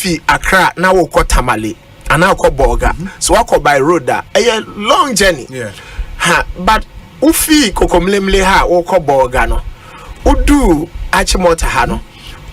Ufi Accra now we call Tamale and now call Borga. So I call by road that a long journey. Yeah. But Ufi Kokomlemle ha or call Borga no. Udu Achimota hano.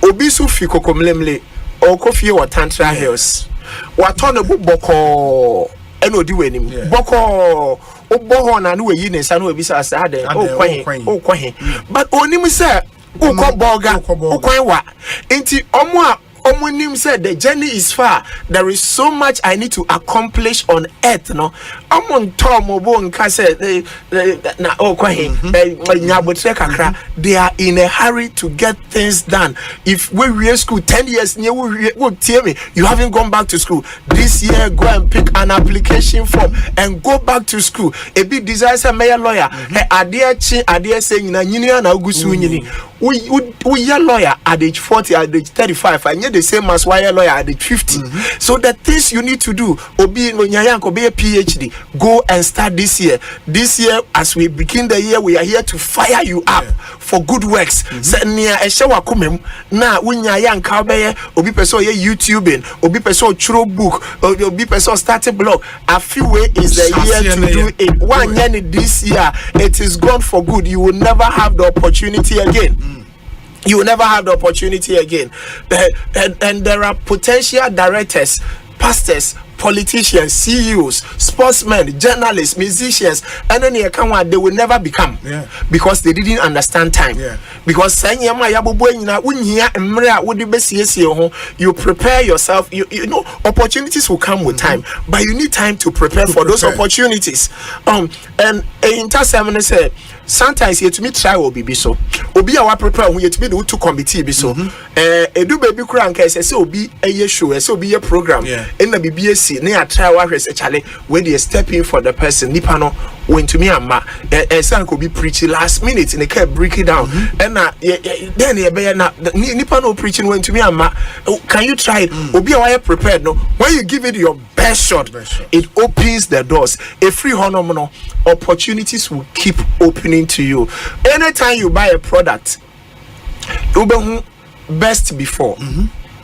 Obisu fi Kokomlemle or Kofi or Tantra Hills. Watona Boko eno di wenim. Boko Obohon and we yin and we bisa sade. Oh, quahin. But only me say, Oko Borga, Okwa. Inti Omwa. Omonim said the journey is far. There is so much I need to accomplish on earth. No, I'm on Tom Obon Kase. They are in a hurry to get things done. If we were school 10 years, you tell me you haven't gone back to school this year. Go and pick an application form and go back to school. A big desire, a mayor lawyer. Adia saying na union na ugusu nyini. We are lawyer at age 40, at age 35, and yet the same as why a lawyer at age 50. So the things you need to do, obi no nyayanko be a PhD, go and start this year. This year, as we begin the year, we are here to fire you up for good works. So near a shower kumem na unyayanka be obi person ye YouTubing, obi person churo book, obi person start a blog. A few way is the year to do it. 1 year this year, it is gone for good. You will never have the opportunity again. You will never have the opportunity again. And there are potential directors, pastors, politicians, CEOs, sportsmen, journalists, musicians, and then they will never become because they didn't understand time. Because you prepare yourself, you know opportunities will come with time, but you need time to prepare for those opportunities. And in Tassamana said, sometimes you to me try will be so. Obi our prepare when you to be the two committee be so. Do baby crank say obi a show, so be a program in the BBS. Near try what is actually when they step in for the person. Nipano went to me and ma son could be preaching last minute and they kept breaking down. And then Nipano preaching went to me and ma. Can you try it? Obi our prepared no. When you give it your best shot, it opens the doors. A free honomono opportunities will keep opening to you. Anytime you buy a product, Ubehu best before.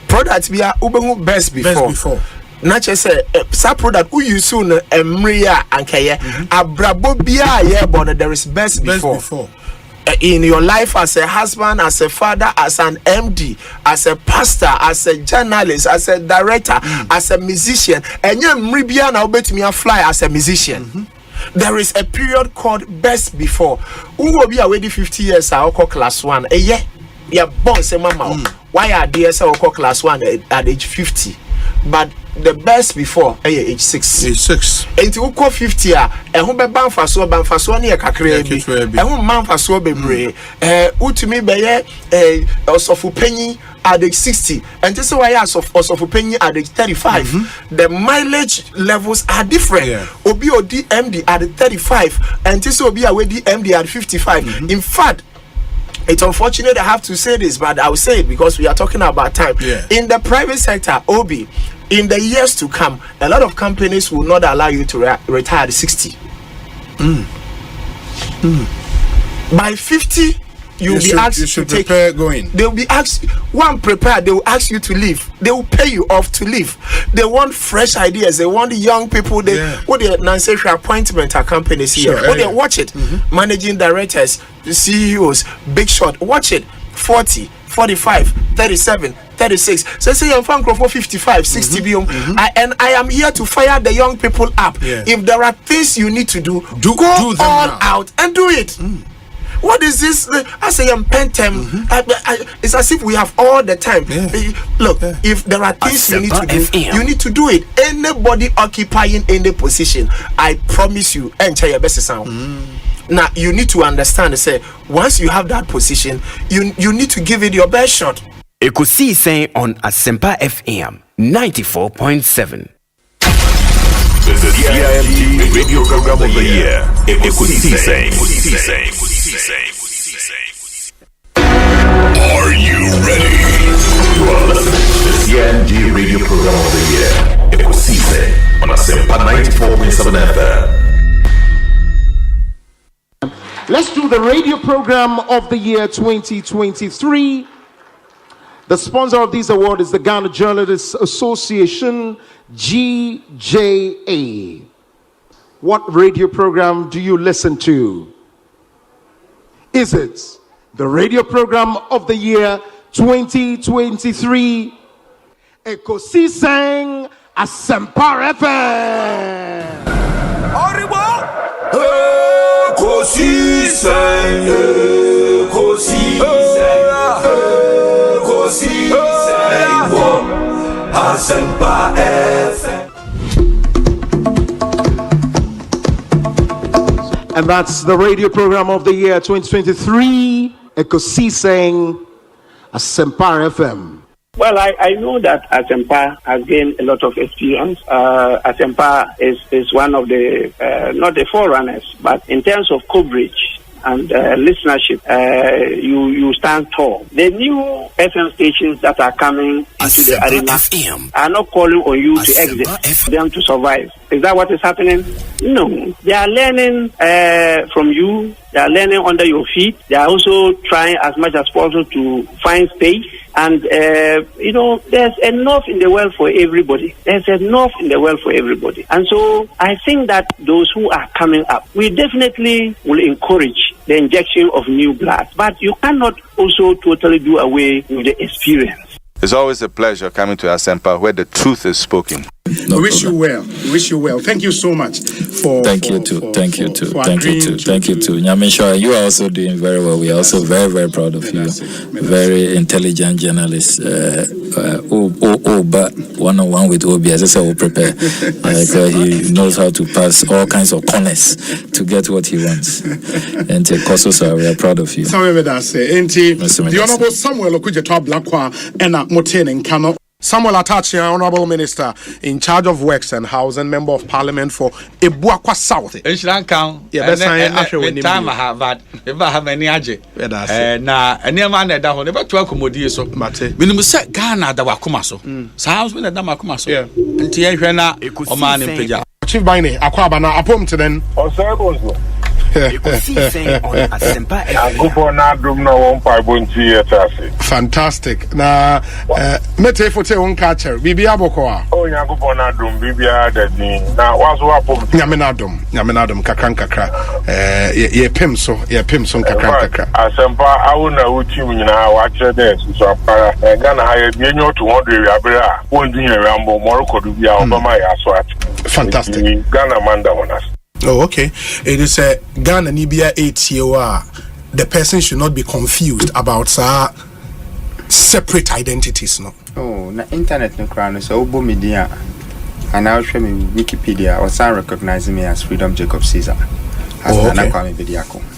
Product be a Ubehu best before. Not just say some product who you soon emria and kaya abrabo bia yeah but there is best before. In your life as a husband, as a father, as an MD, as a pastor, as a journalist, as a director, as a musician, and you mribia na obet me fly as a musician. There is a period called best before. Who will be already 50 years I call class 1. Yeah, boss mama. Why are they so call class 1 at age 50? But the best before age 6. Age 6. And you call 50 and who be banfaso near kakre and who manfaso bebre utumi beye osofu penny at age 60 and this is why osofu penny at age 35. The mileage levels are different. Obi odi MD at 35 and this will be away MD at 55. In fact, it's unfortunate I have to say this, but I'll say it because we are talking about time. In the private sector, Obi, in the years to come, a lot of companies will not allow you to retire at 60. By 50, you'll be asked to take. Going. They'll be asked. One prepared. They will ask you to leave. They will pay you off to leave. They want fresh ideas. They want young people. They what the non-sexual appointment are companies here. They watch it. Managing directors, the CEOs, big shot. Watch it. 40, 45, 37, 36. So say I'm fan for 55, 60 billion. And I am here to fire the young people up. If there are things you need to do go all now. Out and do it. What is this? I say I'm pentem. It's as if we have all the time. Look, if there are things you need to do, you need to do it. Anybody occupying any position, I promise you, enter your best sound. Now you need to understand. Say once you have that position, you need to give it your best shot. Ekosiisen on Asempa 94.7. The CIMG Radio Program of the Year. Ekosiisen. Are you ready? You are listening to the CIMG Radio Program of the Year. Ekosiisen on Asempa 94.7 FM. Let's do the radio program of the year 2023. The sponsor of this award is the Ghana Journalists Association, GJA. What radio program do you listen to? Is it the radio program of the year 2023? Ekosiisen Asempa FM. Asempa FM. And that's the radio program of the year 2023, Ekosiisen Asempa FM. Well, I know that Asempa has gained a lot of experience. Asempa is one of the, not the forerunners, but in terms of coverage and listenership, you stand tall. The new FM stations that are coming into the arena are not calling on you to exit, them to survive. Is that what is happening? No. They are learning from you. They are learning under your feet. They are also trying as much as possible to find space. And, there's enough in the world for everybody. There's enough in the world for everybody. And so I think that those who are coming up, we definitely will encourage the injection of new blood. But you cannot also totally do away with the experience. It's always a pleasure coming to Asempa where the truth is spoken. We wish you well. We wish you well. Thank you so much for. Thank you too. Thank you too. Nyamisha, you are also doing very well. We are also very, very proud of you. Very intelligent journalist. But one-on-one with Obi, as I said, will prepare. He knows how to pass all kinds of corners to get what he wants. And Kososa, we are proud of you. The Honorable Samuel Okujeto Blakwa and Moten and Kano. Samuel Atachi, Honorable Minister in charge of Works and Housing, Member of Parliament for Ebuakwa South. Time I have that. If I have any aje. Na any man that ho never to accommodate so. Minimum set Ghana da wakoma so. Sounds when da makoma so. Nti ehwe na o man impeja. Chief Bine, akwaba na apom to den. Osei Bonsu. Ekosiisen On Asempa FM. Fantastic. Na mete fote won catcher. Bibi abokoa. Oh Nyankopon adom bibia dadi. Na wazo apom. Nyame nadom kakra. Ye pem so kakra. Asempa awuna utim nyina wa kire dey so apara. Ghana ha ye bi enyo to 100 abere a. Won dunya rambo moroko du bia obama ya so at. Fantastic. Ghana manda wonas. Oh, okay. It is a Ghana Nibia 8 year. The person should not be confused about separate identities, no. Oh, na internet no crown so obo media. And I'll show me Wikipedia or some recognizing me as Freedom Jacob Caesar. Okay.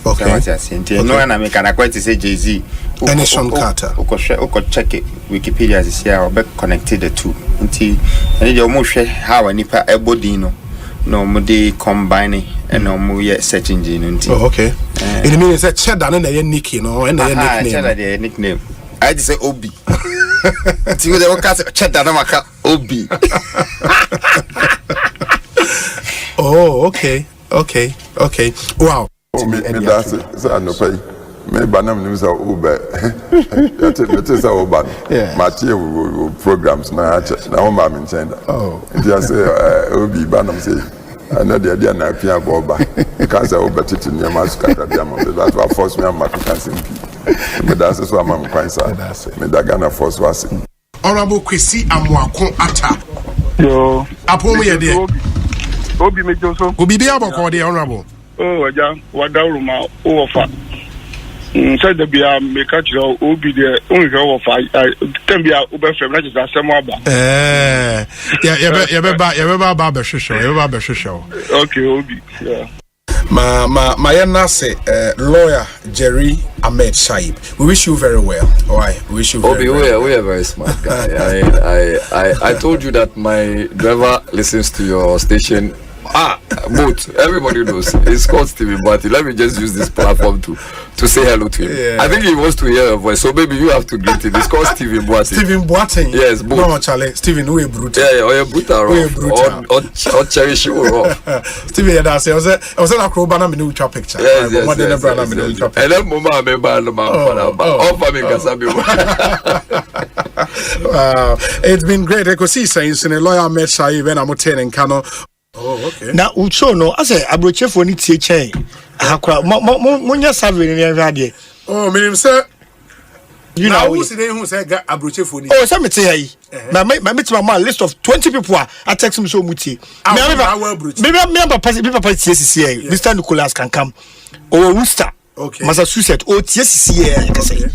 Okay. No, and I make an acquaintance say Jay-Z. And Sean Carter. Oko check it. Wikipedia is here or be connected the two. Until and you must how a nipa ebodino. No, mudi combining and no more search engine. Oh, okay. It means that cheddar and a nickname, no, and a nickname. Cheddar nickname. I just say Obi. See what they will cast cheddar namaka Obi. Oh, okay. Wow. Oh, me that's it. So no pay. Me banam news are Uber. That is our bad. Material programs na home in China. Oh. Just say Obi banam say. I know the idea na pia boba. Because I over to near Mascata diamond. That's what force me am African MP. Me that's so am kwansa. Me da Ghana force was. Honorable Kwesi Amwakon Ata. Yo. Apomo ye de. Obi me Johnson. Obi be aboko de honorable. Oh, waja wadawruma ofa. Said the bia make catch Obi there only ofa. Can be obefem na just asem aba. Okay, Obi. Yeah. My nase lawyer Jerry Ahmed Shaib. We wish you very well. Why? We wish you very well. We are very smart guy. I told you that my driver listens to your station. Both. Everybody knows. It's called Stephen Boati. Let me just use this platform to say hello to him. Yeah. I think he wants to hear your voice, so maybe you have to greet him. It's called Stephen Boati. Stephen Boati? Yes, both. No, Charlie. Stephen, who is brutal? Yeah, or you're brutal. Or cherish you or Stephen, I was a crowbar in the picture. Yes. And then Mama, It's been great. Ekosiise in a lawyer met Shai when I'm attending Kano. Oh, okay. Now, Ucho, no, I say, I brought you for Nitty chain. Munya Savin in radio. Oh, me, sir. You know, who's who said I brought you for Nitty? Oh, some say, my list of 20 people. I text him so much. Maybe I'm a Mr. Nicholas can come. Or Worcester. Okay. Massachusetts. Oh, TSCA, I can say.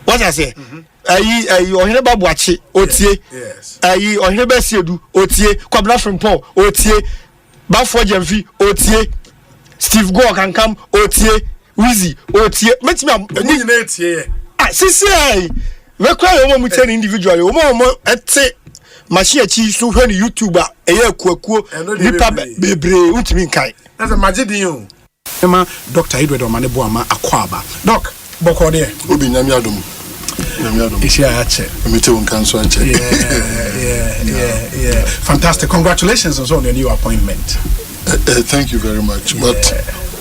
What I say? Ayi ohineba buachi otie ayi ohineba siedu otie kwabna from Paul otie Bafo Jemfi otie Steve Go can come otie Wizzy otie metimi enyi na etie sisi ai we kwa yo mo tell individually mo ete machine chi so hwe ni YouTuber eye akuakuo nipa bebre untimi nkai that's a magidin o ema Dr. Edward Omanebo ama akwaba doc boko de obi nyame adom. Yeah. Fantastic. Congratulations on your new appointment. Thank you very much. But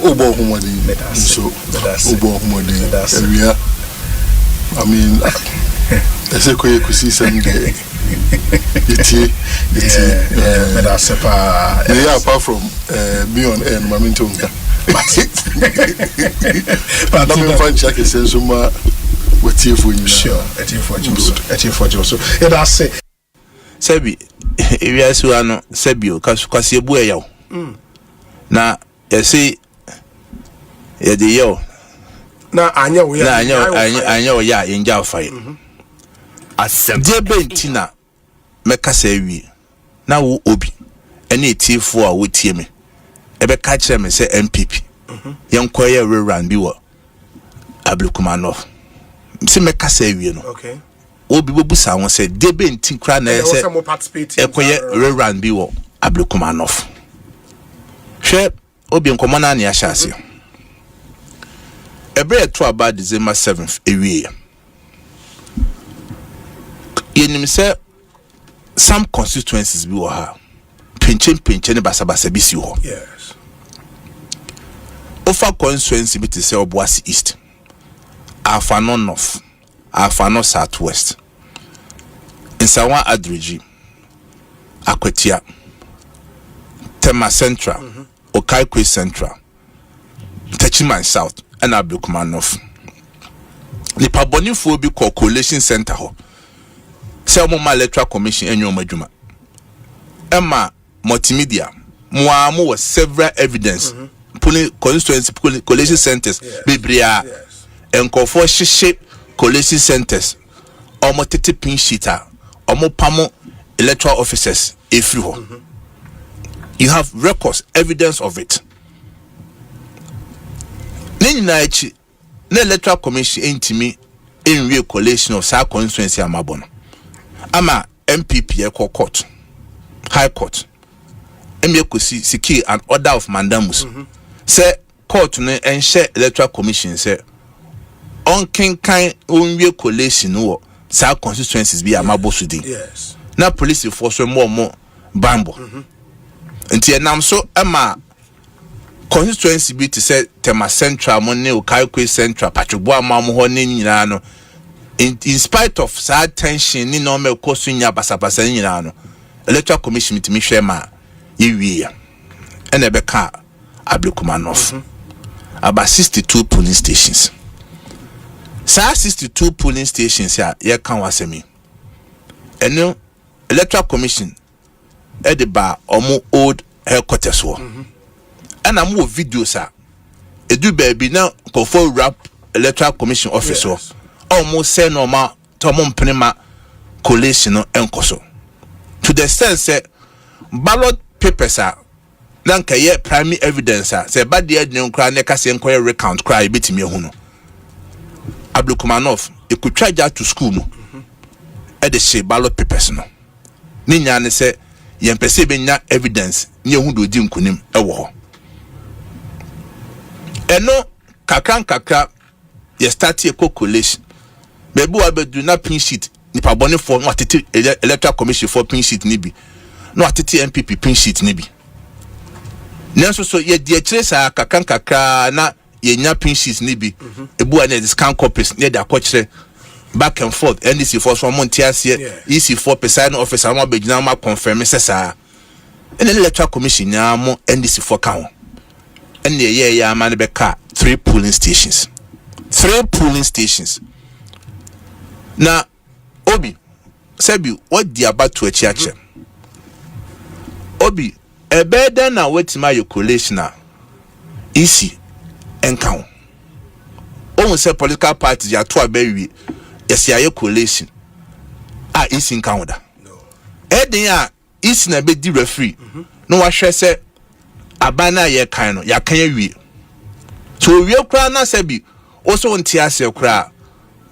Obo Humadi, so Obo Humadi, I mean, I say Ekosiise Sunday. Yeah, apart from me on air, Mamintonga. But let me find check a what you for you? Sure, at you for you. So, it I say, Sebi, if you are so ano, Sebio, because you boy yo. Na, you see, you the yo. Na, I know, yeah, in jail fight. Dear Bentina, Meka say now Obi, any T4 would tear me. Ebe catch them and say MPP. Young choir will run biwa. Ablukumanov. See Meka say no. Okay. Obi busa won say debe ntin kra na say ekoye rerun bi wo Ablukumanov. Hwe obi nkomo na na ahase. Ebre to about December 7th ewie. Yenim say some constituencies bi wo ha. Pinchen ne basabasa bi si ho. Yes. Ofa constituency bi te say Obuasi East. Afano North, Afano Southwest, Nsawa Adrigi, Akwetia, Tema Central, Okaikwe Central, Techiman South, and Ablukumanov. Nipa boni fo bi called Coalition Center ho. Say Omoma Electoral Commission enyo majuma. Emma multimedia, mo was several evidence. Pulling constituency coalition centers, Bibria. Enkofo hihye coalition centers omo tete pin sheeter omo pamo electoral officers efri ho. You have records, evidence of it. Nina echi na electoral commission entimi enwie coalition of sa constituency amabono ama MPP e court high court emyekosi secure an order of mandamus say court no enhye electoral commission say on can onwe collation wo sa constituencies bi amabosudi. Yes. Na police force more bambo. Nti enam so ama constituency bi to say Tema Central mo ne Okaikwe Central Patrigbo amam ho ne nyina no in spite of sad tension ni no me koso nya basabasa nyina no electoral commission mitimi hwe ma yewie ene beka Ablukumanov about 62 polling stations. 62 polling stations here, ye can wasemi. Eno electoral commission at the bar omo old headquarters wo. And I'm more videos edu baby now go for rap electoral commission office wo. Almost say normal tomon penema collation no enkoso. To the sense say ballot papers are nanka ye primary evidence say bad the edin kra ne ka se enkoye recount kra ebetimi ehu no. Ablukumanov, he could try to school no. At the say ballot papers no. Ninya ne say yen pese be nya evidence nye hu do di nkunim ewo ho. Eno kakra ye start a collation. Bebu abedu na pin sheet nipa bone for no atete electoral commission for pin sheet ni bi. No atete MPP pin sheet ni bi. Nenso so ye die kire sa kakra na ye nya pin sheets ni bi ebu na discount copies near the coach back and forth NDC for some months here EC4 presiding officer mo be gina ma confirm sesa and then electoral commission ya mo NDC4 kan and the year ya man be car 3 polling stations now Obi Sebi what the about to a church Obi a better now wait my collation now easy encounter say political parties are to a baby yes ya collation easy encounter is na be di referee no wa hwe se abana ye kan no ya kan awie so wie kra na Sebi also on tiase kra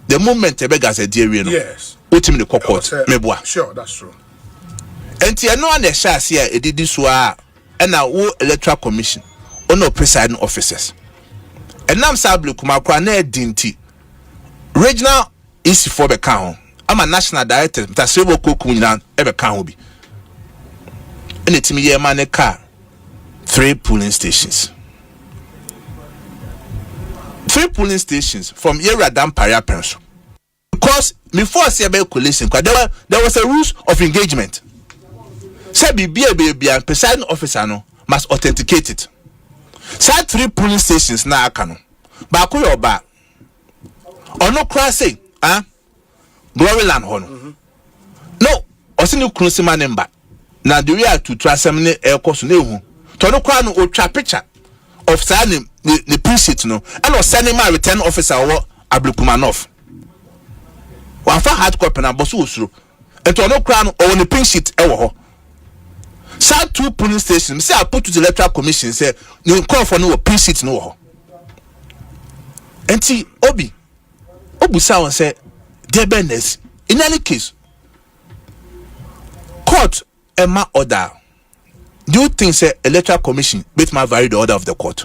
the moment e be gas di awie no yes ultimate court meboa sure that's true enti no an ehase a edidi so a na wo electoral commission ono presiding officers enam sablu kuma kra na edinti regional EC4 be kan ho ama national director mtasebo koku nyina e be kan ho bi ene timi ye ma ne car 3 polling stations from area down Paria Penso because before say be collation there was a rules of engagement say be and presiding officer no must authenticate it say 3 polling stations na aka no ba ko yo ba ono kra say glory land ho no osini krusi manemba na the way to trasem ne ekoso na ehu to no kra no otwa picture of signing the precinct no and was sending my return officer or Ablukumanov one for hard copy na boss usuru and to no kra no on the precinct e wo ho sa 2 polling stations say I put to the electoral commission say no call for no precinct no ho enti obi obusa won say there benes in any case court Emma order. Do you think say electoral commission bit my vary the order of the court?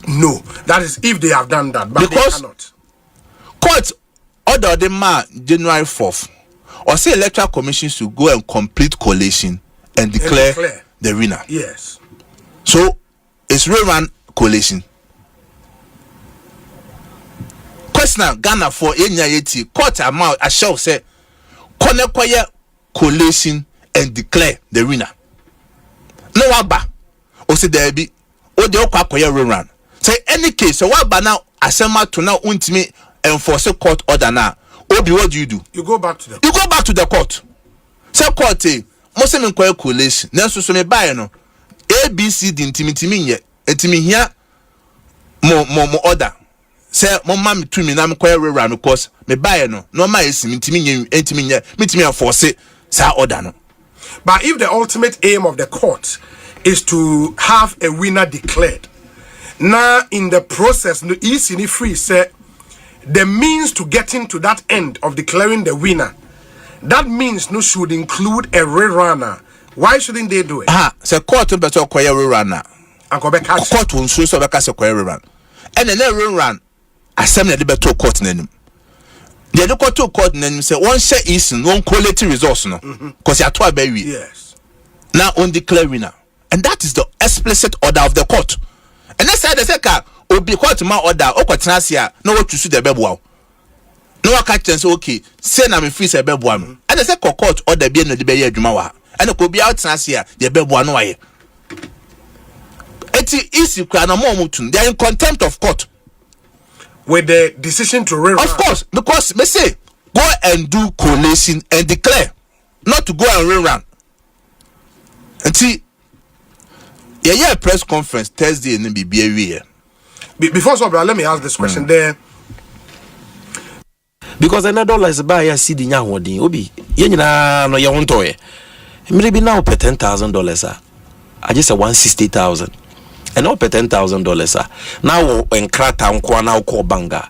No, that is if they have done that, but because they cannot. Court order the man January 4th or say electoral commission should go and complete collation and declare the winner. Yes. So it's rerun collation. Question Ghana for any court amount I shall say connect collation and declare the winner. No waba o say there be o de okwa koye rerun say any case so waba now asema to now untimi enforce court order now obi what do? You go back to the court say court mo say me koye collation na so me buy no ABC di ntimi nye entimi hia mo order say mo ma me to me na me koye rerun because me buy no ma esi ntimi nye entimi nye me enforce say order no. But if the ultimate aim of the court is to have a winner declared, now in the process, no easy free say the means to getting to that end of declaring the winner, that means no should include a rerunner. Why shouldn't they do it? Say court better acquire rerunner. Court won't so acquire rerun. And then rerun assembly the better court name. The local to court name say one share is one quality resource no because you are too baby. Yes. Now on declare winner. And that is the explicit order of the court. And that's why they say obi court ma order o kwatena sia no what to sue the beboa. No wa catch say okay say na me free say beboa no. And they say court order bi no de be ye adwuma wa. And ko bi out tena sia the beboa no wa ye. Eti isi kwa na mo mutun. They are in contempt of court. With the decision to rerun. Of course, because they say go and do collation and declare, not to go and rerun. And see, yeah, press conference Thursday in the BBA. Before so, let me ask this question there. Because another dollar is buy a CD nya hodin obi ye nyina no ye wontoye. Maybe now pay $10,000 I just say 160,000. And all pay $10,000 now when krata nko na uko banga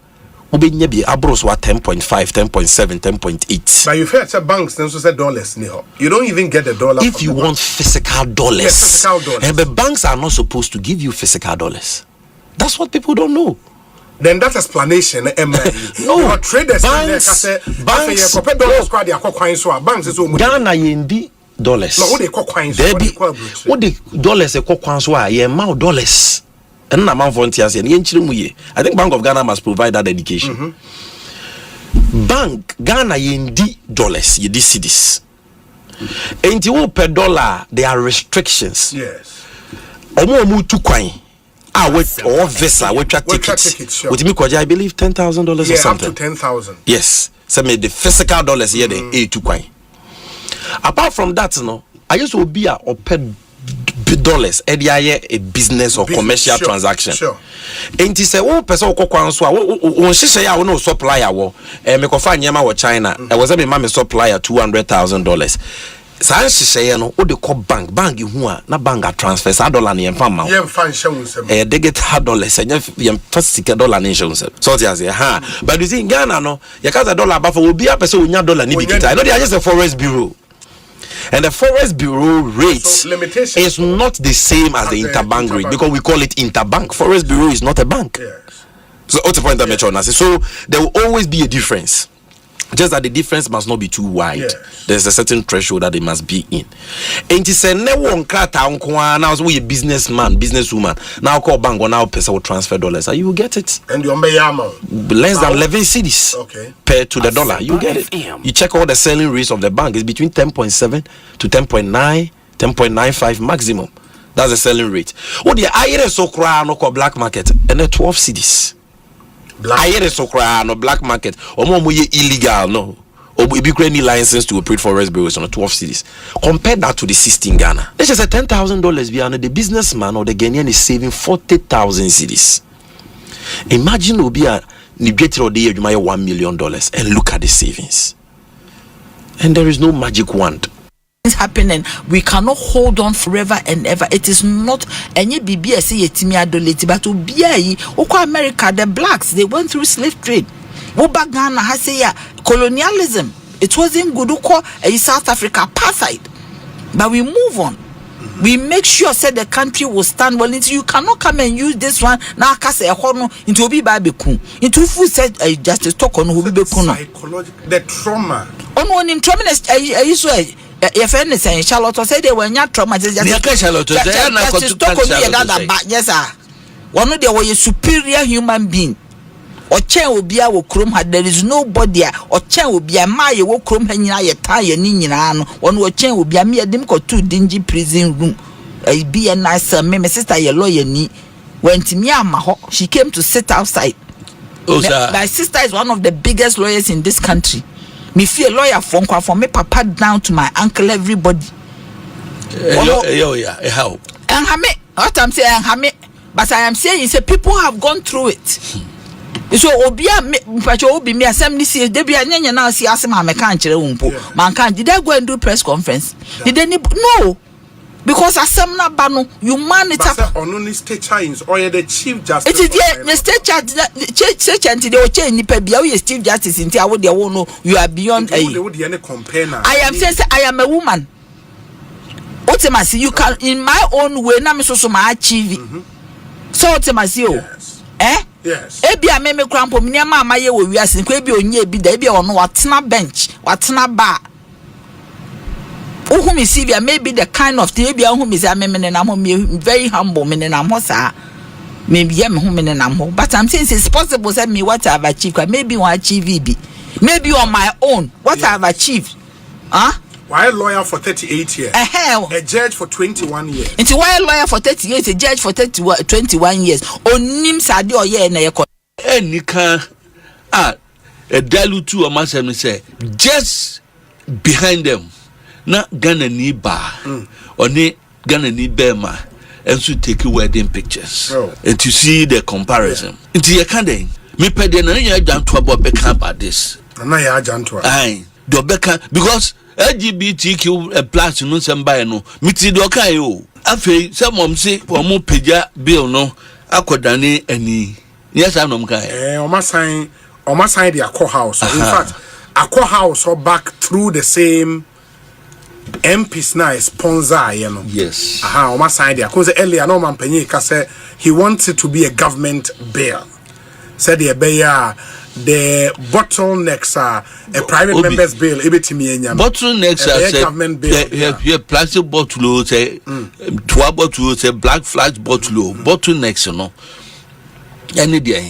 ubenya bi abros wa 10.5 10.7 10.8. But you've heard say banks then so say dollars neho. You don't even get the dollar if you want physical dollars. Yes, physical dollars. And the banks are not supposed to give you physical dollars. That's what people don't know. Then that explanation no traders banks Ghana yendi dollars. No, what they call coins? What the dollars they call coins? Why? Yeah, amount dollars. And amount volunteers. I think Bank of Ghana must provide that education. bank Ghana yendi dollars yedi cedis enti wo per dollar there are restrictions. Yes. Omo tu kwan with or visa with tickets with me I believe $10,000 or something. Up to 10,000. Yes, so me the physical dollars here the tu kwan. Apart from that, I used to be a per dollars a business or commercial transaction. Sure. And he said, "Oh, person ko kwan so won hye ya no supplier wo me ko fa nyema wo China I was a me supplier $200,000. Sa hye no wo de ko bank hu a na bank a transfer sa dollar na yemfa ma yem fa hye wo nsem digital dollars yem fa sika dollar na hye wo nsem so just ha but you see in Ghana no you ka dollar ba for obi a person onya dollar ni bikita I know they are just a forest bureau. And the Forest Bureau rate is not the same as the interbank rate because we call it interbank. Forest Bureau is not a bank. Yes. So, what's the point that I so there will always be a difference. Just that the difference must not be too wide. Yes. There's a certain threshold that it must be in. And he said, "No one now we a businessman, businesswoman. Now call bank or now person will transfer dollars. You will get it. And you less than 11 cedis per to the dollar. You get it. You check all the selling rates of the bank. It's between 10.7 to 10.9, 10.95 maximum. That's the selling rate. What the IRS so cry no call black market and then 12 cedis. Black market or more illegal no or be any license to operate forest bureaus on 12 cities. Compare that to the 16 Ghana. Let's just say $10,000 beyond the businessman or the Ghanaian is saving 40,000 cedis. Imagine will be a negotiator or the year you might $1 million and look at the savings. And there is no magic wand. Happening, we cannot hold on forever and ever. It is not any BBS yetimi adoleti, but ubiai oko America, the blacks they went through slave trade. Woba Ghana has say colonialism. It wasn't good oko South Africa apartheid. But we move on. We make sure say the country will stand well. Until you cannot come and use this one now cast a horn into obi babeku. Into who said justice talk on who be psychological the trauma. On one in trauma is your friend is saying Charlotte said they were not traumatized. Yes, sir. One of them was a superior human being. Or chair will be our chrome had there is nobody or chair will be a maya will chrome hanging a tire ninian. One will chair will be a mere dim or two dingy prison room. A be a nice my sister your lawyer ni went to Miyama. She came to sit outside. My sister is one of the biggest lawyers in this country. Me feel lawyer from me papa down to my uncle, everybody. How? And what I'm saying, but I am saying is people have gone through it. So obia me obi me assembly see dey bia nyanya na see asema me kan kire wumpo man kan did I go and do press conference did they no because asem na ba no you man it up on state charge or the chief justice it is the state charge state charge they will change nipa bia we chief justice inti awo dey won no you are beyond they would compare now. I am saying I am a woman ultimately you can in my own way na me so my achieve so ultimately yes. Ebia me krampo me ma amaye wo wiase ko ebia onye ebi da ebia ono watena bench watena bar who me see maybe the kind of thing ebia who me say me na mo very humble me na mo sa maybe me who me na mo but I'm saying it's possible say me what I have achieved maybe one achieve be maybe on my own what I have achieved why a lawyer for 38 years? A judge for 21 years. Into why a lawyer for 30 years, a judge for 21 years. Onim sadi o ye na yeko. Nika a dalutu o masem say just behind them na Ghana ni ba oni Ghana ni bema and to take wedding pictures and to see the comparison. Into ye kan den me pede na nya janto about be kan about this. Na ya janto. Ai do be kan because LGBTQ plus no semba no miti do kai o afei se mom se omo peja bill no akodane ani yes I know kai o ma sign the Akko house in fact Akko house or back through the same MPs na sponsor you know yes o ma sign the cause earlier no man penye ka say he wants it to be a government bill said the beya the bottlenecks are a private members bill bottlenecks are government bill here plastic bottle say 12 bottle say black flag bottle bottlenecks no any there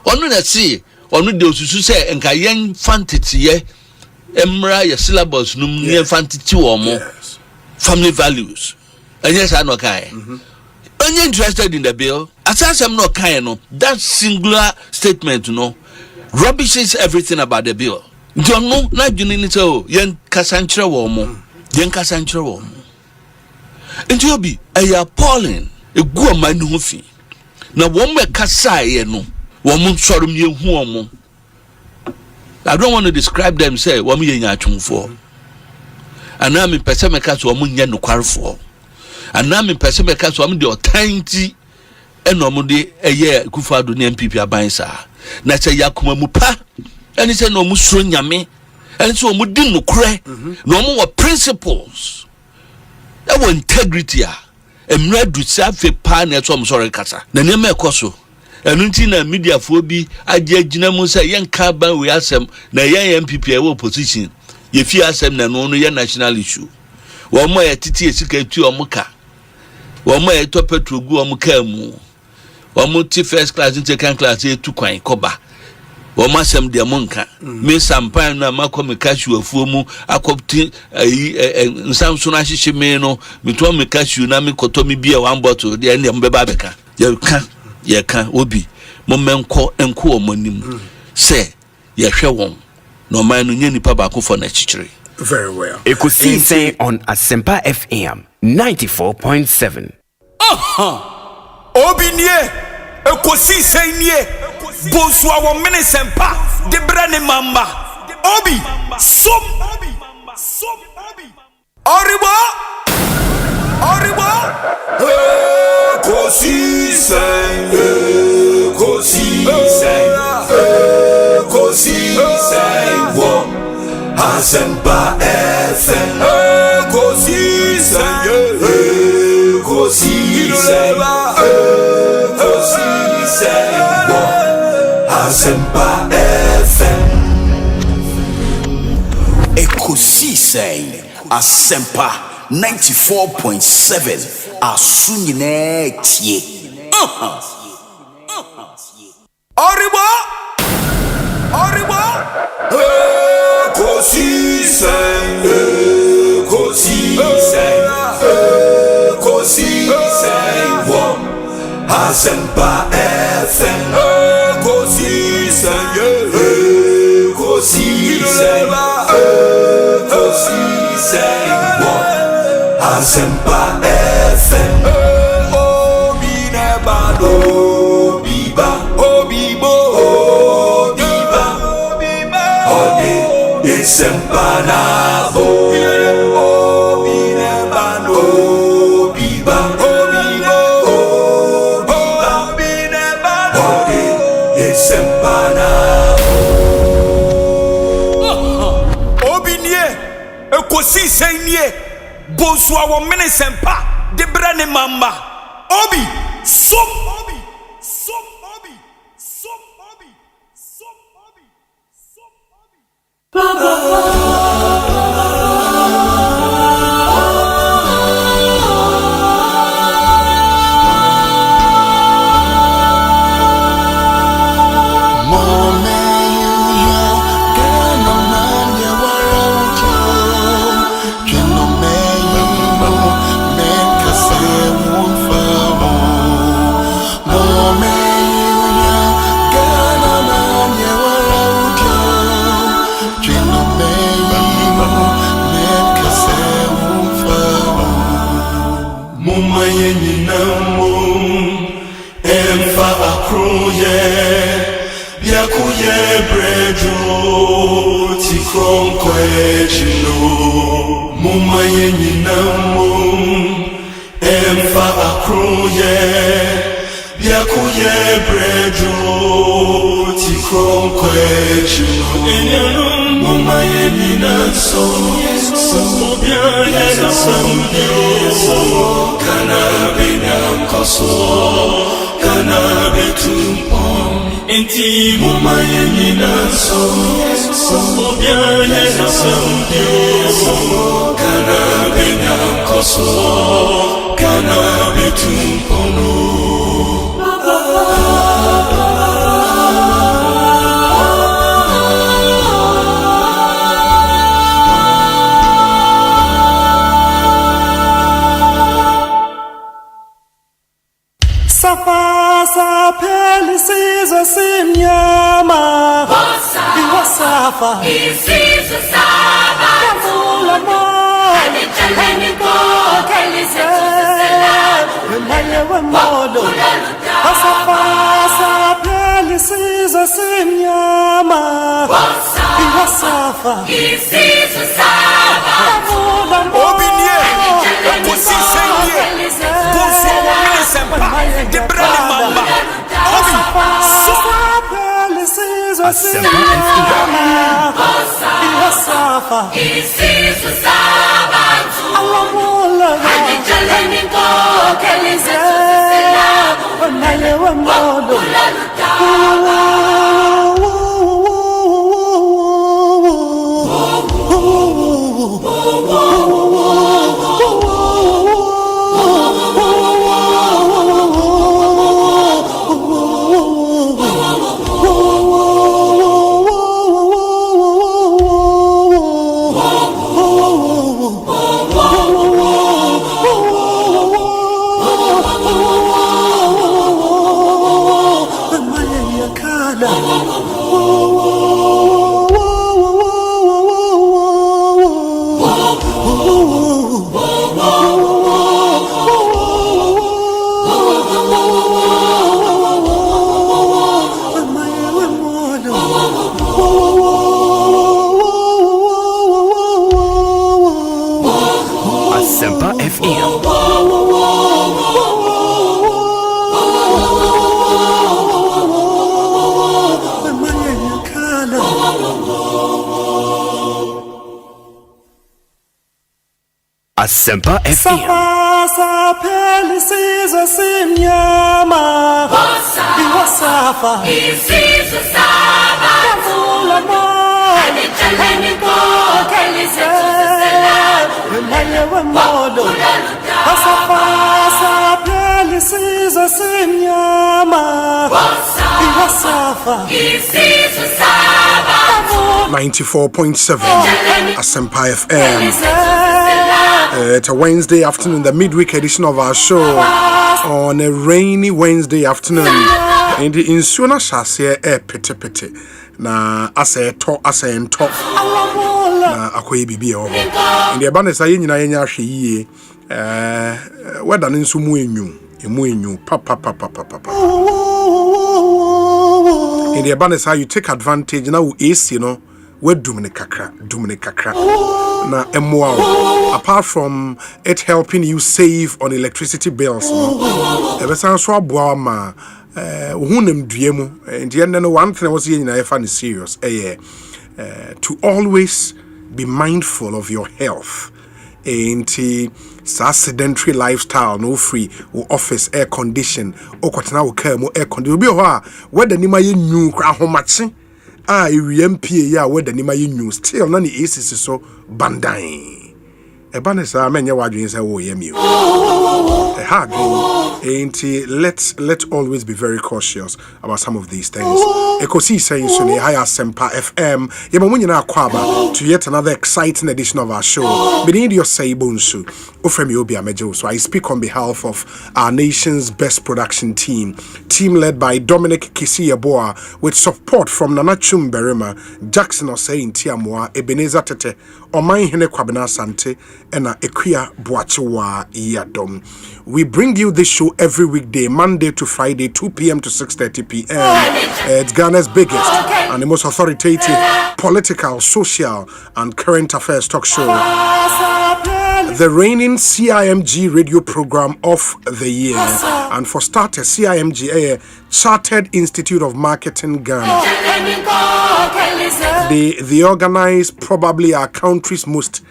onu na see onu de osusu se enka yen fantity emra ye syllabus num yen fantity wo mo family values enye sa no kai onye interested in the bill asasem no kai no that singular statement no rubbishes everything about the bill no na dwuni ni so yen kasanchire wo mo nti obi aya appalling egu amanu ho fi na wo me kasa ye no wo mo nsoro me hu omo I don't want to describe them say wo me yenya atwumfo ana me pese me kasa wo mo nya nokwarfo ana me pese me kasa wo mo de otanti eno mo de eye kufado ne MPP aban sa na che yakoma mu pa eni se no mo suro nyame eni se wo mo di nokre no mo wo principles that was integrity emra du safe pa na so mo sorry kasa na ne ma ekoso enunti na media fo bi age agina mu say yenka ban we asem na yen MPP e opposition ye fi asem na no ye national issue wo mo ye titi esika tu o mo ka wo mo ye to petrol gu o mo ka mu wo mo ti first class and second class e tu kwan koba wo ma sem de mo nka me sampan na makomi cashew afuo mu akopti nsamso na hihye me no me to me cashew na me koto me bia one bottle de ne mbeba beka ye ka obi mo menko enko o manim se ye hwe won no man no nya nipa ba ko for na chichire very well Ekosiise on Asempa FM 94.7 obi nie Ekosiise nie Bonsu awo mini sempa de brane mamba obi som oribo Ekosiise wo Asempa FM Ekosiise wo Asempa FM Ekosiise Asempa 94.7 Asunyine tie Oribo Ekosiise wo Asempa FM Ekosiise wo Asempa FM obi ne bado obibo ode Asempa na bo obi ne bado ode Asempa na obi nie Ekosiise nie Bonsu awo mini sempa de brane mamba obi som suffer. He sees the Sabbath. Obinye, Ekosiise Bonsu Asempa, the brand mama. Asempa He sees the Sabbath. Asempa FM. Asempa FM. He sees the Sabbath. He sees the Sabbath. 94.7 Asempa FM. It's a Wednesday afternoon, the midweek edition of our show on a rainy Wednesday afternoon. In the Insuna Shassia pete na ase to na akoye bibi e ho. In the abundance aye nyina yenya hwe yie weda ne nso mu enyu papa. In the abundance you take advantage na wo AC no wedum ne kakra na emwa apart from it helping you save on electricity bills no ebesan so aboa ma hunem duemu and no one thing was in na serious to always be mindful of your health and sedentary lifestyle no free or office air condition or kwatena wo car mo air condition bi ho a weda ni ma ye nyu kra homache a ewmpie ya weda ni ma ye nyu still na ni AC so bandan Ebanesa menye wadwin say wo yemi o. Let's always be very cautious about some of these things. Ekosiise so ne high Asempa FM. Yema munyina akwaba to yet another exciting edition of our show. Beneath your say Bonsu. Ofremi obi amejo. So I speak on behalf of our nation's best production team led by Dominic Kisiyaboa with support from Nana Chumberima, Jackson Osei Ntiamwa, Ebenezer Tete, Oman Hene Kwabena Sante, and Ekuya Boachewa Yadom. We bring you this show every weekday, Monday to Friday, 2 p.m. to 6:30 p.m. It's Ghana's biggest and the most authoritative political, social, and current affairs talk show. The reigning CIMG radio program of the year. And for starters, CIMG, Chartered Institute of Marketing Ghana. They organize probably our country's most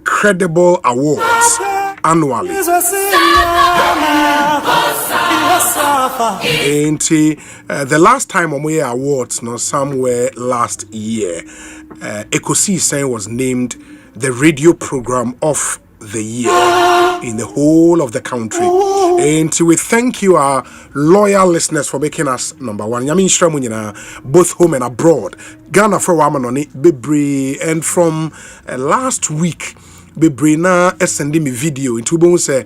credible awards annually. And the last time we had awards, somewhere last year, Ekosiise was named the radio program of the year in the whole of the country. And we thank you, our loyal listeners, for making us number one. Yamin Shramunyana, both home and abroad. Ghana for Wamanoni, Bibri, and from last week, Bibrina sending me video into bon say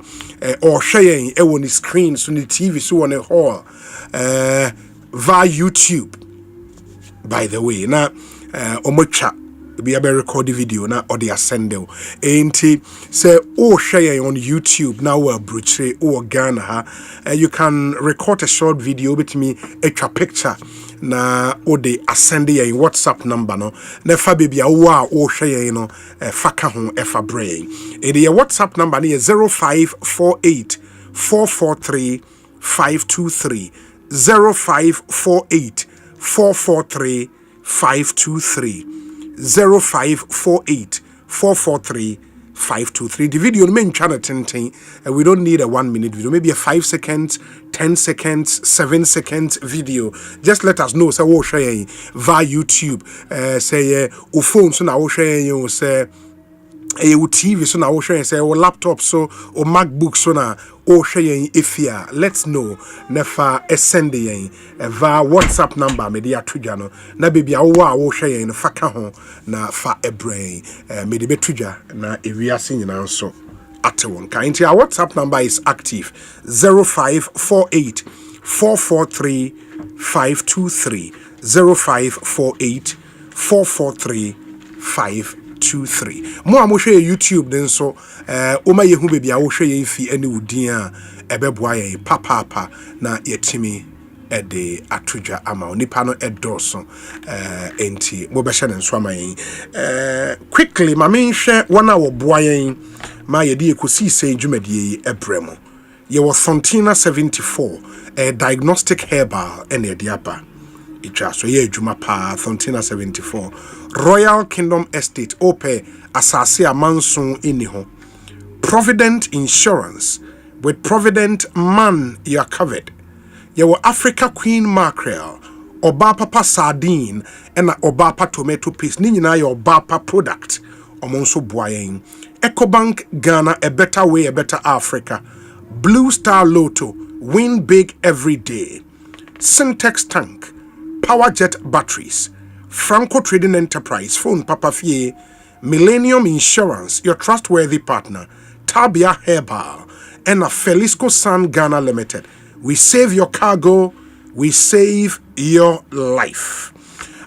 or sharing on the screen so the TV so on the hall via YouTube. by the way na omocha be a record video na or the ascendo enti say share on YouTube now bruche or Ghana ha you can record a short video with me a picture na o de ascend in WhatsApp number no na fa baby o share no faka ho efa brain e the WhatsApp number is 0548 443 523 0548 443 523 0548 443 523. The video main channel and we don't need a 1 minute video, maybe a 5 seconds, 10 seconds, 7 seconds video. Just let us know. So share via YouTube. Say phone so now share you say TV so now share say laptop so or MacBook so now share if ya let's know nefa send via WhatsApp number media tuja no na baby share no faka ho na fa ebrain me de betuja na ewiase nyina so atewon kind our WhatsApp number is active 0548 443 523 0548 443 523. Mo amoshe YouTube den so oma yehu baby a wo hwe yen fi ani wudin a ebeboa yen papa na yetimi ede atoja ama onipa no edoso enti mo be hye ne so ama yen quickly ma me hwe wona wo boa yen ma yede Ekosiise dwumadie ebremo ye wo Fontina 74 diagnostic herbal ene de apa itwa so ye adwuma pa Fontina 74 Royal Kingdom Estate Ope Asase Amanson Iniho Provident Insurance. With Provident Man you are covered. You were Africa Queen Mackerel, Obapa Sardine, and Obapa Tomato Paste. Nina your Obapa product. Omonso Boying. EcoBank Ghana, a better way, a better Africa. Blue Star Lotto, win big every day. Syntex Tank, PowerJet batteries. Franco Trading Enterprise, phone Papa Fie, Millennium Insurance, your trustworthy partner, Tabia Herbal, and a Felisco San Ghana Limited. We save your cargo, we save your life.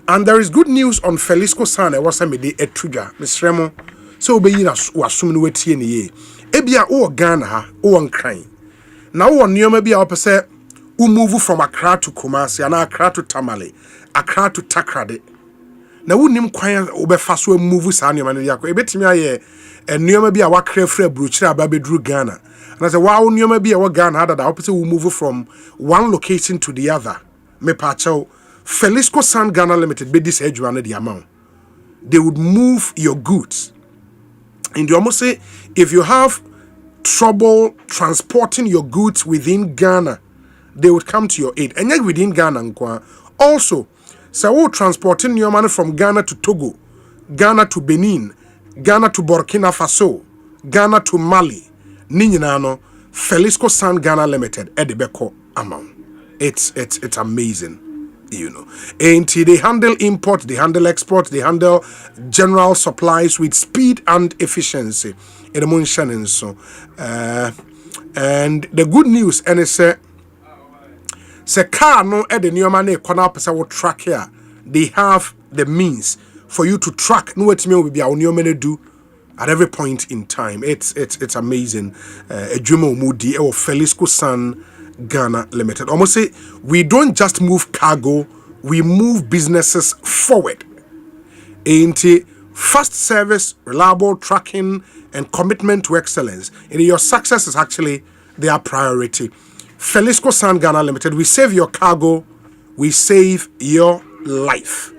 And there is good news on Felisco San. I was a midi etuja, Miss Remo. So be you assume no wetie ye. Ebia o Ghana ha, o on crying. Now on nyoma bi a opese u move from Accra to Kumasi and Accra to Tamale, Accra to Takrade. Na wonim kwan obefa so move sa nyoma ne yakọ ebetimi aye nyoma bi a wakra fra bruchire aba bedru Ghana na say wa nyoma bi a wa Ghana hada da opposite will move from one location to the other me pa chaw Felisco San Ghana Limited be this edge one the amount they would move your goods and you almost say if you have trouble transporting your goods within Ghana they would come to your aid and within Ghana nkwa also. So we're transporting your money from Ghana to Togo, Ghana to Benin, Ghana to Burkina Faso, Ghana to Mali. Ninyinano, Felisco San Ghana Limited, Edibeko amount. It's amazing, you know. And they handle import, they handle export, they handle general supplies with speed and efficiency. In the so, and the good news, and it's se car no e de nyoma na ekona pesa wo track here they have the means for you to track no wetime will be a nyoma na do at every point in time. It's amazing. Adwuma omudi e wo Felisco San Ghana Limited. Almost say we don't just move cargo, we move businesses forward. Ain't fast service, reliable tracking and commitment to excellence. And your success is actually their priority. Felisco San Ghana Limited, we save your cargo, we save your life.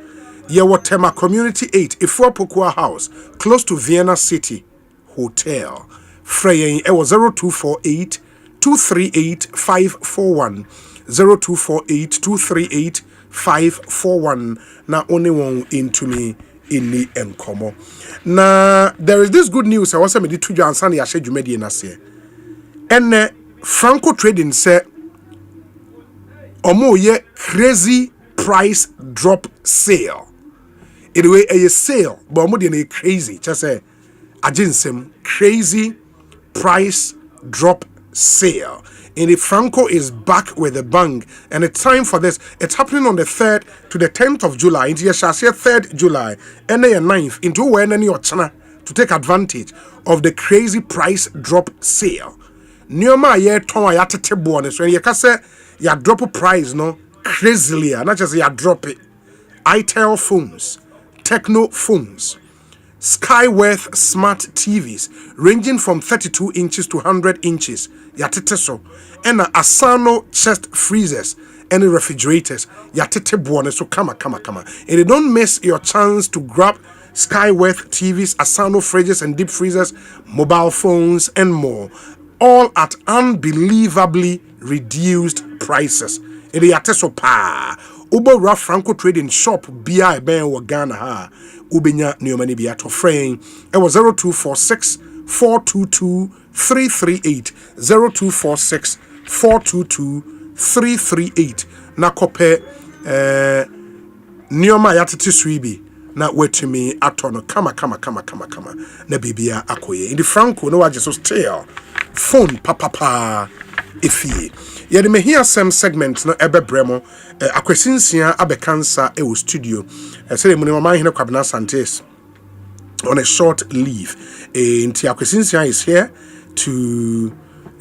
Yewotema Community 8, Ifuapokua House, close to Vienna City Hotel. Freya, it was 0248 238 541. 0248 238 541. Na only one into me in the encomo. Now, there is this good news. I was saying, to you and Sunday, I said, you made it. And Franco Trading said, Omo ye crazy price drop sale. Anyway, a sale, but Omo de crazy. Just say, ajinsem crazy price drop sale. And the Franco is back with a bang. And it's time for this. It's happening on the 3rd to the 10th of July. Into your 3rd July. And then 9th. Into when any China to take advantage of the crazy price drop sale. Nyoma ye ton ya tete bonus. When you can say you drop a price no crazily. Not just you drop it. ITEL phones. Techno phones. Skyworth smart TVs ranging from 32 inches to 100 inches. Yatete so. And Asano chest freezers and refrigerators. Yatete buone so kama. And you don't miss your chance to grab Skyworth TVs, Asano fridges and deep freezers, mobile phones and more. All at unbelievably reduced prices. And yatete so pa. Uber Raf Franco Trading Shop BI Ben Wagana ha. Ubenya Neomani Biato Fraying. It was 0246 422 338. 0246 422 338. Na kope Neoma Yatiti Swibi. Na wait me atono kama. Na bibia akoye. In the Franco no waje so still. Phone papa. Ifi. Yede me hear some segment no ebe bremo akwesinsia abekansa e wo studio say mu ne mama hene kwabena santes on a short leave nti akwesinsia is here to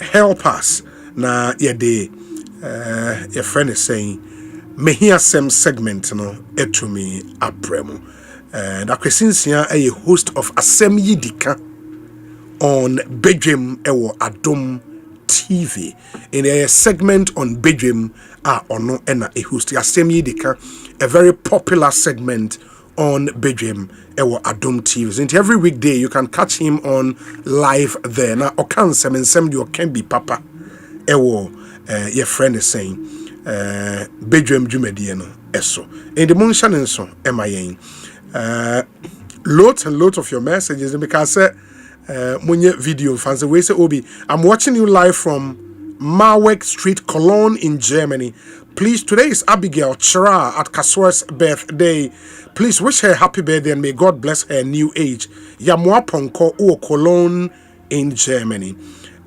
help us na yede your friend is saying me hear some segment no etumi abremo and akwesinsia a host of Asem Yidika on Bedroom ewo Adom TV in a segment on Bedroom ono ena a host Asem Yidika, a very popular segment on Bedroom ewo Adom TV. So every weekday you can catch him on live there. Now okan sem you can be papa ewo your friend is saying Bedroom Jumedi no eso. In the motion and so emayen lots and lots of your messages because Munye video fans we say Obi, I'm watching you live from Marweg Street, Cologne in Germany. Please, today is Abigail Chira at Kaswar's birthday. Please wish her happy birthday and may God bless her new age. Yamwa Ponko o Cologne in Germany.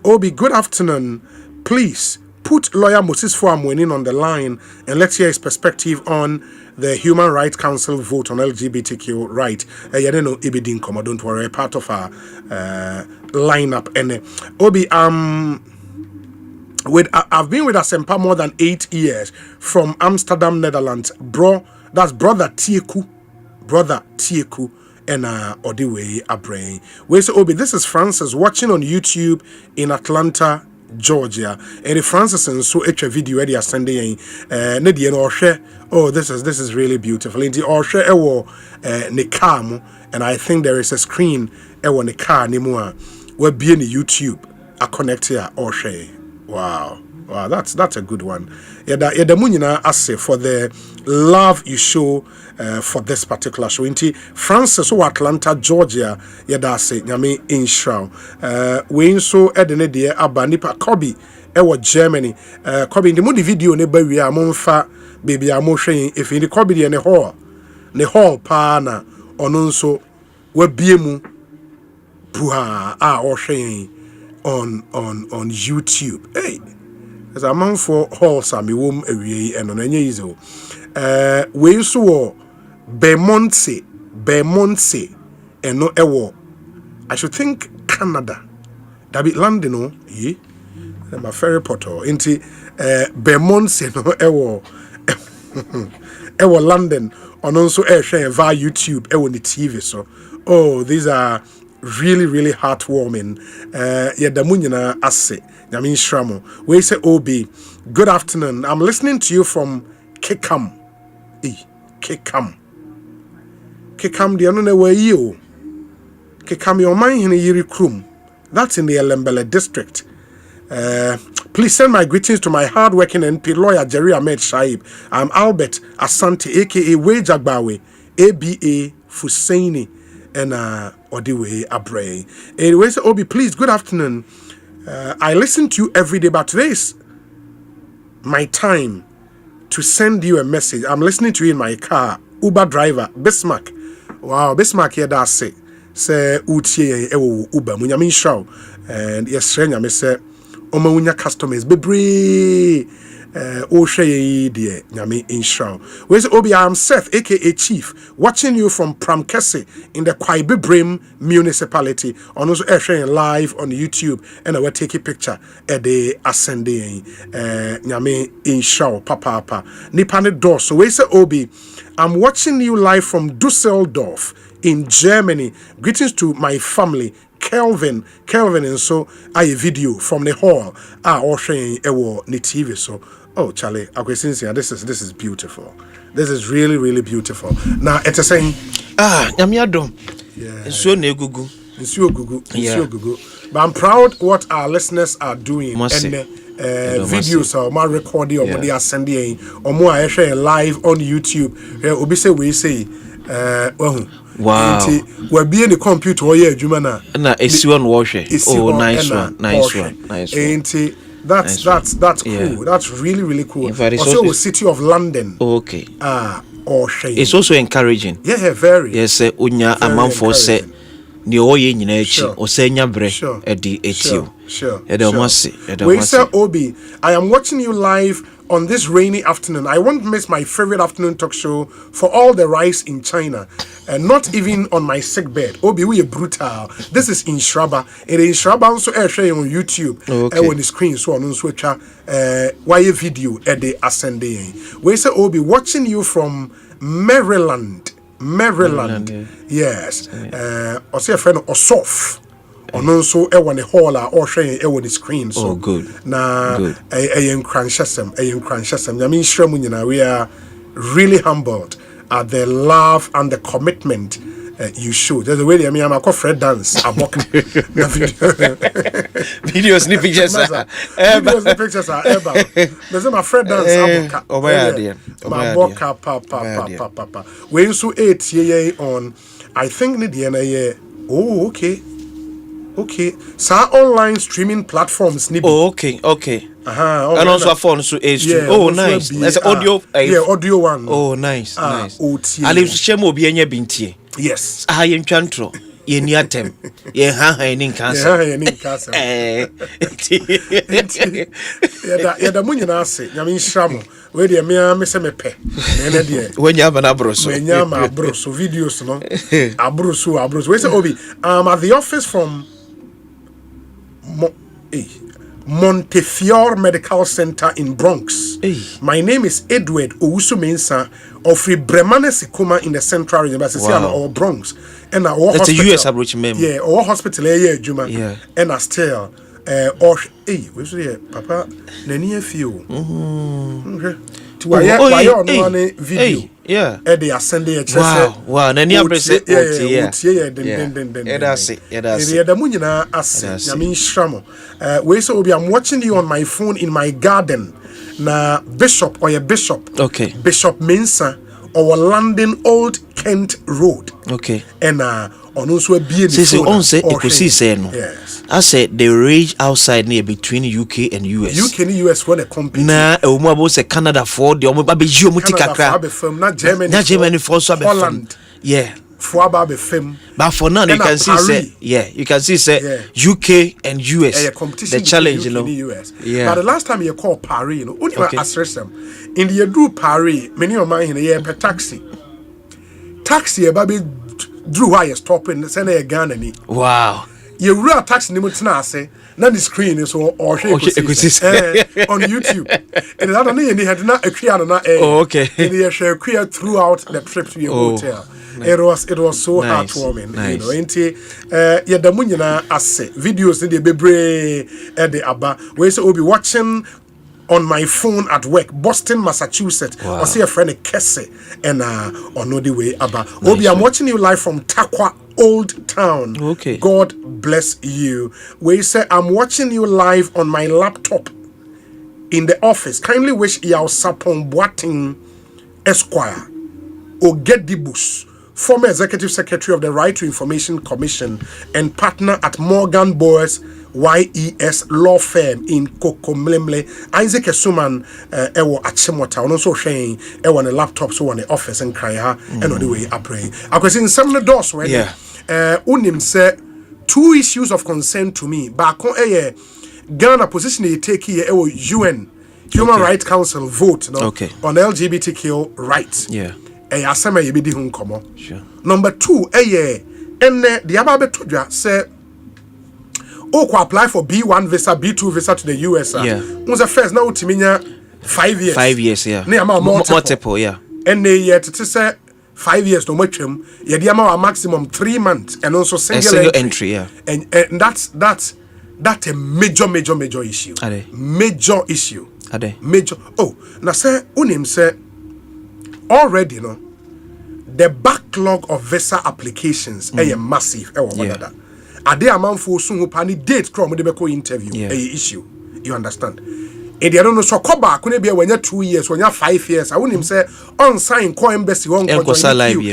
Obi, good afternoon. Please put lawyer Moses Fuamwenin on the line and let's hear his perspective on the Human Rights Council vote on LGBTQ right. Don't worry, part of our lineup. And Obi, I've been with Asempa more than 8 years from Amsterdam, Netherlands. That's brother Tieku, and Odiwe Abrain. We say Obi, this is Francis watching on YouTube in Atlanta, Georgia. And if Francis and so a video where they are sending oh, this is really beautiful. In the Oshe ewo nekam, and I think there is a screen ewo nekam nimua where be in YouTube a connect here Oshe. Wow, that's a good one. Yeda munyina ase for the love you show for this particular show. Inti Francis o Atlanta, Georgia, yeda ase nyame inshaw. We so edene de aba nipa Kobe ewo Germany. Kobe in the mudi video ne ba wi a momfa baby amo hwen if in the Kobe de ne hall pa na ono nso wa biemu puha a o hwen on YouTube. Hey, as a man for halls am wom awie and on enye izo. We so Bemonse and no ewo. I should think Canada. That be London no ye. My ferry portal into Bemonse no ewo. Ewo London on also air share via YouTube ewo the TV so. Oh, these are really heartwarming. Yadamunyana ase Yamin Shramo. We say Obi, good afternoon. I'm listening to you from Kekam. Kekam the anone where you Kekam your mind in a Yirikrum. That's in the Elembele district. Please send my greetings to my hardworking NP lawyer Jerry Ahmed Shaib. I'm Albert Asante, aka Wejagbawe, ABA Fusaini, and Odiwe Abrae. Anyways, Obi, please, good afternoon. I listen to you every day, but today is my time to send you a message. I'm listening to you in my car. Uber driver, Bismarck. Wow, Bismarck here does say utie ewo Uber. Munyamin show. And yes, Renya me say omawunya customers bebre Osei dear Nyame Inshaw. Where's Obi? I am Seth, aka Chief, watching you from Pramkese in the Kwaibe Brim municipality. On also sharing live on YouTube, and I will take a picture at the ascending Nyame Inshaw, Papa. Nipane door. So where's Obi? I'm watching you live from Dusseldorf in Germany. Greetings to my family. Kelvin, and so I video from the hall. Or sharing the TV. So, oh Charlie, this is beautiful. This is really, really beautiful. Now it's saying, Yamiado. Yeah. It's so gugu. It's so gugu. But I'm proud what our listeners are doing. Videos or my recording or they are sending or more I share live on YouTube. Obi say we say wow. We're being the computer or yeah, Jumana. Na one wash. Oh, nice one. That's cool. That's really, really cool. Also, City of London. Okay. Osei. It's also encouraging. Yeah, very. Yes, unya amount for say ni oye nyina echi osenya bre edi etio. Sure. We say Obi, I am watching you live on this rainy afternoon. I won't miss my favorite afternoon talk show for all the rice in China. And not even on my sick bed. Obi, we are brutal. This is in Shraba. And in Shraba also share on YouTube. Okay. On the screen so on switch why video at the ascending. We say Obi, watching you from Maryland. Yeah. Yes. I say a friend Osof. On also one hall or sharing the screen. So good. Na I am crunchesem. I mean Shremunya, we are really humbled at the love and the commitment you show. There's a way I'm a Fred dance. Videos ni pictures are ever. There's my Fred dance. My boka papa. When so 8 year on, I think the oh okay. So online streaming platforms need. Oh, okay. And also a phone so age. Yeah, oh, nice. That's audio. Audio one. Oh, nice. OT. Ali shemo bi enye bintie. Yes. Ye ntwantro. Ye ni atem. Ye ha ni nkansa. Ya da munyina ase. Nyame nhyiramo. We de me se mepe. Na de. Wenya ba na broso. Wenya ma broso videos no. Abroso. We say Obi, I'm at the office from Montefiore Medical Center in Bronx. My name is Edward Owusu Mensah of Bremane Sikuma in the Central Region. Or Bronx. And our that's hospital. a US approach member. Yeah, our hospital here, Juma. Yeah. And I still we say Papa Nani few. Okay. Video. Yeah. They are sending a wow. Nani abrese yeah. That's it. The munyina ase. Nyame nhyiramo. We say Obi, I'm watching you on my phone in my garden. Na Bishop. Okay. Bishop Mensah or London Old Kent Road. Okay. And on also be so on say Ekosiise no. Yes. I said the rage outside near between UK and US. UK and US when they compete. Na omo abo say Canada for the omo ba be ji omo tikakra. Na Germany for so be Holland. Yeah. For ba be fam. But for now you can see say UK and US the challenge, you know. Yeah. But the last time you call Paris, you know, only assess them. In the do Paris, many of mine here per taxi. Taxi baby drew why you stopping send a gun and wow. You real taxi name say na the screen is or Ekosiise on YouTube. And that only had not a clear na okay. And they share clear throughout the trip to your hotel. Nice. It was so heartwarming. Nice. You know, ain't yeah, the munyina ase videos in the bebre at the Abba. We say we'll be watching on my phone at work, Boston, Massachusetts. Wow. I see a friend Kesse and on the way Abba. Obi, I'm watching you live from Takwa Old Town. Okay. God bless you. We say I'm watching you live on my laptop in the office. Kindly wish Yao Sapon Boating Esquire or Get the Bus, former Executive Secretary of the Right to Information Commission and partner at Morgan Boers YES law firm in Kokomlemle. Isaac Esuman ewo Achimota ono so hwen ewo ne laptop so on the office and cry ha and on the way apray. Akwesi some the doors when unim say two issues of concern to me. Ba kon Ghana position you take here UN Human Rights Council vote no on LGBTQ rights. Yeah. Asema ye bedi hu nkomo. Sure. Number 2 enne the aba betodwa say apply for B1 visa, B2 visa to the US. Yeah. Who's the first now to 5 years. 5 years, yeah. Multiple, yeah. And yet to say 5 years no much him. Yeah, the amount maximum 3 months and also single entry, yeah. And that's a major issue. Major issue. Major. Oh, now say unim say already no. The backlog of visa applications is massive. Yeah. Ade amount for soon who pani date from the beko interview issue. You understand? And they don't know so come back when be when you 2 years, when you 5 years. I wouldn't say on sign co embassy on Enkosa live.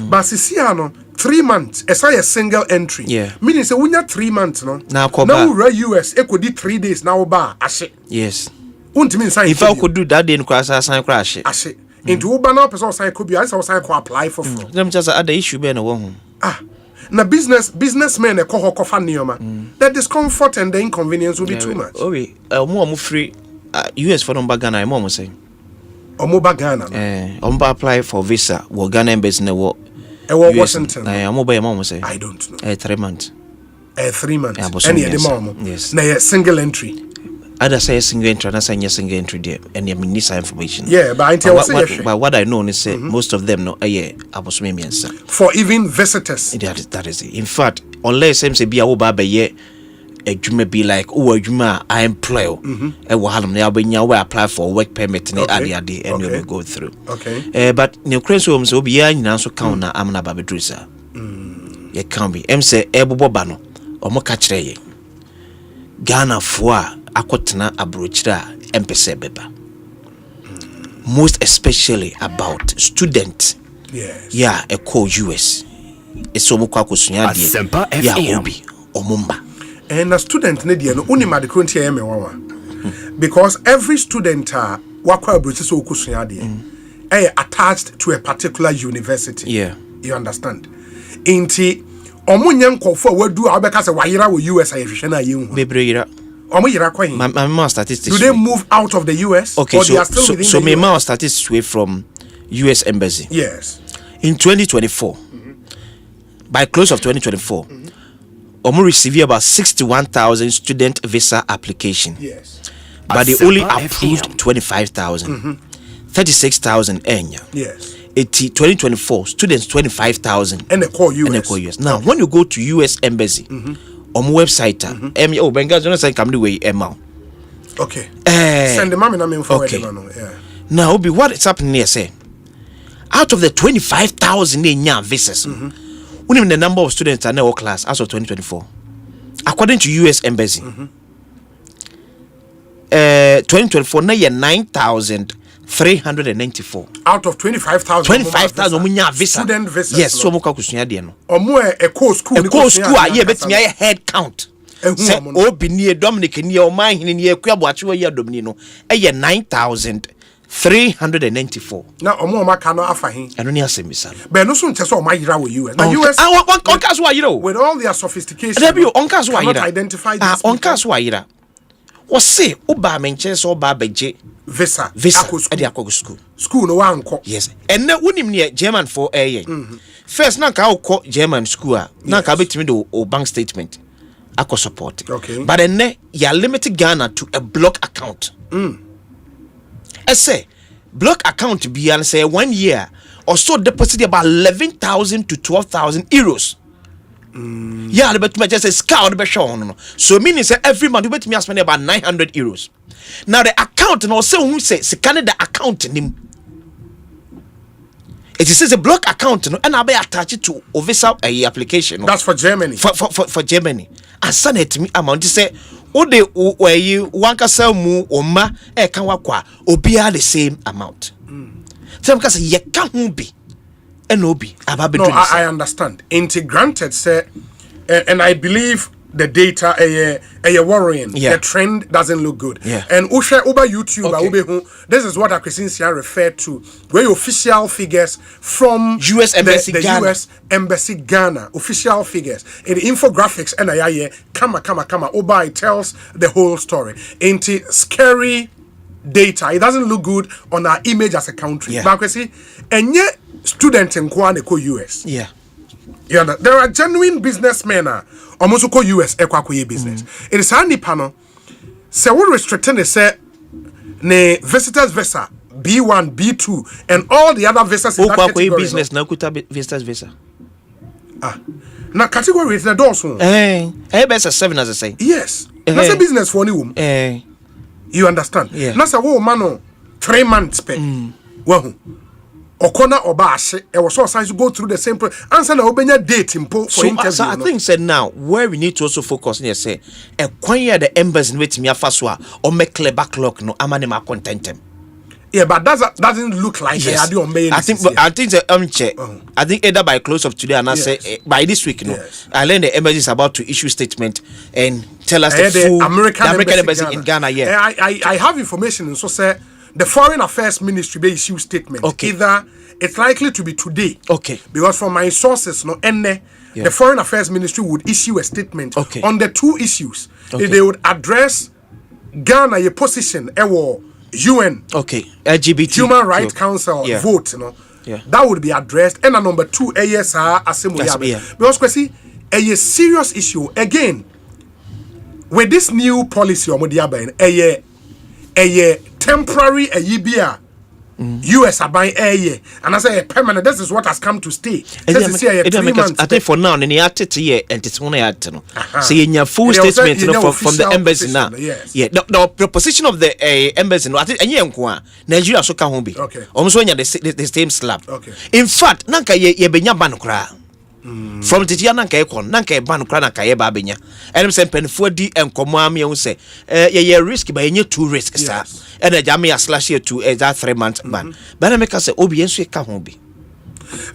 But Sisiano 3 months as a single entry. Yeah. Meaning say when you 3 months no. Now US it could do 3 days now bar ashe. Yes. If I could do that then crash ashe. Into Uber now person sign could be I sign co apply for. Them just other issue be no one. Na businessmen e ko fa nioma. The discomfort and the inconvenience will be too much. Mo free US for number Ghana mo say. Omo ba Ghana. Omo apply for visa wo Ghana embassy na wo Washington. Omo ba mo say. I don't know. 3 months. 3 months. Any the mom. Yes. Na single entry. Other say single entry, and I say single entry there, and you need some information. Yeah, but what I know is say most of them no I was maybe answer. For even visitors. That is it. In fact, unless them say be a oba be ye a be like I employ e wo halum na obenya we apply for work permit na ade and you will go through. Okay. But new Ukraine so obi ya nyina so count na amna ba bedrusa. Ye can be em say ebobo ba no omo ka kire ye. Ghana foa akotena abrochira empese beba. Most especially about students. Yes. Yeah, a call US. It's so much Asempa FM. Omumba. And a student nedia no unima de kronti eme wawa. Because every student wakwa abrochi so kusunya de attached to a particular university. Yeah. You understand? Inti omunyan kofo wadu abeka se wayira wo US ayehwehwe na yehu. Bebreyira. My statistics. Do they move out of the US? Okay, or they are still within the US? my statistics way from US Embassy. Yes. In 2024, by close of 2024, Omo received about 61,000 student visa application. Yes. But they only approved 25,000. 36,000 Enya. Yes. 2024 students 25,000. And they call US. Now, when you go to US Embassy, on website, Bengals don't say come the way Emma. Okay. Send the mommy name for yeah. Now, what is happening here? Say, out of the 25,000 visas, we know the number of students are now class as of 2024. According to US Embassy, 2024 now 9,394 out of 25,000. 25,000 visa. Student visas. Yes, so much kusunya de no. Omo a course school. A course school here betimi aye head count. Say obi ni Dominic ni o man hini ni ekuabo achiwo ye Dominic no. 9,394. Na omo maka no afa hin. Eno ni asemisa. Be no so nche so o mayira wo US. Na US onka so ayira o. With all their sophistication. Debi onka so ayira. Identify this. Onka so ayira. O say oba menche so oba beje visa edi akọ school. School no wanko. Yes. And na wonim ne German for First na ka ukọ German school na ka betimi do o bank statement akọ support. Okay. But then you are limited Ghana to a block account. I say block account be and say 1 year or so deposit about 11,000 to 12,000 euros. Yeah, but me just scout be show no. So meaning say every month you bet me spend about 900 euros. Now the account no say who say scan the account nim. It is a block account no and I be attached to visa application. No. That's for Germany. For Germany. And send it to me amount say o de where you wanka sell mu oma e kan wakwa obi are the same amount. So because ye can who be No, I understand. Granted, say, and I believe the data a worrying. The trend doesn't look good. And Usha over YouTube, this is what Akrisinsia referred to, where official figures from US Embassy the Ghana. US Embassy Ghana, official figures. In the infographics, and kama Oba, it tells the whole story. Ain't it scary data? It doesn't look good on our image as a country. But see, and yet students in Kwaneko US. You know, there are genuine businessmen almost go US ekwakoye business. It is handy panel. Say what restricting they say ne visitors visa B1, B2 and all the other visas in that category. Business na kuta visitors visa. Na category is the doors one. Best 7 as I say. Yes. That's a business for any woman. You understand? Na say wo man 3 months pay. Well, Okona or Bash, it was so size to go through the same process. Answer the open date for interview. So I think said now where we need to also focus on say acquire the embers in which me afaswa or make clear backlog no amanema contentem. Yeah, but that doesn't look like I think I think either by close of today and I say by this week I learned the embassy is about to issue statement and tell us the full American embassy in Ghana. I have information and so say the Foreign Affairs Ministry may issue statement. Either it's likely to be today. Because from my sources, the Foreign Affairs Ministry would issue a statement on the 2 issues. If they would address Ghana a position, UN, LGBT Human Rights Council vote, that would be addressed. And number 2, Asempa. Because see, a serious issue again with this new policy a temporary year US are buying a year and I say a permanent. This is what has come to stay. I think for now, and it's only see in your full statement from the embassy now. The position of the embassy no, I think Nigeria so can be almost when the same slab. In fact, nanka ye benya banukra. From Titia nanka banukra nanka ye babenya. And I'm saying penfo di enkomo am ye say ye risky but ye too risk sir. And a jamia slash here to that 3 months ban. But I make us say obi enso ka ho bi.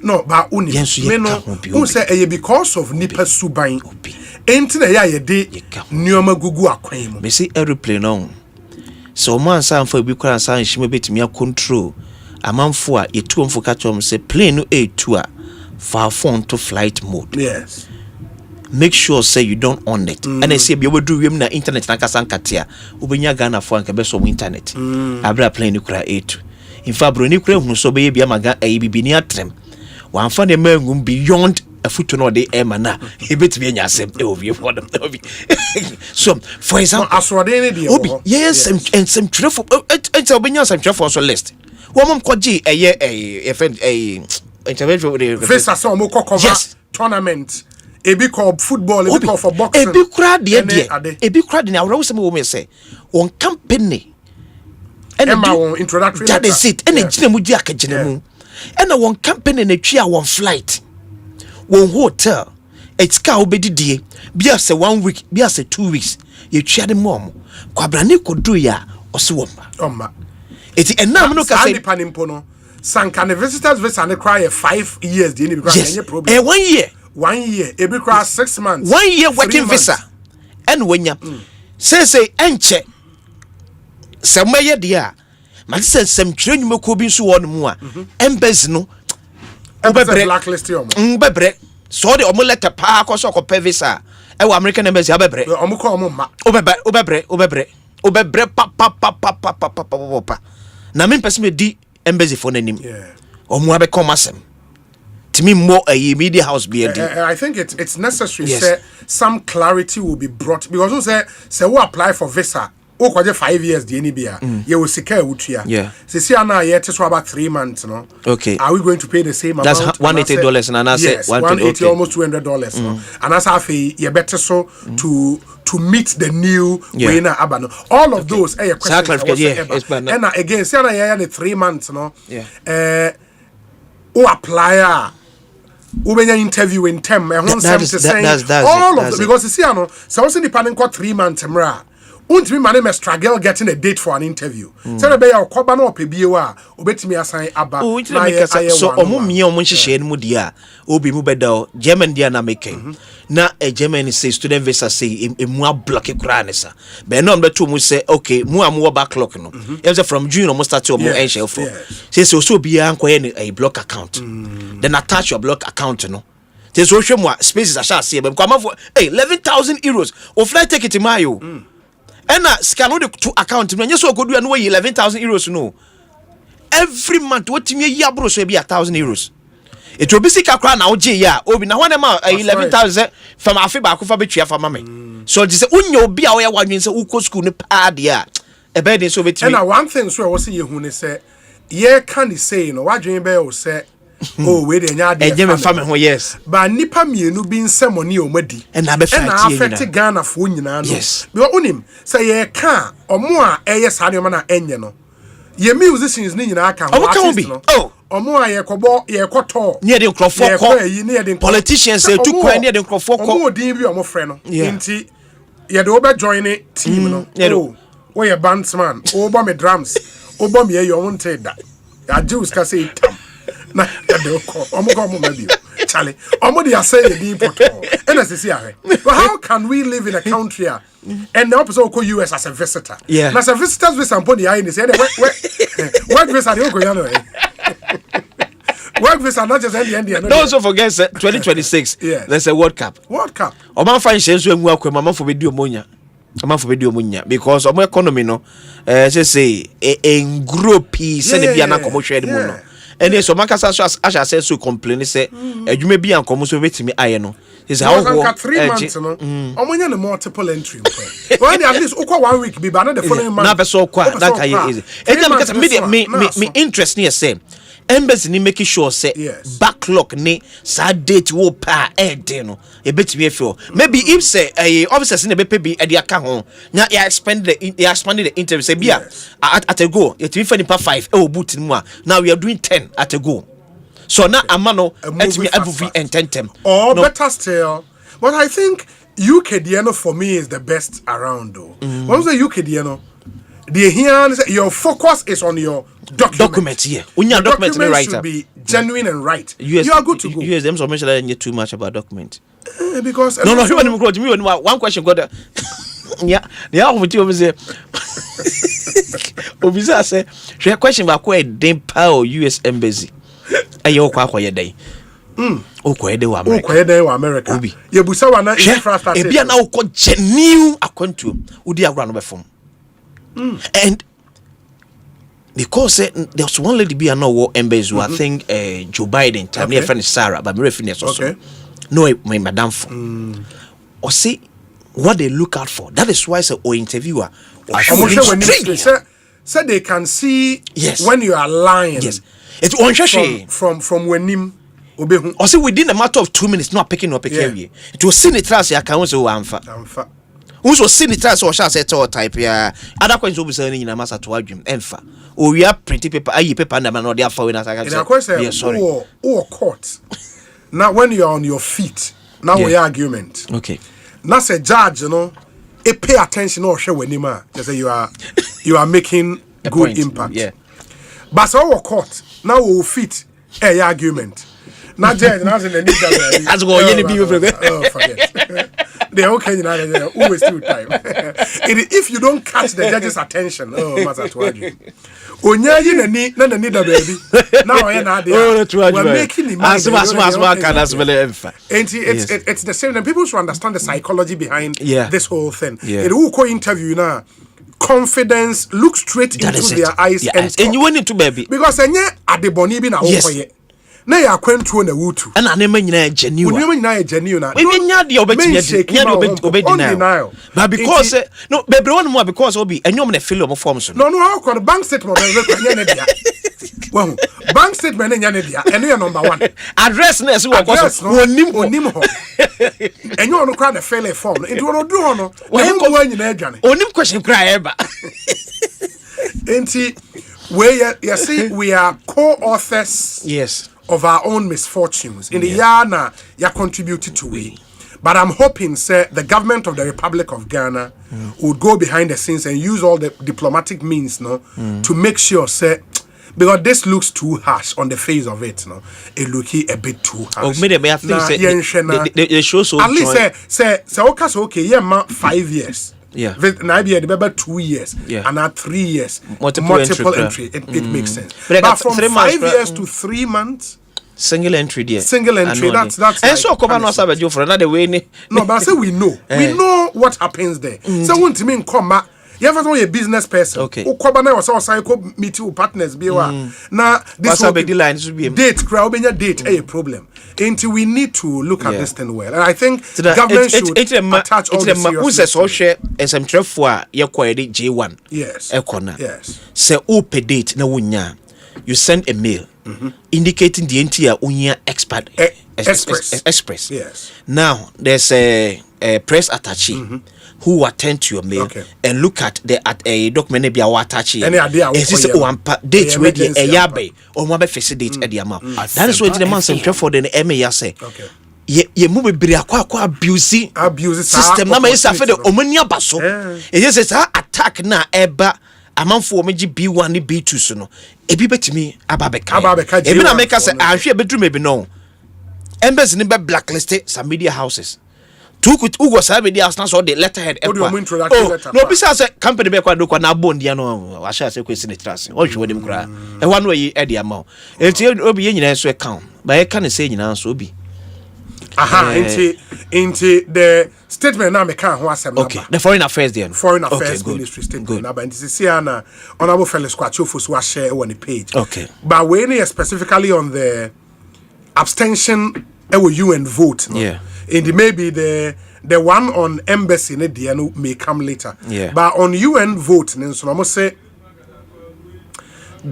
No, but uni who say because of nipa suban enti na ye de nioma gugu akwan me see aeroplane on. So man san for bi kran san hime betimi control amanfo a yetu mfo ka chom say plane no A2 a far phone to flight mode. Yes. Make sure say you don't own it. And I say be able do na internet na kasan katia. Ubenya Ghana for anka beso internet. Abra plane ni kura A2. In fact bro ni kura hunu so be bia maga bibi ni atrem. Wan fa de mangum beyond a foot no de e mana. E betimi anya asem e obi for them. So for example aswade ni de obi yes and some trefo it's obenya some trefo so list. Wo mom kwaji a friend intervention with the face as some cover tournament. Ebi called football, ebi called for boxing. Ebi crowd ebi crowd na we say we say on company. And introductory. That is it. And gina mu di akagina mu. And one company na twa one flight. One hotel. It's ka obedi die. Bia say 1 week, bia say 2 weeks. You twa dem mom. Kwabrani kodu ya ose womba. Omma. Eti enam no ka say panimpo no. Sanka ne visitors visa ne cry 5 years dey because any problem. 1 year. 1 year, every cross 6 months. 1 year working visa. And when you say enche, some way dear, man says some train you could be so on more. Embassy no, blacklist you. Bebre, so the omelette a park or so pay visa. American embassy, Obebre, Obebre, papa. Namin person me di embassy for the name. Or more become asem. To me, more a media house be I think it's necessary. Say some clarity will be brought because who say who apply for visa. Oh, 5 years the NBA. You will secure utia. See now yet so about 3 months. No. Okay. Are we going to pay the same amount? That's $180 and I say yes, $180 almost $200. No? And that's half you better so to meet the new winner abano. All of those questions. And again, see now the 3 months. No. Who apply Ubenya interview in term all of them because you see so also depending 3 months mra Won't be my name struggle getting a date for an interview. Say be your koba no pebiwa obetimi asan aba so omumia omunhihye mu dia obi mu beda German dia na make na a German say student visa say emu block kura ne sa be no beto mu say okay mu am backlog no say from June almost start to mo enshare for say so be ankoye a block account then attach your block account no say so hwe mu spaces a sha say be kwa for 11,000 euros o flight ticket mayo and scan no the two account no nyeso go do an 11,000 euros no every month what me year bro so be 1,000 euros it will be sick akra na oje ya obi na one ma 11,000 from afi ba akufa betua fa mame so just say unyo obi a wo ya wadwen say uko school ne pa dia e be dey so betimi and one thing so we say ye hu ne say ye can say no wadwen be o say oh we dey nya dey me fa me ho yes ba nipa mienu bi nsemoni o madi and abe affect Ghana fo nyina no yes be unim say ye ka omo a eye sa ne na enye no ye musicians ni nyina aka ho artist no omo a ye kobo ye koto ne de nkrofo ko politicians say tu kwa ne de nkrofo ko omo din bi omo frɛ no nti ye de obe join team no wo ye bandsman wo bo me drums wo bo me ye yo wonte da ya juice ka say tam na de ko omo ko omo mabio chale omo de say ye din poto and as see ahwe but how can we live in a country and the opposite go US as a visitor na as a visitors visa mponi ya ni say work visa de go yano work visa not just end don't also forget 2026 there's a World Cup o man fa nhyɛ emu akwa mama fo bedi omonya because omo economy no say engropi se ne bia na komo hwɛ de mu no and so man kasa so asha say so complain say adwuma bi an komo so betimi aye no is how go 3 months no omonya no multiple entry when at least okwa 1 week be na the following month na be so kwa that can easy because me interest near say embassy ni making sure say backlog ni sa date wo pa dey no e betimi afio maybe if say officers ni be pay bi e dey aka ho nya ya expand the interview say bia at a go it be for 5 e boot mu a now we are doing 10 at a go so now amano etimi every intentem or better still but I think UK Diano for me is the best around though once the UK Diano the here your focus is on your document here. When your document should be genuine and right. You are good to go. US them so mention that too much about document. Because no, one question got yeah, over say Obisa say she question ba ko e den pa o US embassy. Ayo kwa kwa yedai. Okwa ede wa America. Ye busa wa na infrastructure. E bia na ukọ genuine akwantu. Udi agura no be fom. And because there's one lady be an war embassy I think Joe Biden time near friend Sarah but me reference also no my madam for or see what they look out for that is why say or interviewer so they can see when you are lying it's on from when him or see within a matter of 2 minutes not picking up a carrier it was seen it as I can also amfa who's was seen it as or shall say type other questions will be saying in a master to argue enfa or we are printing paper paper number no they are following us sorry or court now when you are on your feet now we argument okay now say judge you know pay attention or show when just say you are making a good point. Impact but so our court now we feet a argument now judge now in the need that as go any people forget they're okay, you know, always still time. If you don't catch the judge's attention, matter to argue. Onya you need the baby. Now I know we're making him. It's the same. And people should understand the psychology behind this whole thing. It will go interview now. Confidence, look straight into their eyes and you want it to baby because at the bonibi na na ya kwentuo na wutu na nema nyina genuine nema nyina genuine na we nya de obetimi but because no bebre one more because obi enyom na feel form so no how can bank statement na nya na dia well bank statement nya na dia eno number 1 address na se wo onim ho enyo no kra na fill form into no do ho no wo nyina adwane onim question kra eba enti you see we are co-authors yes of our own misfortunes in the year na ya contributed to we But I'm hoping, sir, the government of the Republic of Ghana would go behind the scenes and use all the diplomatic means, to make sure, sir, because this looks too harsh on the face of it, it looks a bit too harsh. I think they show so at least say okay, yeah, 5 years. Yeah. Now be about 2 years. Yeah. And now 3 years. Multiple entry. It makes sense. But from 5 years to 3 months. Single entry, dear. Single entry. That's. And so come on, for another way. No, but I say we know. We know what happens there. So when to mean come back. You ever a business person? Okay. Who come now was also meet your partners. Be now this will be date. Crowd date a problem. Until we need to look at this thing well, and I think government should attach all the seriousness. Who's share and some trip for your query J1. Yes. Yes. Say open date na wunya. You send a mail indicating the entire unya expert express. Yes. Now there's a press attaché who attend to your mail and look at a document be our attaché. And date ready a yabe or one face date at the amount. That is what the man sent for the MA say. Ye move be abuse system na ma for the omania baso. It is attack na eba amanfo meji B1 ni B2 so no ebi betimi ababeka ebi na make say ahwe bedrum ebi no embassy ni be blacklisted some media houses ugo sa media house na so the letterhead no be say company be kwa do kwa na bondia no wa sha say kwesi na trase o hwe dem kra e wa no yi e dia ma enti obi ye nyina so account ba ye kan say nyina so obi into the statement now me can ho asem okay the foreign affairs there foreign affairs ministry statement now but this is na honorable fellow Squachofo so share on the page okay but when specifically on the abstention UN vote yeah and maybe the one on embassy may come later but on UN vote so I say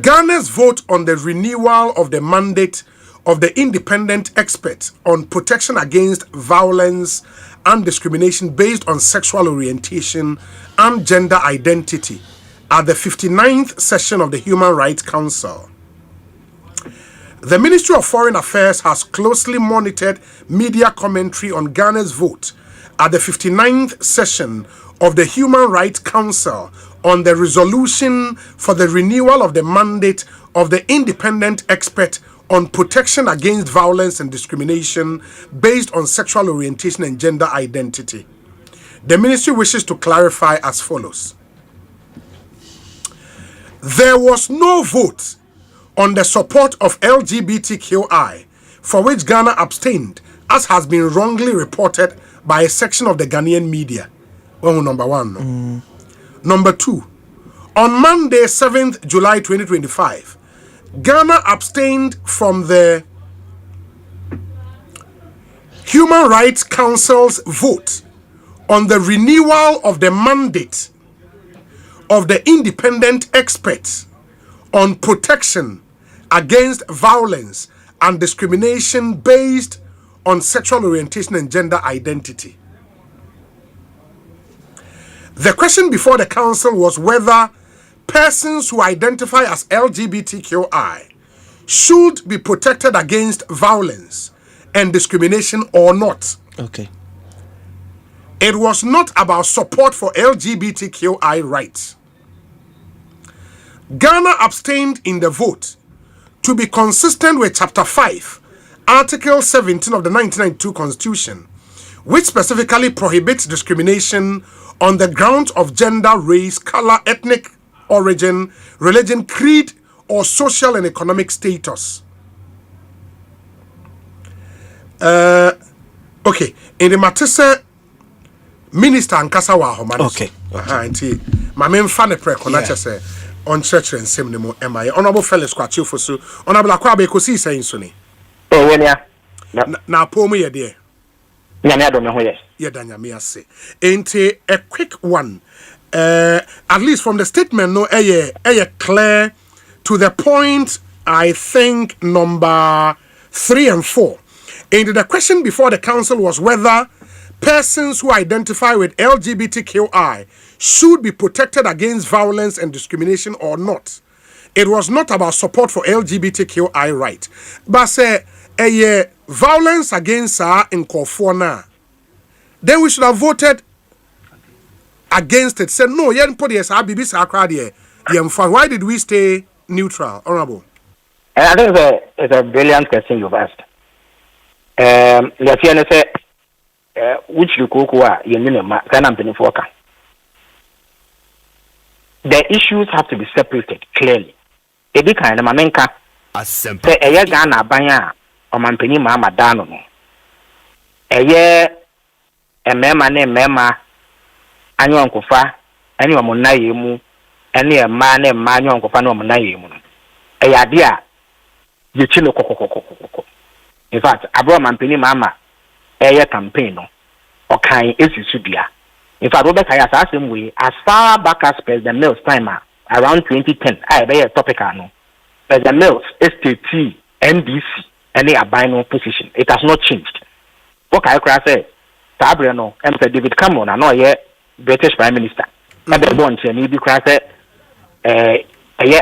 Ghana's vote on the renewal of the mandate of the independent expert on protection against violence and discrimination based on sexual orientation and gender identity at the 59th session of the Human Rights Council. The Ministry of Foreign Affairs has closely monitored media commentary on Ghana's vote at the 59th session of the Human Rights Council on the resolution for the renewal of the mandate of the independent expert on protection against violence and discrimination based on sexual orientation and gender identity. The ministry wishes to clarify as follows. There was no vote on the support of LGBTQI, for which Ghana abstained, as has been wrongly reported by a section of the Ghanaian media. Number one. Number two, on Monday, 7th July 2025, Ghana abstained from the Human Rights Council's vote on the renewal of the mandate of the independent experts on protection against violence and discrimination based on sexual orientation and gender identity. The question before the council was whether persons who identify as LGBTQI should be protected against violence and discrimination or not. Okay. It was not about support for LGBTQI rights. Ghana abstained in the vote to be consistent with Chapter 5, Article 17 of the 1992 Constitution, which specifically prohibits discrimination on the grounds of gender, race, color, ethnic origin, religion, creed, or social and economic status. Okay, in the matter, Minister Ankasa wa homa. Okay. Nti ma me mfa ne preko na chese on church and seminary MI. Honorable Felix Kwachofo so honorable akwa be kosi say so ni. Oh wenia. Na po mu ye de. Nyame adom me ho yes. Ye da nyame ase. Nti a quick one. At least from the statement, no, clear to the point, I think, number 3 and 4. And the question before the council was whether persons who identify with LGBTQI should be protected against violence and discrimination or not. It was not about support for LGBTQI right. But say, violence against in Kofona. then we should have voted against it. Said no, why did we stay neutral, Honorable? I think it's a brilliant question you've asked. Which the issues have to be separated clearly. Asempa. Ghana banya o mampeni mama dano no. Emema ne mema anyo nkofa ani o munaye mu ani ema ne ema anyo nkofa no munaye mu no. Ade a ye chi no kokokokokoko. In fact, abro mampeni mama campaign no okan esisudua. In fact, Robert Kaya asem we as far back as President Mills time around 2010 I be a topic no. President Mills STT NDC any abino position. It has not changed. What I say Sabre no David Cameron and no British Prime Minister. But the one say be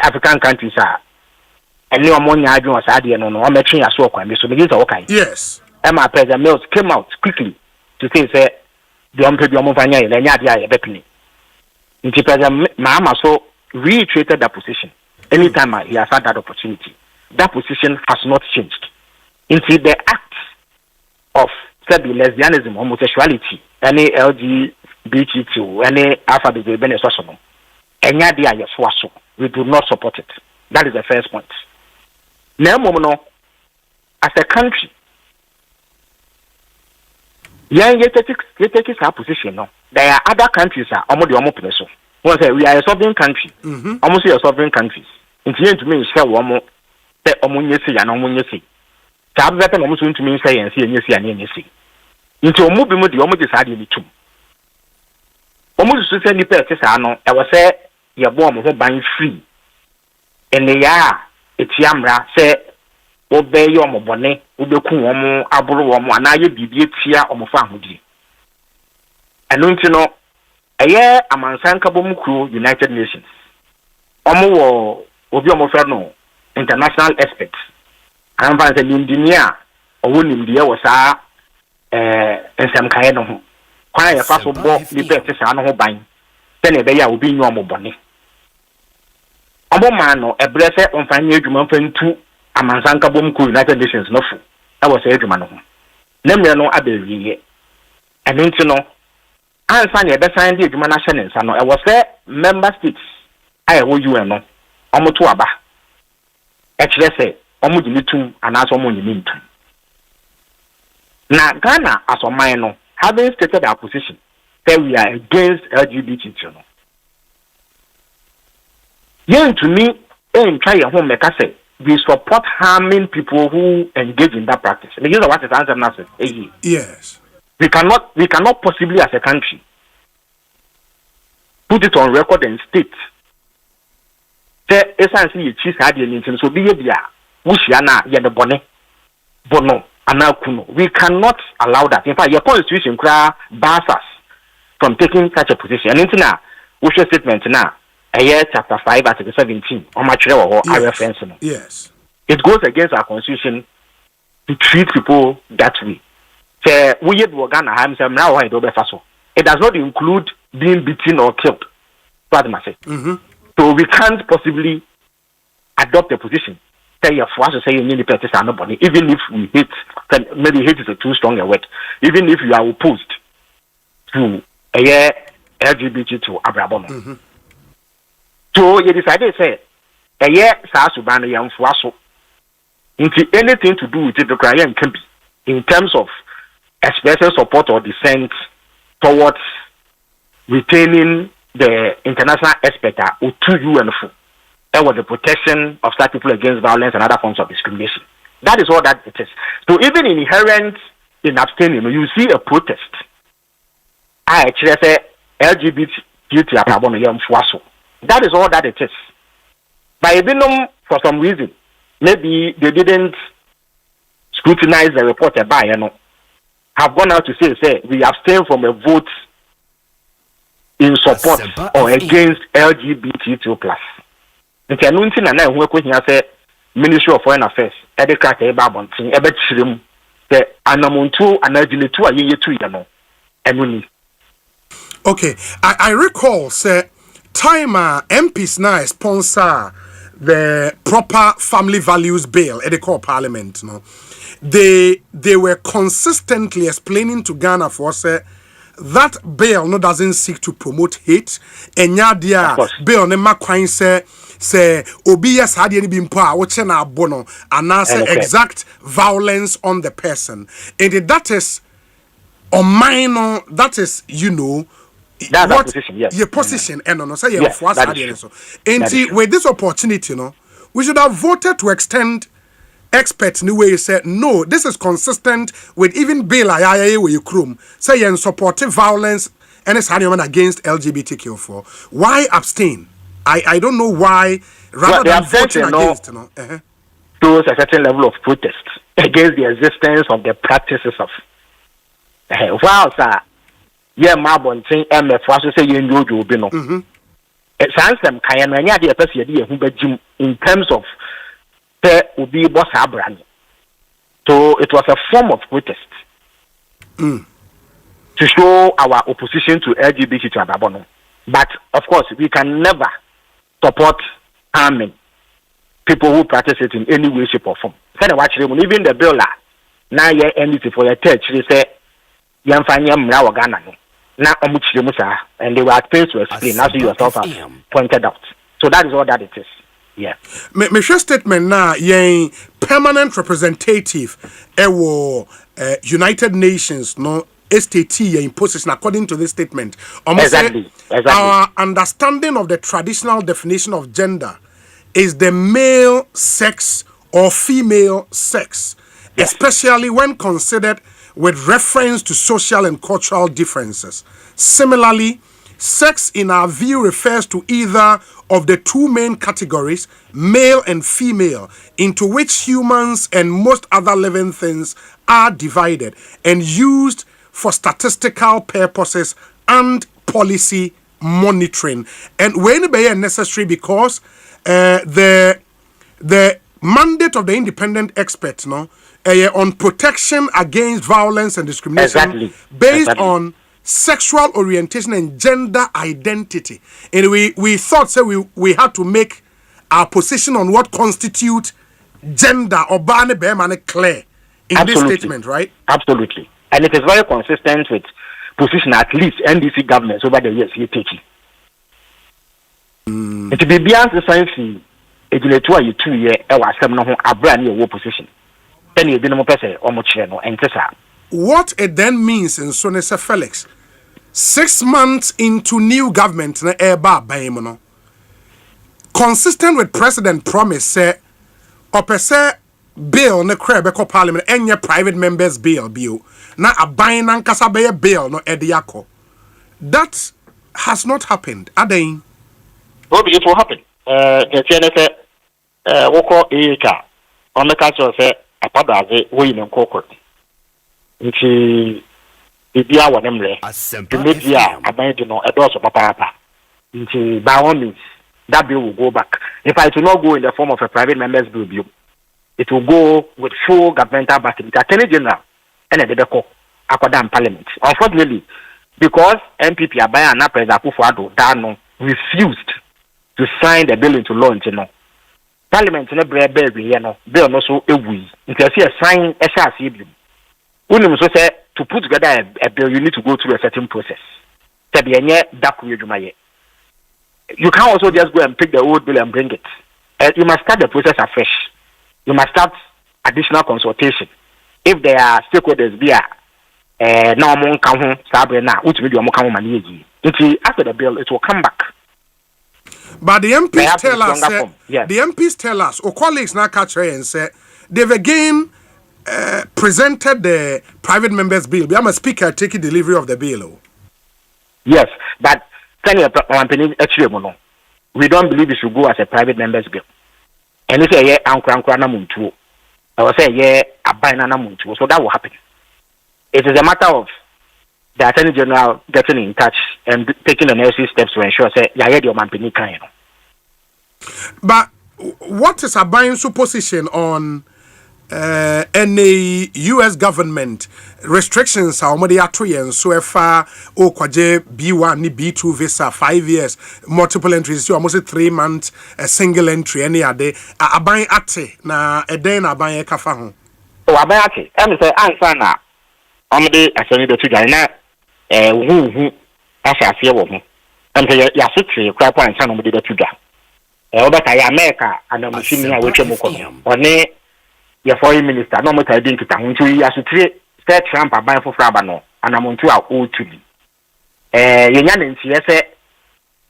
African countries are any one ya adwon asade no no matching aso kwan so begin to okay. Yes. Emma President Mills came out quickly to say the Ompanya Lenya dia Bepini. Inti President Mahama so reiterated that position. Anytime he has had that opportunity, that position has not changed. Into the act of lesbianism, homosexuality, any LGBTQ, any alphabet, we do not support it. That is the first point. Now, as a country, you take our position. No, there are other countries that are almost so. Once we are a sovereign country, almost a sovereign countries. It's here to me, share one more. That omunyesi and omunyesi. Tab that almost to me say and see and yes and yes. Into a movie with the almost hardly the two. Almost to send the purchase, I know. I was say your bomb was buying free. And the it's Yamra say, obey your mobone, Ubekum, Aburu, and I be here on my family. And don't you know, a year among Sankabumuku, United Nations. Omo Obiomofano, international experts. I'm an engineer, or winning the was and some kind of quite a fast book, the best I buying. Then a bear will be normal bonnet. Omomano, a blessed on finding Juman to Amansanka Bumku United Nations, no fool. I was a Jumano. Name no Abbey. And don't you know, I find a best idea Jumana Shannon, and I was there, member states. I owe you no. Omotuaba. Actually, say, Omudilitum and as Omunimitum. Now, Ghana, as a minor, having stated our position, that we are against LGBTQ. Young to me, and try your home, make us say, we support harming people who engage in that practice. And here's what is answer now. Yes. We cannot possibly, as a country, put it on record and state. Essentially, it is hard in so be here. Wushiana, the bonnet, bono, anakuno. We cannot allow that. In fact, your constitution bars us from taking such a position. And into now, which statement now, a year chapter 5, article 17, on my or reference. Yes. It goes against our constitution to treat people that way. It does not include being beaten or killed. So we can't possibly adopt a position. Say for us to say you need to are nobody, even if we hate, maybe hate is a too strong a word. Even if you are opposed to a LGBT to Abrabono. So you decided to say a year Sasubana young Fuaso into anything to do with it, the client can be in terms of expressing support or dissent towards retaining the international aspect to UN that was the protection of such people against violence and other forms of discrimination. That is all that it is. So even inherent in abstaining, you see a protest. I actually say LGBT. That is all that it is. By Benum, for some reason, maybe they didn't scrutinize the report by have gone out to say we abstain from a vote in support or against LGBTQ+. And say Ministry of Foreign Affairs, Edekate Babontin, Ebetrim, the Anamuntu and Agilitu are ye to Emuni. Okay, I recall, say, time MPs now sponsor the proper family values bill at the core parliament. No, they were consistently explaining to Ghana for say that bill no doesn't seek to promote hate. And dia bill ne makwan say obi yes had any been power which na bono and now say exact violence on the person. And that is on minor, that is, you know, that's what position, yes. Your position, and no, say yes, for us, and with this opportunity, you know, we should have voted to extend experts in the way you said no. This is consistent with even bill I where you chrome say you supportive violence and it's against LGBTQ for why abstain? I don't know why rather than voting against, you know, shows a certain level of protest against the existence of the practices of. Wow, sir. Yeah, my bon thing, MF, say you know, you know. It sounds them kind of any idea in terms of would be boss brand. So it was a form of protest to show our opposition to LGBT to Ababono. But of course, we can never support harming people who practice it in any way, shape, or form. Even the bill now, yeah, anything for your church, they say. And they were at pains to explain, as you yourself have pointed out. So that is all that it is. Yeah. My statement now, permanent representative, United Nations, no STT in position according to this statement. Exactly. Our understanding of the traditional definition of gender is the male sex or female sex, especially when considered with reference to social and cultural differences. Similarly, sex in our view refers to either of the two main categories, male and female, into which humans and most other living things are divided and used for statistical purposes and policy monitoring. And when they are necessary because the mandate of the independent experts, on protection against violence and discrimination based on sexual orientation and gender identity. And we thought we had to make our position on what constitute gender or clear in this statement, right? Absolutely. And it is very consistent with position at least NDC governments over the years here taking. It be beyond the science it will 2 years a brand new position. What it then means in Sonesa Felix, 6 months into new government, consistent with President promise, say, bill ne Quebec Parliament and your private members bill, na a buying and Casabaya bill no ediako. That has not happened, Adain. It will happen. On the culture say apadaze we in corporate. Nti bibia wonemre. The media abandon no edoso papa. Nti by all means that bill will go back. If it will not go in the form of a private members bill, it will go with full governmental backing. The Attorney General and the Debeko Akwadam Parliament. Unfortunately, because MPP Abaya and President Akufo-Addo Dano refused to sign the bill into law, Parliament in a bill no so ewi. You can see a sign SRC. So to put together a bill, you need to go through a certain process. You can't also just go and pick the old bill and bring it. You must start the process afresh. You must start additional consultation. If there are stakeholders there, now among Kahu, Sabrina, which will be among Manigi. After the bill, it will come back. But the MPs tell us, the MPs tell us, or colleagues now catch her and say, they've again presented the private members bill. I'm a speaker taking delivery of the bill. Yes, but we don't believe it should go as a private members bill. And if a year muntu, I will say muntu, so that will happen. It is a matter of the Attorney General getting in touch and taking the necessary steps to ensure But what is a buying supposition on any US government restrictions are already at 3 years so far o kwaje B1 ni B2 visa 5 years multiple entries you almost 3 months a single entry any ade aban ate na eden aban e kafa ho o aban ate em say ansa na omde asani de tuga na hu asase wo ho em say ya sitri kra point na omde de tuga obata ya America anamushimi a wetwe moko one your foreign minister no matter din kita hunchu ya sitri set Trump aban for fraba no anamuntu a o tudi yenya nti say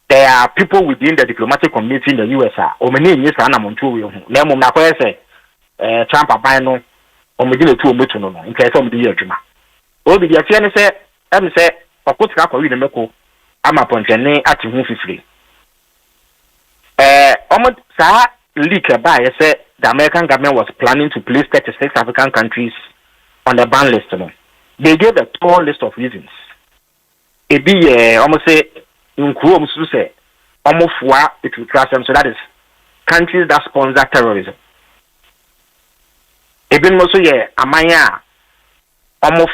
there are people within the diplomatic community in the US o many nyesa anamuntu we hu na mum na kwa say Trump aban no o me di tu o metu no no nti say o me di adwuma obi dia tie ne say em say okotika kwa wi ne meko ama pontene ati hu fifiri almost sa leak about say the American government was planning to place 36 African countries on the ban list. They gave a tall list of reasons. It be almost say in Chrome say almost it will trust them, so that is countries that sponsor terrorism. It been also amaya almost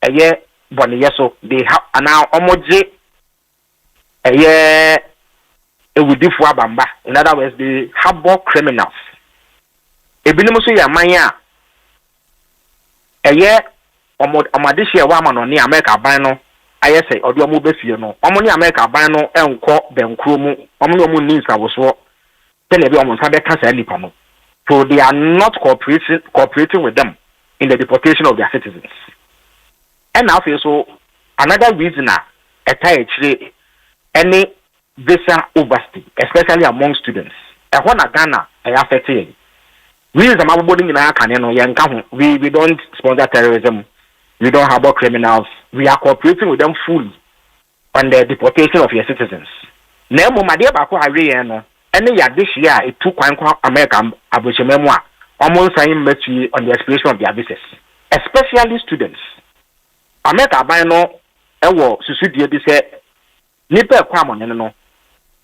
a year so they have now almost a year. In other words, they harbor criminals. Ebinimuso ya manya eye omadishia wa ma no ni America ban no ayese odo mo befie no omo ni America ban no enko benkro mu omo no mu ni nsawoso tele bi omo nsa be kasa nipa no. So they are not cooperating with them in the deportation of their citizens. And now so another reason any visa overstay, especially among students. And when Ghana affected, we don't sponsor terrorism, we don't harbor criminals, we are cooperating with them fully on the deportation of your citizens. Nemo Madia Bako Ariano, any this year it took American Abushememwa, almost signing mercy on the expiration of their visas, especially students. America Bino Ewo Susudia say Nipa Kwamon no.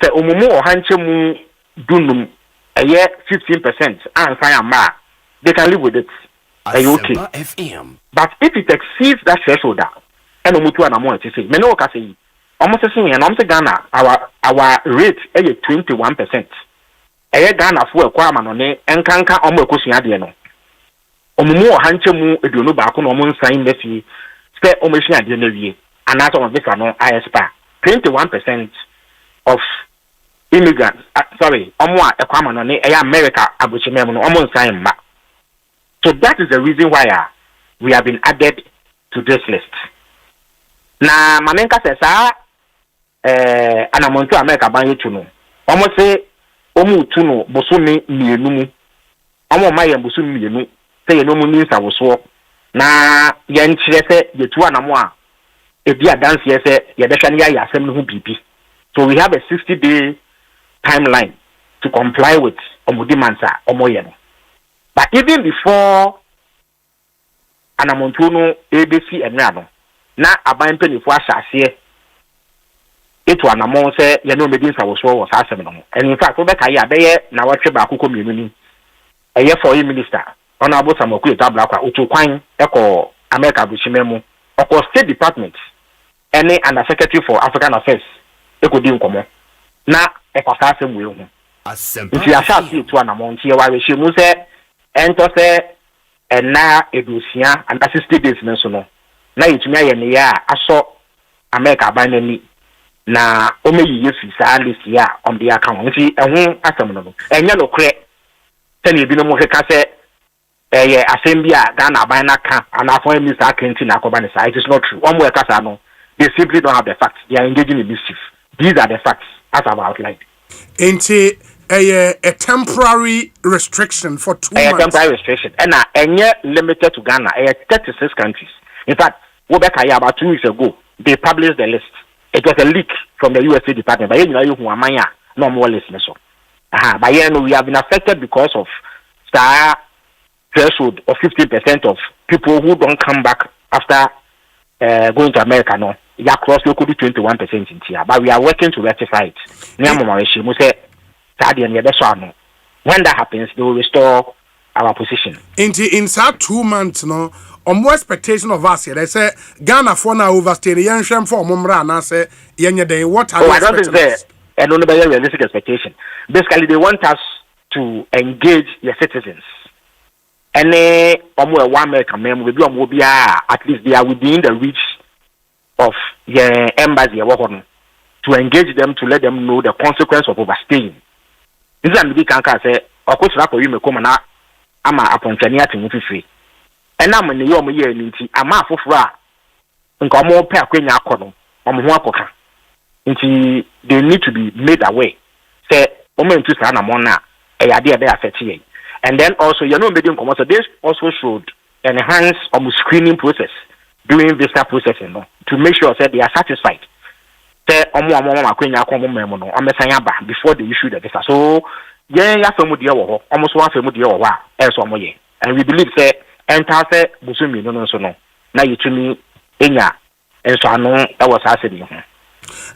The umumu or hanchemu dunum a year 15% and sayama they can live with it. Okay. FM. But if it exceeds that threshold, and umutu and amount to say, Meno Kasi, almost saying and almost Ghana, our rate is 21%. A year Ghana for a quaman on it and canka almost Kusiadiano. Umumu or hanchemu eduno bakun almost sign messy, spare omission at the end of the year, and that's on this no ISPA. 21% of immigrants, America, so that is the reason why we have been added to this list. Na Mamenka says, Anamonto America ban no. Almost say, Omu tuno, Bosumi, Mienu, Omo Maya Bosumi, Mienu, say no means I was so. Na Yan Chese, the two Anamoa, a dear dance, yes, Yadashania Yasem BP. So we have a 60-day timeline to comply with Omudimansa Omoyeno. But even before Anamontuno, ABC and Rano, na aban penny for Sassie, it was Anamon say, Medinsa was Asempa. And in fact, Rebecca Yabe, now what Chebaku community, a year for a minister, Honorable Samoku Tablaka, Utuquine, Echo, America Bushimemo, or State Department, any Undersecretary for African Affairs. Ekodi nkomo na ekosase mwe hu nti ya sha ti to anamonti ya wa she mu se ento se na edusia and 60 days nso no na yitumi aye ne ya aso America ban nani na o meyi yefi sa list ya on the account nti ehun asem no enya no kre tani bi no mo heka se Assembly Ghana ban na ka and afọ minister akenti na akoba ne sa. It is not true. Omo ekasa no, they simply don't have the facts. They are engaging in mischief. These are the facts as I've outlined. Ain't a temporary restriction for 2 months. A temporary restriction. And limited to Ghana. 36 countries. In fact, about 2 weeks ago, they published the list. It was a leak from the USA Department. But no more listeners. But we have been affected because of star threshold of 50% of people who don't come back after going to America. No, across local 21% in here. But we are working to rectify it. When that happens, they will restore our position. In 2 months, no, or more expectation of us here. They say Ghana for now overstay the young for Mumra and I say Yenya Day. What are I don't think that I don't know about realistic expectation. Basically, they want us to engage the citizens. Any almost 1 American member will be at least they are within the reach of the embassy to engage them, to let them know the consequence of overstaying. This is a big cancer. Say, of course, you may come and I'm a Appointee to free. And I'm in the year into a map of ra and come more per queen yakono on Huapoka. They need to be made aware. Say, Omen to Sanamona, a idea they are 38. And then also, medium commercial, this also should enhance screening process during visa processing to make sure that they are satisfied. Say, before they issue the visa. So, almost one family else and we believe that enter Busumi no. Now you to me, and so I know that was asking.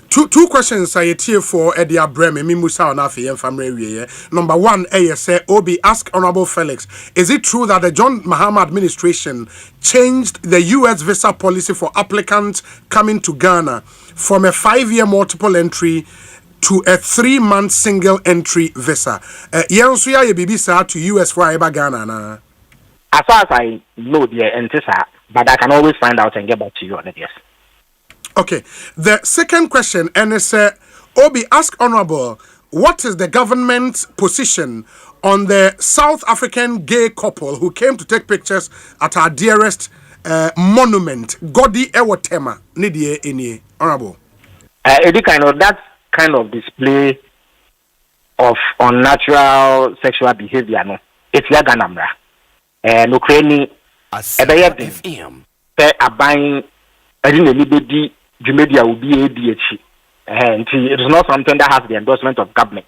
Two questions I hear for Eddie Abreme, Mimusa and Afi and family. Number one, say, Obi, ask Honorable Felix, is it true that the John Mahama administration changed the U.S. visa policy for applicants coming to Ghana from a 5-year multiple entry to a 3-month single entry visa? Yansuya Yebibisa to U.S. for Ghana na. As far as I know, dear, but I can always find out and get back to you on it, yes. Okay. The second question, and it's Obi, ask Honorable, what is the government's position on the South African gay couple who came to take pictures at our dearest monument, Godi Ewotema, Nidie Eni, Honorable? That kind of display of unnatural sexual behavior, no, it's Yaganamra. Ukraine, a buying, I didn't anybody. Jumedia will be ADHD. And it is not something that has the endorsement of government.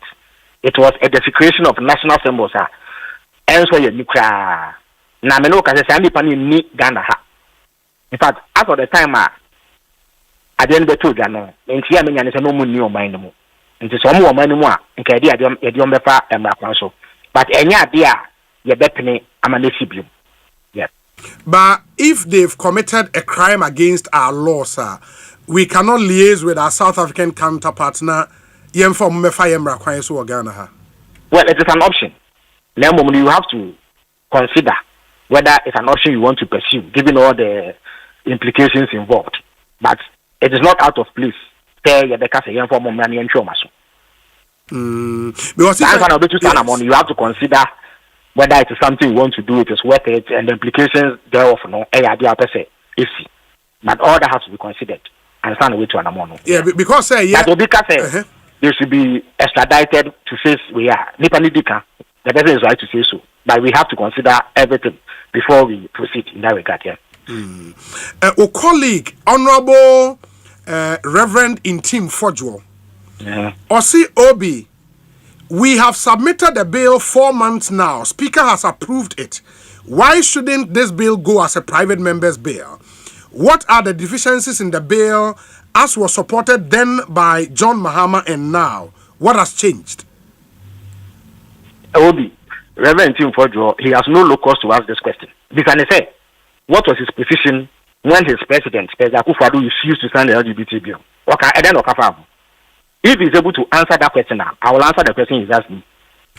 It was a desecration of national symbols. And so you nuclear. Nameno Kasani Pani ni Ghana. In fact, after the time I didn't be told Ghana, and here I is no money on my name. And it's some more money more, and Kadia, Yombefa and Macanso. But any idea, you're betting I'm an issue. Yes. But if they've committed a crime against our law, sir, we cannot liaise with our South African counterparts now. Well, it is an option. Now, you have to consider whether it's an option you want to pursue, given all the implications involved. But it is not out of place. Because you have to consider whether it is something you want to do, it is worth it, and the implications thereof, but all that has to be considered. And stand away to an amount. Yeah, because they should be extradited to face we are. The person is right to say so, but we have to consider everything before we proceed in that regard. Yeah. Our colleague, Honorable Reverend Intim Fojo, Osei Obi, we have submitted a bill 4 months now. Speaker has approved it. Why shouldn't this bill go as a private member's bill? What are the deficiencies in the bill as was supported then by John Mahama and now? What has changed? Obi, Reverend Tim Fojo, he has no locus to ask this question. Because he said, what was his position when his president, President Akufo-Addo, refused to sign the LGBT bill? If he's able to answer that question now, I will answer the question he's asking.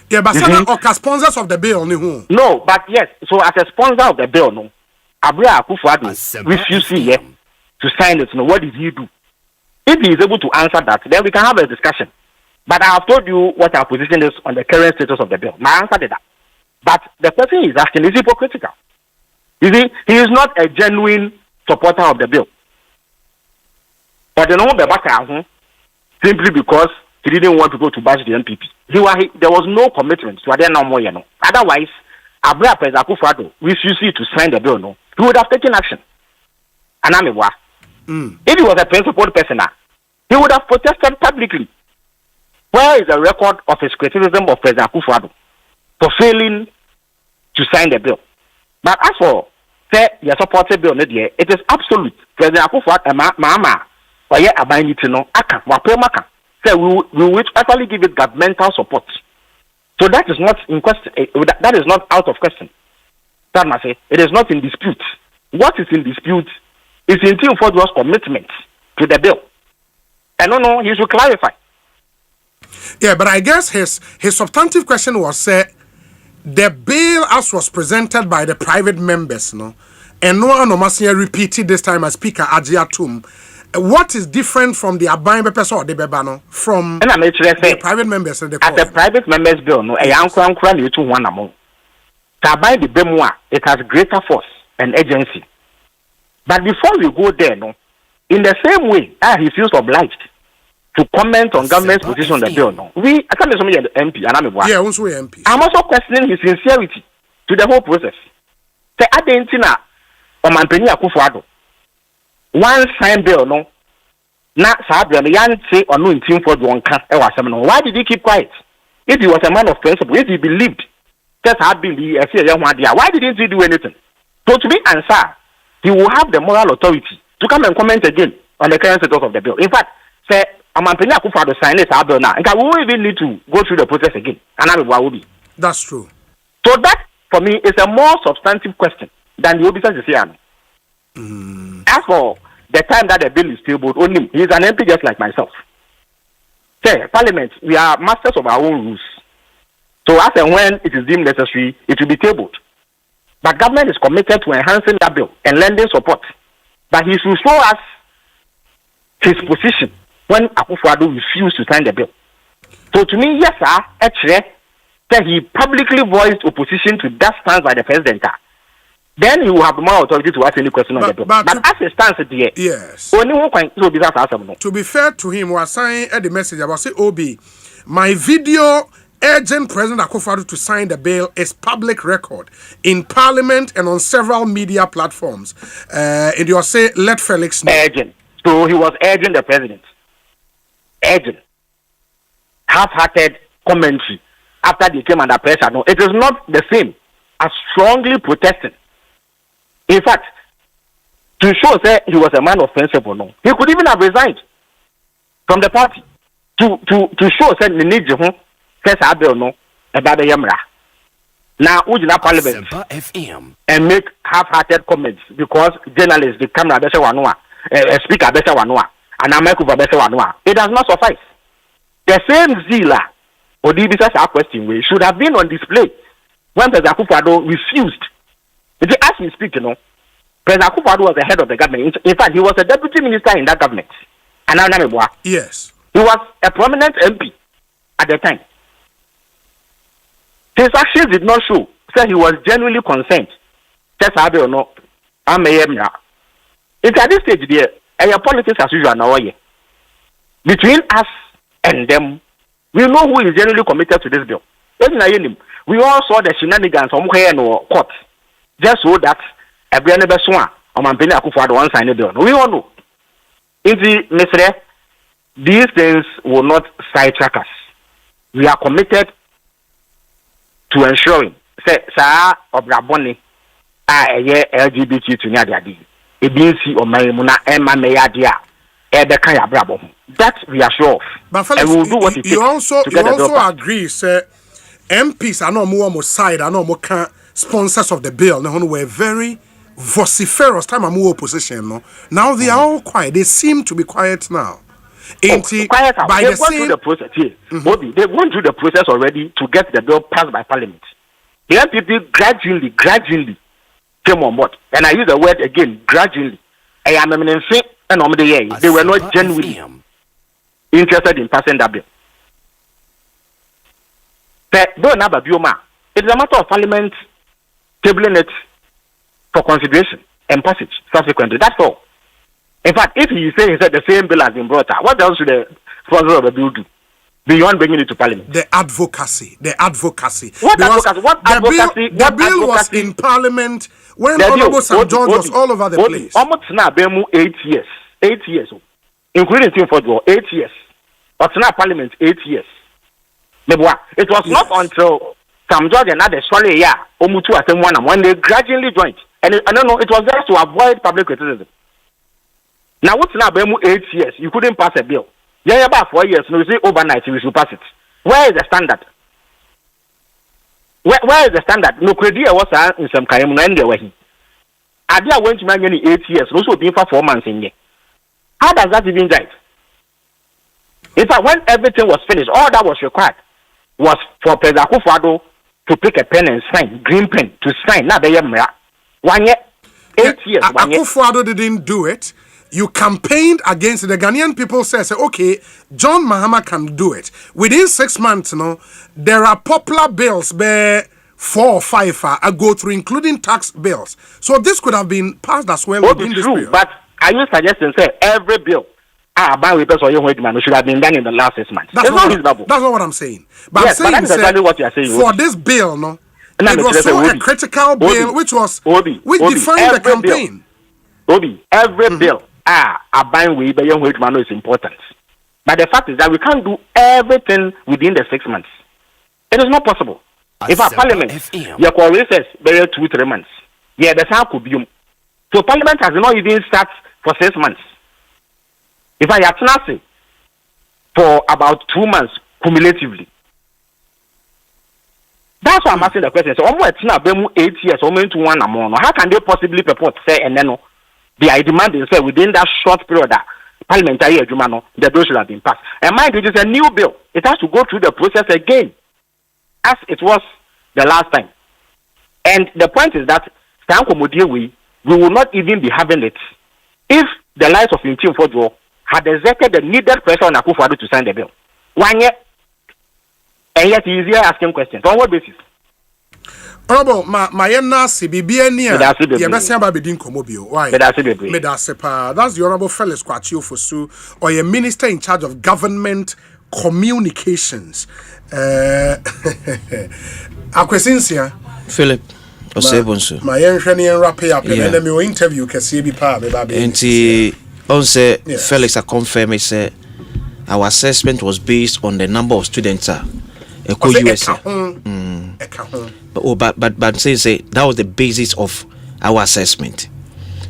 Yeah, but sponsors of the bill, no, but yes. So as a sponsor of the bill, no. Abria Akufo-Addo refused to sign it. So what did he do? If he is able to answer that, then we can have a discussion. But I have told you what our position is on the current status of the bill. My answer is that. But the person is asking is hypocritical. You see, he is not a genuine supporter of the bill. But the number back simply because he didn't want people to bash the MPP. There was no commitment to other no more. Otherwise, Abria President Akufo-Addo refused to sign the bill. No. He would have taken action. And if he was a principled person, he would have protested publicly. Where is the record of his criticism of President Akufo-Addo for failing to sign the bill? But as for your supported bill, it is absolute. President Akufo-Addo, Mama, or yet abiding to know, we will actually give it governmental support So that is not in question. That is not out of question. That must say it is not in dispute. What is in dispute is in Team Ford's commitment to the bill. I don't know. He should clarify. Yeah, but I guess his substantive question was the bill as was presented by the private members, no, and no anomasia repeated this time as Speaker Ajiatum. What is different from the Abai Bepes or the Bebano from the private members and the as a private members bill? No, a young crown you to one among. Tabai the Bemwa, it has greater force and agency. But before we go there, no, in the same way, he feels obliged to comment on government's position on the bill. No, I can't listen to the MP, and I'm also MP. I'm also questioning his sincerity to the whole process. Say, I didn't know, or Mampeni Akufo-Addo. One sign bill, no, na Sabra, the young say or no in Team Ford one can't. Why did he keep quiet? If he was a man of principle, if he believed, just had been the young idea, why didn't he do anything? So to be answered, he will have the moral authority to come and comment again on the current status of the bill. In fact, say, Mampeni Akufo-Addo sign this bill now, and we won't even need to go through the process again. And that's true. So that, for me, is a more substantive question than the officers is here. As for the time that the bill is tabled, only he is an MP just like myself. Say, Parliament, we are masters of our own rules. So as and when it is deemed necessary, it will be tabled. But government is committed to enhancing that bill and lending support. But he should show us his position when Akufo-Addo refused to sign the bill. So to me, yes, sir, actually, that he publicly voiced opposition to that stance by the president. Then he will have more authority to ask any question on the bill. But as it stands there, yes. Only one point to be that. To be fair to him, was saying the message about say, Obi, my video urging President Akufo-Addo to sign the bill is public record in Parliament and on several media platforms. And you say, let Felix know. Urging. So he was urging the president. Urging. Half-hearted commentary after they came under pressure. No, it is not the same as strongly protesting. In fact, to show that he was a man of principle, no, he could even have resigned from the party to show that the need to say Abel no about the Yamra. Now, we in Parliament and make half-hearted comments because journalists, the camera better wanua, speaker better wanua, and America better wanua. It does not suffice. The same zeal or the business question we should have been on display when President Akufo-Addo refused. As we speak, you know, President Akufo-Addo was the head of the government. In fact, he was a deputy minister in that government. And now, yes, he was a prominent MP at the time. His actions did not show that he was genuinely concerned. Just have or no, I'm a yemra. It's at this stage there, and your politics as usual now. Between us and them, we know who is genuinely committed to this bill. We all saw the shenanigans from no court. Just so that Abraham Bessoa or Mampeni Akufo-Addo one sign the bill. We all know. These things will not sidetrack us. We are committed to ensuring say sa obraboni LGBT to nyadiadi. Ebinsi o mayemuna ema meyadia ebeka ya brabo. That we are sure of. But fellas, and we will do what it you takes also to get you the also bill agree say MPs are not more side, are not more sponsors of the bill. Now were very vociferous time I'm opposition. No, now they are all quiet. They seem to be quiet now. Quiet by the same through the process. They went through the process already to get the bill passed by Parliament. The MPP gradually came on board, and I use the word again, gradually. I am they were not genuinely interested in passing that bill. It is a matter of Parliament tabling it for consideration and passage subsequently. That's all. In fact, if he says that the same bill has been brought out, what else should the sponsor of the bill do beyond bringing it to Parliament? The advocacy. What advocacy? What advocacy? The bill was in Parliament when Honorable St. George was all over the place. Almost now, 8 years. 8 years. Including Team Ford, 8 years. But now Parliament, 8 years. It was not until St. George and others, when they gradually joined. And I don't know, it was just to avoid public criticism. Now, what's now 8 years? You couldn't pass a bill. Yeah, about 4 years. No, you say overnight we should pass it. Where is the standard? Where is the standard? No credit was in some kind of way. Adia went to many 8 years, also being for 4 months in here. How does that even right? In fact, when everything was finished, all that was required was for President Akufo-Addo to pick a pen and sign, green pen to sign. Now they are 1 year, 8 years. Akufo-Addo didn't do it. You campaigned against it. The Ghanaian people say, okay, John Mahama can do it. Within 6 months, there are popular bills, 4 or 5 I go through, including tax bills. So this could have been passed as well within this period. But are you suggesting, say, every bill should have been done in the last 6 months? That's not what I'm saying. But yes, I'm saying, but that's exactly what you are saying. For this bill, it was so a critical bill, which defined the campaign. Every bill, a buying with the young wage man is important. But the fact is that we can't do everything within the 6 months. It is not possible. If our parliament, your recess, 2-3 months. Yeah, the sound could be. So parliament has not even started for 6 months. If I had nothing for about 2 months cumulatively. That's why I'm asking the question. So almost 8 years, almost 1 more. How can they possibly purport say and then they are demanding say within that short period that parliamentary agreement the bill should have been passed? And mind you, it is a new bill. It has to go through the process again, as it was the last time. And the point is that we will not even be having it if the likes of Team Fodro had exerted the needed pressure on Akufo-Addo to sign the bill. 1 year, and yet he is here asking questions. On what basis? Honorable, my nasi bibiania. Yebesi aba bedin komobio. Why? Medasepa. That's the Honorable Felix Kwachio Fosu, or a minister in charge of government communications. Akwesinsia. Philip. Osei Bonsu. My engineer wrap up and then me interview kasi bi pa be ba be. Enti on say Felix a confirm say our assessment was based on the number of students USA. But say that was the basis of our assessment.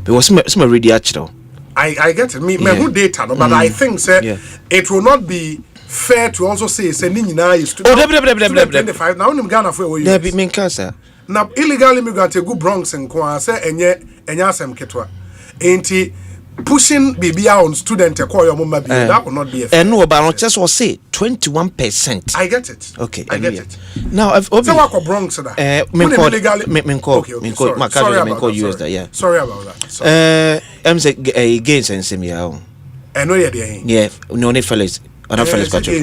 Because some already actually. I get it. Me who data no, but I think say it will not be fair to also say ni na is student 25 now in Ghana for you. There be mean cancer. Now illegal immigrant go Bronx and kwa say enye asem ketwa. Enti pushing BBA on student that will not be a fair. And no, but just will say 21%. I get it. Okay, I get it. Now, I've so what Bronx that? Sorry about that. I'm saying against and semi. I know you're there. Yeah, no need fellas. Other fellas got you. Okay.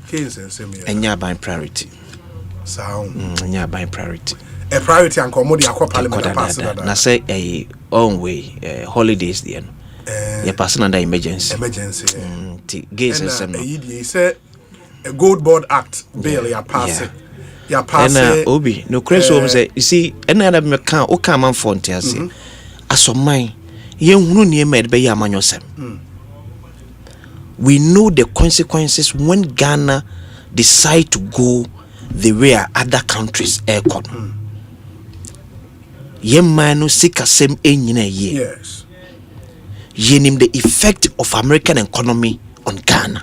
Gains and semi. And you're buying priority. Sound. And you're buying priority. A priority and commodity parliament pass that. Na say a own way holidays there. You passing under emergency. Gains and some. He said a Gold Board Act bill ya pass it. Ya pass it. Obi no crazy say you see any other me can o come man for ntia aso man ye hunu ne me be ya amanyosem. We know the consequences when Ghana decide to go the way other countries aircon. Yemanu sika same enyina ye. Yes. Yenim the effect of American economy on Ghana.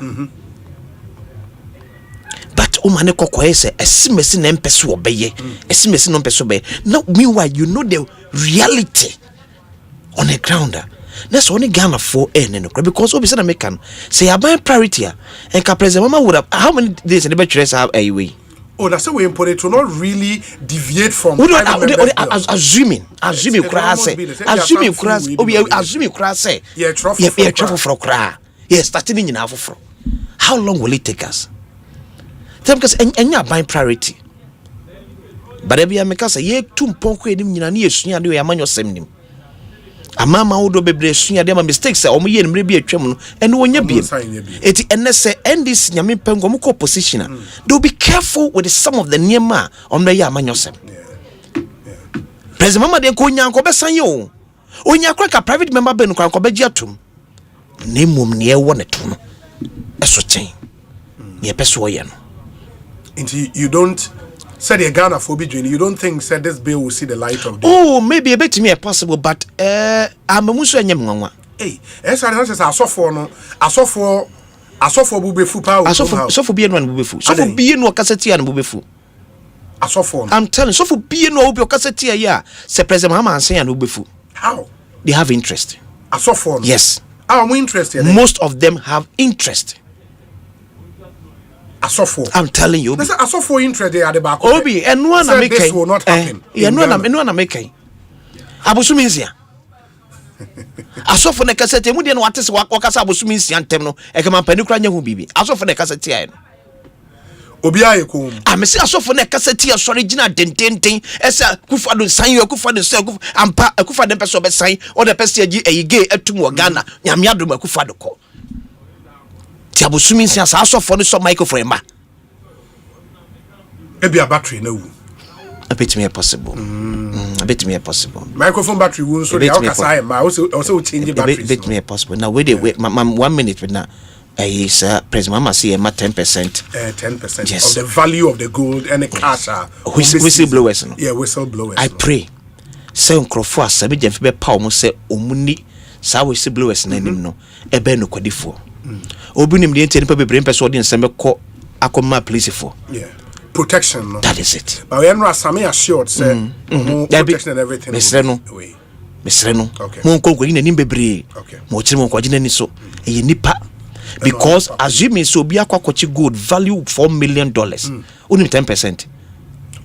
But omane kokoye se esimesi na mpeso obeye. Esimesi no mpeso be. Now meanwhile you know the reality on the ground. That's only Ghana for because obi say na American say about priority and ka president mama would have how many days in the bachelors have a way. Oh, that's the way important. It will not really deviate from. Assuming say. Yeah, trouble for cry. Yeah, starting in half for. How long will it take us? Because any buying priority. But every America say ye too poko edim nyina na yesunya de yamanyo semnim. Amama wodo bebre sunya de ma mistakes say omo ye nimre bi atwam no ene wonya bi eti ene say ndc nyame pengo mo ko position do be careful with some of the niema omre ya amanyosem president mama de ko nyanko be san ye o onya kwa private member be no kwa ko be gi atum na mum ne e wo ne to no eso chen ne peso ye no enti you don't said the Ghana for you don't think said this bill will see the light of day? Oh, maybe a bit to me possible, but I'm a musu enyem nwanwa. Hey, esa na say aso for no, aso for Asofo bubefu pa. Asofo be no bubefu. Sofo be no kaseti an bubefu. Asofo. I'm telling sofo be no obi kaseti ya. Se President Mahama say an bubefu. How? They have interest. Asofo. Yes. I'm interested. Most of them have interest. Asofo. I'm telling you. There's Asofo interest there at the back. Obi, and no one make this will not happen. Yeah, no one make Abosuminsia. Asofo ne kasete mu de no watese wakasa abosuminsia ntem no e kema pani kra nya hu bibi. Asofo ne kasete aye no. Obi aye ko. Amesi asofo ne kasete ya sori gina dententen esa kufado san yo kufado se ampa kufado peso be san o de pese agi eyige atum wo Ghana nyame adom akufado ko. Ti abosuminsia sa asofo no so microphone ma. Ebi a battery na wu. A bit me possible. A bit me possible. Microphone battery won so the outside ma also change battery. A bit me possible. Now wait 1 minute with now. Is President Mama say 10%. 10% yes. of the value of the gold and the cash. Whistleblowers. No? Yeah, whistleblowers. I pray. Say uncrofo asabi jemfe be pa omo say omuni sa whistleblowers na nim no ebe no kwadifo. Obi nim de enti nipa bebre mpeso de nsem ko akoma police for. Yeah. Protection. No? That is it. But we are not assured say protection and everything. Mesre no. Okay. Mo nko ni nim bebre. Okay. Mo chire mo kwagina ni so. E nipa because assuming so be akwakochi gold value $4 million. Only 10%.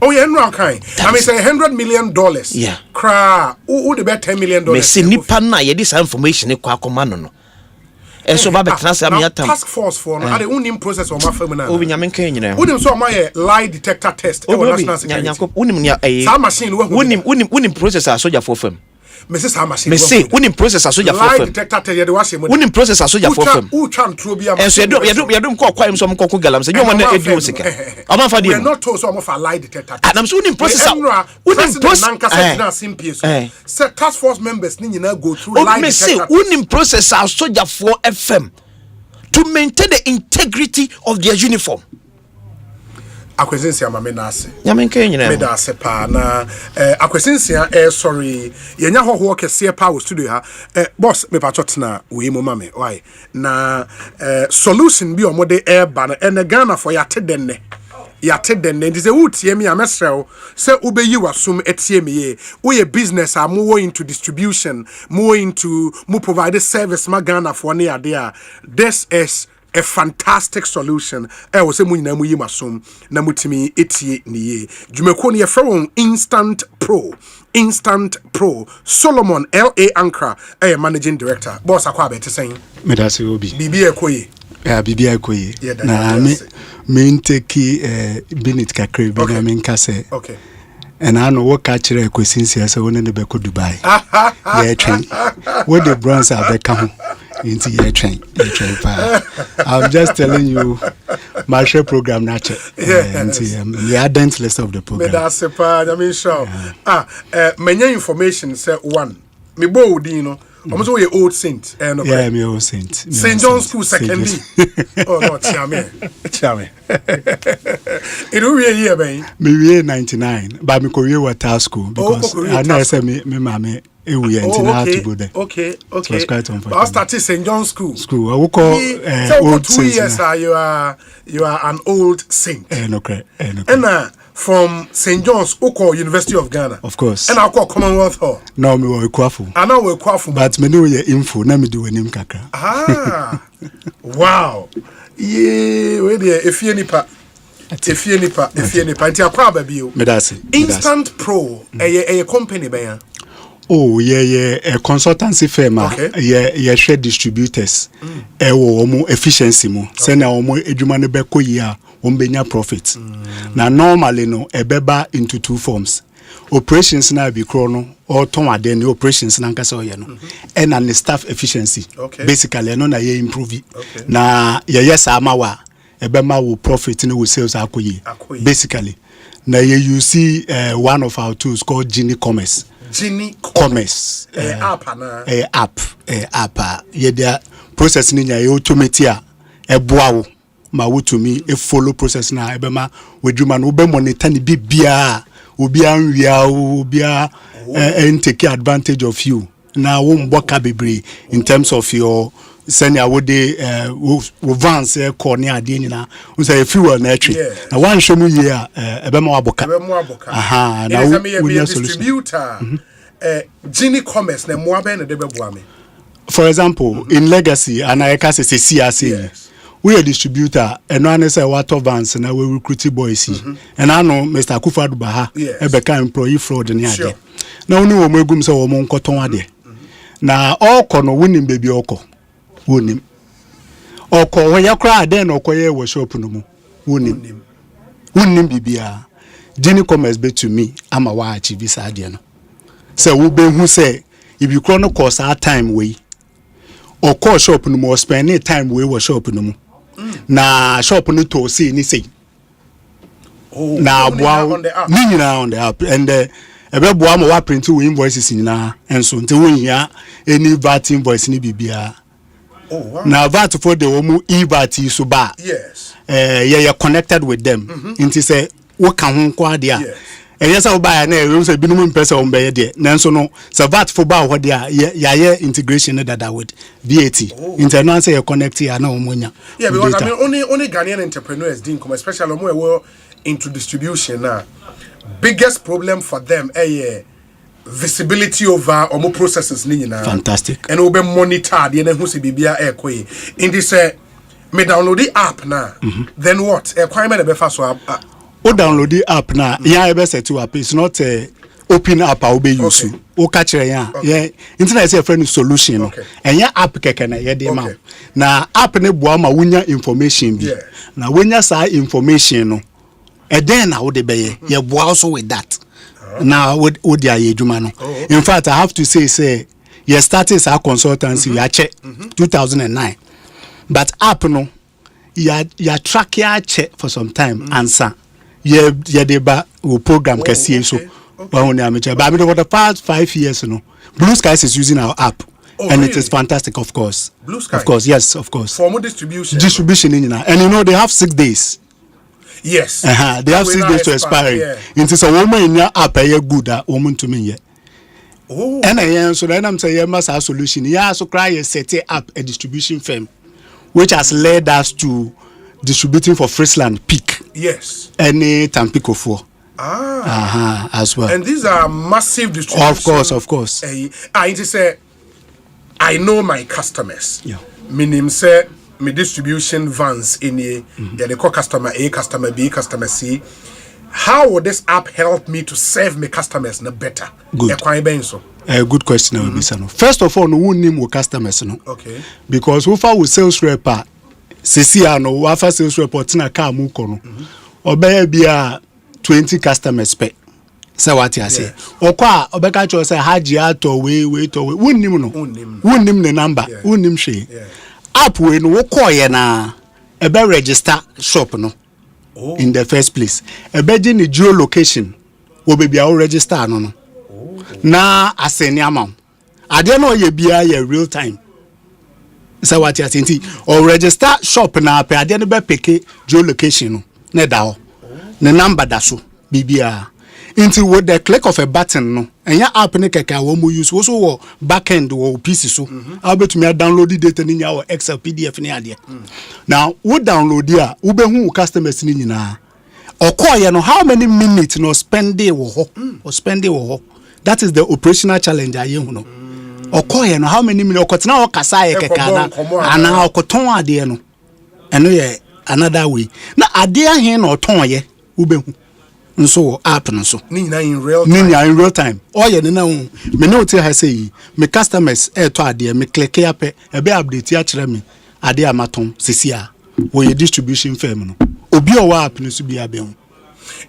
Oh yeah, no okay. I mean say $100 million. Yeah. Cra who the bet $10 million. Me say nipa na ye this information e kwa akoma no. E so ba betransa me atam. Task force for no the unim process o ma fam na. Obi nyame kan nyina. Unim so ma ye lie detector test e national security. Unim nya e. Sa machine we unim process a soldier for fam. Me say machine. Me say unim process a soldier for fam. Lie detector test ye de wa shemo. Unim process a soldier for fam. Who try to be am. And so you do ko kwai so ko galam say you want na edu sika. Ama fa di. We not told so am for lie detector. And I'm so unim process unim process say task force members ni nyina go through lie detector. Me say unim process a soldier for FM to maintain the integrity of their uniform. Akwesinsia mame na ase. Nyame nka nyina. Me da ase pa na akwesinsia sorry yenya hoho kese pa wo studio ha boss me pa chotna we mo mame why na solution bi omode ba na ene Ghana for yate denne ndi se wutie me amesrew se ubeyi wasum etie me ye we business am wo into distribution mo into mo provide service ma Ghana for ne ade a this is a fantastic solution. Was a muina mu yimasum na mutimi etie ni ye. Jumeko ni yefra Instant Pro. Solomon LA Ankara managing director. Boss akwa beti saying. Medasi obi. Bibi ekoye. Bibi ekoye. Na me take binit kakre bi na me nkase. Okay. And I know what catcher Ekosiise so when the Beko Dubai. Yeah, train. What the bronze are back into your train. I'm just telling you, my share program nature. The advanced list of the program. That's a part. I mean, sure. Many information say one. Me bo dino. I'm so old saint. Yeah, me old saint. St. John's School secondary. Oh no, chame. It will be a year, man. Me 99, but me career was task school because I know say me mama. We have to go there. Okay. So it's quite unfortunate. I started St. John's School. I will call old 2 years. You are an old saint. Okay. And from St. John's, Oko University of Ghana. Of course. And I call Commonwealth Hall. No, me were kwafu. I know we're kwafu. But me know your info. Na me do enim kakra. Wow. Yeah. Where there? If you nipa. Nti akwa ba bio. Instant Pro. A company ba. Oh, yeah, a consultancy firm. Yeah, share distributors. Omo efficiency mo. Send omo edwumane be ko ya, ombenya profit. Now normally no ebeba into two forms. Operations na be chrono or ton ade ni operations na nkasa oye no. And the staff efficiency. Basically no na ye improve. Na yes amawa ebema wo profit no sales akoye. Basically. Now you see one of our tools called Genie Commerce. Commerce app yeah, the process ni nya automate a boawo ma wotumi e follow process na ebema wedwuma no be monitor ni bibia obi anwia obi and take advantage of you now won boka bebre in terms of your senya wo de wo vans call ne ade nyina wo say fuel na atwi na wan hwemu ye a ebema waboka aha na wo distributor Gini commerce na mo aben na de beboa me. For example, in legacy and I can say CRC we a distributor and one say water vans na we recruit boys and I know Mr. Akufo-Addo Baha ebeka employee fraud ni ade na woni wo magum say wo mo nkoton ade na okọ no wonim baby okọ wonim okọ wo yakra ade na okọ ye wo shop no mu wonim bibia Gini commerce be to me ama wa achieve sa ade no say wo be hu say if you chrono course our time we or call shop no more spending time we was shop no more na shop no to see ni say na boa ni on the app and ebe boa mo wa print we invoices nyina enso nte wo hia any VAT invoice ni bibia na VAT for the wo mu e-VAT so ba you connected with them into say wo ka ho kwa dia yes, I'll buy an air, say, minimum person on bay there. Nanso no, so VAT for bow what they are, integration that with VAT. Internal say a connect here, no money. Yeah, because I mean, only Ghanaian entrepreneurs didn't come, especially when we were into distribution now. Biggest problem for them, visibility over or more processes. Fantastic. And we monitor the who's BBA airquay. In this, me download the app now. Then what? Requirement be fast so download the app now. Yeah, I set to app. It's not a open app. I'll be used. O catch yeah. Internet is a friendly solution. And yeah, app kekena yeah the man. Na app ne boa ma wunya information bi. Na wunya sa information no. And then I would be yeah boa also with that. Now would dia yeduma no. In fact, I have to say yeah started our consultancy we check 2009. But app no ya track ya check for some time answer. Yeah, deba program kasiye so. But the past 5 years, Blue Skies is using our app, and it is fantastic, of course. Blue Skies, of course, yes, of course. For more distribution. Distribution in and they have 6 days. Yes. They have 6 days to expire. It is a woman in your app, a good woman to me. And so then I'm saying, must have solution. Yeah, so cry a set up a distribution firm, which has led us to distributing for Friesland Peak. Yes. Any Tampico for. As well. And these are massive distributions. Of course. I say, I know my customers. Yeah. Meaning say my distribution vans in they call customer A, customer B, customer C. How would this app help me to serve my customers better? Good. Good question, First of all, no name with customers, Okay. Because who far with sales rep, no wafa sales report na car mu kono. Obey bia 20 customers pe. Say what you say. Okwa obeka cho say haji ato we wunnim no. Wunnim the number. Wunnim she. App we no wo koye na ebe register shop no. In the first place. Ebe di ni geolocation. Obe bia o register no. Na aseni amount. Ade no ye bia ye real time. Say what you say or register shop na pe ade no be pick geolocation no. Ne da ho. The number da so bibia until with the click of a button no and your app ne keka wo mo use wo so wo back end wo PC so I bet me download the data ni nya wo Excel PDF ni ade now wo download dia wo be hu customers ni nyina okoye no how many minutes no spend day wo ho or spend day wo ho that is the operational challenge aye hu no okoye no how many minutes okotena wo kasa ye keka na ana okoton ade no eno ye another way na ade ahe na oton ye ubehu nso app no so ninya in real time oh ye na hu me no tell her say me customers to ade me click up e be update ya kire me ade amaton sesia wo ye distribution firm no obi o wa app no so bia be hu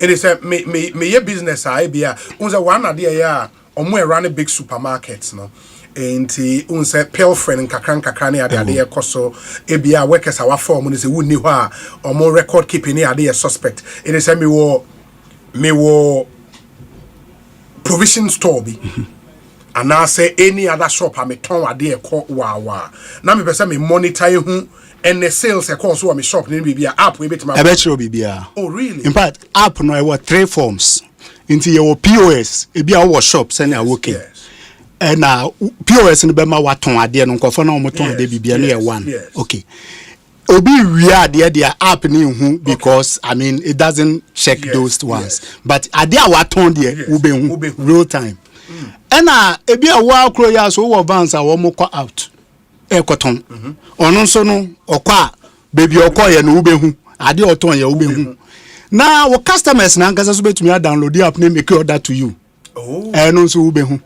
it is me ye business I bia unza one ade ya omo run big supermarkets no enti unse pale friend kakran ne ade ekoso ebia workers our form no se wunni ho a omo record keeping ne ade suspect it is me wo provision store bi and I say any other shop I me ton ade ekọ wa na me pese me monitor hu and the sales ekọ so me shop ne bibia app we betima bibia. Oh really? In fact app no e 3 forms into your POS ebia wo shop send a working na POS no be ma waton ade no nkofo na omoton ade bibia no ye one. Okay. Obi we are there app ni hu because I mean it doesn't check those ones. But ade a waton there ube hu real time. Na ebi a wa akro ya so wo vans a wo mokọ out. Ekoton. Ono so no okọ baby okọ ye no ube hu. Ade oton ye ube hu. Now our customers na nkasa so betumi download the app na make order to you. No so ube hu.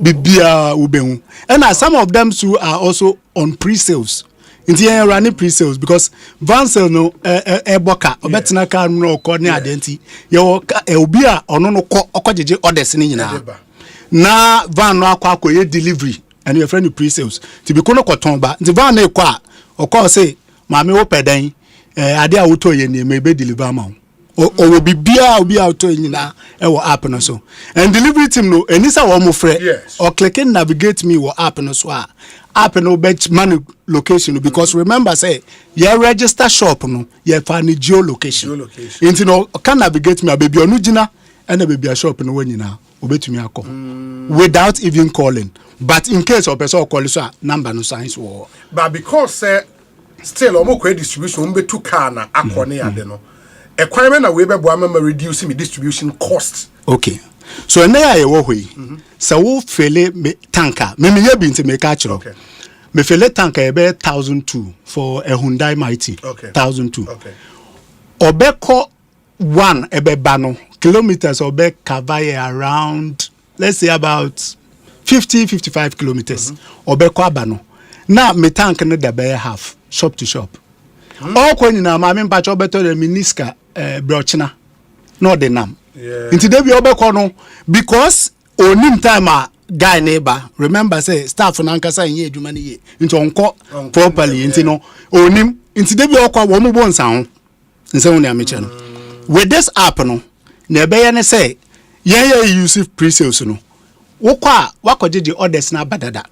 Bibia ube hu. And some of them too are also on pre-sales. Inti yen running pre-sales because van sale no boka obetina car no ko ni adenti ye obi a ono no ko okojeje orders ni nyina na van no akwa ye delivery and your friend pre-sales ti bi ko no koton ba nti van na ekwa okọ say maame wo pedan ade a woto ye ni me be deliver ma o wo bibia obi a woto nyina e wo app no so and delivery team no enisa wo mo frɛ or click and navigate me wo app no so a app no bet money location because remember say you register shop no you find geolocation into no can navigate me baby onu gina and baby shop no wanyina obetumi akọ without even calling but in case of person call so number no signs wo but because still omo ko distribution be to car na akone ade no equipment na we be bo am reduce me distribution cost. Okay. So na ya wo hoi so wo fele me tanker me ye bi nti me ka kiro me fele tanker e be 1,200 for a Hyundai Mighty 1,200 obeko one ebe bano kilometers obe cover around let's say about 50-55 kilometers obeko abano na me tank ne da be half shop to shop all ko nyina ma me mpacho beto de miniska brochina no de nam into dey be obeko no because onim time a guy neighbor remember say staff na nkasa yin adwuma ne ye into onko properly into no onim into dey be okwa wo mo bonsa ho nse ho ne ameche no with this app no na be ye ne say ye use pre-sales no wokwa wakojeje orders na badada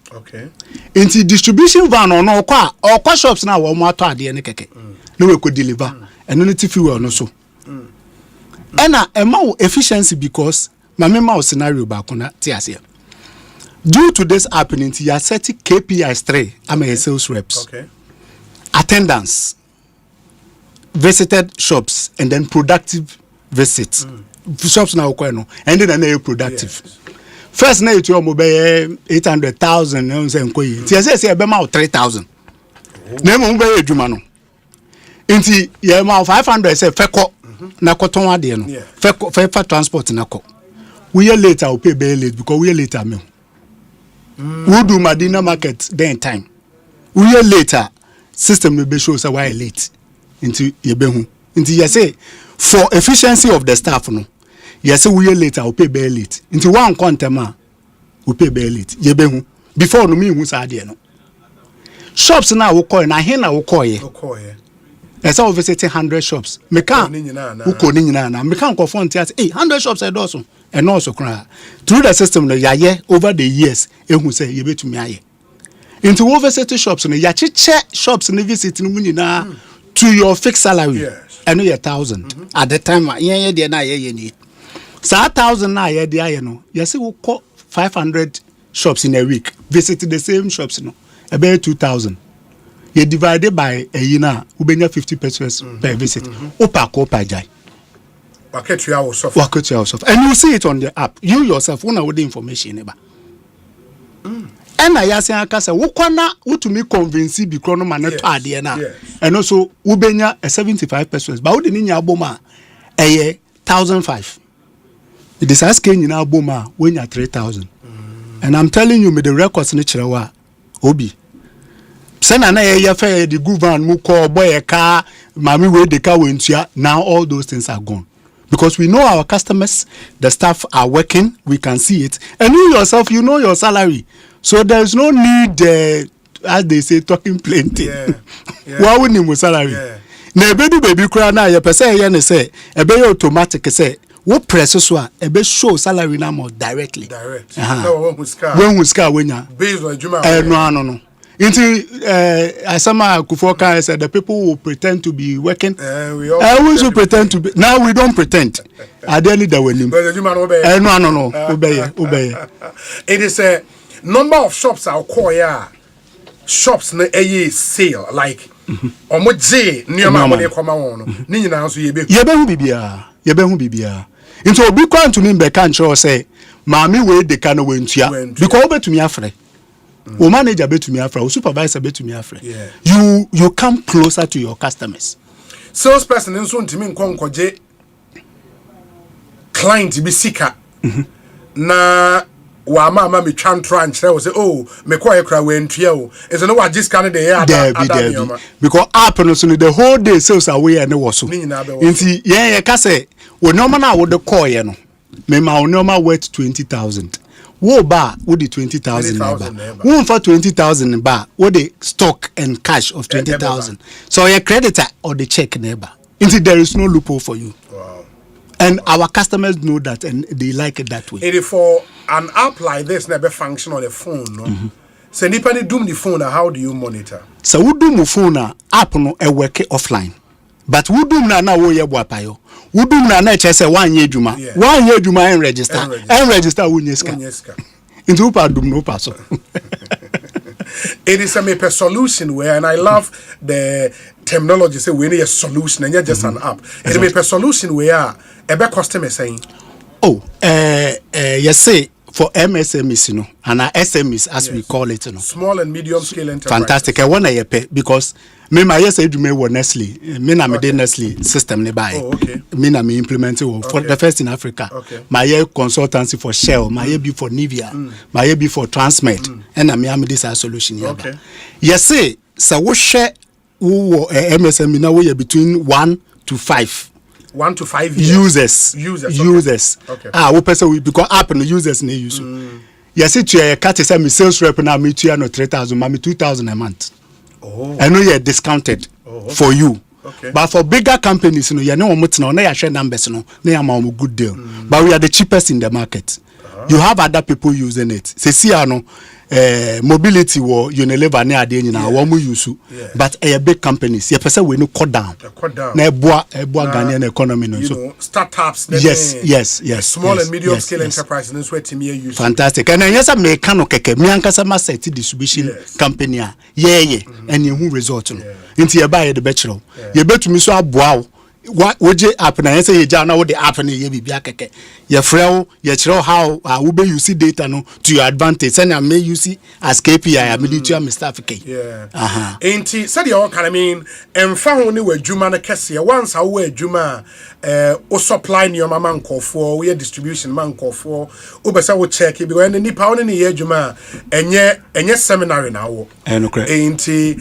into distribution van no okwa shops na wo mo ato ade ne keke no we ko deliver eno ne tifi we no so ena ema efficiency because my scenario back on that. Due to this happening, you are setting KPIs 3. I'm a sales reps. Attendance, visited shops, and then productive visits. Shops now and then they productive. First night you mobile 800,000. No say say 3,000. Name mobile jumano. Inti ye ma 500 say feko na koton ade no. Feko transport na ko. We are later, I'll pay very late because we are later. We do Madina market then time. We are later. System will be show us why late into Yebehu. Into you say for efficiency of the staff no. You say we are later, I'll pay very late. Into one quantama, we pay very late. Yebehu before no me who's idea no. Shops now we call na hena we call ye. As I visit 100 shops. Me can uko ni nyina na. Me can confront it. 100 shops I do so. And also cry through the system no yaye over the years ehun say ye betumi aye into over city shops no ya cheche shops no visit no nyina to your fixed salary and your 1,000 at the time ye de na ye ni so 1,000 na ye de aye no you say we call 500 shops in a week visit the same shops no about 2,000 you divided by a year we benya 50% per visit opa jai Market hours of and you see it on the app. You yourself wona with the information eba. And I say akasa wo kwana wotumi convince bi krono ma na to ade na. And also wo benya a 75%. Ba wo de nya aboma 1,005. It is asking nyina aboma when you 3,000. And I'm telling you me the records ni chirewa obi. Sena na ye fa the govern mu call boy a car mami we the car wentua now all those things are gone. Because we know our customers, the staff are working, we can see it. And you yourself, you know your salary. So there's no need, as they say, talking plenty. Why wouldn't you salary? Na baby cry na your person here say, a be automatic say, what press so a be show salary now more directly. Direct. No, when we scar when ya. Based on Juma. No. Into Asama Kufoka said the people who pretend to be working. We also pretend to be. Now we don't pretend. I don't need that with him. No. Obey. It is a number of shops I'll call shops na sale like omoje nioma mo de koma won ni nyina so yebehu bibia into obi kwan to me be kan chiro say maami we de kan we ntua because obetumi afre o manager betumi afre o supervisor betumi afre you come closer to your customers. Salesperson nso ntimi nkonkoje client bi sika na wa mama me twantra nkyere wo say oh me kwa ekra we ntua o is no wa discount the year because app no so the whole day sales away and wo so nti ye ka say wo no na wo de call ye no me ma wo no worth 20,000 wo ba wo the 20,000 ba wo for 20,000 ba wo the stock and cash of 20,000 so your creditor or the check neighbor nti there is no loophole for you. And our customers know that and they like it that way. It is for an app like this never function on the phone, no? So depending doom the phone, how do you monitor? So we do my phone app no a work offline. But we do na wo ye boapayo. We do na say 1 year juma. 1 year juma and register. And register unyeska. Into upa dum no paso. It is a solution where, and I love the terminology, say we need a solution and not just an app. It is a solution where a customer saying, oh, you say for MSMEs, you know, and our SMEs as we call it, you know, small and medium scale enterprise. Fantastic. I want to pay because me my yes do me Nestle, me na me de Nestle system ne buy. Oh, okay. Me na me implement for the first in Africa. Okay. My consultancy for Shell, my be for Nivea, my be for Transmet, and me am this solution here. Okay. Yes, say so we share who MSME now we between 1 to 5. 1 to 5 years. Users. Okay. We person we because app no users ne use. Yes, it you cut say me sales rep na me 3,000, me 2,000 a month. Oh. I know you're discounted for you. Okay. But for bigger companies, you know, you know what no, na share numbers, no, na a good deal. But we are the cheapest in the market. You have other people using it. Say see no mobility wo Unilever na ade nyina wo mu use. But big companies, you person we no cut down. Na eboa Ghanaian economy no so. Startups. Yes. Small and medium scale enterprises no sweat me use. Fantastic. And yes a mechanic keke me ankasa ma set distribution company a and you result no. Nti ye buy the bachelor. Ye betumi so aboa woje app na yesa ye ja na wo the app na ye bibia keke ye frɛ ye kyerɛ how wo be use data no to your advantage and I may use as KPI I me to my staff ke enti said you can I mean emfa ho ne wadwuma na kese once how wadwuma o supply ne your man nkofo we distribution man nkofo o be say wo check because any nipa one ne ye adwuma enye seminary na wo enti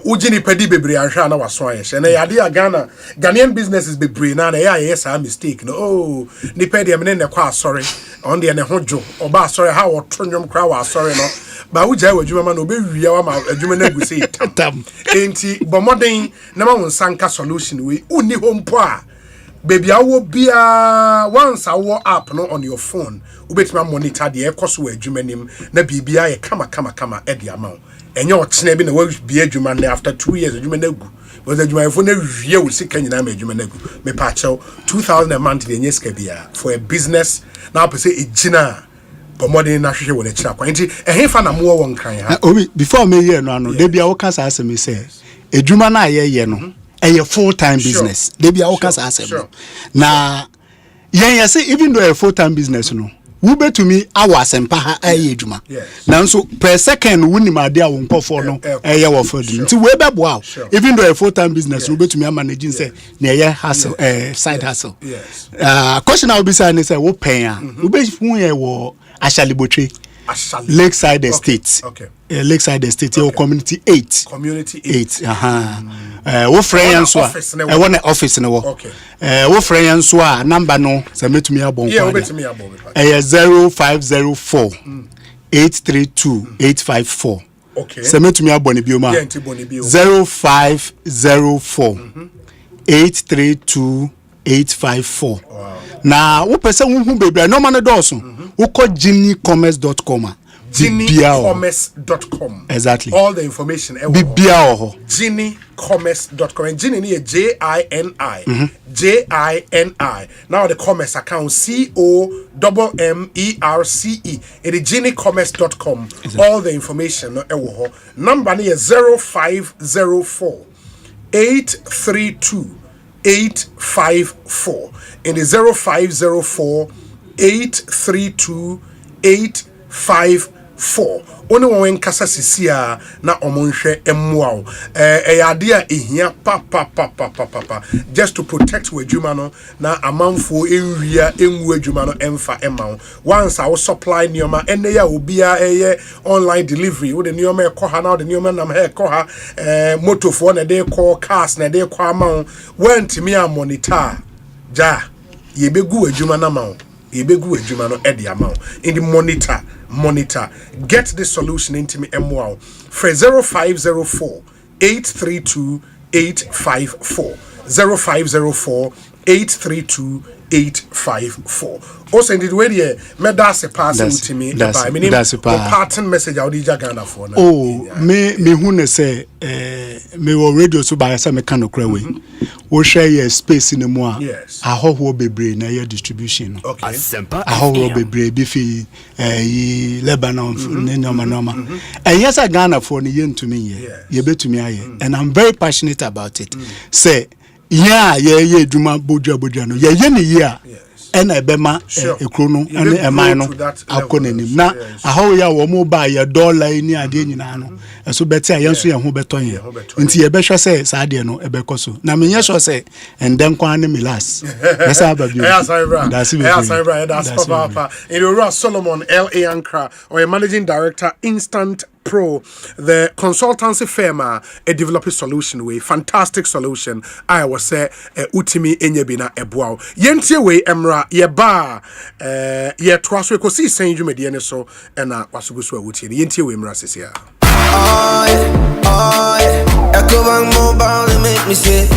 uji nipa di bebre ahwa na waso ayɛ na yade Ghanaian businesses be brain na yes a mistake no oh nipa de me ne kwa sorry on de ne hojo oba sorry how otronwom kra wa sorry no ba wo jai wadwuma ma no be wia wa ma adwuma na gu sei tam enti bomoden na ma won sanka solution we uni hompo a baby awo bia once awo app no on your phone ubetima monitor de ekoso wadwuma nim na bibia ye kama e de ama enye ochene bi na wa bia adwuma na after 2 years adwuma na gu was adwuma fo na wie wo sika nyina ma adwuma na gu me pa chew 2,000 a month de nyeska bia for a business na pese ejina bomodin na hwehwe wona kira kwa nti ehefa na mo won kan ha before me here no ano de bia wo kasa asem say adwuma na ye no a full-time business de bia wo kasa asem na yen say even though a full-time business no wo betumi awa Asempa ha adwuma na nso per second wunimade a wo nkofo no wo for dum nti we beboa even though a full-time business wo betumi manage say na ye hustle side hustle question I will be saying say wo pen a wo be hu ye wo Ashalibotwe Lakeside Estate. Okay. Lakeside Estate your community 8. Community 8. Wo friend so a won office no wo. Okay. Wo friend so a number no say metumi abon kwa. Yeah, metumi abon. 0504 832 854. Okay. Say metumi abon bioma. Yeah, nti boni bio. 0504 832 854. Wow. Na wo pese wo hu bebra no man doso wo ko geniecommerce.com GinieCommerce.com. Exactly. All the information. GinieCommerce.com. And Gini is JINI. JINI. Now the commerce account COMMERCE. It is GinieCommerce.com. Exactly. All the information. Number is 0504 832 854. In the 0504 832 854. Only one kasa sisia na omonhwe emmuao eyadia ehia pa just to protect w'adwuma no na amanfo enwia enwu adwuma no emfa emawo once our supply nioma ene ya obia online delivery wo de nioma ekoha na wo de nioma nam he ekoha motofo na de call cars na de kwa amawo wantimi a monitor ja yebegu adwuma na mawo yebegu adwuma no e de amawo in the monitor get the solution into me MWOW for 0504 832 854 0504 832 854. Also indeed where the medase pass to me by me pattern message out the Ghana for me who say me radio so by some mechanical way we share your space in the moi a whole bebre na your distribution Asempa a whole bebre bifi Lebanon normal and yes I Ghana for the yen to me you bet to me and I'm very passionate about it say yeah duma boja no yeah and a bema a chrono and a minor acronym na a how ya wo mobile ya dollar ni ade nyina no so better yanso ya ho beton ye nti ye be hwe say saade no e be koso na me ye so say and then kwan me last yes ababi that's papa in the Solomon LA Ankara or a managing director Instant Pro, the consultancy firm, a developer solution way, fantastic solution. I was say utimi enyebina ebuao. Yentie way emra yeba ye twaso ekosi senju mediane so na wasugusu awuti. Yentie way emra sisia. Ecobank mobile to make me say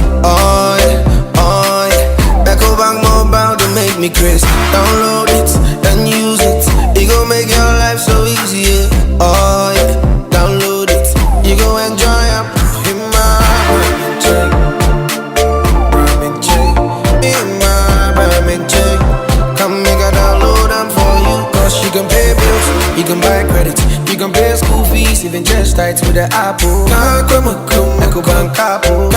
Ecobank mobile to make me crazy. Download it and use it. It gon' make your life so easy. Download it. You go enjoy up in my check. Come make a download them for you. Cause you can pay bills, you can buy credit, you can pay school fees, even just tights with the Apple. Ecobank Apple.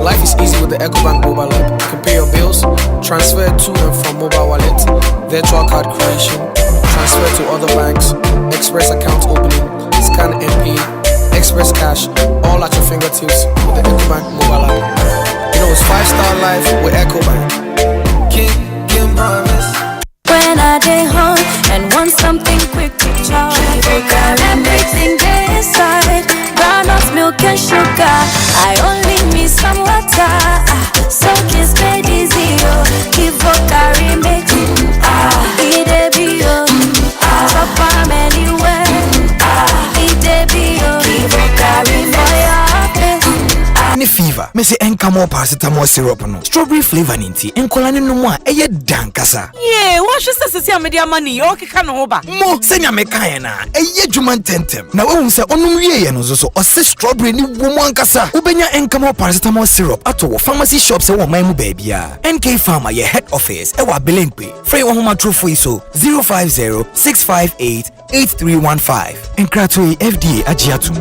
Life is easy with the Ecobank mobile app. You can pay your bills, transfer to and from mobile wallet, virtual card creation, transfer to other banks, express account opening, scan and pay, express cash, all at your fingertips with the Ecobank mobile app. You know it's 5-star life with Ecobank. Kim promise. When I day home and want something quick to charge, everything inside, groundnuts, milk and sugar. I only need some water, so kiss me easy, keep carry me, it be top am anywhere, it be keep carry Any fever, me say enka more paracetamol syrup no. Strawberry flavor ninti, enkola ne no mo a eye dankasa. Yeah, what she says say media money, o keka no ba. Mo senya me kan na, eye dwuma tentem. Na wo hu say onum wie ye no so o se strawberry ni wo mo ankasa. Ubenya enka more paracetamol syrup ato wo pharmacy shops e wo man mu ba bia. NK Pharma ye head office e wa Belenkwe. Free wo homa trofo iso 050 658 8315. Enkrato FDA agiatum.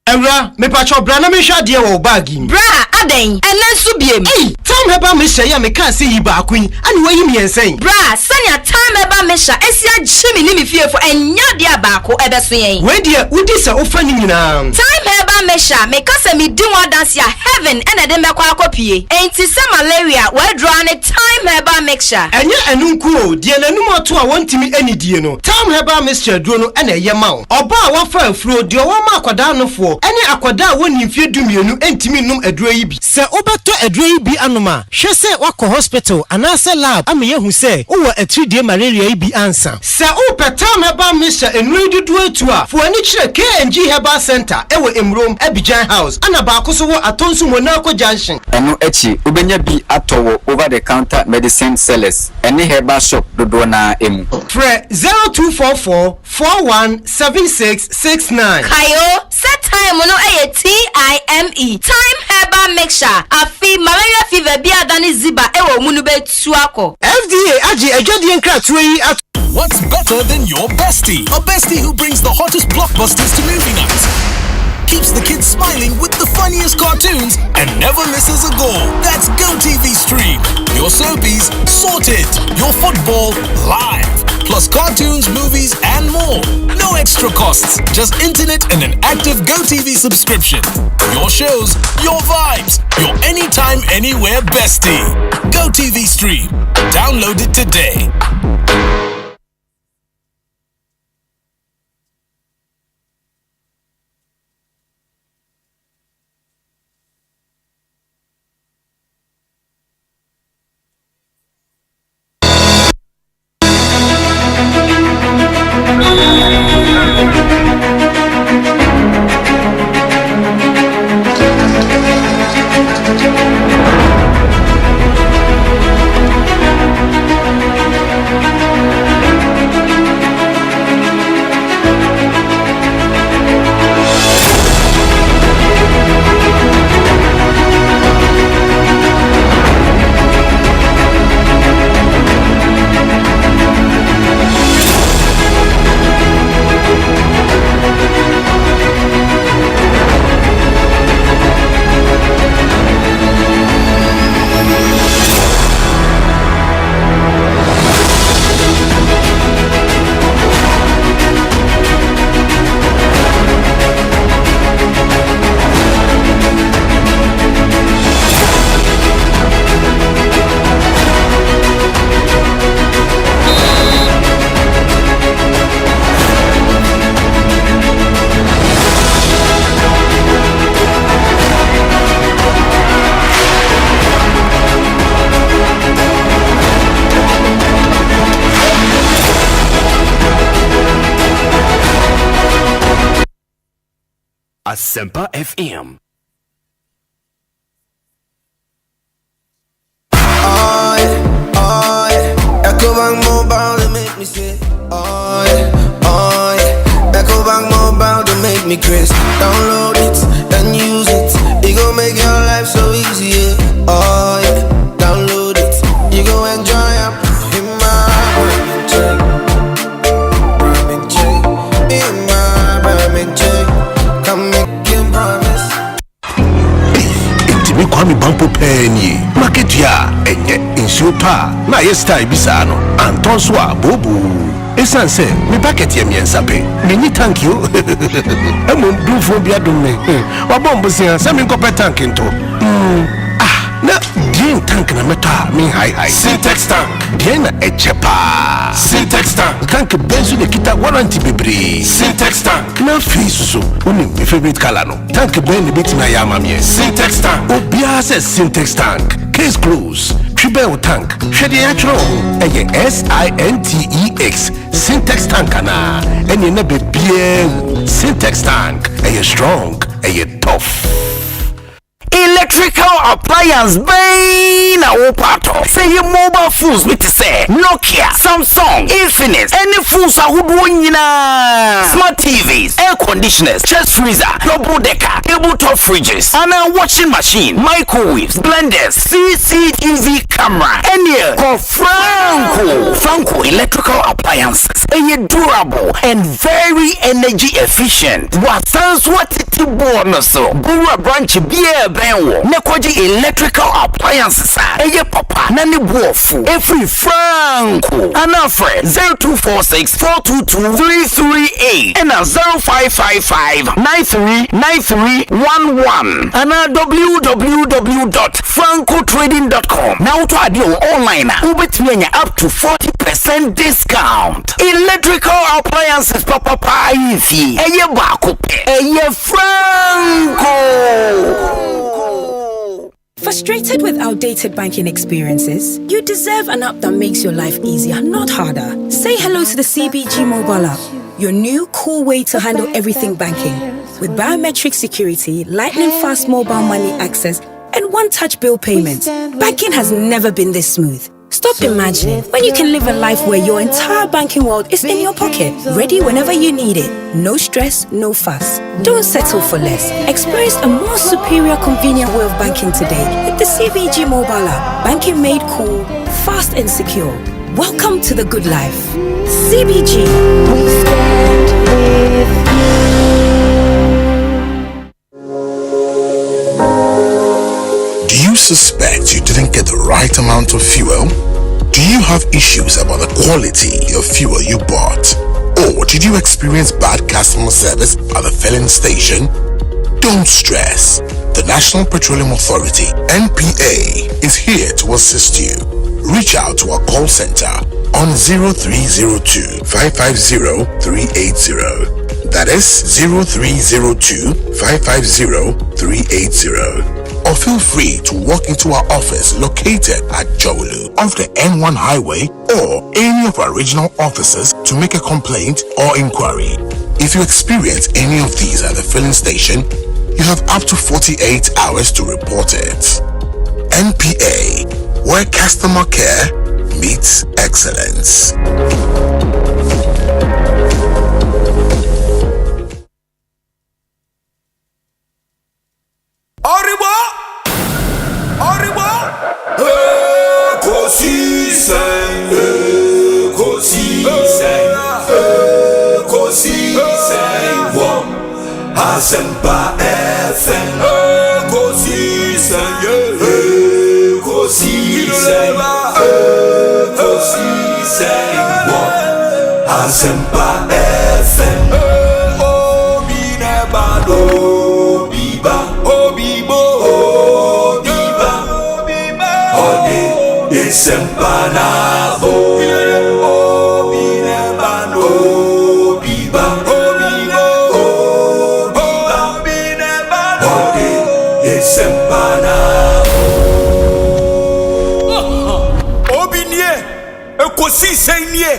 Emra, me pacho bra na me hwa de wo bag im. Bra, aden, enen su biem. Time heba me hye ya me kan se yi ba akun. Ani wayi me ensen. Bra, sanya time heba me hya esi agye me ni me fiefo enya de abako ebeso yen. We de udi se ofa ni nyina. Time heba me hya me kasa me di one dance ya heaven ena de me kwa akopie. Enti se malaria we draw ne time Time herbal mixture. Enye enunku die nanum ato a wontimi anidie no. Time herbal mixture duro no na eye ma wo. Oba a wafa afuro de wo ma akwada nofo. Ene akwada a woni mfie dumienu entimi num aduro yi bi. Se obeto aduro yi bi anoma, hwe se wakọ hospital anase lab ameye hu se wo atridie malaria yi bi ansa. Se o Time herbal mixture enuri dudu atu a, fo ani kire KNG Herbal Center ewo Emrom Abidjan House ana ba akoso wo atonsu Monaco Junction. Eno echi ubenya bi atowo over the counter medicine sellers any herbal shop dodo na emu. Fre 0244 417669. Kayo set time no TIME. Time herbal mixture. Afi malaria fever bi adani ziba ewo munu betu ako. FDA aji ejodi enkratwe yi at. What's better than your bestie? A bestie who brings the hottest blockbusters to movie nights, keeps the kids smiling with the funniest cartoons, and never misses a goal. That's GoTV Stream. Your soapies sorted. Your football live. Plus cartoons, movies, and more. No extra costs. Just internet and an active GoTV subscription. Your shows, your vibes, your anytime, anywhere bestie. GoTV Stream. Download it today. Asempa FM. Oh yeah. Ecobank Mobile to make me say, oh yeah. Ecobank Mobile to make me crazy. Download it and use it. It gon' make your life so easy. Yeah. Oh yeah. Download it. You gon' enjoy it. In my me kwami bampo penny market ya enye insupa na yesta ibisano antonswa bobu esanse me packet ya miensape mini thank you emon du fo bia dum me wabombo sia se me nkopɛ tank nto na green tank na meta me high Syntex tank bien na echepa Syntex tank benzu ne kita warranty bebre Syntex tank na fisu oni my favorite color no tank ben ne bitina ya mamie Syntex tank obia se Syntex tank case close tribel tank hwede atro eye SINTEX Syntex tank na eni na bebie Syntex tank eye strong eye tough. Electrical appliance bay na opato. Say your mobile phones with say Nokia, Samsung, Infinix, any phones ahodoɔ nyinaa. Smart TVs, air conditioners, chest freezer, double decker, tabletop fridges, and a washing machine, microwaves, blenders, CCTV camera, any confirm Franco electrical appliances. Durable and very energy efficient. What sounds what it bonus? Bura branch beer benwo. Nekoji electrical appliances. Papa nani buofu. Every Franco. Anafre 0246 422 338 and 0555 939311 and www.francotrading.com. Now to add your online up to 40% discount. Electrical appliances papa ifi. Eye bakope. Eye Franco. Frustrated with outdated banking experiences? You deserve an app that makes your life easier, not harder. Say hello to the CBG mobile app, your new cool way to handle everything banking. With biometric security, lightning fast mobile money access, and one-touch bill payments. Banking has never been this smooth. Stop imagining when you can live a life where your entire banking world is in your pocket, ready whenever you need it. No stress, no fuss. Don't settle for less. Experience a more superior, convenient way of banking today with the CBG mobile app. Banking made cool, fast and secure. Welcome to the good life. CBG. We stand with Do you suspect you didn't get the right amount of fuel? Do you have issues about the quality of fuel you bought? Or did you experience bad customer service at the filling station? Don't stress. The National Petroleum Authority, NPA, is here to assist you. Reach out to our call center on 0302 550 380. That is 0302 550 380. Or feel free to walk into our office located at Jolu off the N1 highway or any of our regional offices to make a complaint or inquiry. If you experience any of these at the filling station, you have up to 48 hours to report it. NPA, where customer care meets excellence. Asempa FM. Ekosiise, ekosiise, Asempa FM. Obi nebado, obiba, obibo, obiba, ode isempa nabo. Obi nebado, obiba, obibo, obi nebado, ode isempa nabo. Ekosiise nie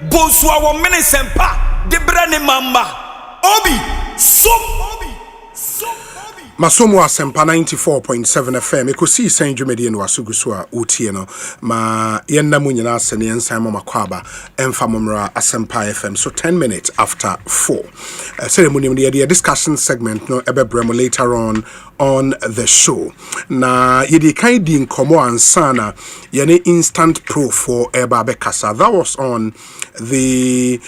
Bonsu awo minisempa de brane mamba obi som Masomo Asempa 94.7 FM Ekosiise ndwumedi no asuguso a utie no ma yenna mu nyina asene ensan mama kwaba emfa momra Asempa FM so 10 minutes after 4 ceremony the discussion segment no ebebrem later on the show na yedi kan di nkomo ansana yene instant pro for Ebabe Kasa. That was on the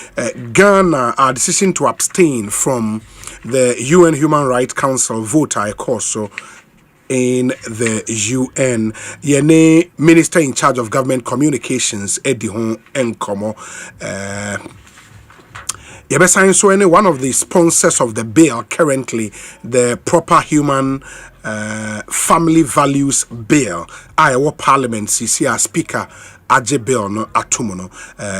Ghana decision to abstain from the UN Human Rights Council vote also in the UN. Yene Minister in charge of Government Communications Edihon Enkomo Yebesain so any one of the sponsors of the bill currently, the Proper Human Family Values Bill, Iowa Parliament CCR Speaker Aje bill no atumono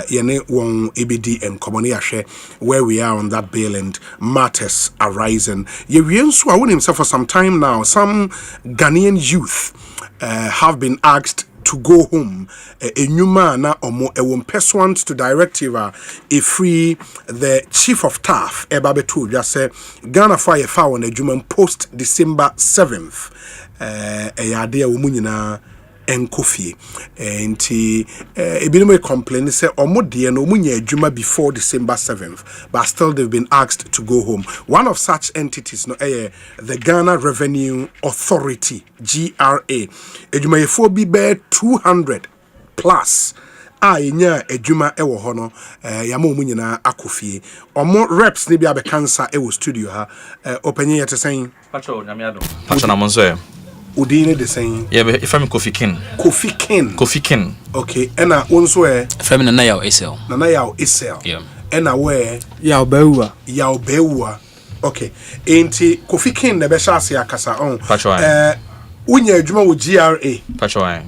yene won EBD and Komoniashe where we are on that bill and matters arising. Yewiensu I himself for some time now. Some Ghanaian youth have been asked to go home. A new man or pursuant to directive a free the chief of staff Ebabetu just say Ghana fire found a Juman post December 7th. A idea umunyina Enkofi enti ebinimo complain say omodie no munya adwuma before December 7th, but still they've been asked to go home. One of such entities no the Ghana Revenue Authority GRA adwumayefo bi be 200 plus enya adwuma ewo ho no yama omu nyina akofie omo reps ne bia be cancer ewo studio ha openye yete sen patro nyamiado patro na monzo udine de sen if I'm Kofi King okay ena wonso if I'm na yaw esel yeah ena we yaw bewa okay enti Kofi King na be shase akasa on unya adwuma wo GRA patro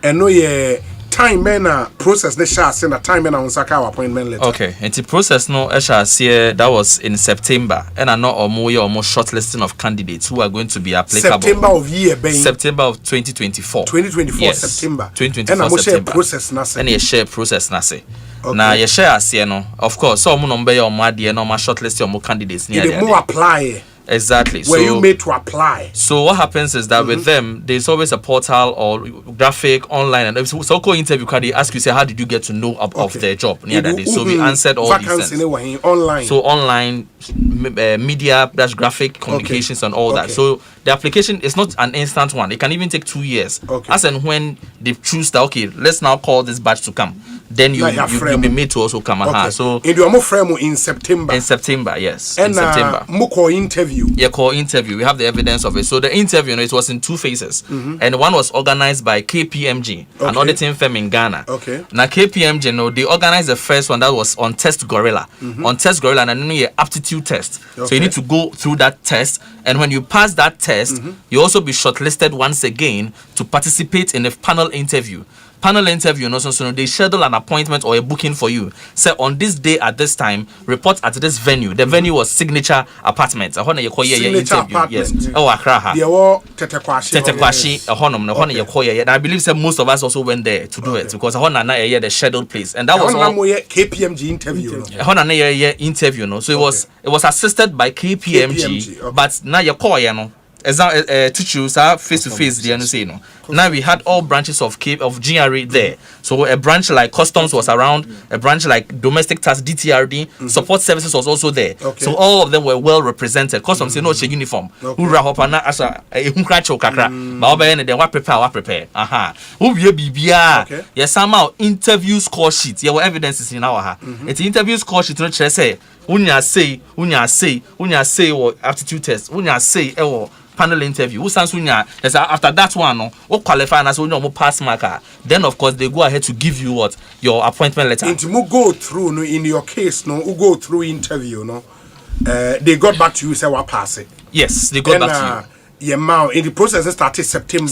eno ye time na process the share na time na unsaka appointment letter. Okay, and the process no share that was in September and I know almost shortlisting of candidates who are going to be applicable. September of year September of 2024. 2024 yes. September. 2024 and September. Process na se. And a share process na se. Now you share as no. Of course, so number your madi no ma shortlist your candidates near there. More apply. Exactly. Were you made to apply? So what happens is that with them, there's always a portal or graphic online, and if so call interview card, they ask you say how did you get to know of their job near that day. So we answered all these things. Online. So online media, that's graphic communications and all that. So the application is not an instant one. It can even take 2 years. As and when they choose that let's now call this batch to come. Then you'll be made to also come. So in your frame in September. In September, yes. And in September. Moko interview. Yeah, call interview. We have the evidence of it. So the interview, it was in 2 phases. And one was organized by KPMG, an auditing firm in Ghana. Now KPMG, they organized the first one that was on Test Gorilla. On Test Gorilla, and then you aptitude test. So you need to go through that test. And when you pass that test, you also be shortlisted once again to participate in a panel interview. So they schedule an appointment or a booking for you. Say on this day at this time, report at this venue. The venue was Signature Apartments. Signature Apartment. Yes. Oh, Accra. They were Tetekwashi. And I believe that most of us also went there to do it because the scheduled place. And that was all KPMG interview. Interview. So it was assisted by KPMG. But now you call to choose face to face. Now we had all branches of GRA there. So a branch like customs was around, a branch like domestic tax DTRD, support services was also there. So all of them were well represented. Customs say no uniform. Prepare. Yes, somehow interview score sheets. There were evidences in our it's interview score sheet. No say unya say or aptitude test. Unya say panel interview. After that one, no, qualify and so pass marker. Then of course they go ahead to give you your appointment letter. And to go through no, in your case, no, who go through interview, no, they got back to you say what pass it. Yes, they got back to you. Yeah, now in the process started September.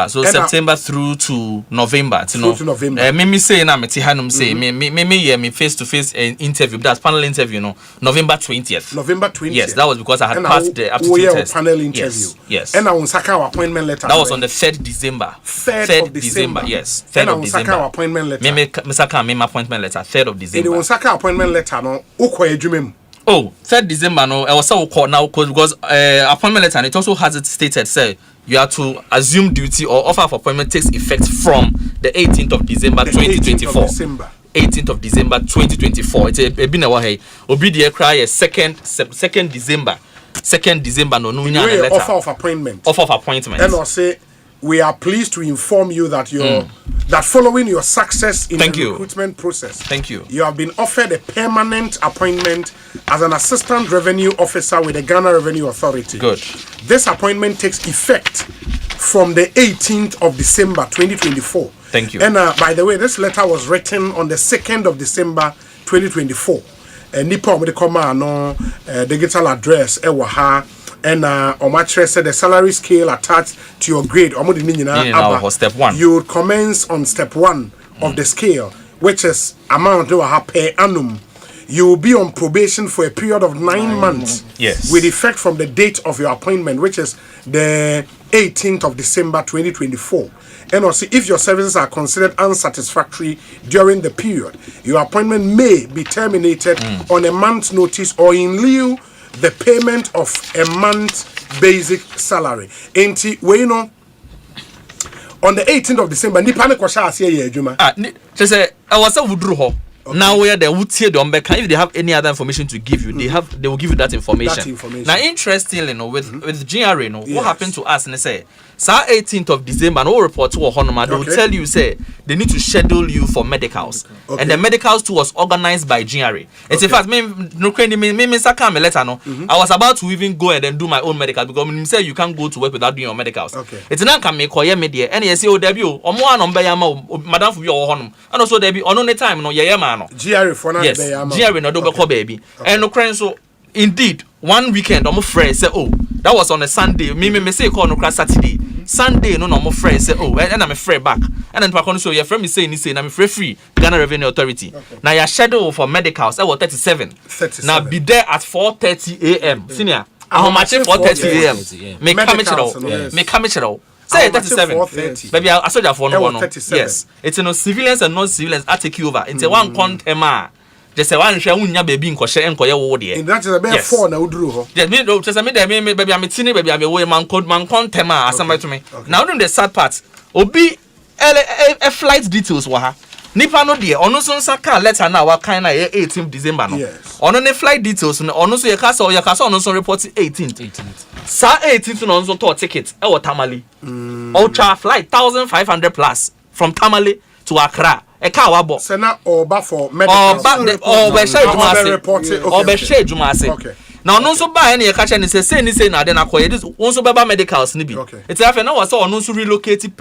So September through to November. To November. Me say na me hanum say me face to face interview. That's panel interview. No, November 20th. November 20th. Yes, that was because I had passed the aptitude test. Panel interview. Yes. And I on Saka appointment letter. That was on the 3rd December. 3rd of December. Yes. 3rd of December. Saka appointment letter. Me Saka me appointment letter. 3rd of December. And on Saka appointment letter no. Uko ejumem. Oh, 3rd December, no, I was so called now because appointment letter, and it also has it stated, say, you have to assume duty or offer of appointment takes effect from the 18th of December 2024. 18th of December 2024. It's a been a while. Obi the cry 2nd December. 2nd December, no, letter. Offer of appointment. Offer of appointment. And I'll say, we are pleased to inform you that that following your success in the recruitment process, you have been offered a permanent appointment as an assistant revenue officer with the Ghana Revenue Authority. Good. This appointment takes effect from the 18th of December 2024. Thank you. And by the way, this letter was written on the 2nd of December 2024. Nipa with the command digital address and Omatre said the salary scale attached to your grade step 1. You would commence on step 1 of the scale, which is amount per annum. You will be on probation for a period of 9 months. Yes. With effect from the date of your appointment, which is the 18th of December 2024. And also, if your services are considered unsatisfactory during the period, your appointment may be terminated on a month's notice or in lieu the payment of a month's basic salary. Enti we know on the 18th of December, ni pane kwasha asiye ye adwuma. Say I was a wudru ho. Now where they would see the if they have any other information to give you, they will give you that information. Now interestingly, with GRA, what happened to us and they say Sa 18th of December, no report to Honoma. They will tell you, say, they need to schedule you for medicals. And the medicals too was organized by GRA. It's in fact, me letter, no. I was about to even go and then do my own medical because when you say you can't go to work without doing your medicals. It's not can make call media. And you say, oh, debut, or more on Bayama, Madame for your honor. And also, debut on the time, no, yeah, GRA for now. Yes, GRA no do baby. And no, so indeed, one weekend, I'm afraid, say, oh, that was on a Sunday. Me say, call no class Saturday. Sunday, no, I'm afraid, say, oh, and I'm afraid back. And then, so your friend is saying, I'm afraid free, Ghana Revenue Authority. Now, your schedule for medicals, I was 37. Now, be there at 4:30 a.m. Senior, how much 4:30 a.m.? Make come say 37. Baby, I saw that for no. Yes, it's civilians and non-civilians I take you over. It's a one contema. Just say one share unya baby in koshe en koye wo de. In that is about 4 na udru ho. Yes, me do just me baby am tini baby am we man contema asamba to me. Now do the sad part. Obi a flight details wa ha. Nipa no de ono so nsa letter na wa kan na 18th December no. Ono ne flight details no ono so ye kasa ono so report 18th. Sa 18th no so to ticket e wo Tamale. Ultra flight 1500 plus from Tamale to Accra. A car wabo. Sena oba for medical. Oba share Jumase. Okay. Now no so buy any catch and say na then akoye this one so baba medicals ni bi. It's after now was on so relocate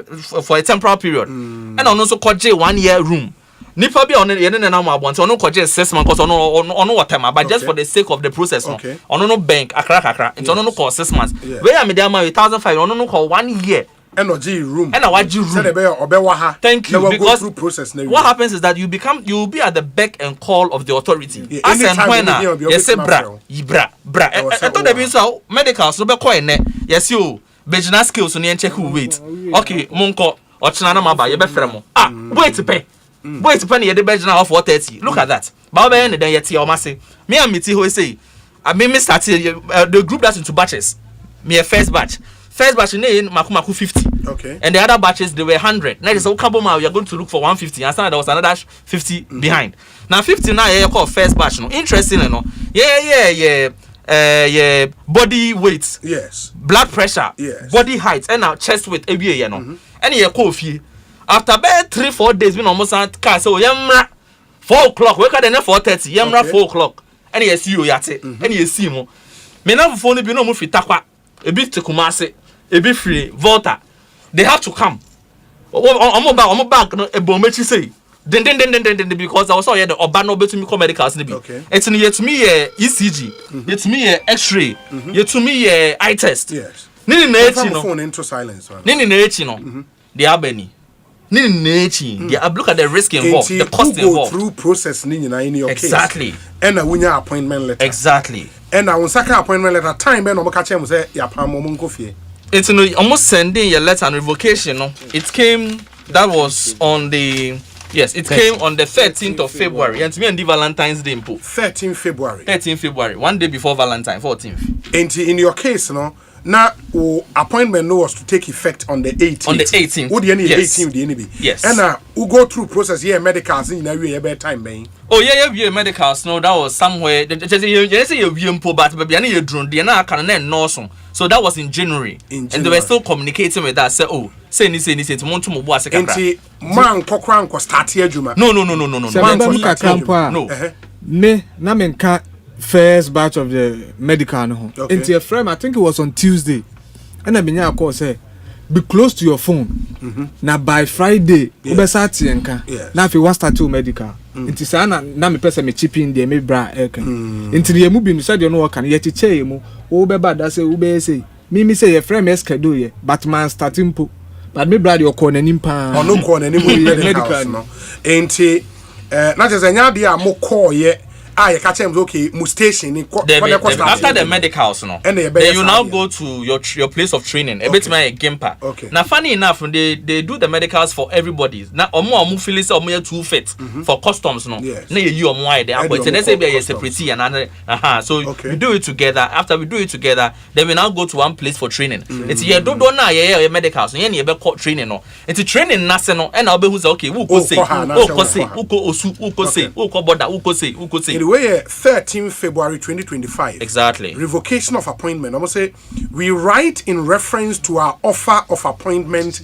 for a temporary period. And on so koje 1 year room. Nipa bi on ye na na mo abonte on koje 6 months cause on what time but just for the sake of the process no. On no bank akra. It's on no call 6 months. Where am dey am 1,500 on no call 1 year. Energy room. And room. Thank you. Because through process what happens is that you will be at the beck and call of the authority. Yeah, as and when you say bra. I thought that means how medicals no be call in yes you Bejina skills on check who wait. Okay, monko or chinana maba you be fremo. Wait to pay. Wait to pay the Bejina of 4:30. Look at that. Baba and then yet your massy. Me and me who say I mean me started the group that's into batches. Me a first batch. First batch in Makumaku 50. Okay. And the other batches they were 100. Now it's a couple we are going to look for 150. And there was another 50 behind. Now 50 now you call first batch. No, interesting, no. Yeah. Body weight. Yes. Blood pressure. Yes. Body height. And now chest weight. You know. And you call fee. After about 3-4 days, we almost at car. So yamra 4 o'clock. Wake up then 4:30. Yamra 4 o'clock. And you see you yate. And you see mo. Me now phone be no mo fi takwa. A bit to Kumasi. A bit free Volta. They have to come. I'm back. A bombechi say. Then because I was here the Obano between me medicals. Okay. It's near to me ECG. It's me X-ray. Yet to me eye test. Yes. Nini phone into silence. Nini the Albany. Nini they look at the risk involved, the cost involved. Through process in your case. Exactly. And a winner appointment letter. Exactly. And I was second appointment letter time when I'm catching say ya palm coffee. It's almost sending your letter on revocation. No? It came that was on the it came on the 13th of February. And to me and the Valentine's Day. 13th February. 13th February. 1 day before Valentine, 14th. And in your case, no, now appointment was to take effect on the 18th. On the 18th. What the 18th the enemy. Yes. And we go through process here medicals in a better time, man. Oh yeah, medicals. No, that was somewhere. Just say you but you drone. They na can no so. So that was in January. And they were still communicating with us. Say say to want to move as a man kokran ko start here juma. No. No. Me na menka first batch of the medical no. Into a frame I think it was on Tuesday. And I been call say be close to your phone. Now by Friday, ubesati enka. Now if you want start to medical. Inti sana na me pesa me chip in there me bra eka. Inti ye mu bi no said you know can ye chiche mu. Wo be bad that say wo be say. Me say your friend schedule ye, but man starting po. But me bra your corner nim pa. Ono corner nim medical no. Inti na just enya dia mo call ye. You catch him okay, station after the medicals, no. And then you now go to your place of training. A bit my gamepa. Okay. Now, funny enough, they do the medicals for everybody. Now, omo feel say omo too fit for customs, no. Yes. Now you omo there. But let's say we are separate and another. So we do it together. After we do it together, then we now go to one place for training. It's here don't na medicals. You need be training, no. It's training nasa no. And I'll be who's okay. Who go say? Who go say? Who go osu? Who go say? Who go border? Who go say? way 13 February 2025. Exactly. Revocation of appointment. I'm going to say, we write in reference to our offer of appointment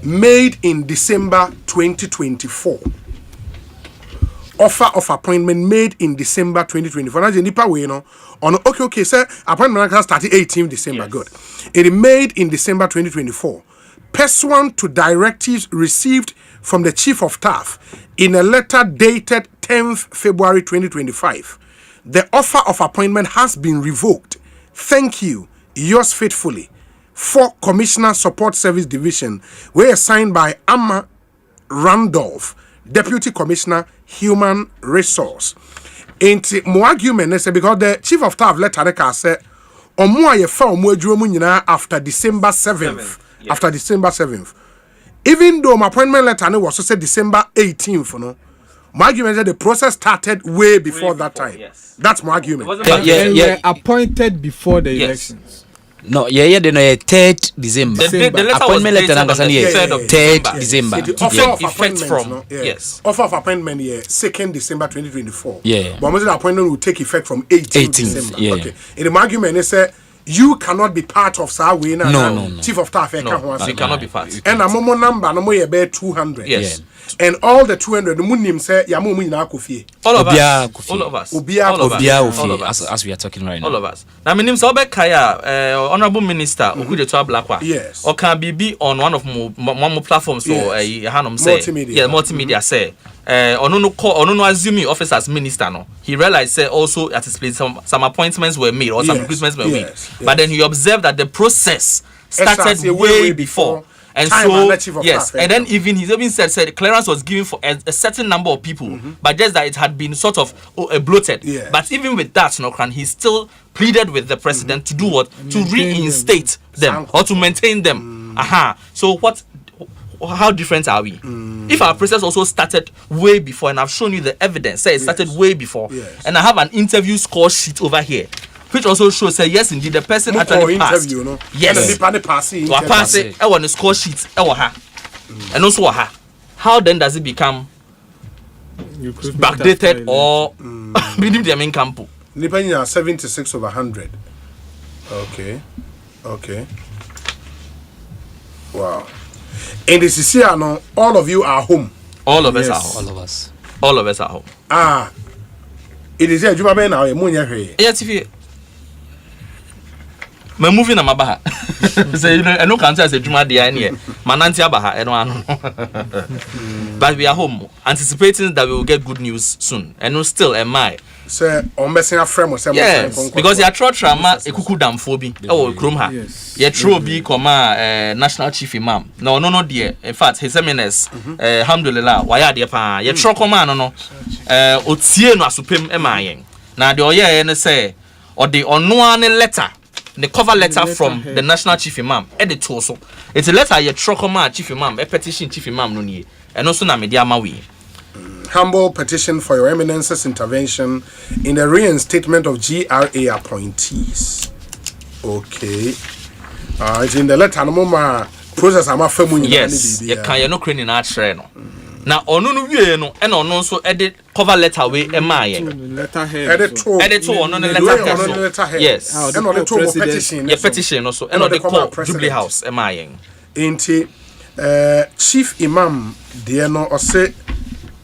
made in December 2024. Offer of appointment made in December 2024. Now, Nipa way, no. Okay, sir. Appointment can start 18th December. Yes. Good. It made in December 2024. Pursuant to directives received from the Chief of Staff in a letter dated 10th February 2025, the offer of appointment has been revoked. Thank you. Yours faithfully. For Commissioner Support Service Division, were signed by Amma Randolph, Deputy Commissioner, Human Resource. Ain't more argument because the Chief of Staff letter said, Omo ye fa omo adwuma nyina after December 7th. Yeah. After December 7th. Even though my appointment letter was also December 18th, no, my argument is that the process started way before that time. Yes. That's my argument. Were appointed before the elections. No, they know 3rd December. The letter appointment was letter on 3rd December. The offer of appointment from offer of appointment 2nd December 2024. Yeah. But the appointment will take effect from 18th December. Yeah. Okay. And the argument is you cannot be part of Sawina. No. Chief of Staff. You cannot be part. And a momo number no more be 200. Yes. And all the 200 the munim say ya mo nyina akofie. All of us. As we are talking right now. All of us. Now my name is Albert Kaya, Honorable Minister Okudeto Ablakwa. Yes. Or can be on one of more platforms for Hanum say. Multimedia. Yeah, multimedia say. Onono assuming office as minister no. He realized say also at his place some appointments were made or some recruitments were made. But then he observed that the process started way before. And so yes, and then he even said clearance was given for a certain number of people, but just that it had been sort of bloated. Yes. But even with that, he still pleaded with the president to do what? To reinstate them or to maintain them. So how different are we? If our process also started way before, and I've shown you the evidence, say it started way before, and I have an interview score sheet over here, which also shows say yes indeed the person actually passed. Yes. Pass it. I want the score sheet. And also how then does it become backdated or within the main camp? 76 over 100. Okay. Wow. And this is here now. All of you are home. All of us are home. All of us are home. It is here. You are now. Yes, if you. My moving na mabaha. Say I no can say Juma dey here. Mananti abaha But we are home anticipating that we will get good news soon. And no still am I. Say on messing a frame or something. Yes, because you try trauma ekuku damfobi. Oh, krom ha. You try be comma national chief imam. No there. In fact, his eminence alhamdulillah why there pa. You try comma no. Otie no asupem emayen. Na the oye say or the onwane letter. The cover letter from the National Chief Imam, edit also. It's a letter you trokoma Chief Imam, a petition Chief Imam no nie, and also na media mawi. Humble petition for your eminence's intervention in the reinstatement of GRA appointees. Okay. It's in the letter no more process am afamu nyina. Yes, you can no crane na chere no. Na onu no wie no e na onu so edit cover letter we e ma yen letter head edit onu letter head yes and on the petition petition also and on the call Jubilee House e ma yen enti Chief Imam de no ose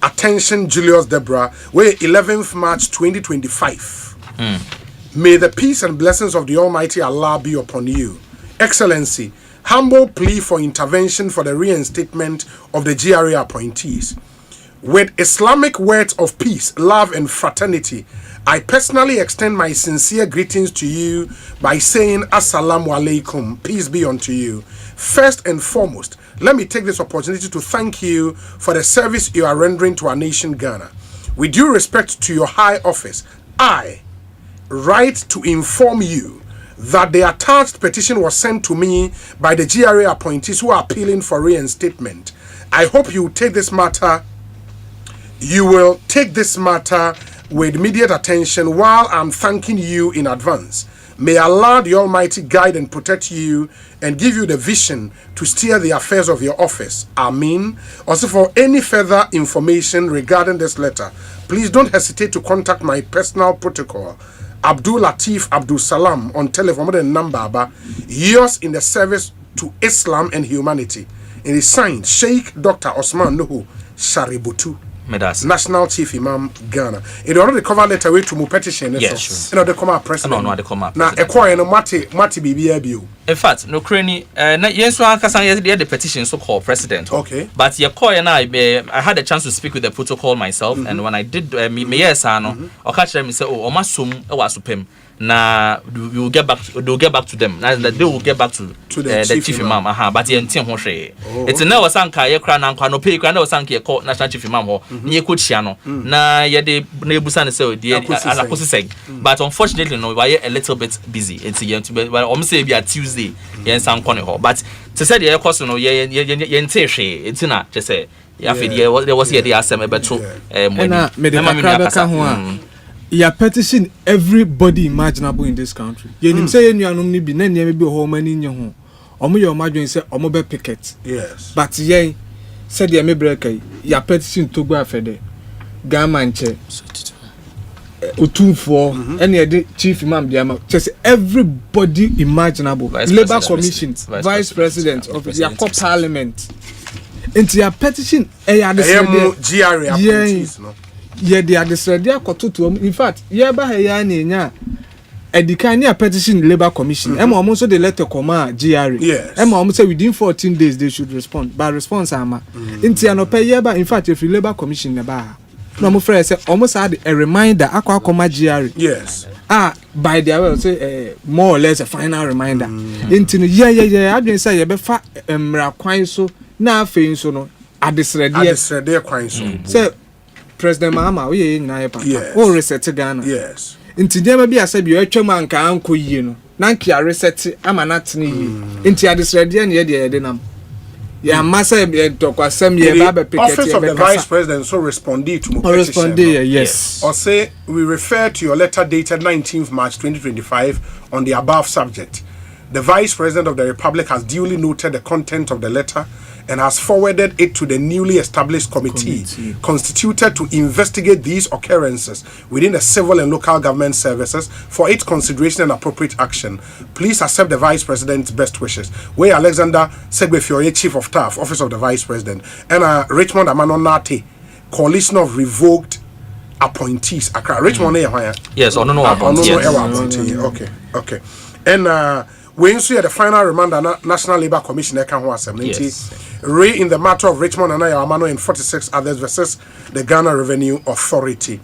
attention Julius Deborah we 11th March 2025 may the peace and blessings of the Almighty Allah be upon you. Excellency, humble plea for intervention for the reinstatement of the GRA appointees. With Islamic words of peace, love, and fraternity, I personally extend my sincere greetings to you by saying Assalamu alaikum, peace be unto you. First and foremost, let me take this opportunity to thank you for the service you are rendering to our nation, Ghana. With due respect to your high office, I write to inform you that the attached petition was sent to me by the GRA appointees who are appealing for reinstatement. I hope you will take this matter with immediate attention while I'm thanking you in advance. May Allah the Almighty guide and protect you and give you the vision to steer the affairs of your office. Amen. Also, for any further information regarding this letter, please don't hesitate to contact my personal protocol, Abdul Latif Abdul Salam, on telephone with the number, yours in the service to Islam and humanity. It is signed Sheikh Dr. Osman Nuhu Shaributu, National Chief Imam, Ghana. It already cover letter way to my petition. Yes, sure. You know, they come out president. No, they come out now, acquire no mati BBABU. In fact, no cranny, yes, one can the petition so called president. Okay. But your call and I had a chance to speak with the protocol myself, and when I did, yes, I know, or catch them and say, oh, my son, I was to him. Now we will get back. They'll get back to them. Now they will get back to the chief imam. But the entire Hoshe. It's never sanka ye kran and no pay kran. Never sanka court national chief imam ho. Ni kuchiano. Na ye de nebusan say the alakosi say. But unfortunately, no, we are a little bit busy. It's a well, almost say be a Tuesday. Ye sanka ho. But to say the cost no ye entire she. It's not just say. There was here the Asempa better. You petition everybody imaginable in this country. You say you are be maybe home in your home. You imagine say be picket. Yes. But ye said you may break you petition to go after Gamanche. For any chief imam just everybody imaginable. Labour Commission, Vice President of the Parliament. Into your petition, yeah, they are the in fact, yeah, by a decline petition Labour Commission. Almost the letter comma GRE. Yes. Almost say within 14 days they should respond. By response, into no pay in fact, if you Labour Commission never. No, my friend say almost had a reminder. Aqua comma GRE. Yes. By the way, say more or less a final reminder. Into yeah. I didn't say you be fa so na fe so no. Adesrede kwan so. Say President Mahama, we in na papa. O reset Ghana. Yes. Inti dem bi asabi o atwam anka anko yie no. Na nkia reset amanat ne yie. Inti adesrede ne ye de nam. Ya massa tokwasem ye ba be picket. Office of the Vice President so responded to my petition. Yes. Or say we refer to your letter dated 19th March 2025 on the above subject. The Vice President of the Republic has duly noted the content of the letter and has forwarded it to the newly established committee constituted to investigate these occurrences within the civil and local government services for its consideration and appropriate action. Please accept the Vice President's best wishes. We Alexander Segbefiore, Chief of Staff, Office of the Vice President, and Richmond Amanonate, Coalition of Revoked Appointees. Richmond, yes, or no appointee. Okay. And we ensure the final reminder National Labour Commission Ray in the matter of Richmond and Amano and 46 others versus the Ghana Revenue Authority.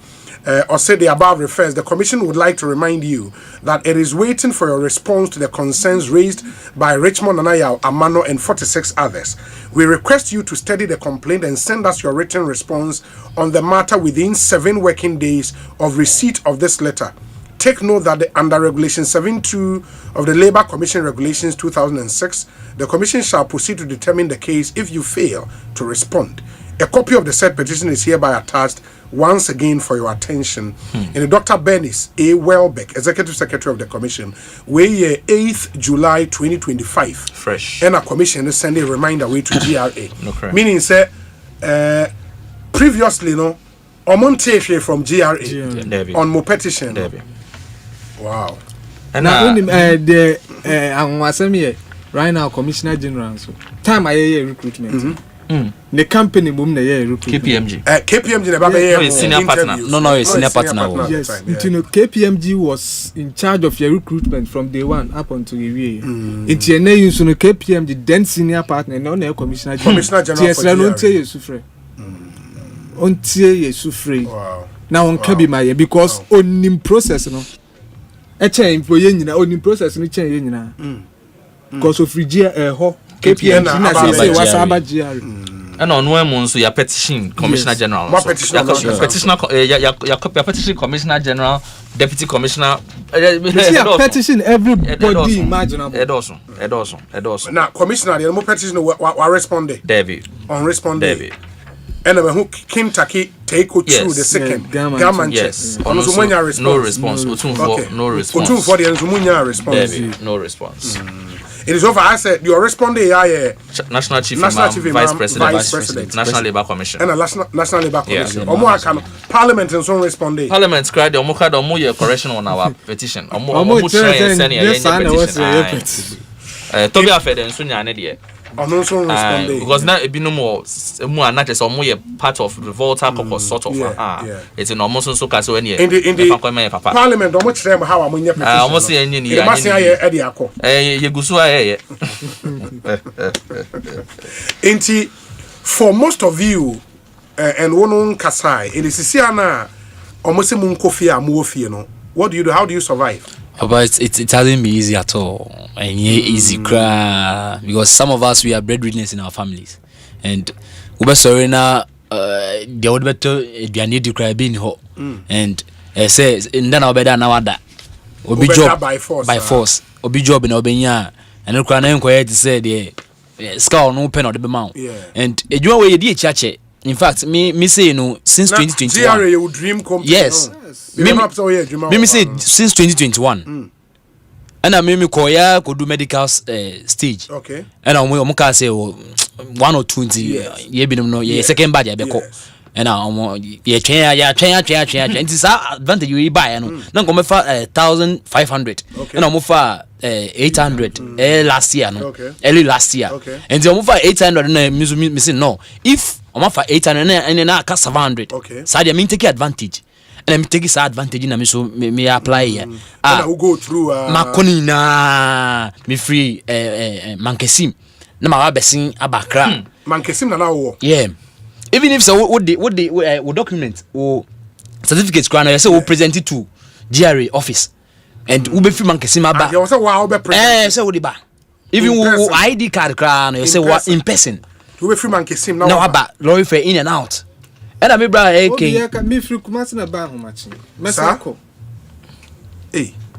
Or say the above refers, the Commission would like to remind you that it is waiting for your response to the concerns raised by Richmond and Amano and 46 others. We request you to study the complaint and send us your written response on the matter within 7 working days of receipt of this letter. Take note that under Regulation 7.2 of the Labour Commission Regulations 2006, the Commission shall proceed to determine the case if you fail to respond. A copy of the said petition is hereby attached once again for your attention. In Dr. Bernice A. Welbeck, Executive Secretary of the Commission, where 8th July 2025. Fresh. And a commission is sending a reminder way to GRA. Meaning, say, previously, no, Omonte from GRA on my petition. Wow. And now the right now Commissioner General so time I hear recruitment. The company boom na hear recruitment. KPMG never senior partner. No, senior partner. Yes. You know KPMG was in charge of your recruitment from day one up until the year. Into your name so KPMG then senior partner no na Commissioner General. Yes, until you suffer. Wow. Now on can be my because on in process no. A change for yen on process no change yen because of KPMG na say was about GR and on one so your petition Commissioner General petition Commissioner General Deputy Commissioner petition everybody imaginable Edoson now Commissioner the petition wa responded David on responded and who Kentucky take you through the second government yes no response no response for the response no response it is over. I said you are responding national chief vice president national labor commission and national labor commission parliament and so responding parliament cried omo correction on our petition omo to be after then so nyane de because now it be no more not just part of the Volta caucus sort of it's in almost so case when in the parliament almost them how am you almost for most of you and one kasai it is siana almost munkofia muofie no what do you do, how do you survive? But it hasn't been easy at all. And easy cry because some of us we are breadwinners in our families, and we sorry now. The old better they need to cry being hot, and says and then I'll be done now that obi job by force obi job in obenya and no cry na enquire to say the scar no pen or the amount and a you way the church. In fact, me say no since 2021. Yes. Me say since 2021. And I me koya could do medical stage. Okay. And I can say 1 or 2 ye be no ye second bad ye be ko. And I ye train and this advantage you buy no. Na go me for 1,500. And I for 800 last year no. Early last year. And the for 800 na me say no. If I'm for 800 and na ka 700. So I mean take advantage. And I'm taking advantage na me so me apply here. I will go through makoni na me free mankesim. Na ma besin abakra. Mankesim na wo. Yeah. Even if so what the document or certificates grant say we present it to GRA office and we be free mankesim aba. You say wa be present. Say we the ba. Even we ID card grant you say what in person. We be free mankesim na. Now aba lorry fare in and out. And I'm bra AK. Me free kumasi na ba homachi. Mesako.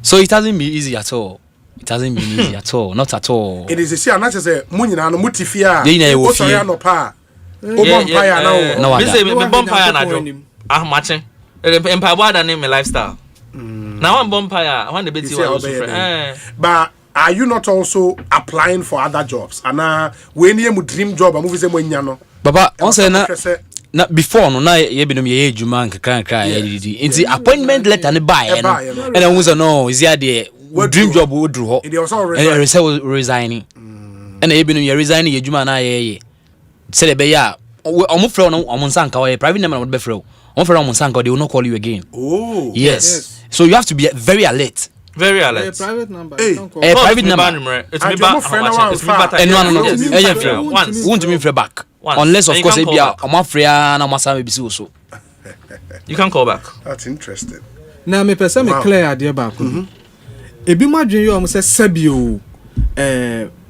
So it hasn't been easy at all. It hasn't been easy at all. Not at all. It is a not say munyina no mutifia. O so ya no pa. O bonfire now. Me say me bonfire na do. Matching. Empire boy that name my lifestyle. Now one bonfire, I want the beti one. But are you not also applying for other jobs? And when you dream job, I move say munya no. Baba, on say na before no na ye binom ye adwuma nkakra nti appointment letter ne buy no and I was no is here the dream job wo dru ho and resigning and ye binom ye resigning ye adwuma na ye say the be ya omo frɛ no omo nsanka wo private number no be frɛ wo omo frɛ omo nsanka they will not call you again. Oh yes. So you have to be very alert. Very alert. Private number. Private number. It's me back. No. Won't me frɛ back. Unless of course be na masame bi so. You can call back. That's interesting. Now me person me clear idea back. Ebi madwen yo am say sabio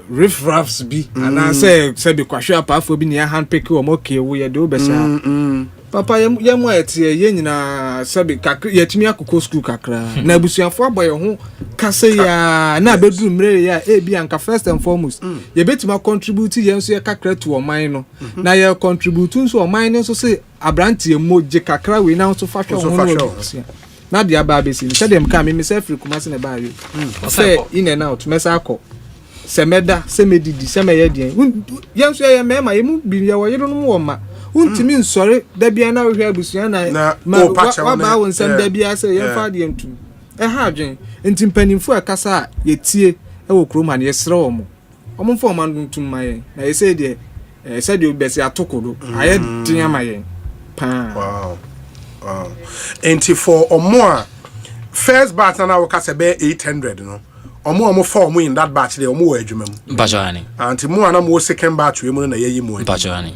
riffraffs bi and I say sabi kwahwe apafo bi ne hand pick o moke wo ye de obesa. Papa ye mo etie ye nyina sabi kakra ye timi akoko school kakra na abusuafo aboye ho kase ya na bedu mre ya bi anka first and foremost ye betima contribute ye nso ye kakra to oman no na ye contribute nso oman no so say abrantie moje kakra we na nso fa hwe ho na dia ba be sin say dem ka me say free kumase na ba yo say in and out mesa akọ semeda semedidi semeye dien ye nso ye mema ye mu bi ye wo ye no mo ma untimi nsore da bia na hwe abusua na wa ba won sam da bia say ye fa de ntum ha adwen nti mpanimfu akasa ye tie e wo kroma na ye sere omo fo man ntum maye na ye say de say de obesi atokodo aye tinya maye pa. Wow. Enti for omo first batch na wo kasa be 800 no omo for omo in that batch dey omo wo adwuma mu bajani anti mo ana mo second batch we mu na ye yi mu bajani.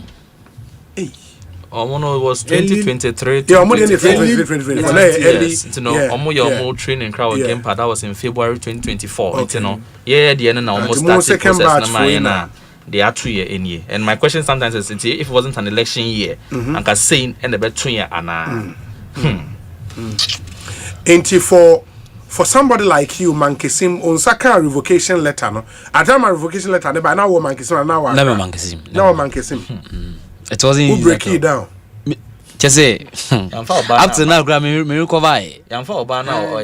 Omo was 2023. Yeah, omo 2023. Yes, you know, omo training crowd game part that was in February 2024. You know, the end na almost started process na they are 2 year in year. And my question sometimes is if it wasn't an election year, and can say and the bet 2 year and Ain't for somebody like you, Mankesim on Saka revocation letter no. At my revocation letter, by now Mankesim now. Never Mankesim. Now Mankesim. It wasn't easy. Who break it down? Just say up to now, Grammy, me recover. Young for Obana,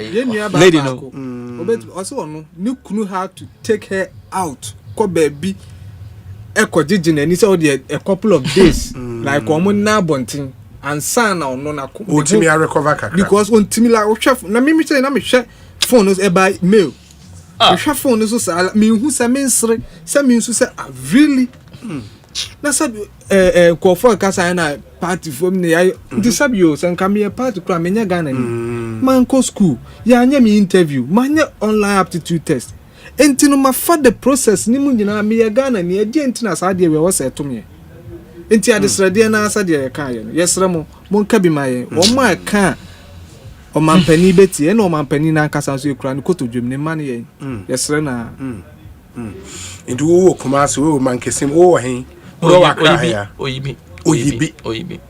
lady, no. Also, no, knew how to take her out. Ko baby, Ekojijin, and it's already a couple of days. Like woman now bunting and son or no, Timmy, I recover because when Timmy like chef, na me say na me share phone is by mail. The chef phone is so me who say me say really. Na sabi ko for kasa na party from ne ay nti sabi yo san come here party kra menya Ghana ni man ko school ya anya me interview man online aptitude test enti no ma fa the process ni mu nyina me Ghana ni e die enti na sa de we wo se to me enti adesrade na sa de ka ye no yesre mo nka bi maye o ma ka o mampani beti e na o mampani na kasa so ekura ni koto dwem ne man ye yesre na enti wo Kumasi wo man kesim wo hen Oyibi.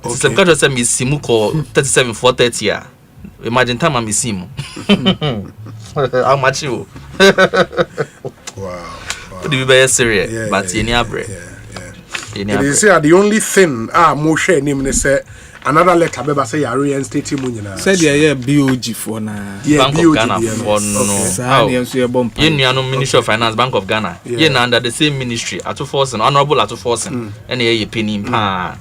Some countries say me simu ko 37 430 ya. Imagine time I miss him. How much you? Wow. Would be very serious, but you near bread. They say the only thing mo share name they say another letter beba say you reinstate him nyina. Said yeah BOG for na. Bank of Ghana for no. You Ministry of Finance, Bank of Ghana. You na under the same ministry. Atu force and honorable atu force. And you penny pa.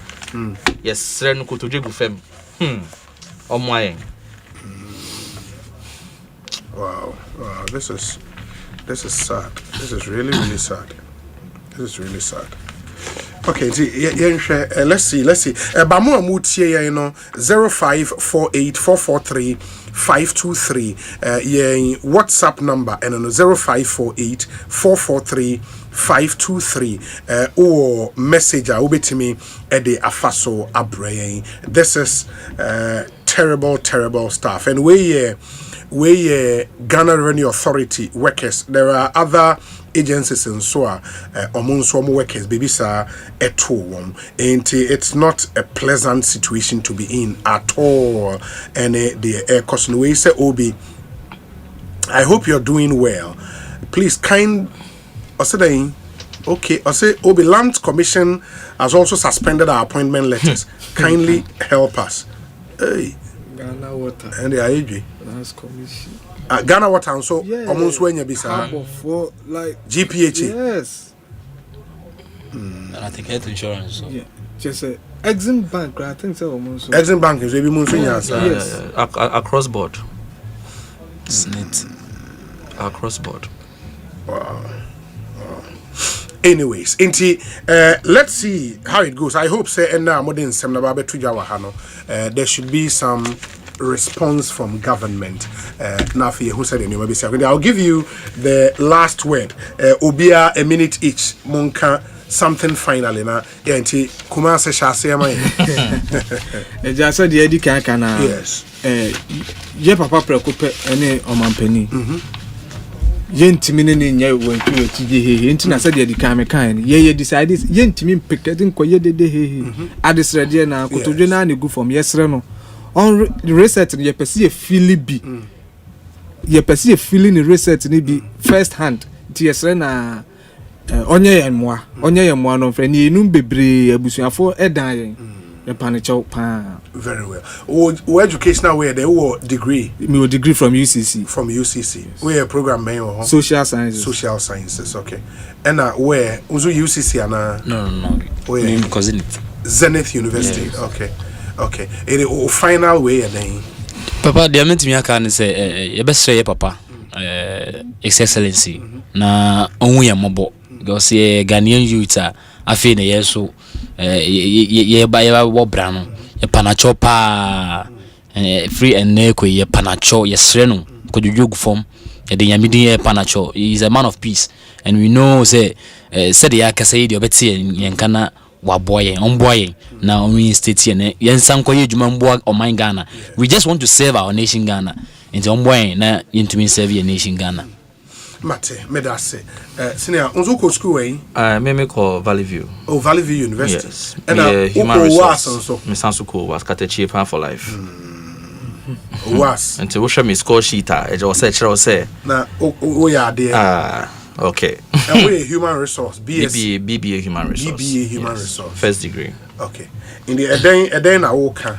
Yes, sren ko toje gu fem. Omwayen. Wow, this is sad. This is really sad. This is really sad. Okay, let's see. Bamu amutie ya 0548443523 WhatsApp number and 0548443523 or messenger obetimi ede afaso abrayen. This is terrible stuff. And we Ghana Revenue Authority workers, there are other agencies and so among some workers baby sir at home, and it's not a pleasant situation to be in at all. And the Ekosiise say Obi, I hope you're doing well. Please Osei, okay, Osei Obi Land Commission has also suspended our appointment letters. Kindly help us. Hey, Ghana Water and the IAG. That's commission. Ghana Water and so almost when you be for like GPH. Yes. And I think health insurance. So. Yeah. Just Exim Bank, I think so almost. Exim Bank is maybe yes. Across board. Snit. Across board. Wow. Anyways, let's see how it goes. I hope say now more than some nababe tujawa hano. There should be some response from government. Nafi who said anyway. I'll give you the last word. Obia a minute each. Monka something finally na. Yanti Kumasi shase ama. Just said the edika kana. Yes. Ye papa preocupe ene omampeni. Yentimi ne nya wontu etije he enti na said the edika me kan ye decide yentimi mpekadin ko ye dede he adesrede na kotodwe na ne gu from yesre no on research ye pese ye feel bi ye pese ye feeling the research ni bi first hand ti yesre na onye yemwa no fre ni enum bebre abusuafo edan yen ye panicho pa. Very well. O educational way they were degree. Me degree from UCC. From UCC. Where program main or social sciences. Social sciences, okay. And where also UCC and No. Where because Zenith University. Yes. Okay. It final way then. Papa, the meant me can say you best say papa. His Excellency. Na onwe ya mobo. Because Ghanaian youth afi na yeso ye ba wo brano ye panacho pa free and neko ye panacho ye sreno ko jujugu form ye de yamidi ye panacho. He is a man of peace, and we know say said ya kase de obeti ye nkana wa boy on boy na on state ye ye nsanko ye djuma mbo o man Ghana. We just want to serve our nation Ghana, and on boy na yintumi serve your nation Ghana. Mate, medase. Senior, on go school way? Me call Valley View. Oh, Valley View University. Yes. And human resource. Me Sansuko was cut a cheap for life. Was. Until we show me score sheet. I just said, na o ya there. Okay. And we human resource. BBA human resource. BBA human resource. First degree. Okay. In the Eden Awoka,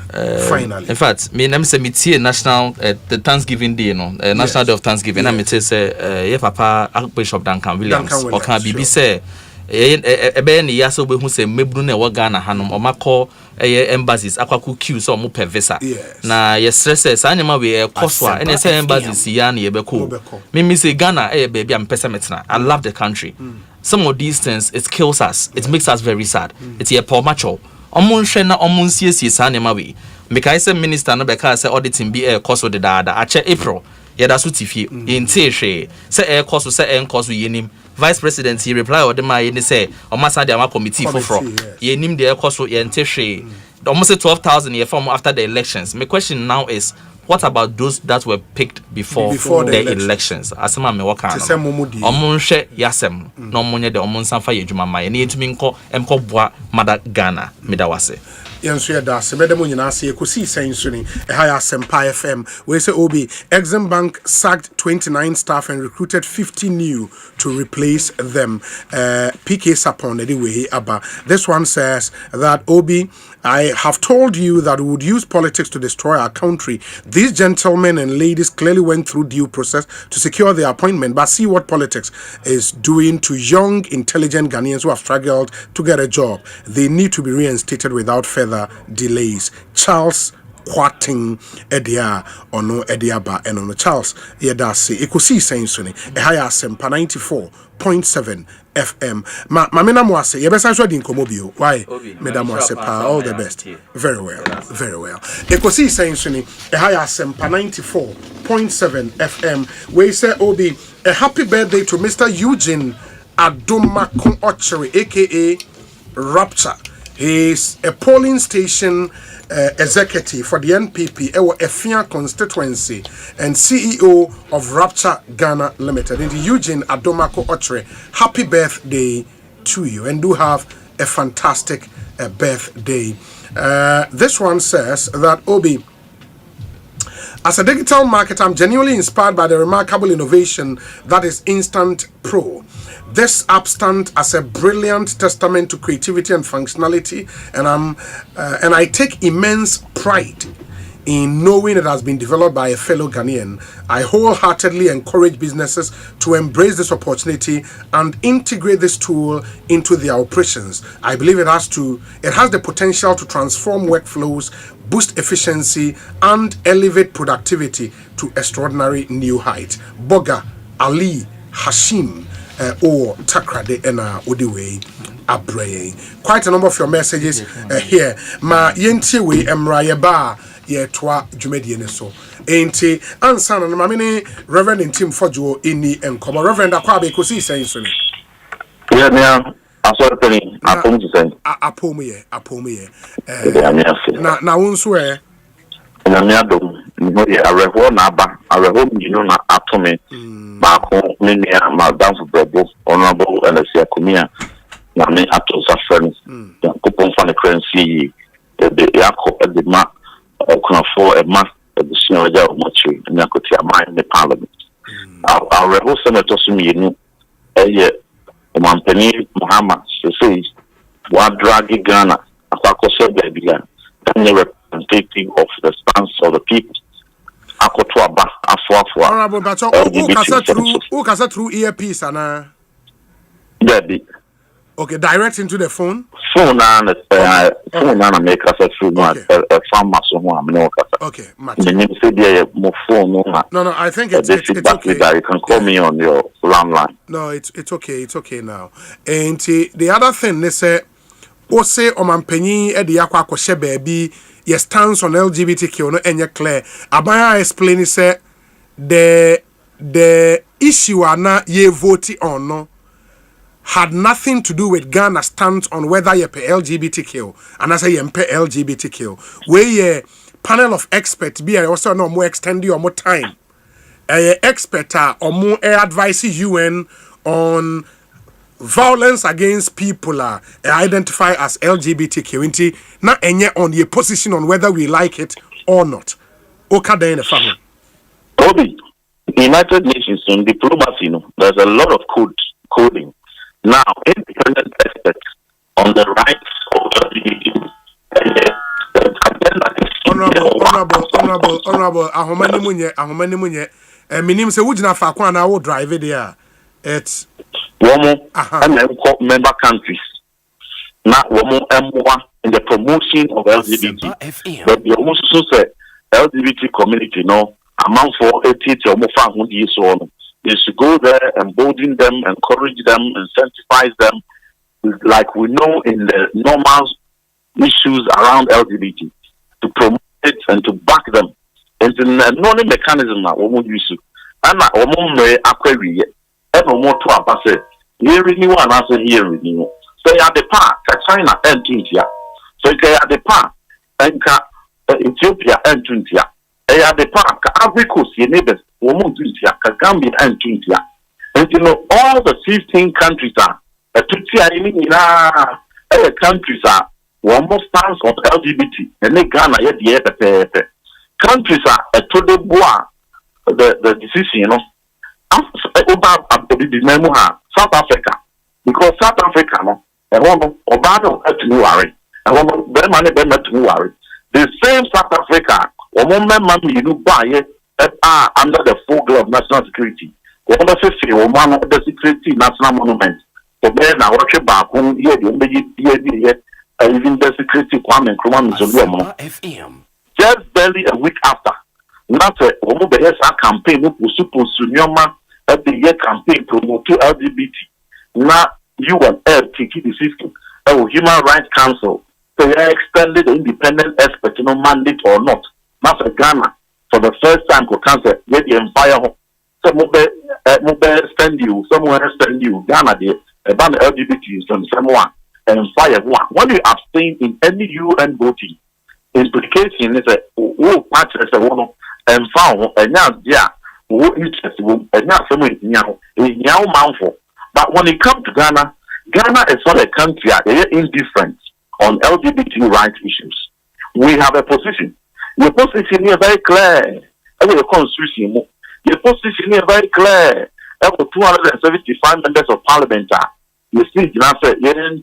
finally. In fact, me name say me tie national the Thanksgiving Day, National Day of Thanksgiving. I me say papa Archbishop Duncan Williams. Or can be say ebe ni yaso be hu say mebunu na wo Ghana hanom o makọ embassies akwaku queue so mo per visa na ye stress anyama we cost wa ene say embassies ya na ye be ko me say Ghana baby am pesa metna. I love the country. Some of these things, it kills us. It makes us very sad. It's a poor macho. Omun shena omun CSC sanema we. Because I minister no because auditing be a cost of the dada. Ache April. Yeah, that's what if you in say air cost say air cost yenim. Vice President he reply or the my say o masa de committee for yenim the air cost ye almost 12,000 year form after the elections. My question now is, what about those that were picked before the elections? Asema me waka no. Omun hwe yasem no omunye de omun sanfa yedwuma ma ye ne yetumi nko boa mada Ghana medawase. Yensu ya da se medemo nyina se Ekosiise nsuni ehaya Asempa FM we say Obi Exim Bank sacked 29 staff and recruited 50 new to replace them. PK Sapon anyway aba. This one says that Obi, I have told you that we would use politics to destroy our country. These gentlemen and ladies clearly went through due process to secure their appointment, but see what politics is doing to young, intelligent Ghanaians who have struggled to get a job. They need to be reinstated without further delays. Charles Quating Edia ono Ediaba and ono Charles Yedasi Ekosiise nsuni ehaya Asempa 94.7 FM. Mamina Mwase, yebesa shwa di nkomobio. Why? Madam Mwase pa, all the best. Very well, very well. Ekosiise nsuni ehaya Asempa 94.7 FM. We say Obi, a happy birthday to Mr. Eugene Adomako Ochere, aka Rapture. He's a polling station executive for the NPP, Efia constituency, and CEO of Rapture Ghana Limited. And Eugene Adomako Ochere, happy birthday to you, and do have a fantastic birthday. This one says that Obi, as a digital marketer, I'm genuinely inspired by the remarkable innovation that is Instant Pro. This app stands as a brilliant testament to creativity and functionality, and I take immense pride in knowing it has been developed by a fellow Ghanaian. I wholeheartedly encourage businesses to embrace this opportunity and integrate this tool into their operations. I believe it has the potential to transform workflows, boost efficiency, and elevate productivity to extraordinary new heights. Boga Ali Hashim or Takrade Ena Udiwe Abrey. Quite a number of your messages here. Ma yentiwe emrayeba ye twa jumediene so. Enti ansana na mamini Reverend Tim Fojo ini enkomo. Reverend akwabe Ekosiise nsuni. Yeah, yeah. Asorteni apomu sen. Apomu ye. Na unsu na me adom no ye areho na aba areho mino na atome ba ko me nia madam Brebo honorable Elesia Kumia na me ato safran ya kupon fa ne currency de yakọ de ma kuna for e ma de sino ja o mochi na koti ama in the parliament areho senator sumiyenu eye Omampeni Muhammad says wa dragi Ghana akwakoso babia tanye representative of the stance of the people. Akotwaba afwa. Honorable Bacho, who can through earpiece and Debbie. Okay, direct into the phone. Phone na make us through a farmer so am no kasa. Okay, the name say there mo phone no, I think it's okay. That you can call me on your landline. No, it's okay now. And the other thing they say Osei Omampenyi edi yakwa akoshe baby your stance on LGBTQ no enye clear. Abaya explain say the issue ana ye vote on no had nothing to do with Ghana stance on whether you pay LGBTQ and as you pay LGBTQ. Where ye panel of experts be also no more extend or more time. Expert or more advise UN on violence against people identify as LGBTQ na enye on the position on whether we like it or not. Okada in the family. Obi, the United Nations in diplomacy, there's a lot of codes coding. Now, independent experts on the rights of LGBT. Honorable, Ahomani Munye, minim se wujina fakwa na wo drive there. It's member countries. Now, in the promotion of LGBT. But the also say LGBT community, no, amount for 80 to so they should go there, embolden them, encourage them, incentivize them, like we know in the normal issues around LGBT, to promote it and to back them. And the only mechanism that we will use. And that we will acquire and more to our pass. Here renew and answer here renew. So you have the part China and Tunisia. So you have the part and Ethiopia and Tunisia. You have the part Ivory Coast, your neighbors, Tunisia, Gambia and Tunisia. And you know all the 15 countries are countries are one more stance of LGBT and they Ghana yet the countries are a total bois the decision, you know. South Africa, because South Africa, no, and one Obama to worry, and one to worry. The same South Africa, one man you buy it under the full glove of national security. One of the security national monument. The men are watching back home here, even the security Kwame Nkrumah FM. Just barely a week after, not a campaign was supposed to Nyoma at the year campaign promote to LGBT. Now you and take the system. Human Rights Council. So they extended the independent expert mandate or not. Not Ghana for the first time could cancel get the empire. Some mobile stand you, somewhere stand you, Ghana there, about the LGBT from someone and fire one. When you abstain in any UN voting, implication is a patch as a one and found and now yeah, interest and now someone now mouthful. But when it comes to Ghana, Ghana is not a country indifferent on LGBT rights issues. We have a position. Your position is very clear. Every constitution, your position is very clear. Every 275 members of parliament are. You see, your position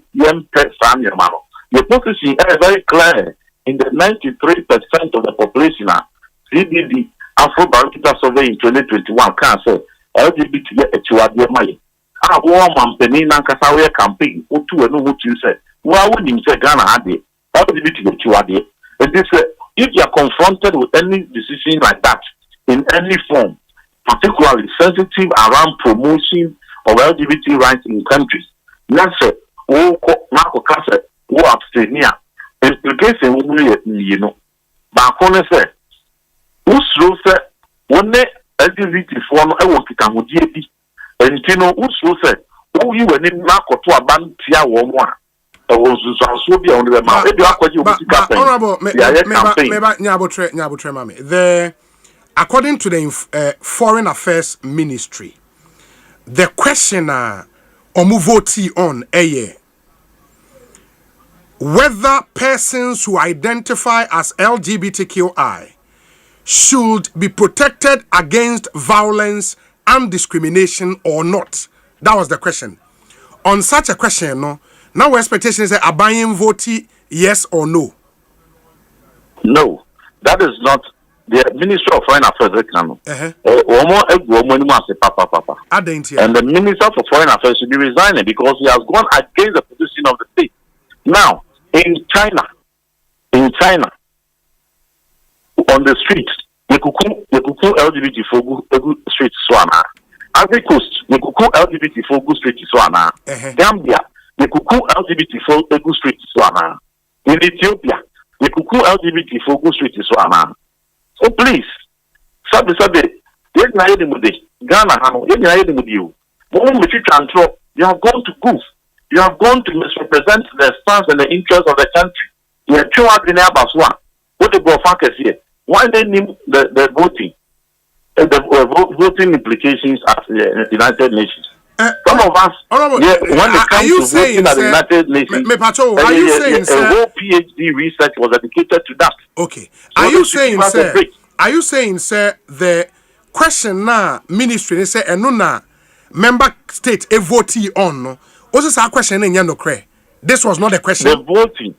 is very clear. In the 93% of the population, CBD Afro-Barometer survey in 2021 can say LGBT money. I want Penina Casawe campaign, or two and what you said. Why wouldn't you say Ghana had it? LGBT. And this, if you are confronted with any decision like that in any form, particularly sensitive around promotion of LGBT rights in countries, let's say, Marco Casa, who abstain here, implication you know. But on say, who's say, when they LGBT form, I want to come with you. And you know, who said, oh, you were in Marco to a band, Tia one. According to the Foreign Affairs Ministry, the questioner omuvoti on whether persons who identify as LGBTQI should be protected against violence and discrimination or not. That was the question. On such a question, no. Now, our expectation is a buying vote, yes or no? No, that is not the Minister of Foreign Affairs. And the Minister for Foreign Affairs should be resigning because he has gone against the position of the state. Now, in China, on the streets, the kuku LGBT for streets swana. Ivory Coast, the kuku LGBT for streets swana. Gambia. The kuku LGBT for Egu Street Swana. In Ethiopia, the kuku LGBT for Egu Street Swana. So please, Sabi, Ghana Hano, you. You have gone to goof. You have gone to misrepresent the stance and the interests of the country. You have chosen the Baswa. What the Bofakers here? Why they name the voting? The voting implications at the United Nations. Some of us, when it comes to voting at the United Nations, a whole PhD research was dedicated to that. Okay. Are you saying, sir, the question now, ministry, they say, and no, member state a vote on no. Also sa question in no cray. This was not a question. The voting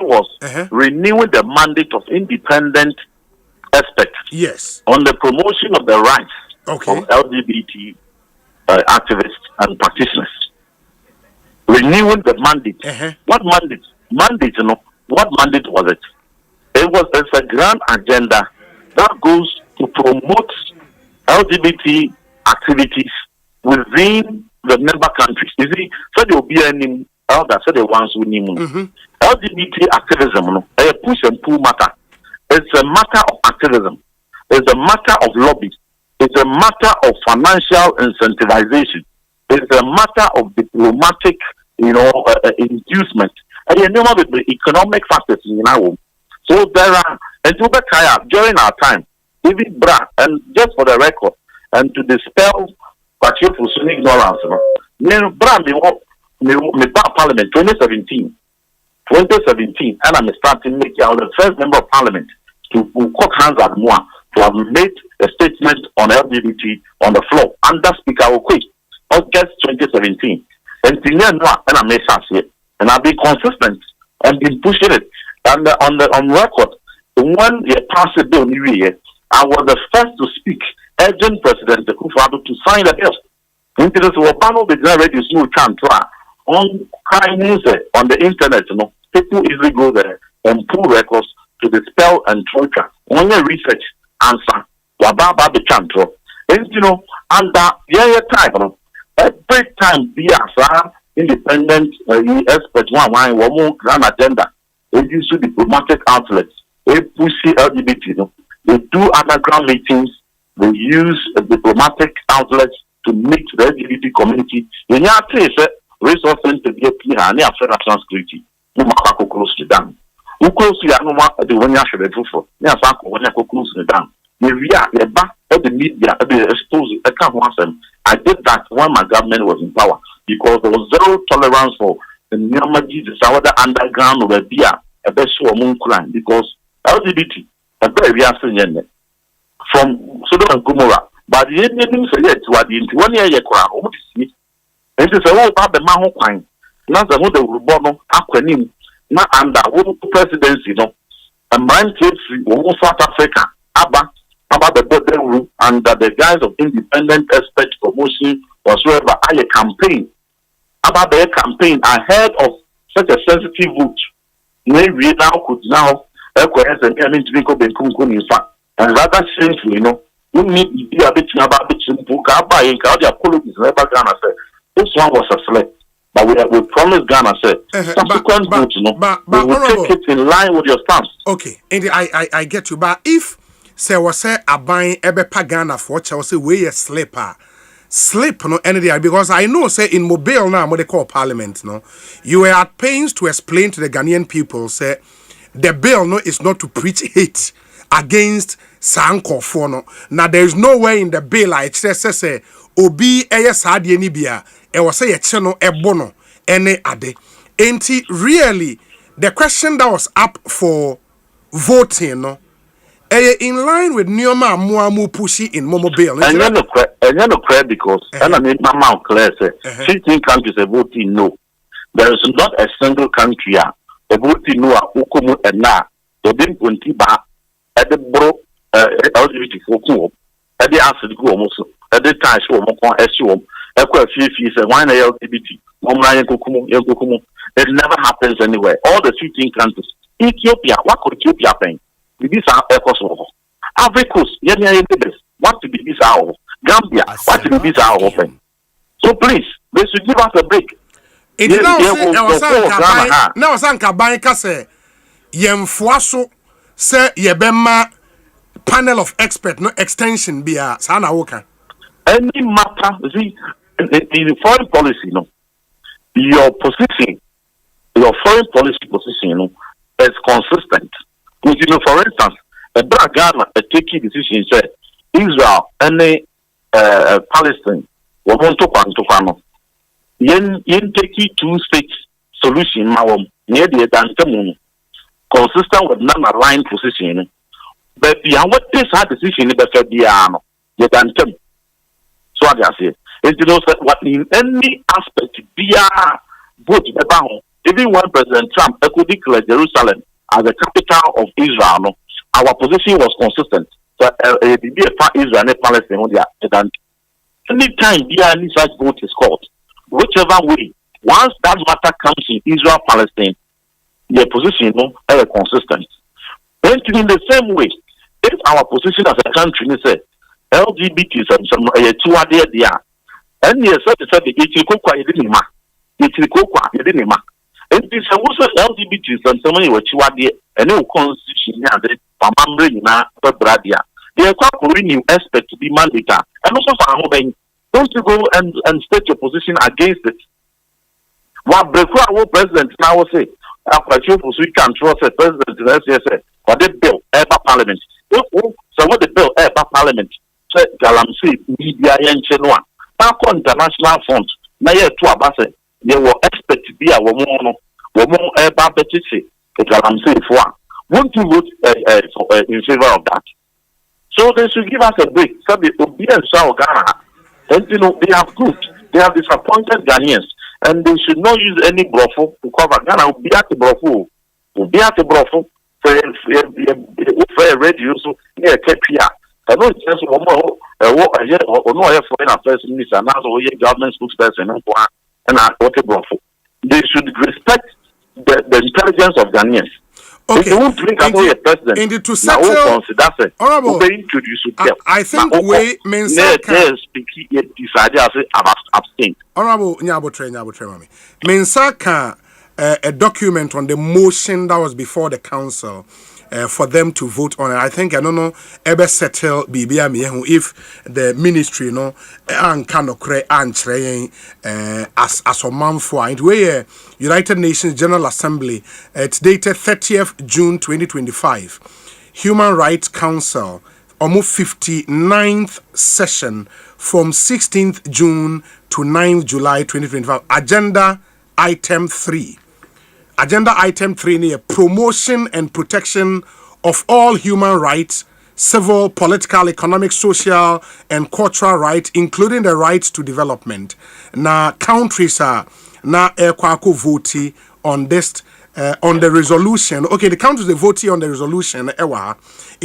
was renewing the mandate of independent experts. Yes. On the promotion of the rights of LGBT activists and practitioners. Renewing the mandate. What mandate? Mandate, you know. What mandate was it? It's a grand agenda that goes to promote LGBT activities within the member countries. You see, so there will be any elder, so the ones who need LGBT activism, no, a push and pull matter. It's a matter of activism. It's a matter of lobby. It's a matter of financial incentivization. It's a matter of diplomatic, inducement. And you know the economic factors in our home. So there are, and during our time, even and just for the record, and to dispel patriotism ignorance, me Parliament 2017, and I'm starting making out the first member of Parliament to cock hands at moi to have made a statement on LGBT on the floor under Speaker Okwe, August 2017. And and I've been consistent and been pushing it. And on record, when you pass a bill, I was the first to speak, urging President Akufo-Addo to sign the bill. Into this panel, the radio smooth on kindness on the internet, people easily go there and pull records to dispel and torture. When you research answer, wababa the chantro. And under the time, every time be as independent expert one grand agenda. They use diplomatic outlets. They push LGBT. They do underground meetings. They use diplomatic outlets to meet the LGBT community. In your case, resources to be a clear and national security. No matter close to them. Who close to the one you should do for? Yes, when you close to them. We are the back of the media, exposed. I can't want them. I did that when my government was in power because there was zero tolerance for the Nyamaji, the Sawada underground or the beer, a best show among crime because LGBT, a very reaction from Sodom and Gomorrah. But the Indians say it to the 1 year crowd, and it is all about the Maho crime. Not the Muda Rubono, Aquanim, not under presidency, a man takes South Africa, about the border rule under the guise of independent expert promotion whatsoever. I campaign about the campaign ahead of such a sensitive vote. Maybe now could now and rather shameful, you need to be a bit about the simple car buying car. The apologies never Ghana said this one was a slip, but we promised Ghana said subsequent votes, we will take it in line with your stance. Okay, and I get you, but if say was say a buying ebe pagana for Chelsea way a slipper. Slip no any because I know say in Mobile now what they call parliament no you were at pains to explain to the Ghanaian people say the bill no is not to preach hate against Sanko for no. Now there is no way in the bill I say obi eye saade ni bia e was say ye no ebono any ade enti really the question that was up for voting no in line with Nyoma Muamu Pushi in Momo Bill. And you know, credit because and I mean, Mama Claire said 15 countries are voting no. There is not a single country a voting no. Ukumu and na. They didn't put ba at the bro LGBT for at the answer to go almost at the time show more SU. Fees and wine LGBT. It never happens anywhere. All the 15 countries. Ethiopia, what could Ethiopia pay? This are Ekosiisen. Ivory Coast, what to be this hour? Gambia, what to be this hour open? So please, they should give us a break. It now Sanka Banka say, Yemfuaso say Yebema panel of expert, no extension be a Sana Woka. Any matter, see, in foreign policy, your position, your foreign policy position, is consistent. For instance, a Ghana a taking decision said Israel and Palestine we want to Pantofano. Yen take 2-state solution near the Dantamun, consistent with non-aligned position. But what this hard decision is the Dantam. So I say It knows that what in any aspect via vote even when President Trump could declare Jerusalem as the capital of Israel, no, our position was consistent. So Israel and Palestine on the anytime any such vote is called, whichever way, once that matter comes in Israel Palestine, their position is consistent. Then in the same way, if our position as a country is LGBT some two are there, and yes, and this was LGBT and somebody what you are there, and no constitution has it, Bradia. They are quite new aspect to be mandatory, and also for home. Don't you go and state your position against it? What the president now say, after you we can trust the president, yes, for the bill, ever parliament. So what the bill, ever parliament, said Galamsey, media, and Chenua, back on international front, now yet to Abase, they were expect to be a woman, ever petition, the Galamsey for. Won't you vote in favor of that? So they should give us a break. So the obedience of Ghana, and they have good, they have disappointed Ghanaians, and they should not use any brothel to cover Ghana. Will be at the brothel, for radio, so near KPR. I know it's just one more, or no, foreign affairs minister, and also government spokesperson, and a brothel. They should respect the intelligence of Ghanaians. Okay. And to settle, honorable, I think we Mensa honorable Nyabotre, Mensa can a document on the motion that was before the council for them to vote on it. I think I don't know ever settle BBM if the ministry and canokre and train as a man for it. Where United Nations General Assembly, it's dated 30th June 2025. Human Rights Council, almost 59th session from 16th June to 9th July 2025. Agenda item 3. Agenda item 3 near promotion and protection of all human rights, civil, political, economic, social, and cultural rights, including the rights to development. Na countries are na ekwaku voti on this on the resolution. Okay, the countries they voted on the resolution in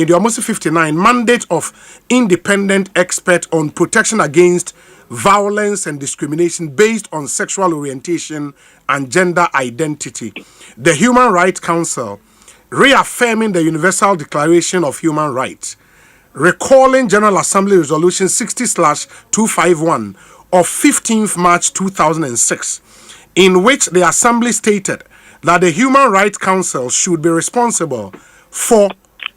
the almost 59 mandate of independent expert on protection against violence and discrimination based on sexual orientation and gender identity. The Human Rights Council reaffirming the Universal Declaration of Human Rights, recalling General Assembly Resolution 60/251 of 15th March 2006, in which the Assembly stated that the Human Rights Council should be responsible for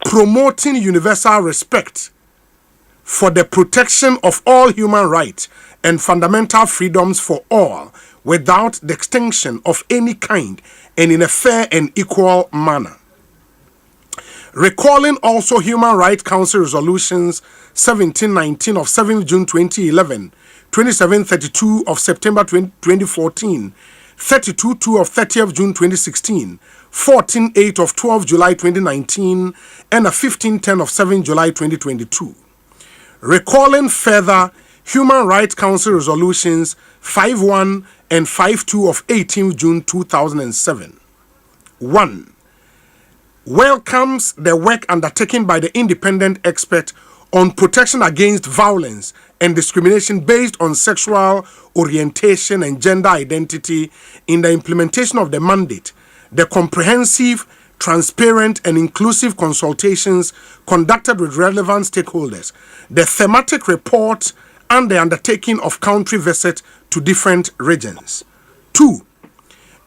promoting universal respect for the protection of all human rights and fundamental freedoms for all, without the extinction of any kind and in a fair and equal manner. Recalling also Human Rights Council resolutions 1719 of 7th June 2011, 2732 of September 2014, 32.2 of 30th June 2016, 14.8 of 12 July 2019, and a 15.10 of 7 July 2022. Recalling further Human Rights Council resolutions 5.1 and 5.2 of 18 June 2007. 1. Welcomes the work undertaken by the independent expert on protection against violence and discrimination based on sexual orientation and gender identity in the implementation of the mandate, the comprehensive, transparent, and inclusive consultations conducted with relevant stakeholders, the thematic report, and the undertaking of country visits to different regions. 2.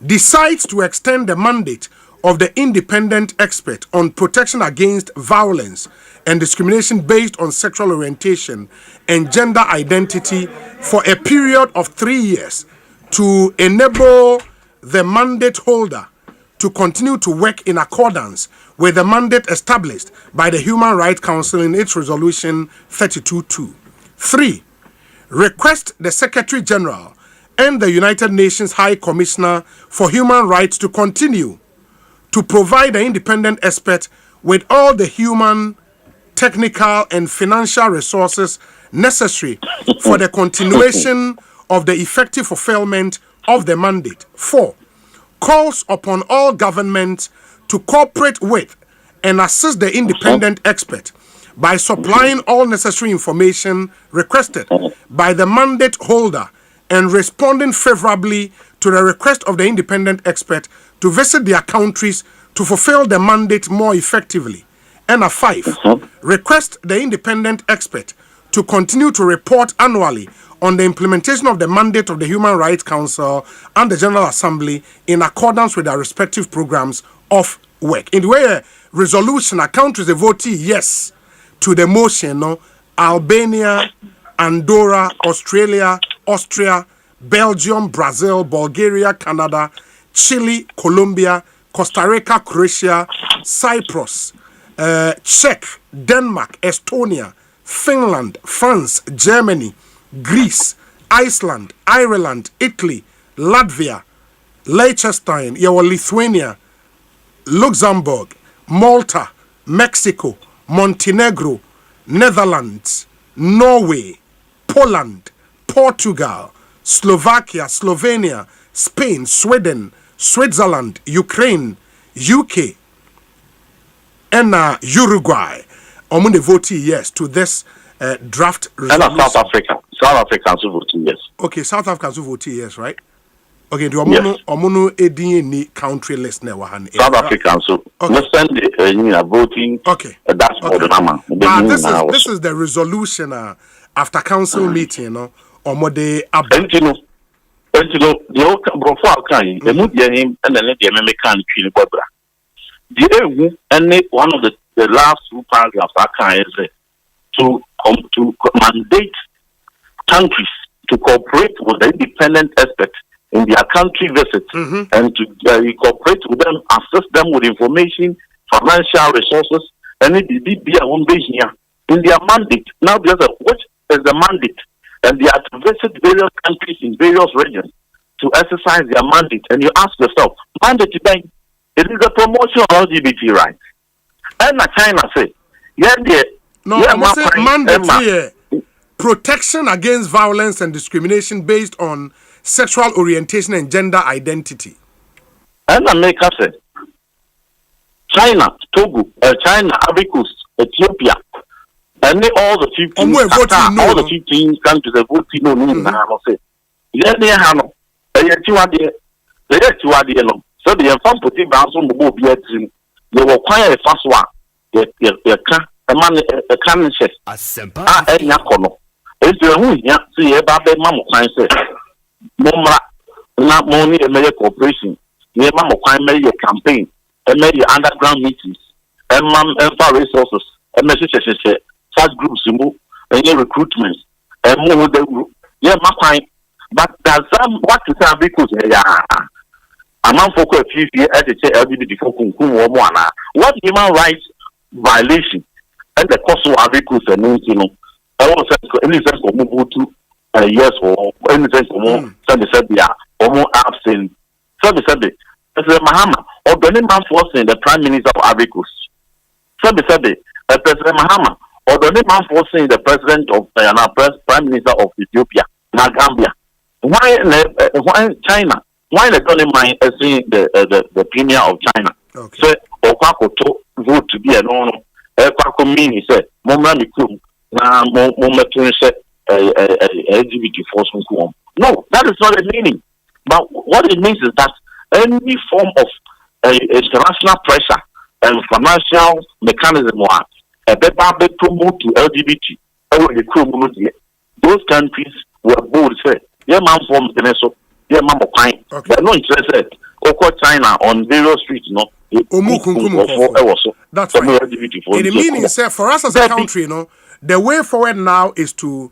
Decides to extend the mandate of the independent expert on protection against violence and discrimination based on sexual orientation and gender identity for a period of 3 years to enable the mandate holder to continue to work in accordance with the mandate established by the Human Rights Council in its resolution 32.2. 3. Request the Secretary General and the United Nations High Commissioner for Human Rights to continue to provide the independent expert with all the human technical, and financial resources necessary for the continuation of the effective fulfillment of the mandate. 4. Calls upon all governments to cooperate with and assist the independent expert by supplying all necessary information requested by the mandate holder and responding favorably to the request of the independent expert to visit their countries to fulfill the mandate more effectively. And 5, request the independent expert to continue to report annually on the implementation of the mandate of the Human Rights Council and the General Assembly in accordance with their respective programs of work. In the way resolution, our countries vote yes to the motion. No, Albania, Andorra, Australia, Austria, Belgium, Brazil, Bulgaria, Canada, Chile, Colombia, Costa Rica, Croatia, Cyprus, Czech, Denmark, Estonia, Finland, France, Germany, Greece, Iceland, Ireland, Italy, Latvia, Liechtenstein, Lithuania, Luxembourg, Malta, Mexico, Montenegro, Netherlands, Norway, Poland, Portugal, Slovakia, Slovenia, Spain, Sweden, Switzerland, Ukraine, UK, and Uruguay. I'm going to vote yes to this draft resolution. And South Africa. South Africa also vote yes. Okay, South Africa also vote yes, right? Okay, do Omono Edini country listener wahan. South Africa also. Listen, voting. Okay. That's for the number. This is the resolution after council meeting, you know. Omode Abentino. The old profile can the mood him and then let the American Chile Bobra. The and one of the last 2 paragraphs I can say to mandate countries to cooperate with the independent experts in their country visits and to cooperate with them, assist them with information, financial resources, and it be a one base here in their mandate. Now, what is the mandate? And they are to visit various countries in various regions to exercise their mandate. And you ask yourself, mandate today, it is the promotion of LGBT rights. And China say, mandate here. Protection against violence and discrimination based on sexual orientation and gender identity. And America said, China, Togo, China, Ivory Coast, Ethiopia, and all the 15 all the 15 countries that vote no say. So the infant put it down some will be at they will acquire a fast one. A man a canon chef. Asempa. It's the see about the mamma client said. Mumra, not money and media corporation. Near mamma client media campaign and media underground meetings and mom and far resources and messages such groups move and recruitment and move the group. Yeah, my client. But there's some what to say because a man for a few years at the LGBT what human rights violation and the cost of agriculture and I was any sense of move to yes or any sense of more or more absent. So they said Mahama or Benin man forcing the Prime Minister of Agriculture. So they said President Mahama or Benin man forcing the President of Prime Minister of Ethiopia, Gambia. Why China? Why they don't mind seeing the Premier of China? So Okako vote to be a no Okako mean he said Momra na LGBT force. No, that is not the meaning. But what it means is that any form of international pressure and financial mechanism promote to LGBT, those countries were bold say, yeah, man forms the so yeah, man fine. They're not interested. China on various streets, no. That's right. And the meaning is for us as a country, you know, the way forward now is to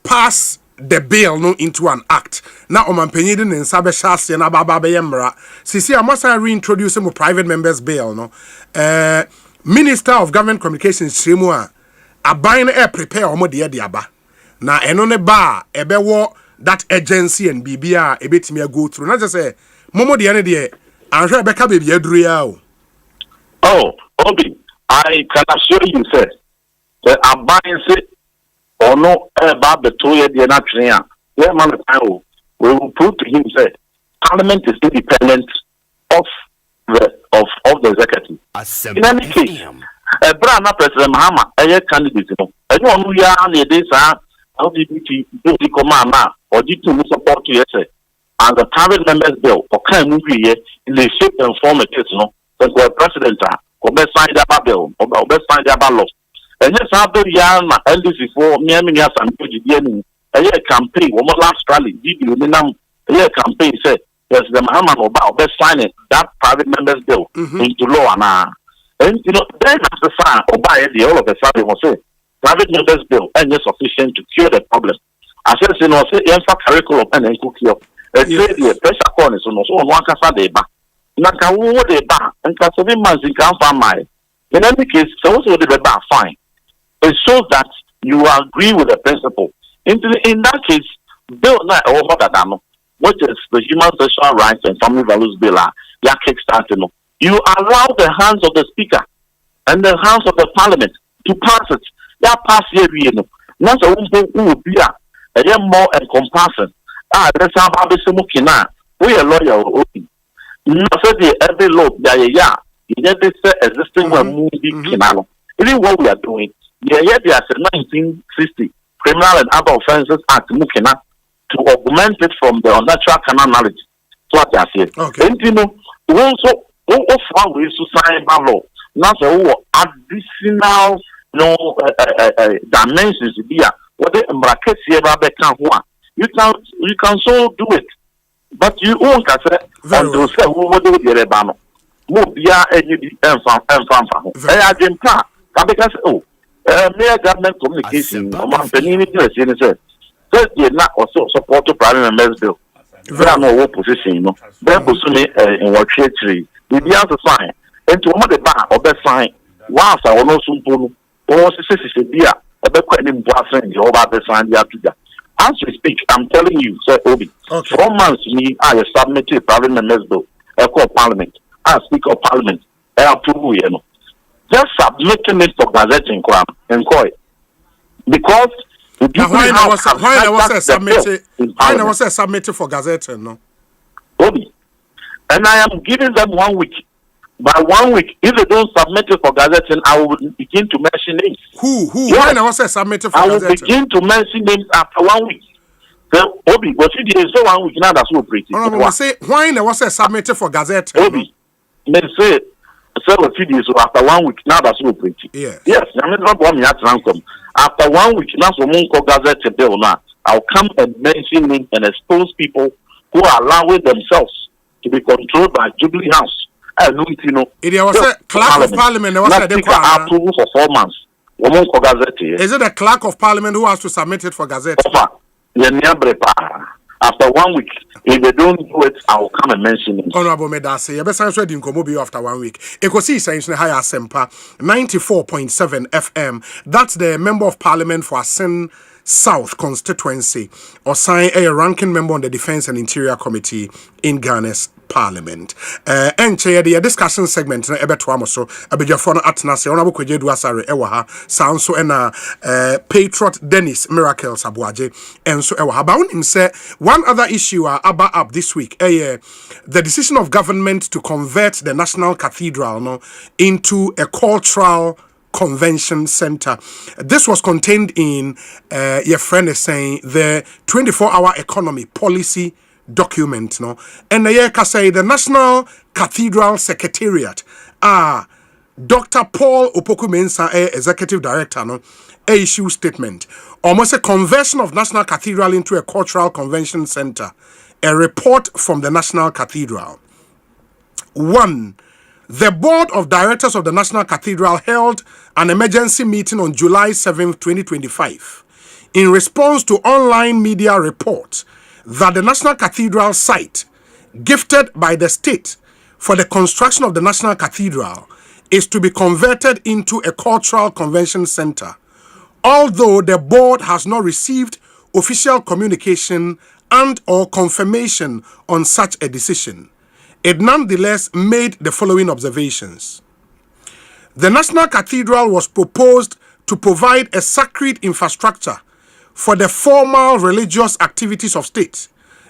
pass the bill no into an act. Now omanpenyi in sabe shase na baba be yemra. Sisi I must reintroduce a private members bill no. Minister of Government Communications Shrimua abain e prepare omo de aba. Na eno ne ba ebewo that agency and BBA ebetimi go through. Na just say momo de ene de anhwe beka bebi aduru ya o. Oh, Obi, I can assure you sir. The abide or no about the 2 year na train. Yeah, man, we will prove to him say Parliament is independent of the executive. In any case, Brana President Mahama, a candidate, anyone who are near this LGBT do command or did to support to say, and the private members bill or can move here in the shape and form of case, no, that the president or best sign that bill or best sign that law. And yes, after Yan and this before me and some a campaign, one last rally, did you a campaign said, yes, the Mahama about best signing that private members bill into law and you know, then after sign or buy the all of a sudden was say private members bill and is sufficient to cure the problem. I said, you know, say, curriculum and then cook your pressure corners on one casa de ba. Naka wo de ba, and Casavi Manzi can find my. In any case, so also the bar fine. It shows that you agree with the principle. In that case, bill not over that which is the Human Sexual Rights and Family Values Bill, ya kickstarting. You allow the hands of the Speaker and the hands of the Parliament to pass it. Ya pass here, you know. Not a woman be a more encompassing. Let's have a we are lawyer. Not say every law, yeah. You get this existing movie canal. Even what we are doing, there's a 1960 Criminal and Other Offences Act Mukina to augment it from the unnatural canal knowledge. So what I say. And you know, also one way to sign by law. Not a additional dimensions here. What the brackets here you can so do it. But you won't say until say who do the rebano. Mobia and I didn't because mere government communication among the said you're not also support to private members bill. Very no opposition, you know. Then in what tree, we be able to sign. And to one the bar or best sign, whilst I will not soon pull, or sister dear, a bit quite important, you over the sign the Africa. As we speak, I'm telling you, Sir Obi, 4 months me, I submitted private members bill, a call parliament, as Speaker of Parliament, I approve, you know. Just submitting it for Gazette and Koi. Because why was submitted for Gazette, no? Obi. And I am giving them 1 week. By 1 week, if they don't submit it for Gazette, I will begin to mention names. Who? Yes. Why was submitted for Gazette? I will begin to mention names after 1 week. So, Obi, what you did so 1 week now that's so pretty. I say, why was submitted for Gazette? Obi, may say, several videos after 1 week now that's so pretty. Yes. Yes, I mean, not 1 minute ransom. After 1 week, now so Munko Gazette bill now, I'll come and mention names and expose people who are allowing themselves to be controlled by Jubilee House. I know it, you know. It was a clerk of Parliament. Approval for 4 months. Is it a clerk of Parliament who has to submit it for Gazette? After 1 week, if they don't do it, I will come and mention it. Honorable Medase, you best answer the Nkomobi after 1 week. Ekosiisen On Asempa 94.7 FM. That's the Member of Parliament for Asen South constituency, Osei, a ranking member on the Defense and Interior Committee in Ghana's Parliament. And the discussion segment na ebeto amoso abejafo no atnase onabo kwejedu asare ewa ha sanso ena Patriot Dennis Miracles Abuaje enso ewa ha ba unim say one other issue aba up this week the decision of government to convert the National Cathedral into a cultural convention center. This was contained in your friend is saying the 24-hour economy policy document, and the National Cathedral Secretariat, Dr. Paul Opoku-Mensah, Executive Director, issue statement. Almost a conversion of National Cathedral into a cultural convention center. A report from the National Cathedral. 1. The Board of Directors of the National Cathedral held an emergency meeting on July 7, 2025, in response to online media reports that the National Cathedral site, gifted by the state for the construction of the National Cathedral, is to be converted into a cultural convention center, although the board has not received official communication and or confirmation on such a decision. It nonetheless made the following observations. The National Cathedral was proposed to provide a sacred infrastructure for the formal religious activities of state,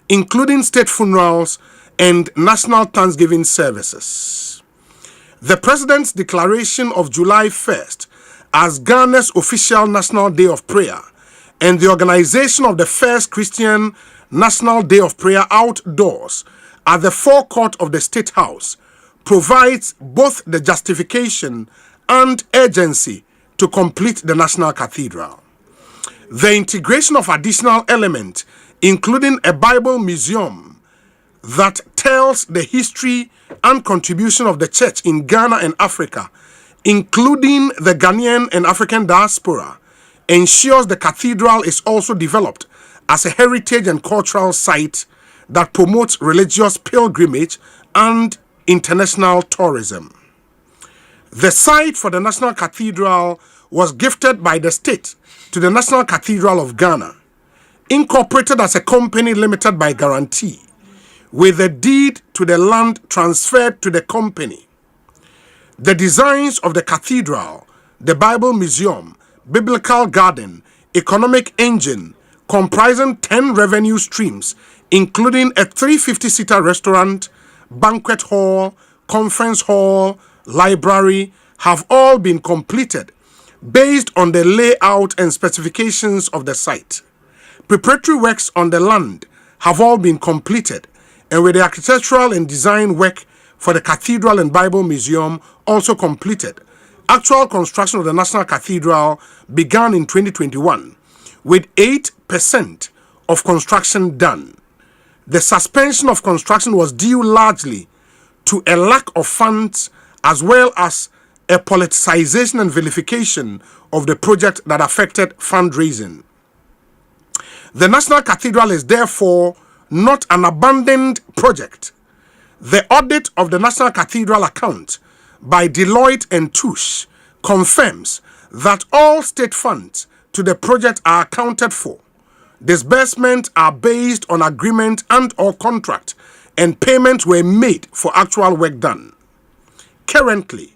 including state funerals and national Thanksgiving services. The President's declaration of July 1st as Ghana's official National Day of Prayer and the organization of the first Christian National Day of Prayer outdoors at the forecourt of the State House provides both the justification and urgency to complete the National Cathedral. The integration of additional elements, including a Bible museum that tells the history and contribution of the church in Ghana and Africa, including the Ghanaian and African diaspora, ensures the cathedral is also developed as a heritage and cultural site that promotes religious pilgrimage and international tourism. The site for the National Cathedral was gifted by the state to the National Cathedral of Ghana, incorporated as a company limited by guarantee, with the deed to the land transferred to the company. The designs of the cathedral, the Bible Museum, Biblical Garden, economic engine, comprising 10 revenue streams, including a 350-seater restaurant, banquet hall, conference hall, library, have all been completed based on the layout and specifications of the site. Preparatory works on the land have all been completed, and with the architectural and design work for the Cathedral and Bible Museum also completed, actual construction of the National Cathedral began in 2021, with 8% of construction done. The suspension of construction was due largely to a lack of funds as well as a politicization and vilification of the project that affected fundraising. The National Cathedral is therefore not an abandoned project. The audit of the National Cathedral account by Deloitte and Touche confirms that all state funds to the project are accounted for. Disbursements are based on agreement and or contract, and payments were made for actual work done. Currently,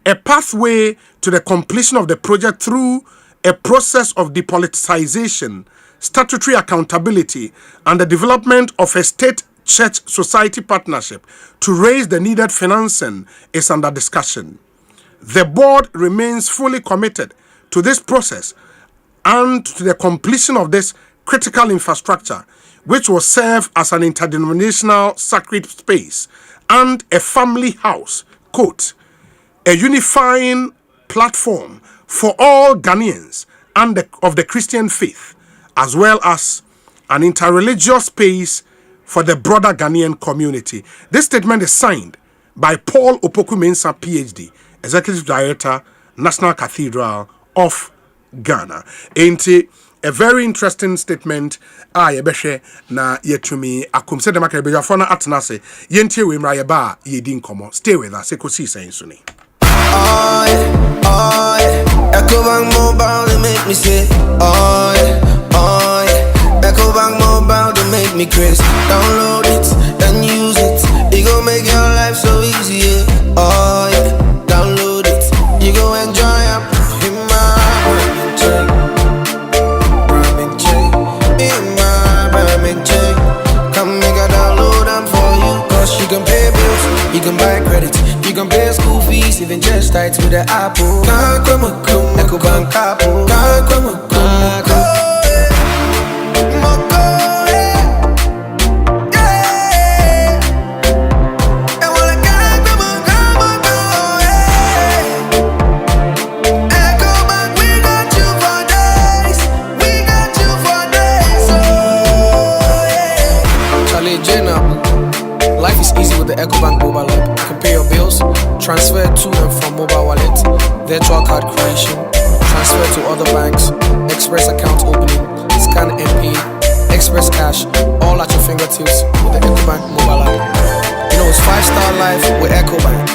a pathway to the completion of the project through a process of depoliticization, statutory accountability, and the development of a state church society partnership to raise the needed financing is under discussion. The board remains fully committed to this process and to the completion of this critical infrastructure, which will serve as an interdenominational sacred space and a family house, quote, a unifying platform for all Ghanaians and of the Christian faith, as well as an interreligious space for the broader Ghanaian community. This statement is signed by Paul Opoku-Mensah, PhD, Executive Director, National Cathedral of Ghana. Ain't it a very interesting statement? Yebeshe na yetumi akumse de makere bejafo na atenase yentie we mra yeba yedi nkomo. Stay with us. Ekosiisen suni. Ecobank mobile they make me say Ecobank mobile they make me crazy. Download it and use it. It gon' make your life so easy, yeah. Oh yeah, download it. You gon' enjoy it. In my chain. Come make a download them for you. Cause you can pay bills, you can buy credit, you can pay school fees, even just tights with the Apple. Ecobank Apple. Life is easy with the Ecobank mobile app. You can pay your bills, transfer to and from mobile wallet, virtual card creation, transfer to other banks, express account opening, scan and pay, express cash, all at your fingertips with the Ecobank mobile app. You know it's 5-star life with Ecobank.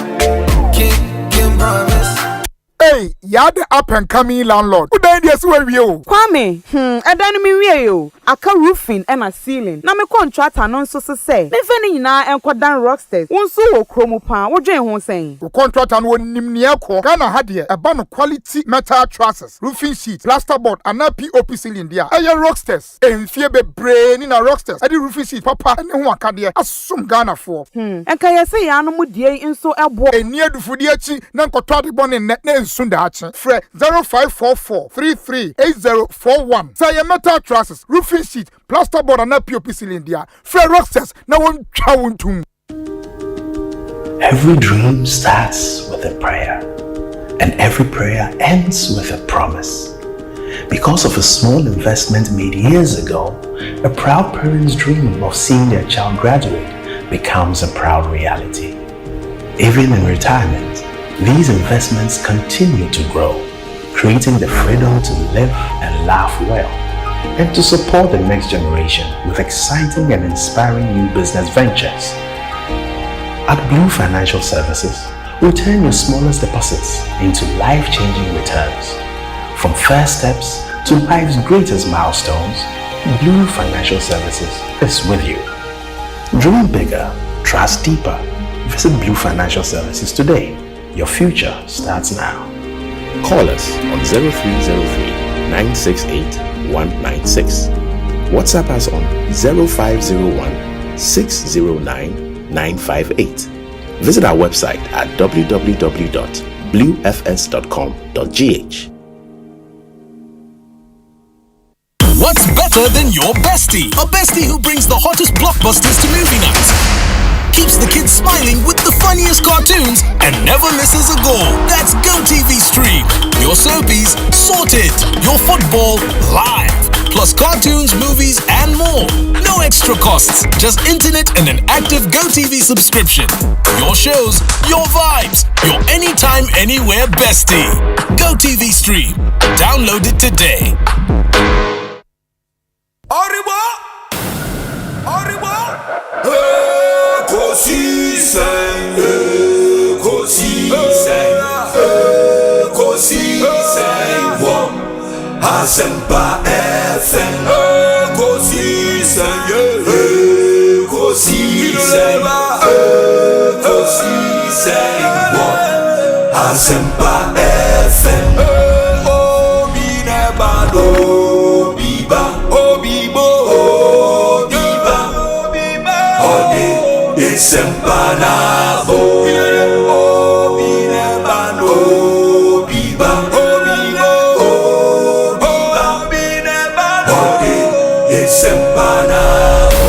King promise. Hey, you're the up and coming landlord. Who dan dia so awie Kwame edan mi wie yo aka roofing and a ceiling na me contractor no nso se me fe ni nyina enkodan rocksters wonso wo kromu pa wo dwen ho sen wo contractor no nim ne ekọ Ghana ha de eba no quality metal trusses roofing sheet plasterboard and POP ceiling dia eye rocksters enfie bebre ni na rocksters ade roofing sheet papa ne ho aka de asum Ghana for enka yese ya no mu die nso ebo eni adufudi achi na nkoto ade bone ne nsun da achi fre 0544338041 say metal trusses roofing sheet plasterboard and POP ceiling dia fre rocksters na won twa wontum. Every dream starts with a prayer, and every prayer ends with a promise. Because of a small investment made years ago, a proud parent's dream of seeing their child graduate becomes a proud reality. Even in retirement, these investments continue to grow, creating the freedom to live and laugh well, and to support the next generation with exciting and inspiring new business ventures. At Blue Financial Services, we turn your smallest deposits into life-changing returns. From first steps to life's greatest milestones, Blue Financial Services is with you. Dream bigger, trust deeper. Visit Blue Financial Services today. Your future starts now. Call us on 0303-968-196. WhatsApp us on 0501-609-958. Visit our website at www.bluefs.com.gh. What's better than your bestie? A bestie who brings the hottest blockbusters to movie nights, keeps the kids smiling with the funniest cartoons, and never misses a goal. That's GoTV Stream. Your soapies sorted. Your football live. Plus cartoons, movies, and more. No extra costs. Just internet and an active GoTV subscription. Your shows, your vibes, your anytime, anywhere bestie. GoTV Stream. Download it today. Arriba! Ekosiisen On Asempa FM. Ekosiisen On Asempa FM. Sempanabo Obinebano Biba Obinebano Sempanabo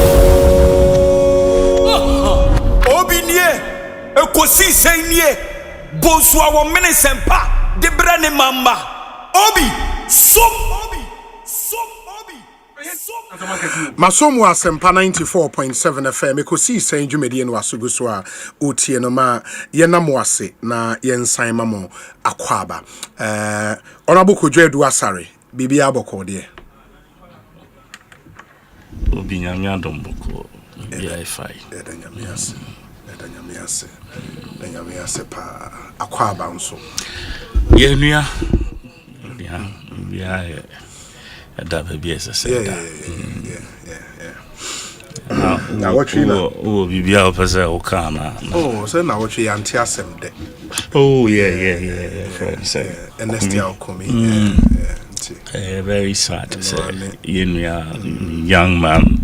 Obinie Ekosiisen Bonsu awon mene sempa de brane mamba Obi som Masomu Asempa 94.7 FM Ekosiisen dwumedie no asugu so a otie no ma yenam wase na yensan mamo akwaba onabo kodwedu asare bibia bokode obi nyamia domboko bibia ifai edanyamiase pa akwaba nso yenua bibia that baby is a say now what you know bibia opese okana so now what you anti asem de yeah say Ernestia Okomi very sad to say young man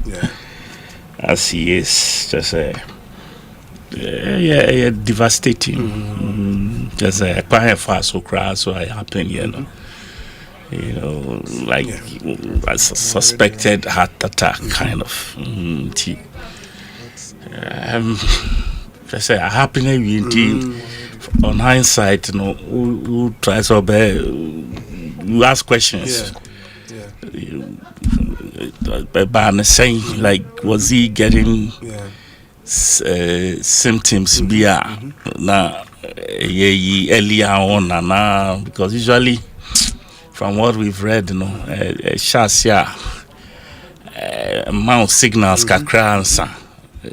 as he is just devastating just quite fast so crash so I happen you know, like a suspected heart attack kind of. I say a happening on hindsight, you know, who tries to obey, you ask questions. But saying like, was he getting symptoms? Now, earlier on, because usually. From what we've read, you know, Shasia, amount signals kakransa,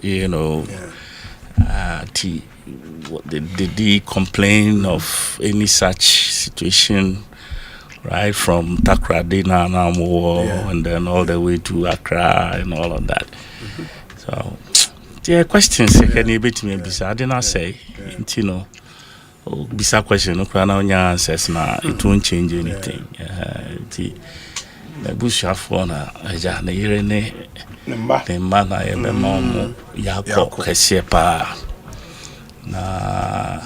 you know, did he complain of any such situation right from Takradina, Namo, and then all the way to Accra and all of that. So, yeah, questions can you bit me? I did not say, you know, bisa question, no crown answers now, it won't change anything. The bush have one, a Irene, the man I am a mom, Yako, Kesepa. Na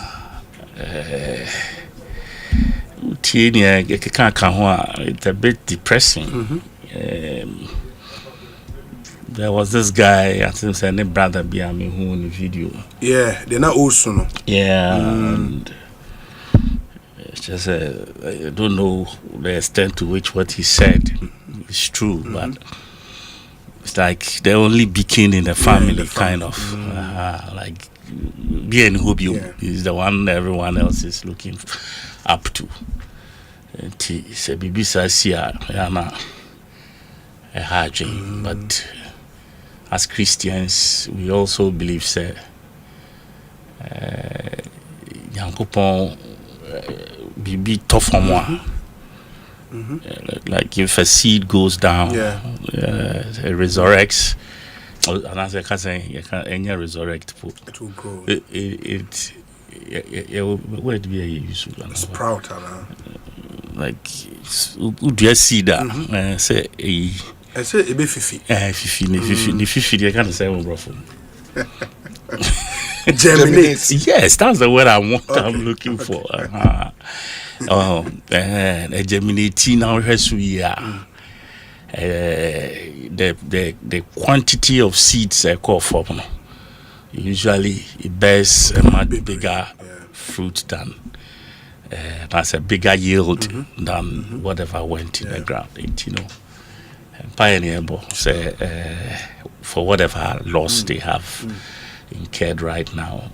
it's a bit depressing. There was this guy, I think his name brother Biami, who in the video. Yeah, they're not also. Yeah, and it's just I don't know the extent to which what he said is true, but it's like the only beacon in the family, kind of like. Bien Hubio is the one everyone else is looking up to. It's a Bibisa Sia, but as Christians, we also believe that Yankopon be tough for moi. Like if a seed goes down, it resurrects. And as I can say, you can any resurrect. It will grow. It will be a use. Sprout, like who do you see that? Say I say it be fifi. Fifi. You can't say one bro. Germinate. Yes, that's the word I'm looking for. Germinating now has we are. The quantity of seeds I call for usually it bears a much bigger fruit than has a bigger yield than whatever went in the ground. It, you know, pioneer say for whatever loss they have incurred right now.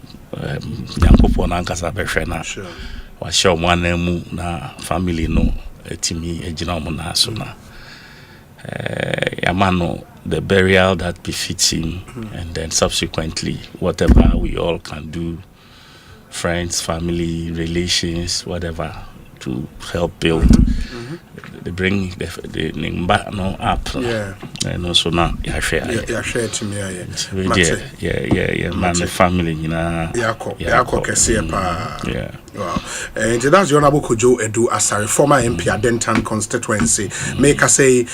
Was show one na family no etimi ejina na so na. Yamano, the burial that befits him, and then subsequently whatever we all can do, friends, family, relations, whatever, to help build. They bring the Nimba no up. And also now share to me. Man, the family, you know. Yeah. Wow. And that's the Honorable Kojo Edu Asari, former MP at Denton constituency. Make us say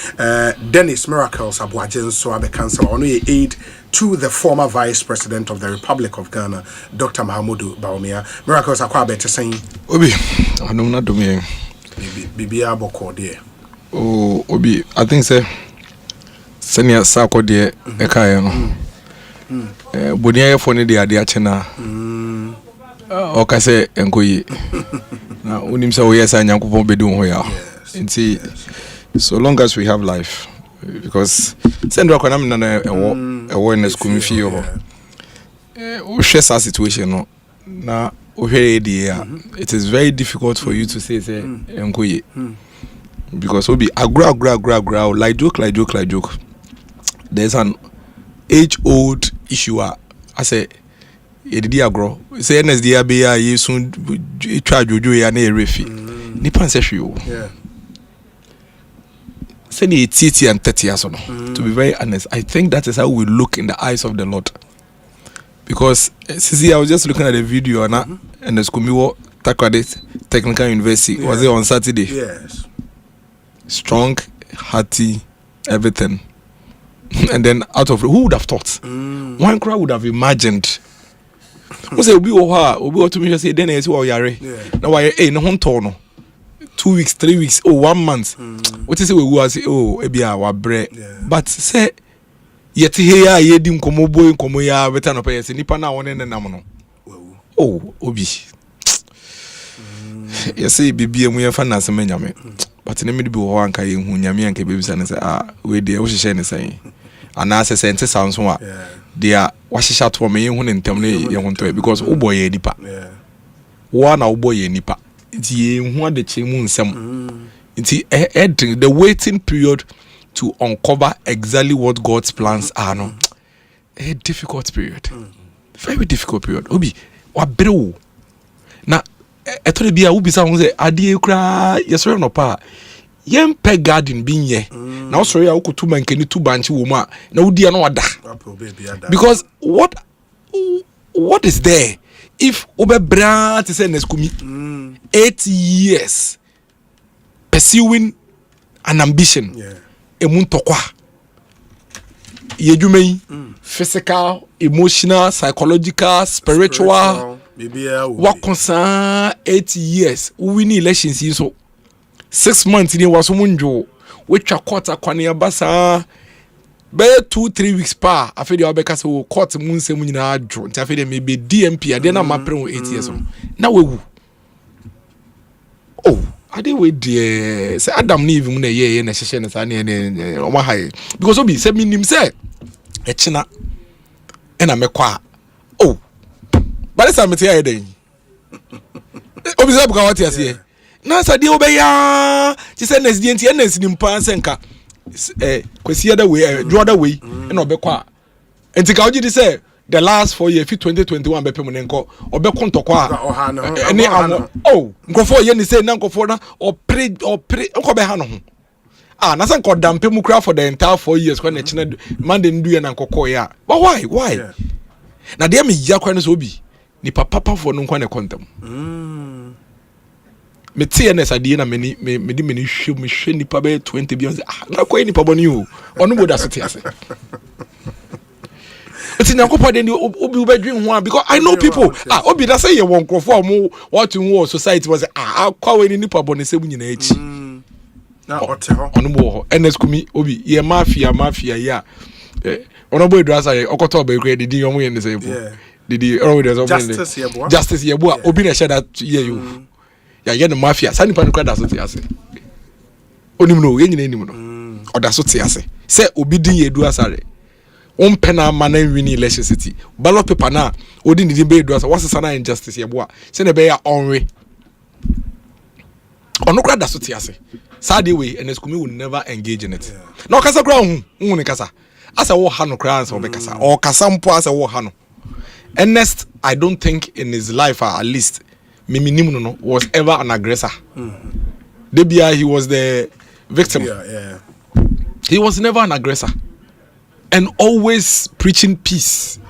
Dennis Miracles Abuajen Soabe Council on aid to the former Vice President of the Republic of Ghana, Dr. Mahamudu Bawumia. Miracles Akwabe to saying Obi, I know not doing Bibi Aboko dear. Oh, Obi, I think Senior Sako dear Ekayano. Bunia for the idea chena. Okase enkoyi na unim say we yes anyankopon bedun ho ya nti so long as we have life, because send rock na na awareness committee ho we share that situation no na o hwe dey it is very difficult for you to say enkoyi because we be agra like joke. There's an age old issue I say edidi agro say NSD abia ye soon twa jojo ya na erefi nipa nsehwe o say ni 80 and 30 years no. To be very honest, I think that is how we look in the eyes of the Lord, because see, I was just looking at the video and the Skumiwo Takwade Technical University was it on Saturday. Yes, strong, hearty, everything. And then out of who would have thought? One crowd would have imagined. What's it? Obi to me say then is yare. Now why no honto 2 weeks, 3 weeks, 1 month. What is it we was ebia wa bre. But say yet here ye dim komo boy komo ya better no pay say nipa na won nenam no. Oh, Obi. You say bibi emu yefa na asem nyame. But ne me bi wo anka ye hu nyame anka bebi say we dey wo hye ne say. Ana se sente sounds wa dia wahihya to me hu ne ntem ne ye hu to because wo boy ye nipa wo na wo boy ye nipa nti ye hu ade che mu nsem nti the waiting period to uncover exactly what God's plans are no a difficult period, very difficult period. Obi wa brew na ɛtɔre bia wo bisa ho sɛ adeɛ kura yɛsɔre no pa yɛn pɛ garden bi nyɛ na wosɔre ya wokotu mankani tu banche wo mu a na wodi na wada because what is there if obebra to say neskumi 8 years pursuing an ambition emuntokwa yedwumai physical, emotional, psychological, spiritual what concern 8 years we need elections so 6 months ni waso munjo which a quarter kwane basa be 2-3 weeks pa afedi obeka se wo court munsem nyina adwo nti afedi maybe DMP ade na mapre wo 8 years na wewu oh ade we de say Adam ni even na ye na hyehye ne sa ne o ma haye because obi say minim say e china e na mekwa oh but say me tie den obi say buka what yase na sa de obeya ti say next day na sinim pa senka kwesi other way the other way na obekwa enti ka oji di say the last 4 years 2021 bepem nenko obekọ ntokwa eni amo oh nkofo ye ni say na nkofo na opre nko be ha no ho na say nko dampe mu kra for the entire 4 years kwa na china mande ndu ye na nkokọ ya but why na de me ya kwa no so obi ni papa for no nkwa na kontam me tie na sadie na me di me hwe nipa be 20 bi na kwa nipa boni o onu boda so tie ase it's in Yankopon then obi ubedwin ho because I know people obi that say ye won krofo mo what in war society was kwa we ni nipa boni se nyina echi na ote ho onu bo ho ns kumi obi ye mafia ya ono boy drasa ye okoto ba ekwe didi yomo ye ne say didi justice ye bo obi na share that ye you ya ye no mafia sani pa no kwada so te ase onim no ye nyina enim no oda so te ase say obi din ye du asare pena mana win election city ballot paper na odi ni be do asa what's sana injustice ye boa se na be ya onwe ono kra da so te ase sad way and Eskumi will never engage in it no kasa kra hu ni kasa asa wo ha no kra asa wo be kasa o kasa mpo asa wo ha no and next I don't think in his life at least miminim no was ever an aggressor debia he was the victim he was never an aggressor and always preaching peace.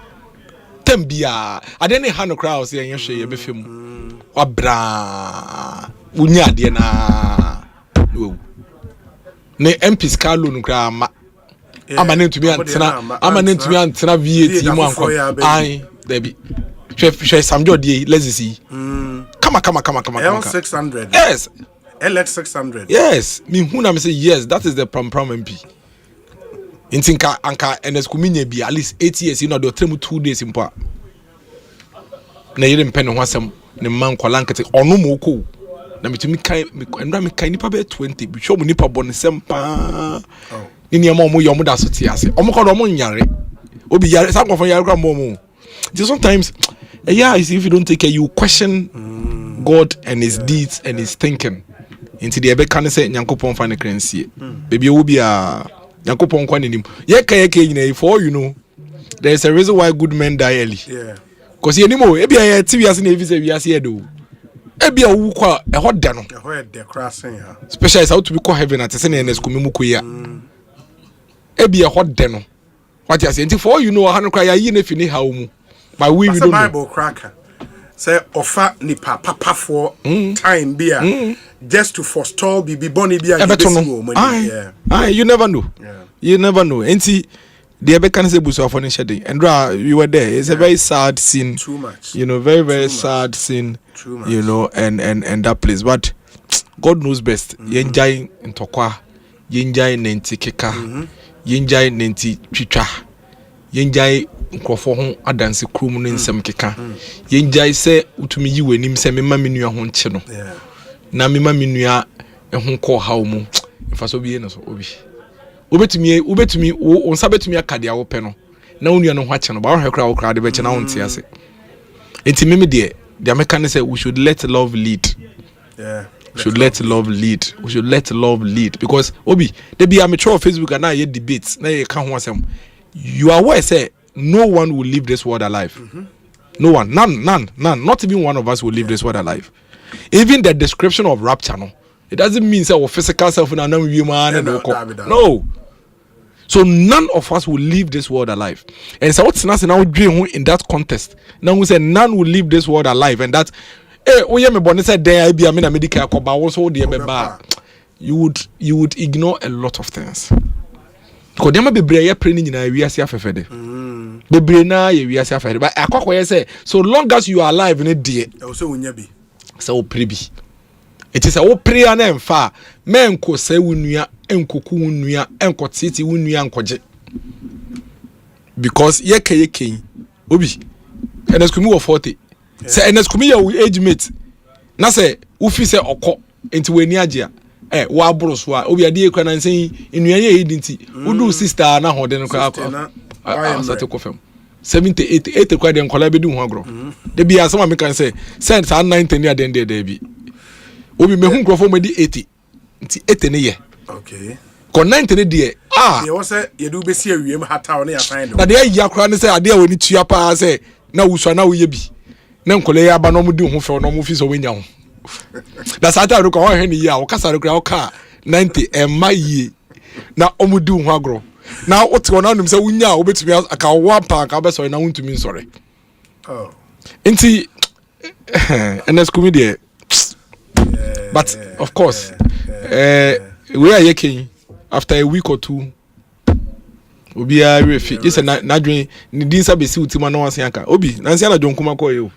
Tembia, I didn't have no crowd saying you share be film. Wabra, unya de na. Ne MPs Carlo no kra ma. Amanen to me antena, amanen to me antena VAT mu anko. Ai, there be. She some jodi let's see. Come. L600. Yes. LX600. Yes, me who na me say yes, that is the prom MP. Intinka anka Eskumi nya bi at least 8 years you know do 2 days mpo na yire mpene ho asem ne man kwala nkete ono mo ko na metumi kai ndra me kai nipa be 20 bi hwo mo nipa bo ne sempa ni niam mo yo mo da so ti ase omo ko do mo nyare obi yare sa kwofo yare kwa mo just sometimes yeah if you don't take care you question God and his deeds and his thinking into the ebe kan say nyankopon fa ne kransie baby obi a Yakupon kwanim. Ye for you know, there's a reason why good men die early. Yeah. Because you know, ebi a TV as na visa we as here do. Ebi a wu kwa e hot da no. E hot de crossing ha. Special is how to be call heaven at say na Eskumi mu koya. Ebi a hot da no. What you say? For you know, hanu kwa ya yi na fini ha mu. But we don't know. Bible cracker. Say offer nipa papa for time beer just to forestall bibi boni bia you never know. You never know. And see the ebe can say busu afọ shedding and you were there. It's a very sad scene. Too much. You know, very sad scene. You know, and that place. But God knows best. Yenjai ntokwa, yenjai nenti keka, yenjai nenti chicha, yenjai nkrofo ho adanse krum no nsem keka yenjai se utumi yi wanim se mema menua ho nche no na mema menua ho ko hawo mu mfa so biye no so obi ubetumi wo nsa betumi akade awo pe no na onua no ho ache no ba wo hwekra wo kra de be che na wo nte ase enti meme de American say we should let love lead. We should let love lead because obi there be amateur on Facebook and now you debates na you can ho asem you are aware say no one will leave this world alive. No one, none, not even one of us will leave this world alive. Even the description of rapture, no, it doesn't mean our physical self and another human. No. So none of us will leave this world alive. And so what's now dream in that context? Now we say none will leave this world alive, and that you would ignore a lot of things. Because there be brave praying in a we are afefede. Be brave na we are afefede. But akwa say so long as you are alive in a day. So pray be. It is a prayer na emfa men ko say wunua enkoku wunua enkotiti wunua nkoje. Because yeke obi enes kumi wo 40. Say enes kumi ya age mate. Na say ufi say okọ enti weni agea. Wa bro so a obi ade ekwa na nsen enuan ye edinti udu sister na hode no kwa asate ko fam 78 kwa de nkola be di ho agro de bia asema me kan say send sa 90 ni ade de bi obi me hu nkrofo me di 80 nti 80 ne ye okay ko 90 ne de ye wo say ye do be si awiem hata ne ya find na de ya kra ne say ade a woni tua pa say na wusua na wo ye bi na nkola ya ba no mu di ho fe no mu fi so wenya ho that's how I go on here. O kasa rekura o ka 90 emaye na omudu ho agro. Now what go on say wunya obetumi aka one pa ka be so na wuntumi sorry. Oh. Enti NS comedy. But of course we are yaking after a week or two obi a refi just na dwen ni din sa be si utima na wanse anka obi nansi na jonkuma ko yo.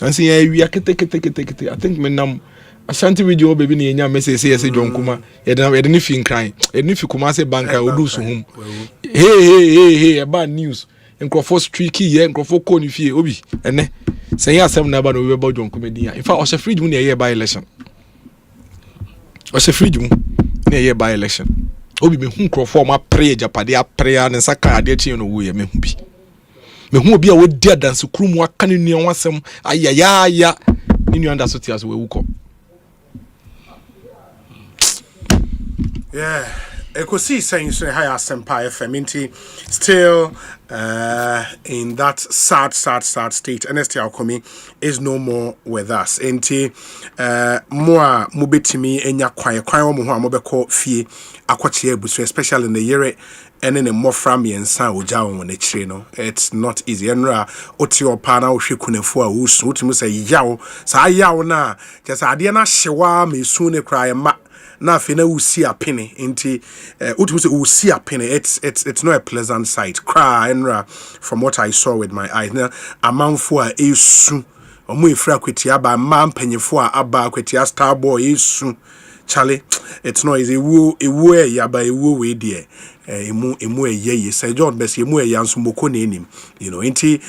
And see, we are kete. I think menam Ashanti video baby ni enya message say John Kuma. You didn't feel crying. You didn't feel Kuma say banka odu so home. Hey, bad news. Nkrofo streaky ye nkrofo ko ni fie obi. Ene. Say ya asem na ba no we about John Kuma dia. In fact, o se fridge mu na ye by election. O se fridge mu na ye by election. Obi me hu nkrofo ma pray japade a prayer ne saka ade chi no wo ye me hu bi. Me hu obi a wo dia dance krumu aka ne nuan wasem ayaya ni nuan da so ti aso we wuko. Yeah, Ekosiisen so high Asempa FM still in that sad state. NST Alcomi is no more with us. Enti more mubetimi enya kwan wo mo mobeko fie akwache ebusu especially in the year and then more from me and san oja won na chire no. It's not easy. Enra oti opa na ohwe kunefo a wusu utimi say yawo sa yawo na just ade na hyewa me su ne kra ma na fe na usi apene nti utumu say usi apene it's not a pleasant sight cry enra from what I saw with my eyes na amanfo a esu omo efra kweti aba mampanyefo a aba kweti star boy esu Charlie, it's not easy. Ewu yaba ewu we die. Emu ye say John best emu yansu moko na enim. You know, inti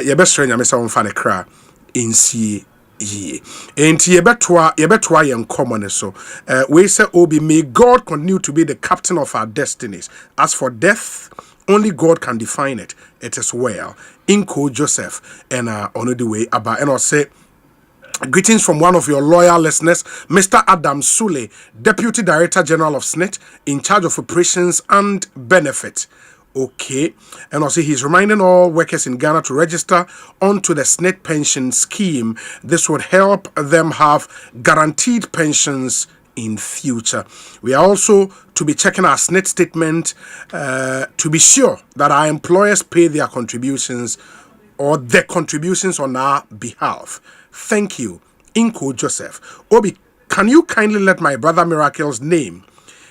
ye best friend nyame sa wonfa ne kra insie ye. Inti ye betwa ye common so. We say obi may God continue to be the captain of our destinies. As for death, only God can define it. It is well. Inko Joseph and on the way aba and I say greetings from one of your loyal listeners, Mr. Adam Sule, Deputy Director General of SNIT, in charge of operations and benefit. Okay. And also he's reminding all workers in Ghana to register onto the SNIT pension scheme. This would help them have guaranteed pensions in future. We are also to be checking our SNIT statement to be sure that our employers pay their contributions or their contributions on our behalf. Thank you, Inko Joseph. Obi, can you kindly let my brother Miracle's name,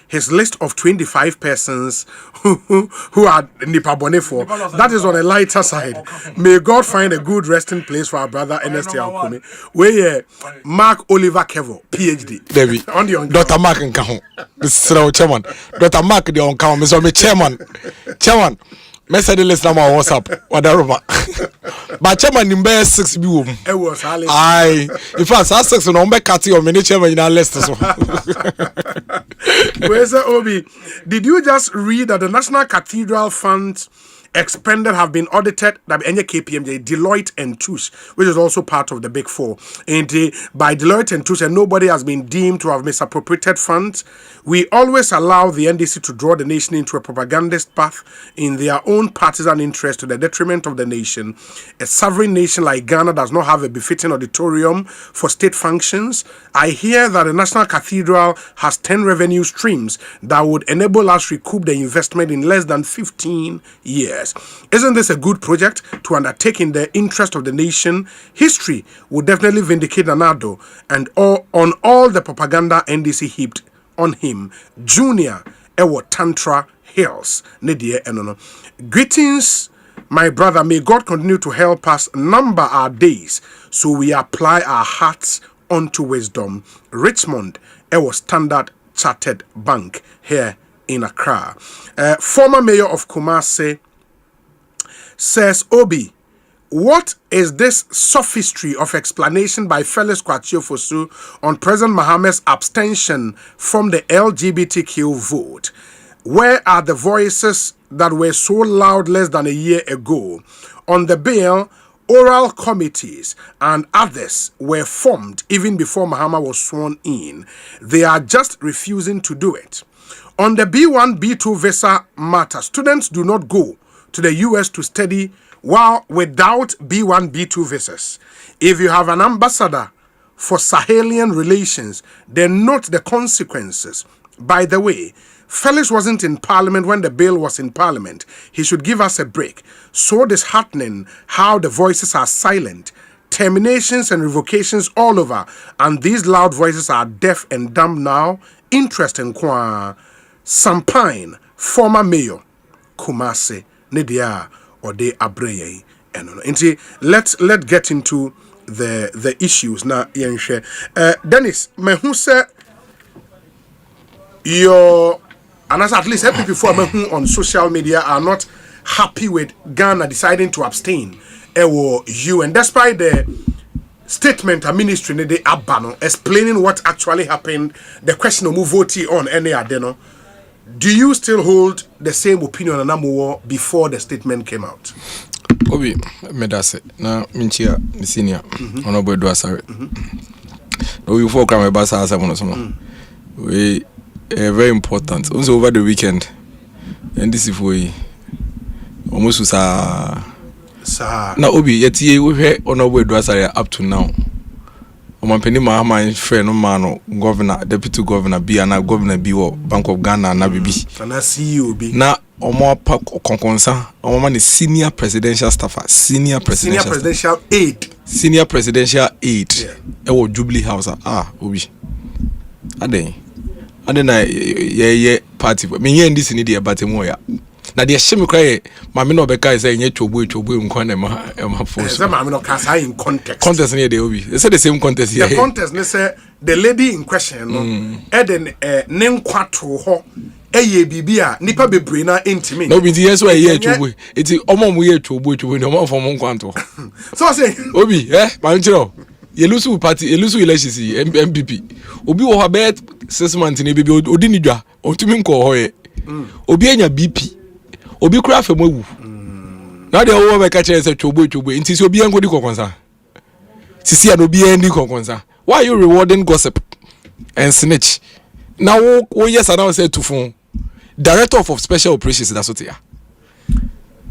his list of 25 persons who are Nipa Bonefo? That is on a lighter side. May God find a good resting place for our brother NST Alkumi. Where Mark Oliver Kevo, PhD. David, on the Dr. Mark and Kahon, Mr. Chairman. Dr. Mark, the on Kahon, Mr. Chairman. Message the list number WhatsApp. Whatever. But chairman in bear 6 be woman. Aye. In fact, 6 no be cut your mini chairman in our list. Where's Obi? Did you just read that the National Cathedral Fund expended have been audited that any KPMG, Deloitte and Touche, which is also part of the Big Four. And by Deloitte and Touche, and nobody has been deemed to have misappropriated funds. We always allow the NDC to draw the nation into a propagandist path in their own partisan interest to the detriment of the nation. A sovereign nation like Ghana does not have a befitting auditorium for state functions. I hear that the National Cathedral has 10 revenue streams that would enable us recoup the investment in less than 15 years. Isn't this a good project to undertake in the interest of the nation? History would definitely vindicate Nanado and on all the propaganda NDC heaped on him. Junior Ewo Tantra Hills. Greetings, my brother. May God continue to help us number our days so we apply our hearts unto wisdom. Richmond Ewo Standard Chartered Bank here in Accra. Former mayor of Kumasi says, Obi, what is this sophistry of explanation by Felix Kwachiofosu on President Mohammed's abstention from the LGBTQ vote? Where are the voices that were so loud less than a year ago? On the bill, oral committees and others were formed even before Mohammed was sworn in. They are just refusing to do it. On the B1, B2 visa matter, students do not go to the US to study while without B1, B2 visas. If you have an ambassador for Sahelian relations, then note the consequences. By the way, Felix wasn't in parliament when the bill was in parliament. He should give us a break. So disheartening how the voices are silent. Terminations and revocations all over. And these loud voices are deaf and dumb now. Interesting kwa. Sampine, former mayor, Kumasi, Nidia, or de Abreye. Let's get into the issues now. Dennis, me who say your and as at least help before me on social media are not happy with Ghana deciding to abstain. You and despite the statement a ministry ne de abano explaining what actually happened, the question of voting on any adeno. Do you still hold the same opinion on Amuwo before the statement came out? Obi, medase na minchia senior honorable Edwasare. We for come basa asamono sono. We very important. Also over the weekend, and this is we almost sa na Obi yeti we honorable Edwasare up to now. Omampeni Mahama friend no man governor, deputy governor B and governor B or Bank of Ghana na bibi. Na CEO B. Na omo pa konkonsa, omo man senior presidential staffer, senior presidential aide. Senior presidential aide. Ewo Jubilee House Obi. Ade na ye party. Me ye ndisi ni de batemu ya. Na de hye me kwae mame no beka say nye chobu nkwa na ma force. Say mame no kasa in context. Context ne de Obi. They say the same context here. The context ne say the lady in question no eden ne nkwa to ho eye bibia nipa bebre na intimi. No bi yes why ye chobu. Eti omo mu ye chobu ni omo fo mo nkwa to. So say Obi ma nchiro yelusu party yelusu elections MPP. Obi wo ha be 6 months ni bibi odi ni dwa. Ontumi nko ho ye. Obi enya BP. Obi kura fe mawu. Na de wo be ka chere se chobo nti se obi enko di kokonsa. Sisi an obi endi kokonsa. Why are you rewarding gossip and snitch? Now yes I now say to phone. Director of special operations that's what here.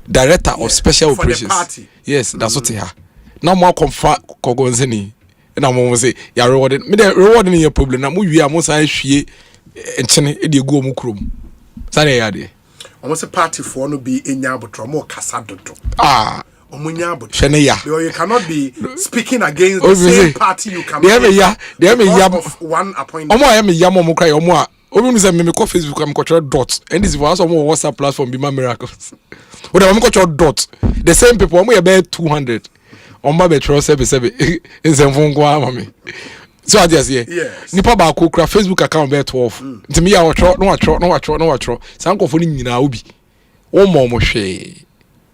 Director of special operations. The party. Yes, that's what here. Now more confront kogonzeni. Na mo say ya rewarding. Me the rewarding your problem. Na mo wi am san hwie enchene e de go mu krom. Sane ya de. Almost a party for no be in Yabutro, more Casadoto. You cannot be speaking against the same party you can of one appointment. I am a Yamo cry or more. Obi say me ko Facebook am control dot and this was some WhatsApp platform be my miracles. What am control dot. The same people we about 200. On my betro 77 in Zenfon kwa mami. So I just yes. Nipa ba ko kra Facebook account be 12. Nti me ya no watro. San ko foni nyina obi. Wo mo hwe.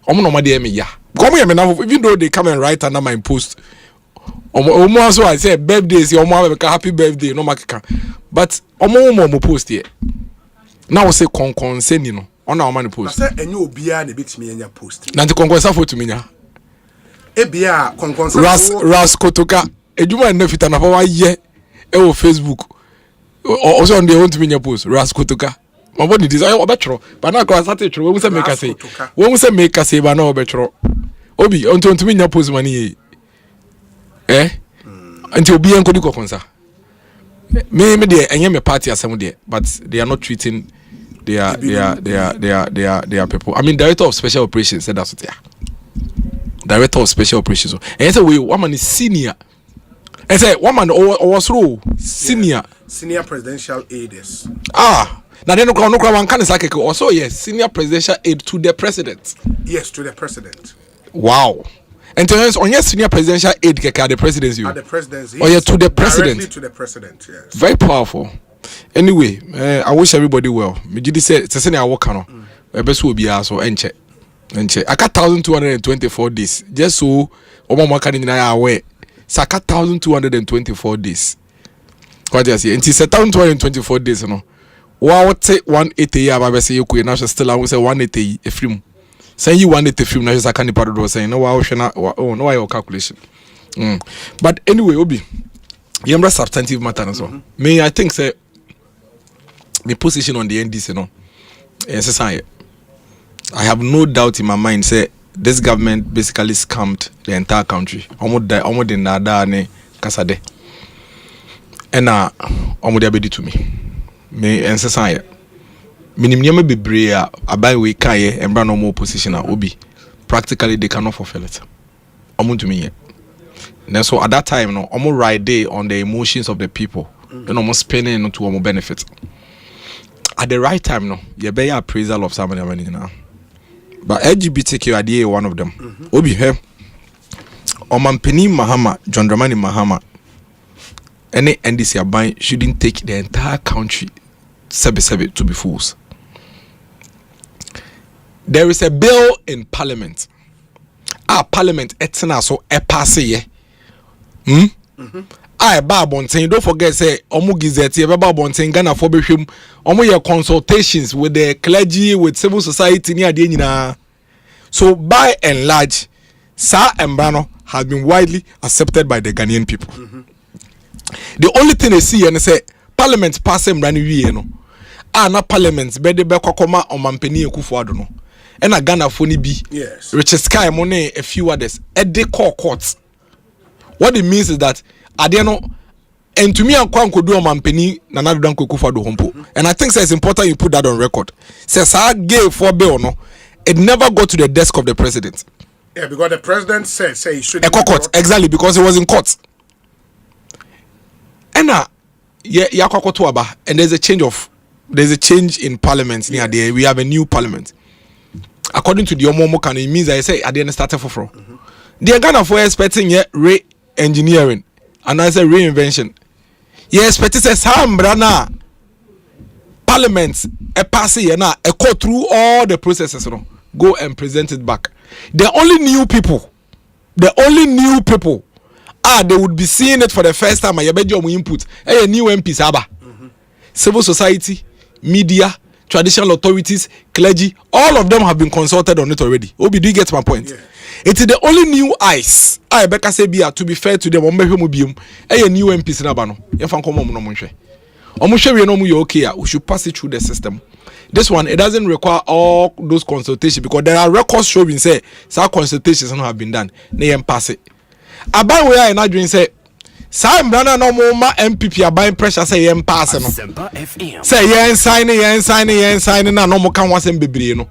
Omo no ma de me ya. Come here me now even though they come and write under my post. Omo so I say birthday say omo have a happy birthday no makeka. But omo post here. Now say concern no. On our money post. I said, and you be a bit me in your post. Nanti konkonsa for to me nya. Ebia konkonsa. Ras kotoka. Ejuma nefita na fa ye. E Facebook. Also on the own to me post. Ras kotoka. My body desire obetro. But now I started to when we say make us say. When we say make us say but now obetro. Obi on to me post money. Until be enko di konkonsa. Me there enye me party asem there, but they are not treating their people. I mean, director of special operations said that's what they are. Director of special operations. And say we woman is senior. And say woman was role senior. Senior presidential aides. Now then no one can say also yes, senior presidential aide to the president. Yes, to the president. Wow. And to on your senior presidential aide at the presidency. At the presidency. Oh yeah, to the president. Directly to the president, yes. Very powerful. Anyway, I wish everybody well. Me jidi say I work no. Ebe so obi aso enche. I got 1224 days. Just so omo maka ni na aware. Saka 1224 days. What do you say? Until 1224 days no. Wa what say 180 ya ba say you na still I say 180 efrim. Say you 180 efrim na saka ni padodo say no wa hwe na no wa your calculation. But anyway, obi yemra substantive matter so. Me I think say the position on the NDC, yes, I have no doubt in my mind. Say this government basically scammed the entire country. Almost in Nada Kasade, and almost they to me. Me and say, minimum be brea. Abai we kaye and brand no more position. Obi practically they cannot fulfill it. Almost to me. And so at that time, almost right there on the emotions of the people, and almost spending to almost benefit. At the right time, you be appraisal of somebody now. But LGBTQ are one of them. Obi here, Omampeni Mahama, John Dramani Mahama, any NDC Abai shouldn't take the entire country sebe to be fools. There is a bill in Parliament. Our Parliament etna so pass ye. I Babontin, don't forget say Omu Gizeti, Babontin, Ghana for Bishum, Omu your consultations with the clergy, with civil society near the. So by and large, Sa and Brano has been widely accepted by the Ghanaian people. The only thing they see and say Parliament pass and Brani no. Not Parliament, but the Bekokoma or Mampeni Kufuado no. And a Ghana phony be yes. Richard Sky Money, a few others, at the courts. What it means is that Adeno and to me I could do a mampeni Nana don't cook for the humpo. And I think it's important you put that on record. Says I gave for bill no, it never got to the desk of the president. Yeah, because the president said say he should a court exactly because it was in court. And and there's a change in parliament near there. We have a new parliament. According to the Omomo can it means I say I didn't start for. The Ghana for expecting re-engineering. And I say reinvention. You expect say some brana parliament a pass here now a go through all the processes go and present it back. The only new people they would be seeing it for the first time. I bet you input a new MPs civil society, media, traditional authorities, clergy, all of them have been consulted on it already. Obi, do you get my point? Yeah. It is the only new eyes. I beka say bia to be fair to them. A new MPs na bano. Yefan komo no monhwe. Omuhwe we no mu you okay. We should pass it through the system. This one it doesn't require all those consultations because there are records showing say some consultations have been done. Na yem pass it. Aban we are na dream say Sam brana no mo ma MPP aban pressure say yem pass no. Asempa FM. Say yen sign na no mo kan wasem bebre no.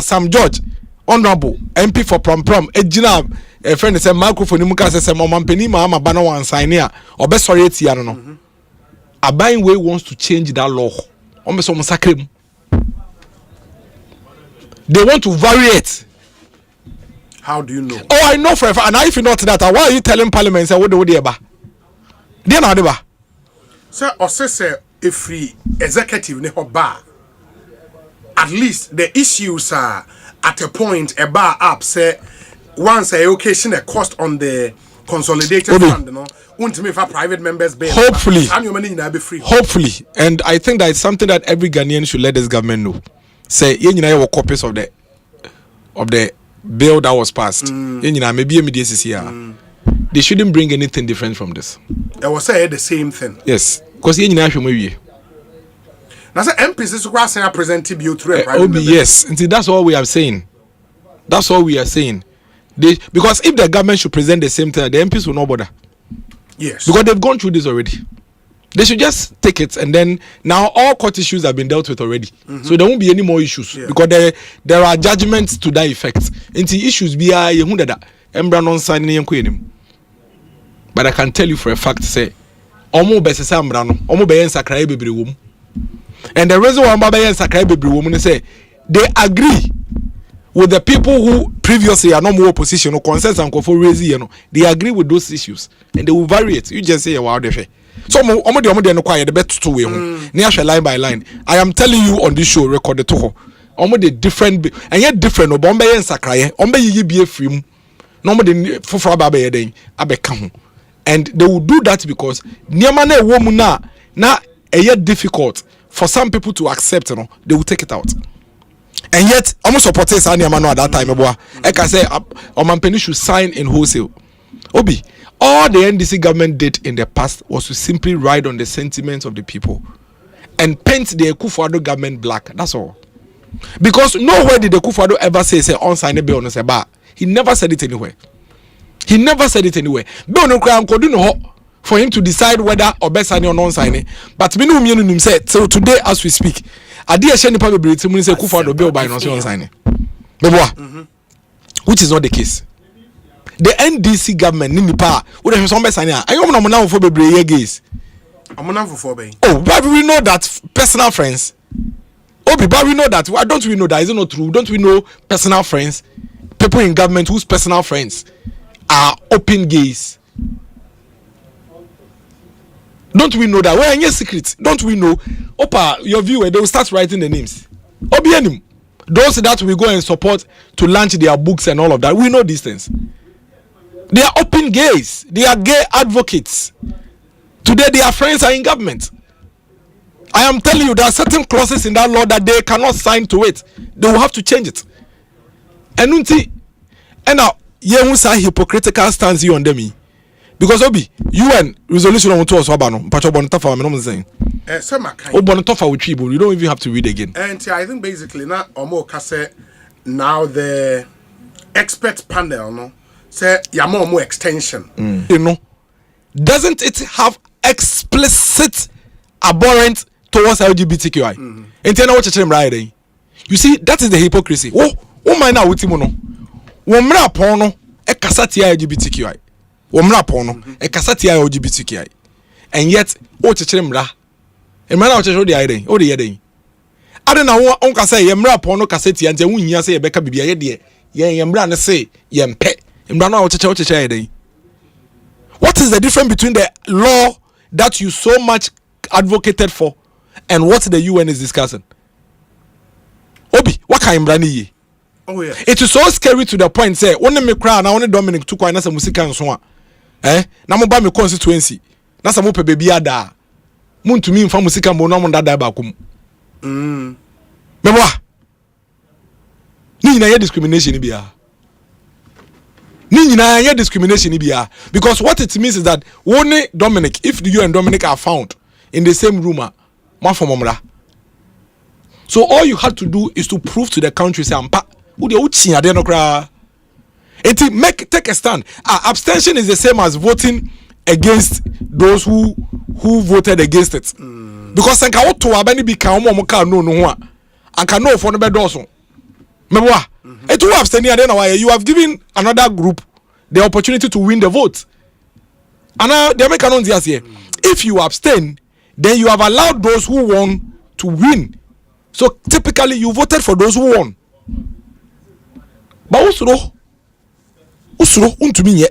Sam George Honorable MP for Prom ejina a friend say microphone mu ka say mampeni ma ba na wan sign here obesori etia no. Aban way wants to change that law. Omeso mo sakrem. They want to vary it. How do you know? Oh, I know for a fact. And if you not that, why are you telling Parliament say what do they ba? They na ba. Sir, Osei say if free executive ne ba. At least the issues are at a point a bar up say once a occasion a cost on the consolidated fund, won't me for private members bail. Hopefully. And your money be free. Hopefully. And I think that it's something that every Ghanaian should let this government know. say you know copies of the bill that was passed. You know maybe MDCCR. They shouldn't bring anything different from this. I was saying the same thing. Yes, because you know maybe. Now say MPs is representing you through. Yes, and see, that's all we are saying. That's all we are saying. Because if the government should present the same thing, the MPs will not bother. Yes. Because they've gone through this already. They should just take it, and then now all court issues have been dealt with already. So there won't be any more issues because there are judgments to that effect. Into issues be but I can tell you for a fact, say, and the reason why Baba say they agree with the people who previously are no more opposition or consensus and raising, they agree with those issues and they will vary it. You just say, wow, so the best two way line by line. I am telling you on this show, recorded to the different and yet different. Obombe and Sakraye, Ombe ye be a film, no more than for Baba Abekam. And they will do that because Niamane woman na a yet difficult for some people to accept, they will take it out. And yet, almost supported Sanyamano at that time. I can say, Omampeni should sign in wholesale. Obi, all the NDC government did in the past was to simply ride on the sentiments of the people and paint the Akufo-Addo government black. That's all. Because nowhere did the Akufo-Addo ever say on-sign a bill on a bar. He never said it anywhere. He never said it anywhere. For him to decide whether Obesani or non-signing. But we know said so today as we speak. I did a probability to say Akufo-Addo bill by non-signing. Which is not the case. The NDC government in the power would have some signing. I am not for the gays. I'm not for Bay. Oh, but we know that personal friends. Oh, but we know that. Why don't we know that? Is it not true? Don't we know personal friends? People in government whose personal friends are open gays. Don't we know that? Well, any secret? Don't we know? Opa, your viewer, they will start writing the names. Obianim. Those that we go and support to launch their books and all of that. We know these things. They are open gays. They are gay advocates. Today, their friends are in government. I am telling you, there are certain clauses in that law that they cannot sign to it. They will have to change it. And now, you say hypocritical stance you on them. Because Obi, UN resolution on to us Obano, Patobon Tafa, I'm saying. You don't even have to read again. And I think basically now Omo Kase now the expert panel no say more extension. You know, doesn't it have explicit abhorrent towards LGBTQI? You see, that is the hypocrisy. Oh my now with Timono. Womra pono e kasatia LGBTQI. Womra pono e kasatia LGBTQI. And yet, o chechemra. E mra o checho de ayden. O de yeden. Ade na wo onka say yemra pono kasatia nte wunya say ebeka bibia ye de. Yemra ne say yempe. Mra na o checho ayden. What is the difference between the law that you so much advocated for and what the UN is discussing? Obi, what kind of ye? Oh yeah. It is so scary to the point say when me cry na when Dominic to kwai na some music and so on. Na mo ba me constituency. Na some pe baby ada. Mun to me mfa music mo na mo dada ba kum. Meboa. Ni na ye discrimination bia. Ni na ye discrimination bia because what it means is that only Dominic, if you and Dominic are found in the same room, ma for momra. So all you had to do is to prove to the country say ampa take a stand. Abstention is the same as voting against those who voted against it. Because senka woto abani bi kan mo ka no ho a anka no for no be doso. Meboa. It will abstain here na why you have given another group the opportunity to win the vote. And they make an here. If you abstain, then you have allowed those who won to win. So typically you voted for those who won. But usuro untumi nye.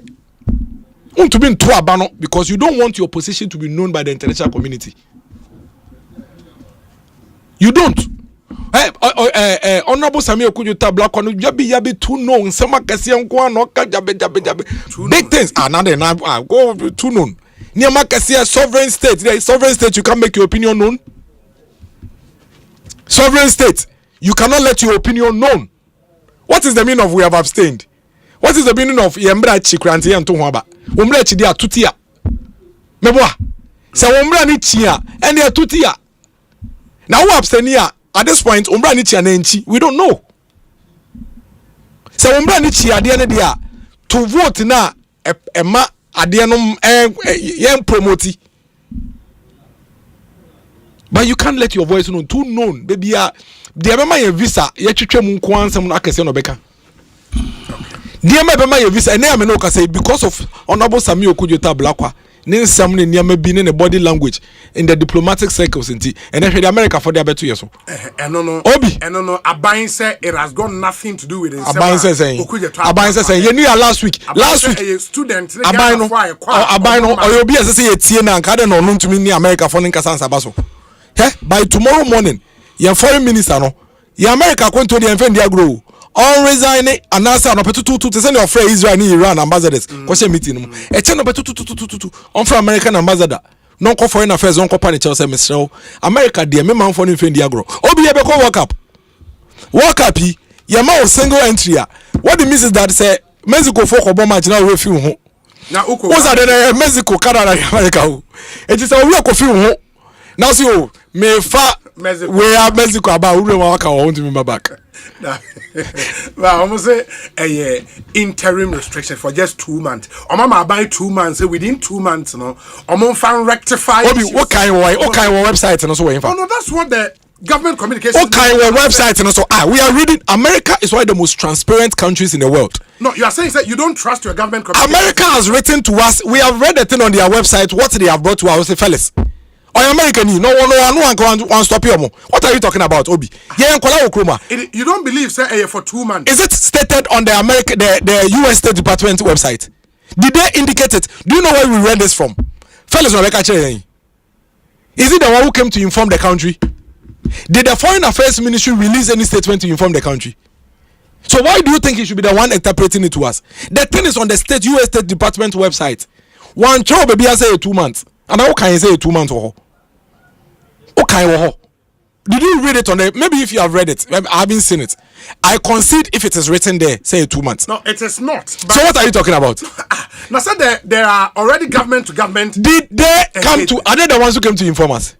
Untumi nto abano because you don't want your position to be known by the international community. You don't. Honorable Samuel Kujuta Black on yabi too known. Some big things. Now they go too known. Near Makasia sovereign state. There is sovereign state. You can make your opinion known. Sovereign state. you cannot let your opinion known. What is the meaning of we have abstained? What is the meaning of yembra chikranti and tohaba? Umbra chidia tutia. Meboa. Se umbra ni chia and they are tutia. Now who abstainia at this point umbra ni chia nenchi? We don't know. Se umbra ni chia dia to vote na ema adianum yen promoti. But you can't let your voice known too known. Baby, dear my visa, yet you trim one some access no beka. Dear my visa, and name no say because of Honorable Samuel Kujota Blakwa, name some near me being in a body language in the diplomatic circles and the America for their better years. And no, Obi, and no, Abain said it has got nothing to do with it. Abain says saying, you knew last week, a student, Abaino, or you'll be as I say, it's here now, and Caden or known to me near America for Ninkasan Sabaso. By tomorrow morning, your foreign minister no, your America going to the Enfendia grow. All resigning and answer on to send your friend Israel and Iran ambassadors. Question meeting. A channel on for American ambassador. Non foreign affairs on company Chelsea Mr. America, dear me man for Enfendia grow. Obi Ebeko walk up. Walk up, your mouth single entry. What the misses that say Mexico for Obama now refuse. Now, what's that Mexico, Canada, America? It is a real coffee. Now see you me fa we are Mexico about who waka want to me back. Well, almost a interim restriction for just 2 months. Or mama buy 2 months, so within 2 months, no. Or fan rectify. What kind of website and also oh no, that's what the government communication. What kind of website and also we are reading. America is one of the most transparent countries in the world. No, you are saying that you don't trust your government communication. America has written to us. We have read the thing on their website. What they have brought to us, fellas. Or American, no one can stop you. What are you talking about, Obi? You don't believe, say, for 2 months. Is it stated on the US State Department website? Did they indicate it? Do you know where we read this from? Fellas, is it the one who came to inform the country? Did the Foreign Affairs Ministry release any statement to inform the country? So why do you think he should be the one interpreting it to us? The thing is on the US State Department website. One job, baby, I say 2 months. And how can you say 2 months or okay? Did you read it on the? Maybe if you have read it, I haven't seen it. I concede if it is written there, say 2 months. No, it is not. So what are you talking about? Now, said there are already government to government. Did they come to? Are they the ones who came to inform us?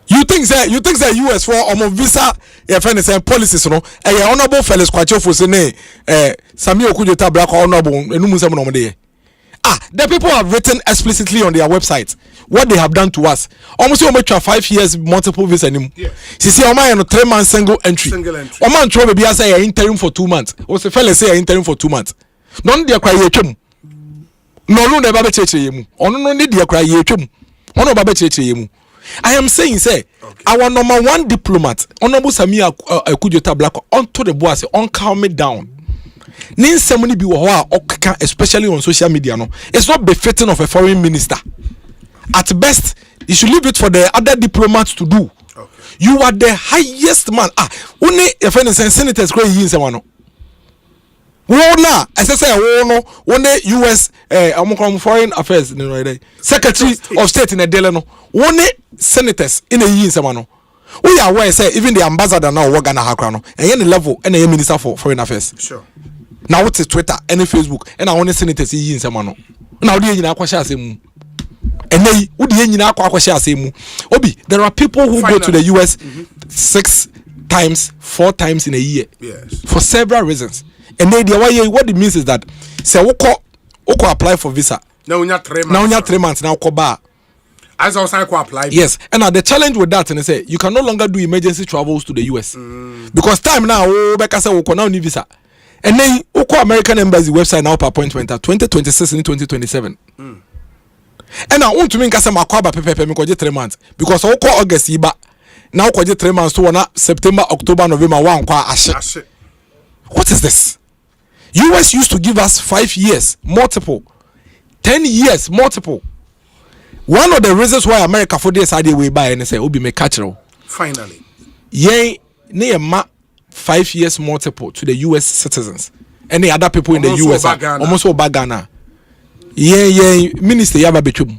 You think that US for visa policies, no? Honorable fellas kwacho for say Samuel Kujota Black honorable enumunsem the people have written explicitly on their website what they have done to us. Almost 5 years multiple visa anymore. See, Oma 3 months single entry. Oma and Trobe Bia say interim for 2 months. What's the fella say interim for 2 months? None dia cry yechum. No never be cheche yemu. No need dia cry yechum. Ono babe cheche yemu. I am saying, say, our number one diplomat, Honorable Samia Kujota Black, onto the boss, on calm me down. Ninsemoni bi wo especially on social media no. It's not befitting of a foreign minister. At best, you should leave it for the other diplomats to do. Okay. You are the highest man. Only if any senators go yin semano. Wona, as I say, one US foreign affairs Secretary of State in a Delano. One senators in a yin semano. We are aware say even the ambassador now work Ghana Hakrano and any level and a minister for foreign affairs. Sure. Now what's Twitter, any Facebook, and I want to senators in Samano. Now the Aquasha and they would Aquasha Obi, there are people who go to the US 6 times, 4 times in a year. Yes. For several reasons. And they what it means is that say Oko apply for visa. Now 3 months now bar. As I was apply. Yes, and the challenge with that, and I say you can no longer do emergency travels to the US because time now, say we now need visa, and then American Embassy website now per appointment at 2026 and 2027. And I want to make some akwaba pepe me 3 months because August iba now 3 months to September, October, November 1 ashe. What is this? US used to give us 5 years, multiple, 10 years, multiple. One of the reasons why America for this idea we buy and say Obi me Cathedral. Finally. Yay, near 5 years multiple to the US citizens. And the other people in the US almost all Ghana. Yeah, Minister Yaba Bichum.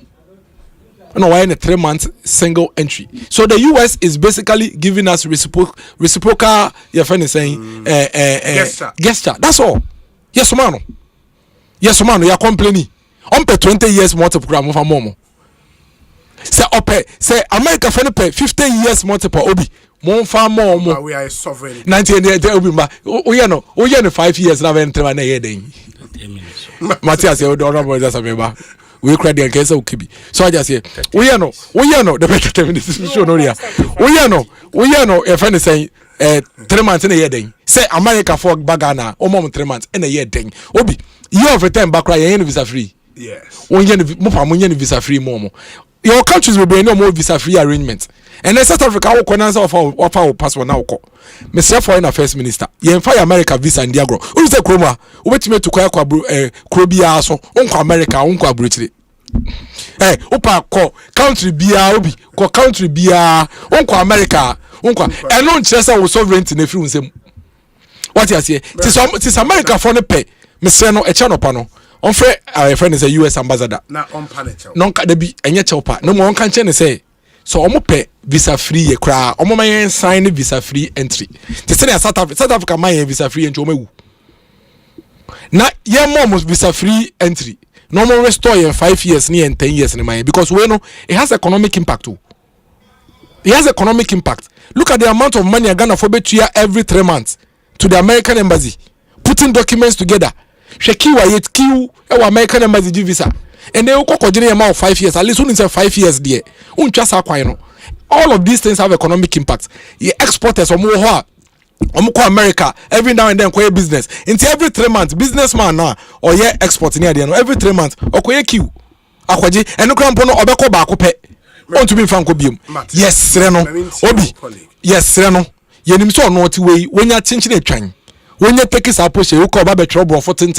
No, why in a 3-month single entry. So the US is basically giving us reciprocal. Your friend is saying, gesture. That's all. Yes, man. Yes, man. You are complaining. On pay 20 years multiple of a momo. Say America friend pay 50 years multiple obi. More far more. We are sovereign. 19 obi ma. We are 5 years now. Enter na year day. Matthias, you don't know just a we cry the case of Kibi. So I just say, we know the better time in this show. No, we know. A friend is saying, 3 months in a year. Day. Say America for Bagana, or more 3 months in a year. Day. Obi, you have a time back cry, visa free. Yes. When visa free, Momo. Your countries will be no more visa free arrangements. And then South Africa will condense of our passport now. Mr. Foreign Affairs Minister, you fire America visa and Diagro. Who's the Chroma? Wait me to Krobia, so Uncle America, Uncle British. Eh, Upa call country Bia, Obi, call country Bia, Uncle America, Uncle, and non Chester was sovereignty in a few. What you say? Tis America for the pay, Mr. No, a channel panel. On friend, our friend is a US ambassador. Not on panel. Non can be and yet chopper. No more can say. So omo pay visa free kra omo man sign visa free entry they say South Africa man visa free entry omo na ye mom visa free entry no more restore in 5 years near 10 years in my because we know it has economic impact too. It has economic impact. Look at the amount of money Ghana for betuya every 3 months to the American embassy putting documents together shekiwa yet kiu e American embassy give visa. And they will continue amount of 5 years. At least when it's 5 years there. All of these things have economic impact. The exporters or more America every now and then quite business. Into every 3 months, businessman now or yeah export near the end. Every 3 months or quite queue. Akwaji and no crampono or beko back up. Want to be from Kobium. Yes, Reno. Obi. Yes, Reno. Yenim so no way when you're changing a train. When you take his approach, you call Baby trouble for 10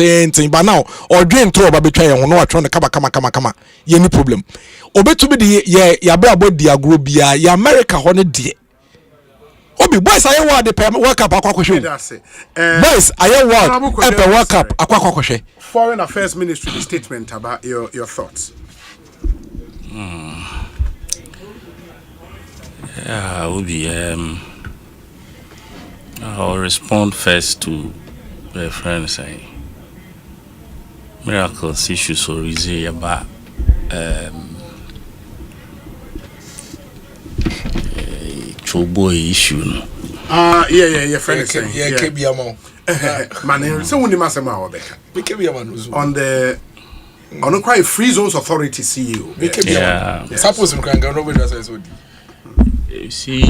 but now or drain throw Baby try and no trying to come. Any problem. Obey to be the ya about the agrobia, ya America honey dear. Obi boys, I want the work up aquaquashe. Boys, I want a work up aquaquashe. Foreign Affairs Ministry statement about your thoughts. Yeah, Obi, I'll respond first to the friend saying miracles issues so easy about choboy issue no. Yeah, friend is saying man, so when the master on the on quite free zones authority CEO. Yeah. Suppose we can go over that. You see,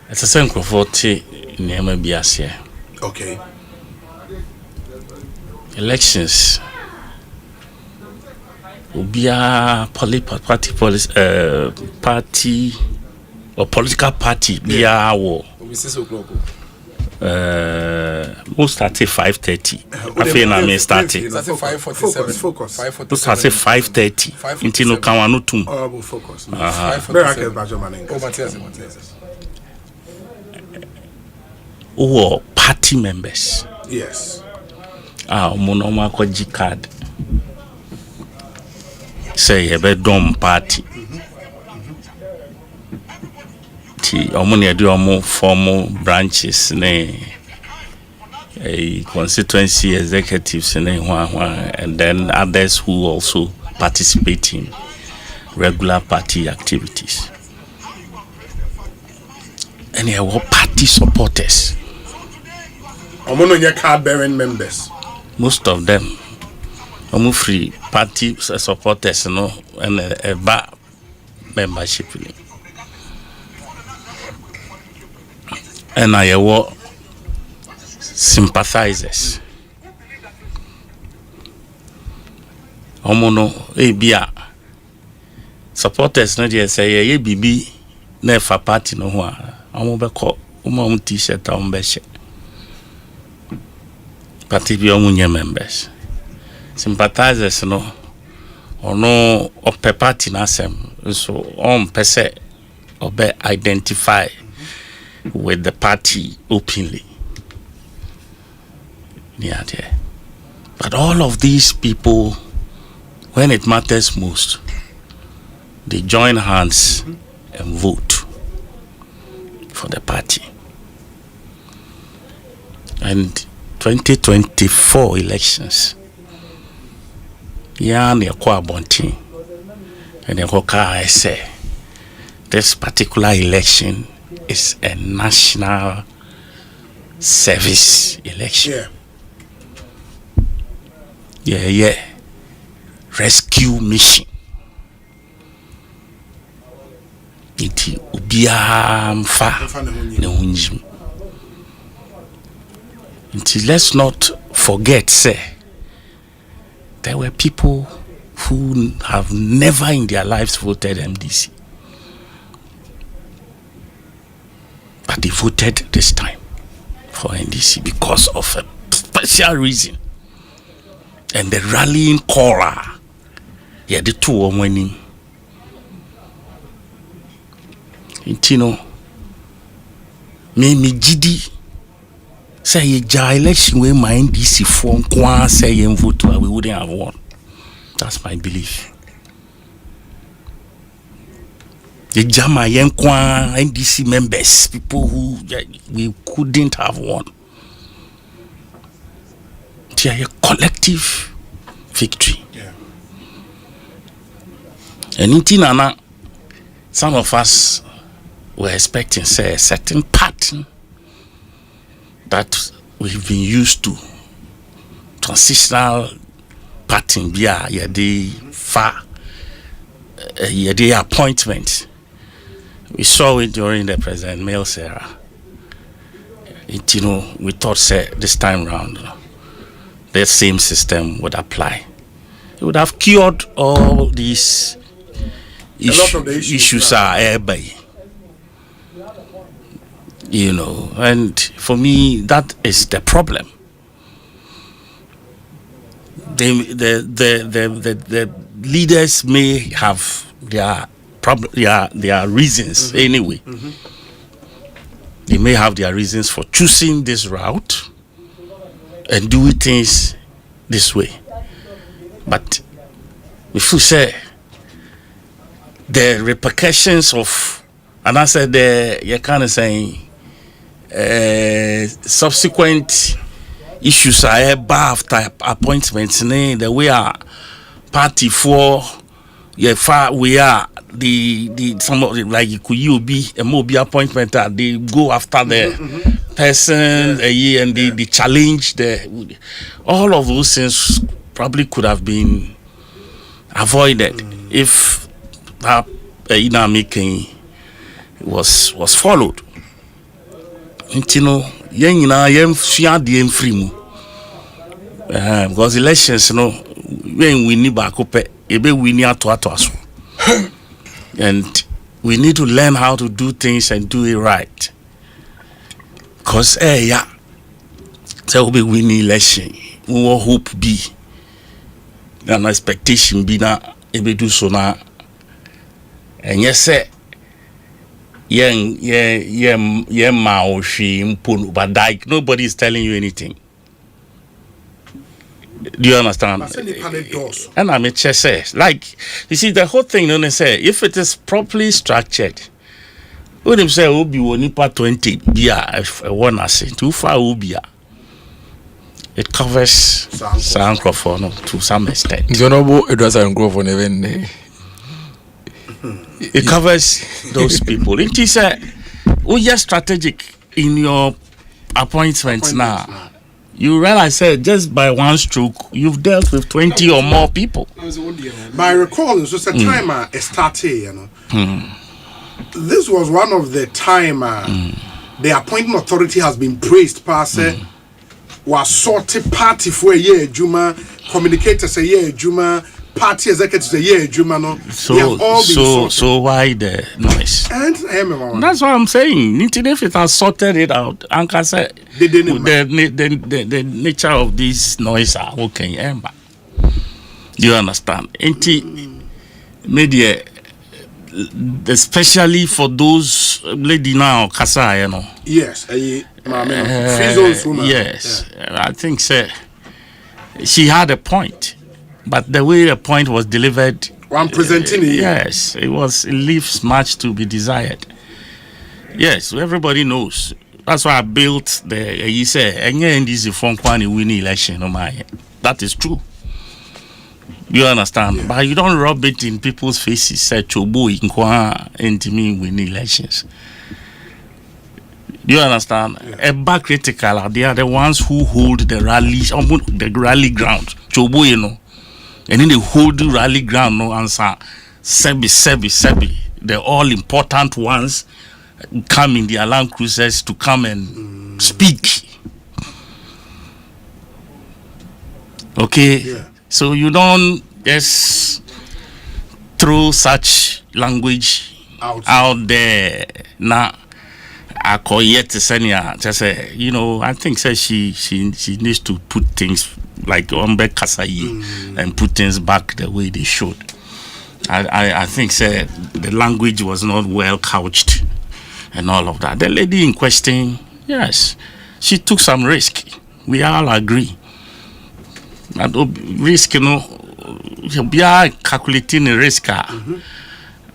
it's a same crofoti in the okay. Elections. Ubia party or political party. Bia war. Most started 5:30. I feel I may start it. Focus. Most started 5:30. Until no can no tum. Focus. Who party members? Yes. Monoma koji card. Say a bedroom party. Omoni do more formal branches a constituency executives and then others who also participate in regular party activities. And there were party supporters. Card bearing members. Most of them free party supporters, and a bar membership. And I were sympathizers. Bia supporters no dey say ye bibi na fa party no ho a omo be ko omo t-shirt a omo be she party bi omo nye members sympathizers no ono ope party na sem so on pese obe identify with the party openly. Yeah, But all of these people, when it matters most, they join hands and vote for the party. And 2024 elections, Appointee, and I say this particular election is a national service election. Yeah. Rescue mission. Iti ubia mfa ne hunjim. Let's not forget, say, there were people who have never in their lives voted MDC. But they voted this time for NDC because of a special reason. And the rallying call, the two are winning. Me GD say a election where my NDC form kwa say vote we wouldn't have won. That's my belief. The Jama Yenkwa NDC members, people who we couldn't have won. It's a collective victory. And in Tinana, some of us were expecting, say, a certain pattern that we've been used to. Transitional pattern, the appointment. We saw it during the President Mills era. We thought, say, this time round, the same system would apply. It would have cured all these issues are airby. And for me, that is the problem. The leaders may have their reasons anyway. They may have their reasons for choosing this route and doing things this way. But if you say the repercussions of, and I said you're kind of saying subsequent issues are after appointments, the way our party for we are the some of the, like you be a mobile appointment that they go after the person and they challenge all of those things probably could have been avoided if that making was followed. Because elections, when we need back up, we need to and we need to learn how to do things and do it right. Because so we win election. We will hope be an expectation be na ebe do so na and yes say but like nobody is telling you anything. Do you understand? And I mean, say, like, you see, the whole thing, say, if it is properly structured, when them say, Obi, only part 20, if I want to say, too far, Obi, it covers some microphone to some extent. It was a microphone even. It covers those people. It is you're strategic in your appointments now. You realize that just by one stroke, you've dealt with 20 or more people. By recalling, so it's a time it started, This was one of the time the appointing authority has been praised. Was sorted party for a year, Juma, communicators a year, Juma, party executives a year, Juma. No, so why the noise? And that's what I'm saying. If it has sorted it out, Anka said the nature of this noise are okay. Do you understand? Media, especially for those lady now, Kasa, Yes, yes, I think so. she had a point, but the way the point was delivered, one presenting it. Yes, it leaves much to be desired. Yes, everybody knows. That's why I built the. You say, NDC from Kwani winning election. That is true. You understand? Yeah. But you don't rub it in people's faces. Say, Chobo in Kwa and me winning elections. Do you understand? Yeah. Back critical, they are the ones who hold the rally ground. Chobo, you know. And then they hold the rally ground, no answer. Sebi. The all important ones come in the Land Cruisers to come and speak. Okay? Yeah. So you don't just throw such language out there. Now, I call yet to Senia. Just say, you know, I think she needs to put things like Ombe Kasai and put things back the way they should. I think the language was not well couched and all of that. The lady in question, yes, she took some risk. We all agree. And risk, you know, we are calculating the risk.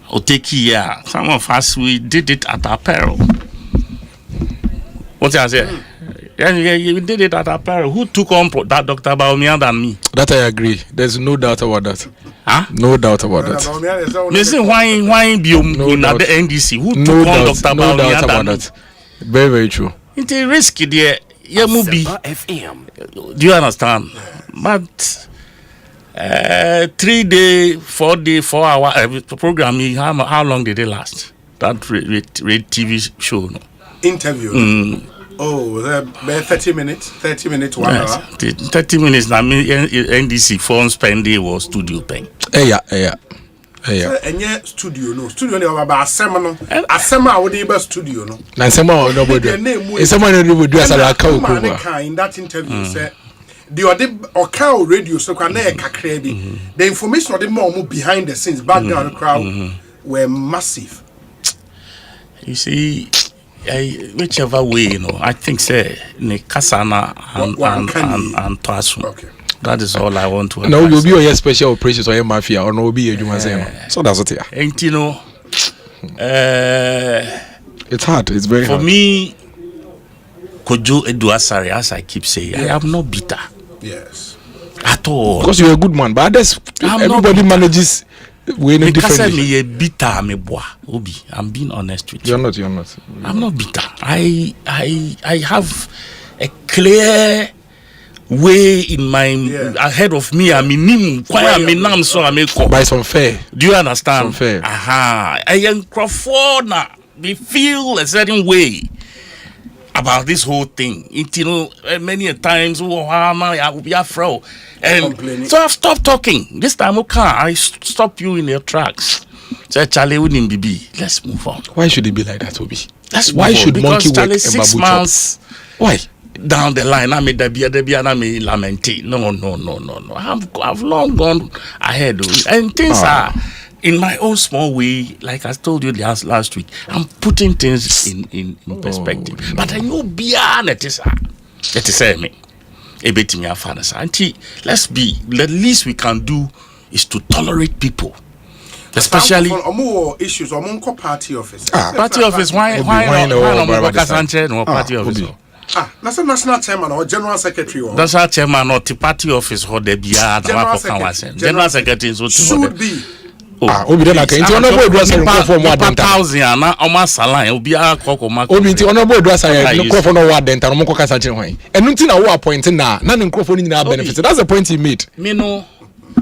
Or take year. Some of us, we did it at our peril. What I say? Yeah, you did it at our peril. Who took on that Dr. Baumia than me? That I agree. There's no doubt about that. Huh? No doubt about that. Listen, why be in the NDC? Who took on Dr. Baumia than me? Very, very true. It's a risk there. Yeah, movie. Do you understand? But 3 day, 4 day, 4 hour programming. How long did it last? That TV show. No? Interview. Oh, 30 minutes. 1 hour. 30 minutes. Now, NDC phone spending was studio paying. Yeah. And yet, studio no. Studio no about Asema. Asema would be studio no. Asema nobody. Asema nobody do as a cow. In that interview, said the cow radio so can the information of the more behind the scenes background crowd were massive. You see, whichever way, you know, I think say Kasana and Tasu. Okay. That is all I want to. No, you'll be your special operations or your mafia or no be your so that's what. And you know, it's hard. It's very hard. For me, Kojo Eduasari, as I keep saying, I am not bitter. Yes. At all. Because you're a good man, but others, everybody manages. I'm being honest with you. You're not. I'm not bitter. I have a clear way in my ahead of me. I mean, by some fair. Do you understand? Some fair. I am Crawford. We feel a certain way about this whole thing. You know, many times, and so I've stopped talking. This time, I stop you in your tracks. So Charlie wouldn't be. Let's move on. Why should it be like that, Obi? Why should monkey work and 6 months? Why? Down the line, I made the beer, I may lament. No. I've long gone ahead, and things are in my own small way. Like I told you last week, I'm putting things in perspective. No. But I know beyond it is me. Let's be. The least we can do is to tolerate people. Especially issues among party office. Party office. Why party office? That's a national chairman or general secretary. That's our chairman or the party office or the general secretary should be. Obi then like into honorable address and call for more than 1,000 na almost salary obi akoko ma Obi into honorable address and call for no more than 10 ka sanche hwan and nothing na wo appointing na microphone ni na benefit. That's the point he made. Me no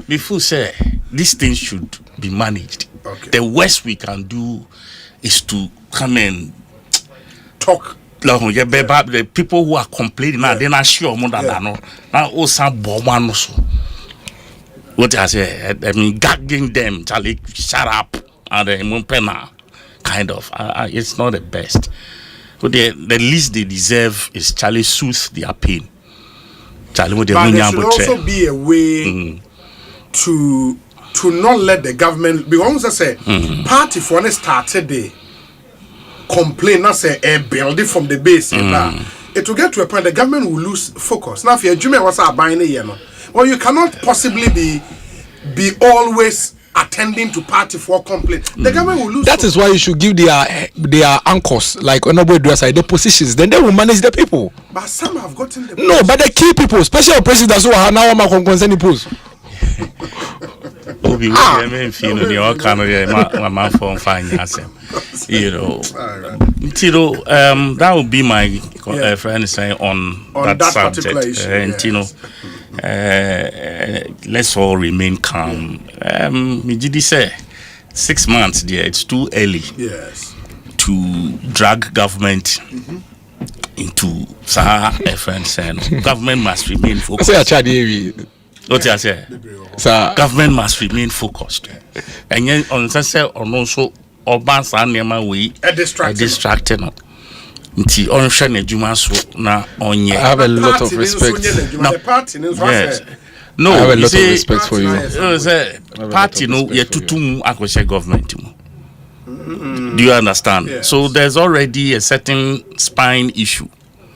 before say these things should be managed. Okay. The worst we can do is to come and talk. The people who are complaining now, they're not sure more than that. Now, also, bomb so. What I say, I mean, gagging them, Charlie, shut up, and the kind of. It's not the best. But the least they deserve is Charlie soothe their pain. Charlie, but there should also be a way to not let the government. Because I say, party for when started the complain, not say a building from the base. It will get to a point the government will lose focus. Now, if you're Jimmy, what's our buying here? Well, you cannot possibly be always attending to party for complaint. The government will lose. That is why you should give their anchors, like honorable dresser, the positions. Then they will manage the people. But some have gotten the no, but the key people, special presidents who are now concerning posts. You know, that would be my friend saying on that subject. Issue, and you know, let's all remain calm. Mijidi say 6 months there, it's too early. Yes. To drag government into Sahara friend saying government must remain focused. What I say? Government must remain focused. And then on say on also Oban's anema way distracted. Nti on shane ejuma so na onye. I have a lot of respect. Yes. No, I have a lot of respect for you. Party no ye tutum akwese government mu. Do you understand? Yes. So there's already a certain spine issue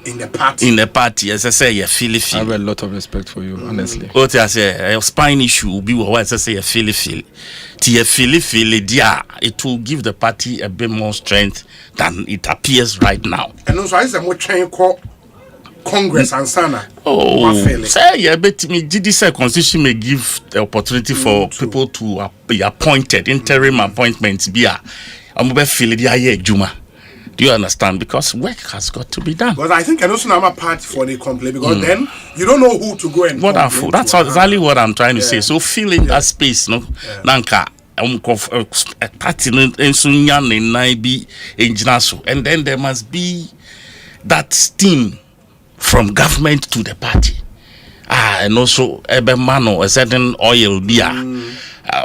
in the party, as I say, you feel. I have a lot of respect for you, honestly. What I say, a spine issue will be what I say, you feel. It will give the party a bit more strength than it appears right now. And also, I say, more train call Congress and Sana. Oh, say, yeah, but me, GDC Constitution may give the opportunity for people to be appointed, interim appointments. I'm going to feel the Juma. Do you understand? Because work has got to be done. But I think I also have a party for the complaint because then you don't know who to go and wonderful. That's exactly what I'm trying to say. So fill in that space, no? Nanka party and then there must be that steam from government to the party. And also a certain oil beer.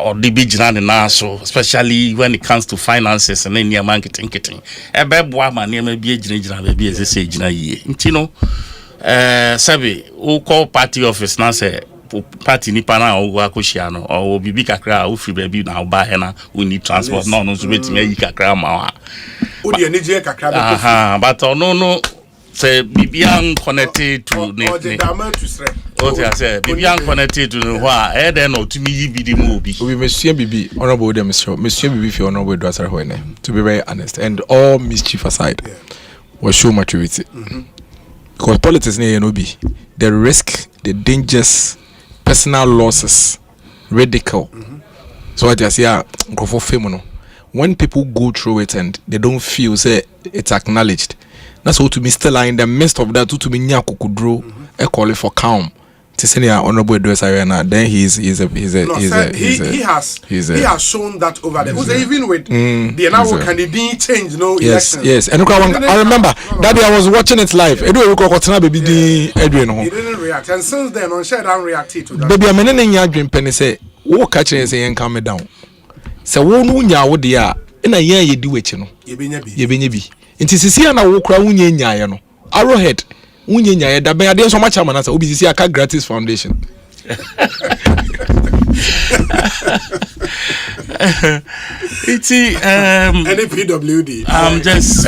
Or the big now, so especially when it comes to finances and then marketing. Maybe as I say, you know, Sabi, who call party office now say party Nipana or Wakushiano or Bibi Kakra, who free baby now buy hena, we need transport. No, so wait me Kakra. But no. Say Bibian connected to what I say, Bibian connected to the why, then or to me be the movie. We Monsieur Bibi, honorable Monsieur Bibi for honorable daughter, to be very honest, and all mischief aside, was show maturity. Because politics near be the risk, the dangers, personal losses, ridicule. So what I say, go for fame. When people go through it and they don't feel say it's acknowledged. That's what to be still in the midst of that to be nyaku kudro a call for calm. Tisenia honorable dresser then he has shown that over there. Because even with the now can it be changed no election. Yes. And I remember that day I was watching it live. He didn't react. And since then on share down reacted to that. Baby I'm in your dream penny say wo catch say and calm down. So wo no nya wo de a na yen ye di wechi no. Ye benya bi. Inti sisi na wo kra wunye nyaye no arrowhead wunye nyaye da ben ade so ma chama na sa obi sisi aka gratis foundation it's NPWD I'm just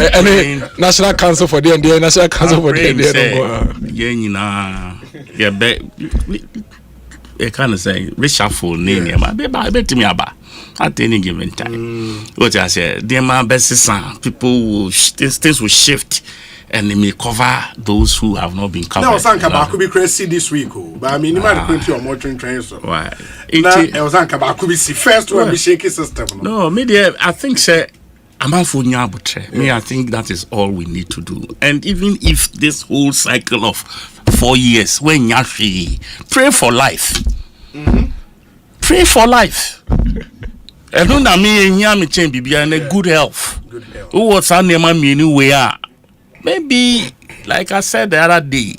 National Council for the National Council for the yeah be I can't say reshuffle name ma be me aba at any given time. What I said, dear man, best people will things will shift and they may cover those who have not been covered. Now, Sankaba could be crazy this week, but I mean, you might print your motoring trains. Why? Sankaba could be first one be shaky system. No, media, I think, sir. Me, I think that is all we need to do. And even if this whole cycle of 4 years, when Yashi, pray for life. Pray for life. I don't know me change be and a good health. Who was our name anywhere? Maybe, like I said the other day,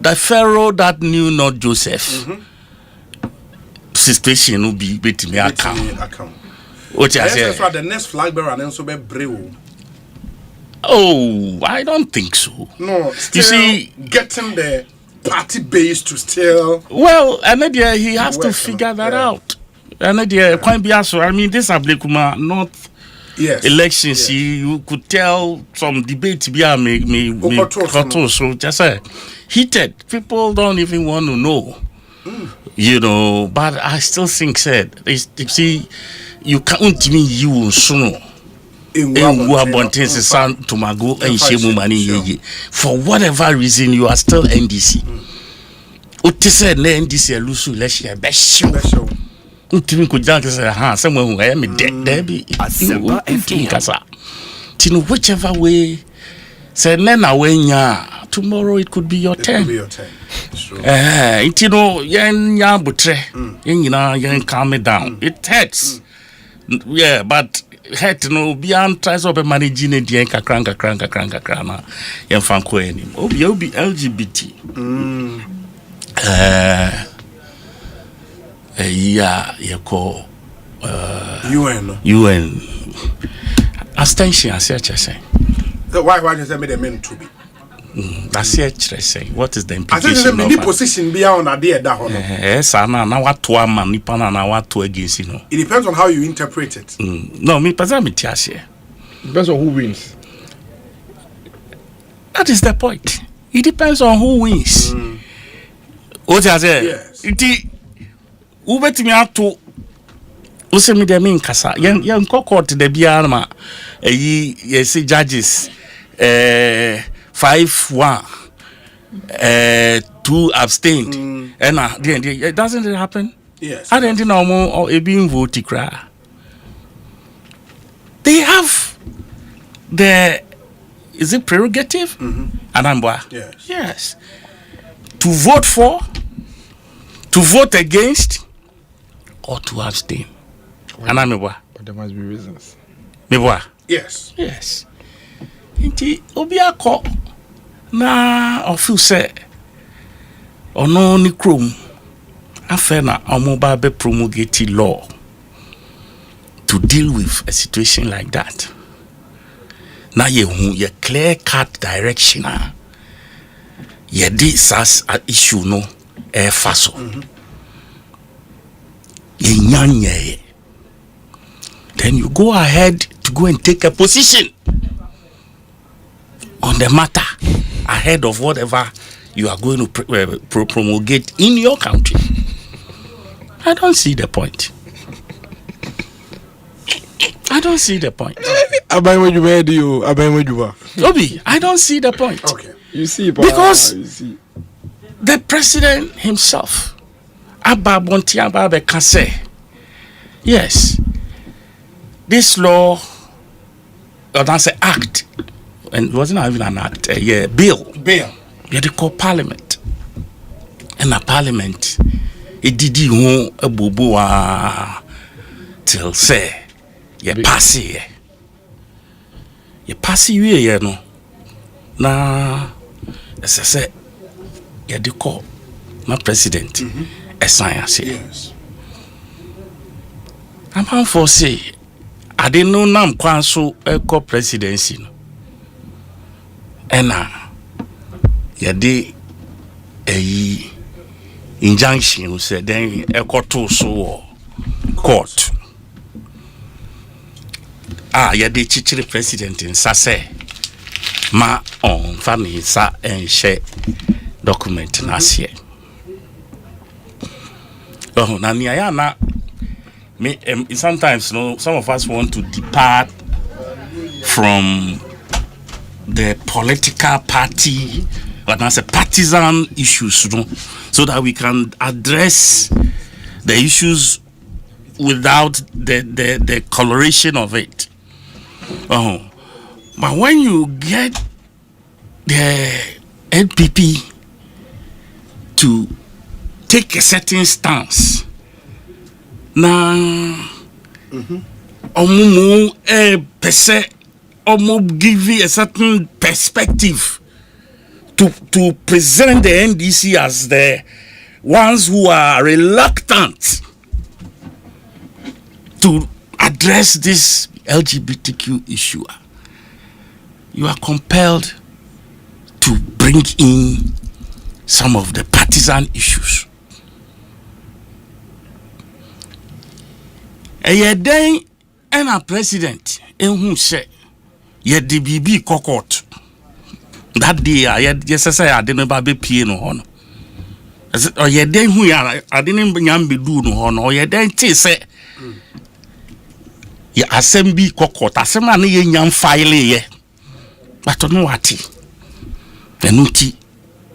the Pharaoh that knew not Joseph. Situation will be between me account. What I say? The next flag bearer and also be brave. Oh, I don't think so. No, you see, getting the party base to still. Well, and then he has to figure that out. And then quite be also. I mean, this Ablekuma not elections. You could tell some debate be me so just say heated. People don't even want to know You know, but I still think said you see you can't mean you soon. For whatever reason, you are still NDC. Utise ne NDC lusu election besho. Utimi ko jank say someone who am there be Asempa FM. Tino whichever way say na wenya tomorrow it could be your turn. It could be your turn. Sure. You know yen ya butre. Yen calm it down. It hurts. Yeah, but hurt no beyond tries to managing it yen kakranka na yen fanko enim. Obi LGBT. UN abstention as such as saying. Why you say me the men to be? That's it saying. What is the implication? I think the position beyond a dear that yes, na what to a man nipana na what to against you know. It depends on how you interpret it. No, me pasami tiashe. Depends on who wins. That is the point. It depends on who wins. What I say? Yes. It ubet me ato use me de me nkasa. Yen court de bia ma yes judges 5-1 2 abstained and it doesn't happen. Yes. I don't know or a being vote cry. They have the is it prerogative? Anambwa. Yes. To vote for, to vote against, or to abstain. Anambwa. But there must be reasons. Mebwa. Yes. Yes. Inti obiako na ofu se ono ni krom afena omoba be promulgate law to deal with a situation like that. Now ye clear cut direction. Ye this as an issue no faso. Ye nyanye. Then you go ahead to go and take a position on the matter ahead of whatever you are going to promulgate in your country. I don't see the point. I don't see the point. Obi, I don't see the point. Okay. You see, because the president himself, Abba Bonti Abba Kase, yes, this law, or that's an act, and it wasn't even an act, bill. You had to call parliament. And the parliament, it did you a bubu till say, you pass it. You pass it, no. Na, as I said, you had to call my president a science. Yes. I'm for say, I didn't know Nam Kwanso Eko presidency. And you did a injunction said then Eko to so court. You did chichiri president in Sase ma on family sa and share document last year. Oh, na niya me sometimes some of us want to depart from the political party, but that's a partisan issues, so that we can address the issues without the coloration of it. But when you get the NPP to take a certain stance, now, give you a certain perspective to present the NDC as the ones who are reluctant to address this LGBTQ issue. You are compelled to bring in some of the partisan issues. Then and a president who said ye DBB court that day I just say I didn't be piano on or ye den who ya I didn't nyam be do no or ye den ti say ye assembly kokot asema na ye nyam file ye but no wati the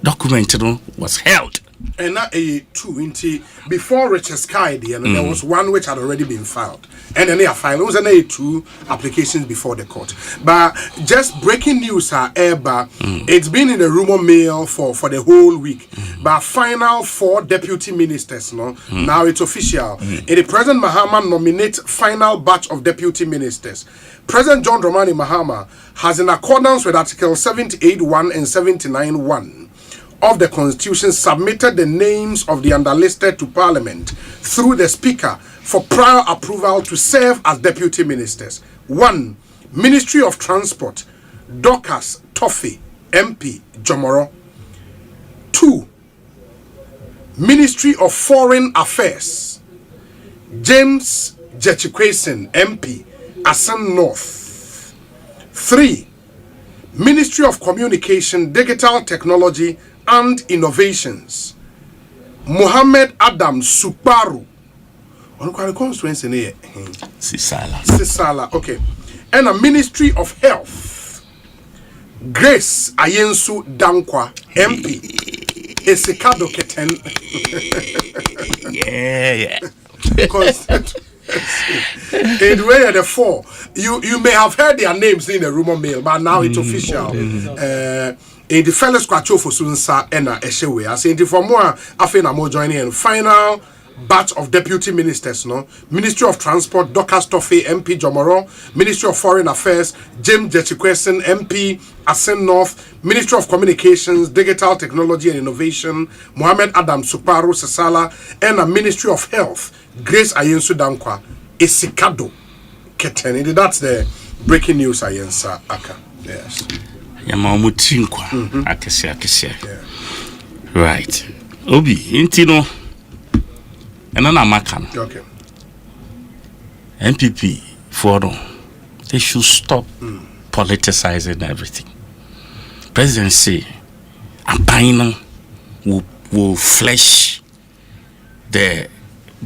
document was held. And that two into before Richard Sky there was one which had already been filed. And then they are filed. It was an two applications before the court. But just breaking news, however, it's been in the rumor mill for the whole week. But final 4 deputy ministers, now it's official. And the President Mahama nominates final batch of deputy ministers. President John Dramani Mahama has, in accordance with Article 78.1 and 79.1 of the Constitution, submitted the names of the underlisted to Parliament through the Speaker for prior approval to serve as deputy ministers. 1. Ministry of Transport, Dorcas Toffee, MP, Jomoro. 2. Ministry of Foreign Affairs, James Jechikwesin, MP, Asen North. 3. Ministry of Communication, Digital Technology and Innovations, Mohammed Adam Suparu. On the constituency near Sisala. Okay. And a Ministry of Health, Grace Ayensu Dankwa, MP, Esekado Keten. Yeah. Anyway, the 4. You may have heard their names in the rumor mill, but now it's official. In the fellow squatcho for Sunsa and Eshewe. I say for more, I think I'm more joining in final batch of deputy ministers, Ministry of Transport, Dorcas Toffee, MP Jomoro, Ministry of Foreign Affairs, James Jechikwesin, MP, Asen North, Ministry of Communications, Digital Technology and Innovation, Mohammed Adam Suparu Sesala, and a Ministry of Health, Grace Ayensu Dankwa, Esikado Keteni. That's the breaking news, Ayensa Aka. Yes. Yamamutinkwa akese. Right. Obi, intino. Enana makan. Okay. MPP for they should stop politicizing everything. Presidency Ampaino will flesh the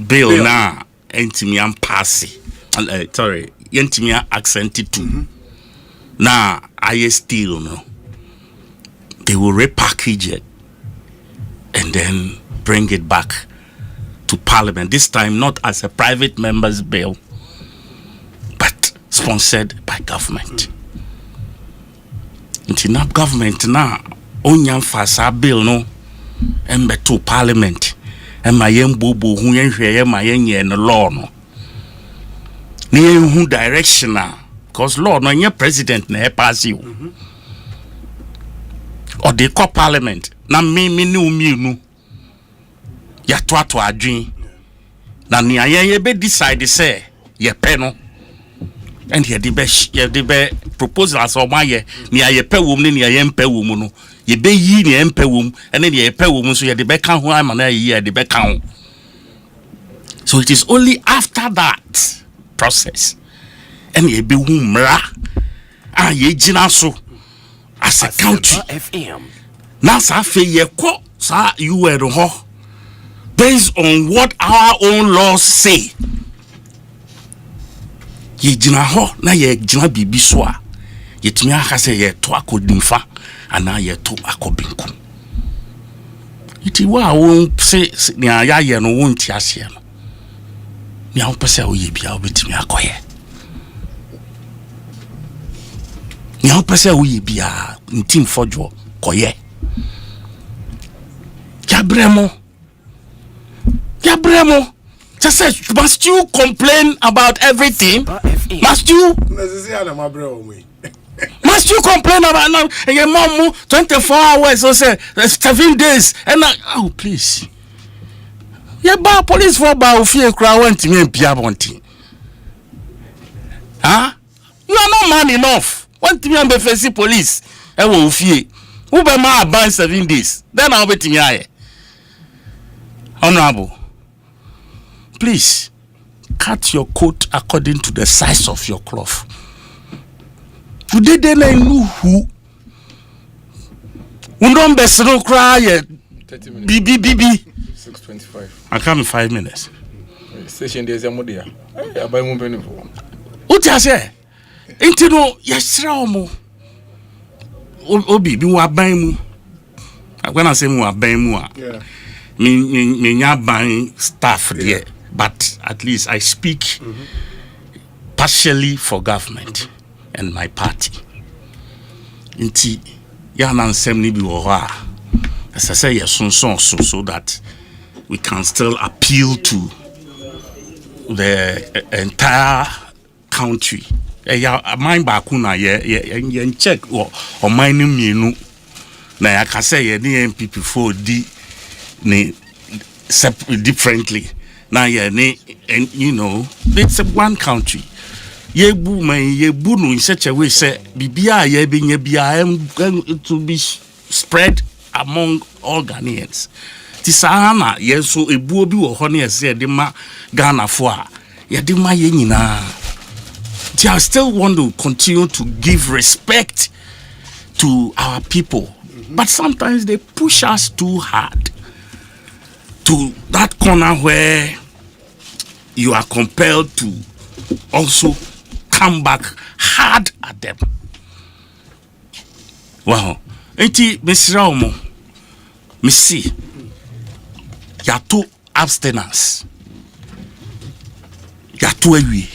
bill now entimian passy. Sorry, entimian accented to. Now I still they will repackage it and then bring it back to Parliament, this time not as a private member's bill but sponsored by government. Until government now only fasa bill embe to Parliament and my bobo who yen my yen law near who directional. Because Lord, no, your president ne pass you. Or they call Parliament. Na me no. Ya to adwin. Na ni aye be decide say ye pe no. And ye de be proposals o ma ye ni aye pe wom ni aye mpe wom no. Ye be yi ni mpe wom and ye pe wom so ye de be kan ho ama na ye de be kan. So it is only after that process and ye be humra ye jina so as a country now sa fe ye ko sa you were ho based on what our own laws say ye jina ho na ye jina bibi so a ye timi aka say ye to akodimfa ana ye to akobinku iti wa won say ni aya ye no won ti ase no ni a pese o ye bia obetimi akoye ni a pese o ye bia ntim fojo koye Yabremo just say must you complain about everything? Must you must you complain about now your mom 24 hours or say 7 days and oh please yeah ba police for ba ofie kra want me pia bonti you are not man enough want me am be face police e wo ofie who be ma ban 7 days then I will be me aye honorable please cut your coat according to the size of your cloth. Today they know who don't be so cry 30 minutes. BBBB. 6:25. I come in 5 minutes. Station there's a modia. I buy one penny for. What you say? Into no, yes, Ramo. Obi, be wa buy mu. When I say mu buy mu, yeah. Me nya buying stuff there, but at least I speak partially for government and my party. Inti ya na nsem ni bi wo ha. As I say, yes, so that we can still appeal to the entire country. Mind back na ye check or mine mienu na ya ka say ye the MPP for di ne differently na ye ne, and you know it's one country. Ye bu no in such a way say bibia ye be nye bia to be spread among all Ghanaians. Tisana yeso ebu obi wo ho na yese de ma Ghana fo a ye de ma ye nyina. I still want to continue to give respect to our people, but sometimes they push us too hard to that corner where you are compelled to also come back hard at them. Wow. Enti Mr. Omo, me see, ya two abstinence, ya two ewi,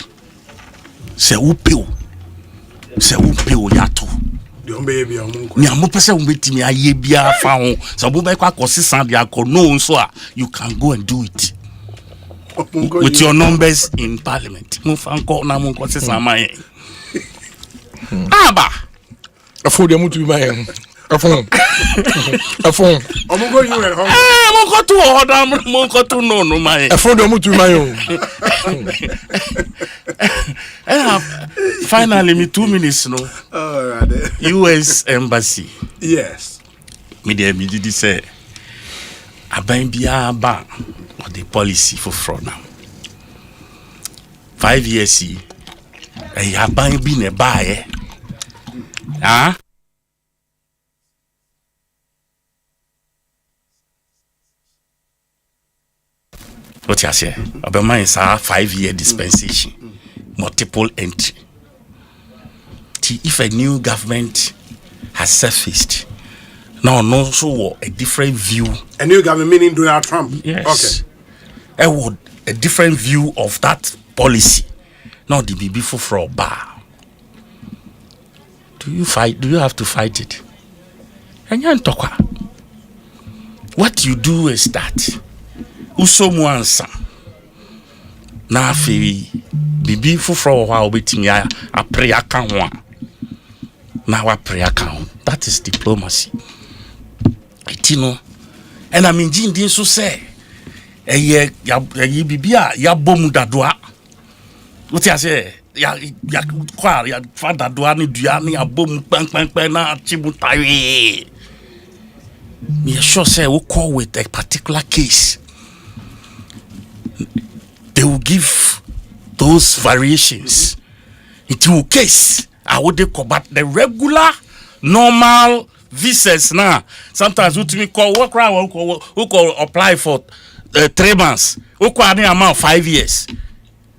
se upeo ya two. Ni amo pese umbeti mi aye bia fa ho, so bo be kwa kosisan dia ko no so a you can go and do it. With your numbers in parliament. Mo fa nko na mo kosisan ma yen. Aba. Afo de mutu bi ma yen. Afon. Omugo you at home. Monko to order, monko to no my. Afon de mutu bi ma yen. Finally me 2 minutes no. All right. US embassy. Yes. Me did say aban bia ba or the policy for fraud now. 5 years see. Aban bi ne ba eh. Ah? What you say? Obama is a 5-year dispensation, multiple entry. If a new government has surfaced, now so a different view. A new government meaning Donald Trump. Yes. Okay. A different view of that policy. Now the BB for a bar. Do you fight? Do you have to fight it? And you talk. What you do is that. Usomu ansa na afi bibi fufro wa obetimi a prayer kan ho na wa prayer kan. That is diplomacy. Itino and I mean jin din so say eye bibi a ya bom dadoa. What you say ya kwa ya fa dadoa ni dua ni abom pang na chibu tawe. Me sure say we call with a particular case. They will give those variations into case. I would combat the regular, normal visas now. Sometimes we call work around who call apply for 3 months. Who call the amount 5 years.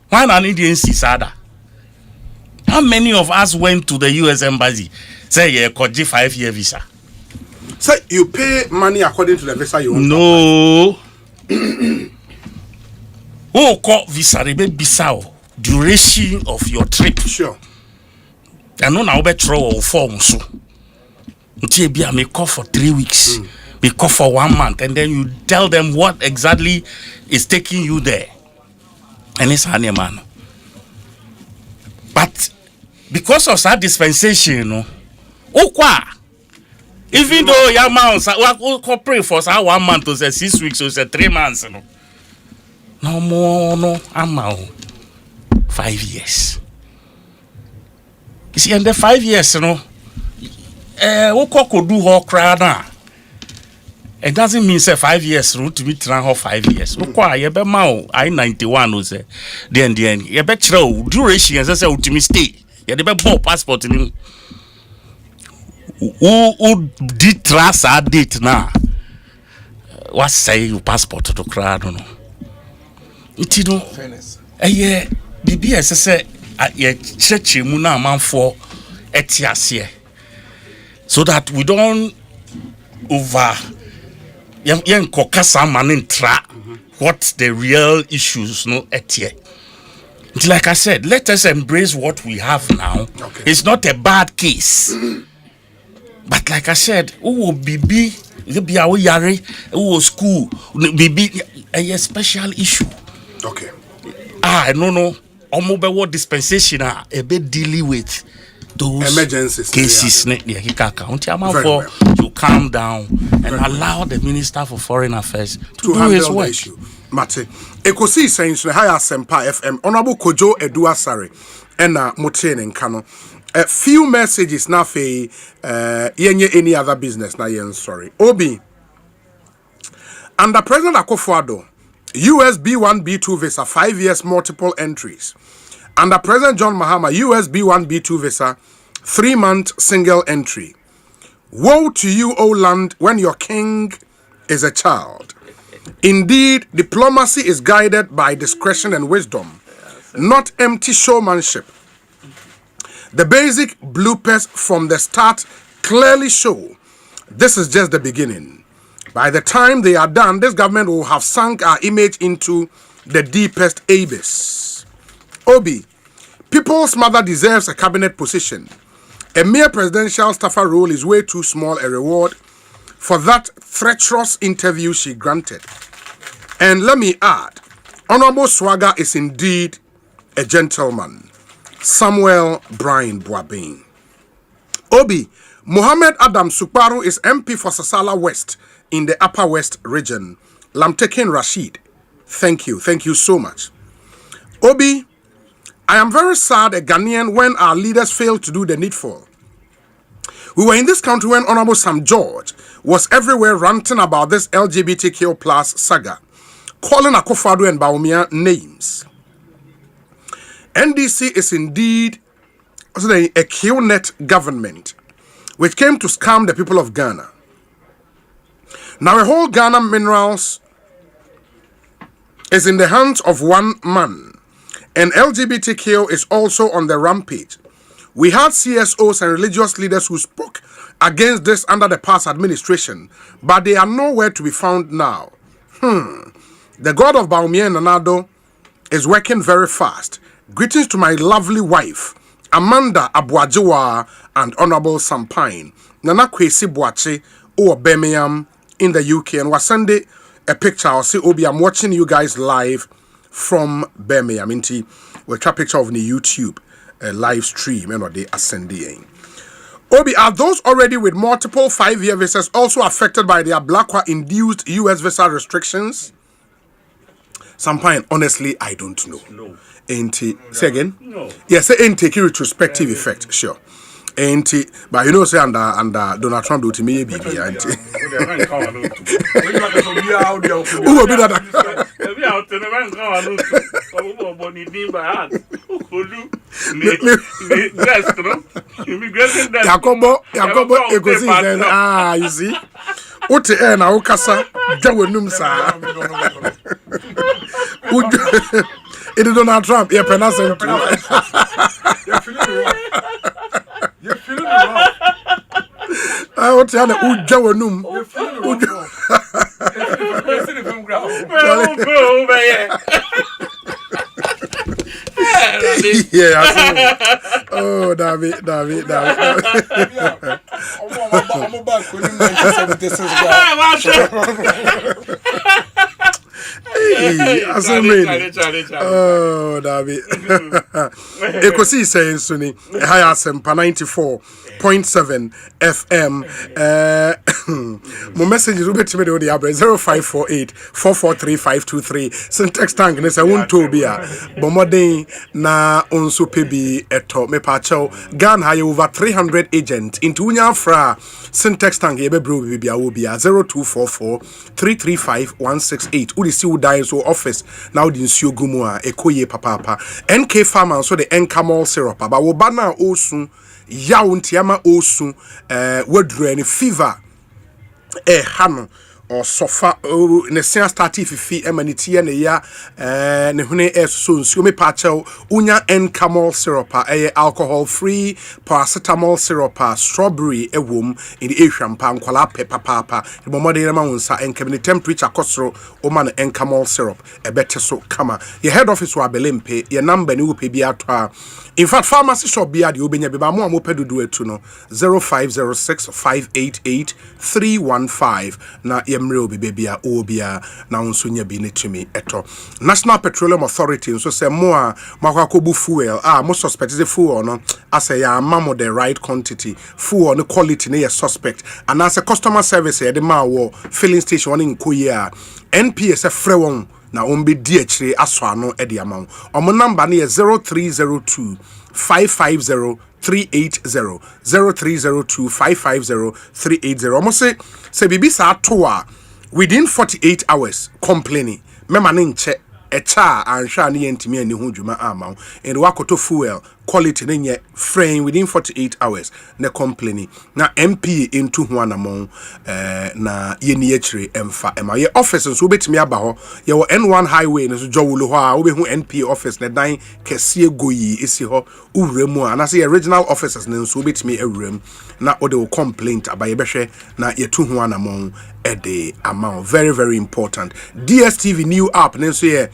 Why not Indian Sisada? How many of us went to the US embassy? Say yeah, could 5-year visa. So you pay money according to the visa you want? No. Who call visa bisa duration of your trip? Sure. And no now bet throw form so. Until be may call for 3 weeks, may call for 1 month, and then you tell them what exactly is taking you there. And it's honey man. But because of that dispensation, you know, even though your mouse will pray for 1 month or 6 weeks or 3 months, you know. No more, no, I'm out. 5 years. You see, in the 5 years, you know, could do her crowd. It doesn't mean say 5 years route to be trying 5 years. You be mau I-91 was then you bet throw duration as I say to me stay. You be ball passport in who did trust our date now. what say your passport to cry, I don't know. It no fairness. Yeah, BBS say yeah church muna man for etiasie. So that we don't over yen kokasa manin tra what the real issues no etie. Like I said, let us embrace what we have now. Okay. It's not a bad case. But like I said, who BB, be our yare, who school, BB a special issue. Okay. No. Mobile dispensation a bit dealing with those emergencies cases. For you calm down and allow the Minister for Foreign Affairs to do his work. Issue. Mate, Ekosiisen On Asempa FM, Honorable Kojo Eduasare, and Motene Nkano. A few messages na fe any other business na yen sorry. Obi, under President Akufo-Addo, US B1 B2 visa 5 years multiple entries. Under President John Mahama, US B1 B2 visa 3-month single entry. Woe to you, O land, when your king is a child. Indeed, diplomacy is guided by discretion and wisdom, not empty showmanship. The basic bloopers from the start clearly show this is just the beginning. By the time they are done, this government will have sunk our image into the deepest abyss. Obi, people's mother deserves a cabinet position. A mere presidential staffer role is way too small a reward for that treacherous interview she granted. And let me add, Honorable Swagger is indeed a gentleman. Samuel Brian Boabin. Obi, Mohammed Adam Suparu is MP for Sasala West in the Upper West region. Lamtekin Rashid. Thank you so much. Obi, I am very sad a Ghanaian when our leaders failed to do the needful. We were in this country when Honorable Sam George was everywhere ranting about this LGBTQ plus saga, calling Akufo-Addo and Bawumia names. NDC is indeed a Q-net government which came to scam the people of Ghana. Now a whole Ghana minerals is in the hands of one man, and LGBTQ is also on the rampage. We had CSOs and religious leaders who spoke against this under the past administration, but they are nowhere to be found now. The God of Bawumia and Nanado is working very fast. Greetings to my lovely wife, Amanda Abuajewa and Honorable Sampine. Nana Kwesi Boache or Birmingham in the UK. And was sending a picture. I'll say, Obi, I'm watching you guys live from Birmingham. We'll try a picture of the YouTube live stream and what they are sending. Obi, are those already with multiple 5-year visas also affected by their BLACWA-induced US visa restrictions? Sampine, honestly, I don't know. No. Say again? No. Yes, ain't taking retrospective effect, sure. But you know, say under Donald Trump do to me, baby, ain't it? Who will be that? Yakobo, Ekosiisen, you see? Ote na okasa jawenum sa. It is Donald Trump. Yeah, penasem. You're feeling wrong. I want to have a jawenum. Yeah, I see. Oh, David. I'm back when you 1976. Oh, David. Ekosiisen Suni, Asempa 94.7 FM. My message is Ruben Timid Odi Abre 0548 443 Syntax tank and I won't to be a Bomodin na onso pebi eto me pacho Gan high over 300 agents into Unya Fra Syntax tank ebe bro bibia will be a 0244 335 168. Udi si udai so office now the nsuo gumua ekoye papa NK farmer so the Enkamol syrup but wobana osun ya untiama osun wedru any fever hano or sofa ne sen starti fifi emaniti ne ya ne hune so nsuo me pacho unya N-camol syrup alcohol free paracetamol syrup strawberry ewom in the Asian pan kwala pepper papa the momode na unsa enkebe temperature kosoro o man N-camol syrup ebete so kama your head office wa belempe your number ni wo pe bi ato in fact pharmacy shop bia de obenya be ba mo amopedudu etu no 0506588315 na yemre obi bia obia na unso nya bi netumi eto National Petroleum Authority nso se mo a makwakobu fuel mo suspect is fuel no ase ya mamo the right quantity fuel no quality na suspect and as a customer service ya de ma wo filling station in Korea NPS frɛ won na ombe di akire aso ano e de amount omo number na 0302 550 380 0302 550 380 almost say bibi sa to a within 48 hours complaining mema ne nche echa ansha ne yentimi ani ho dwuma amount and wakoto fuel quality ne frame within 48 hours ne complaining na MP into ho anamon na yeni akire emfa ema ye office so betimi aba ho ye wo N1 highway ne so jowulu ho a obehu NP office ne dan kese goyi esi ho uwremu a na say original offices ne so betimi awrem na ode wo complaint abaye behwe na ye tu ho anamon ede amount very very important DSTV new app ne so ye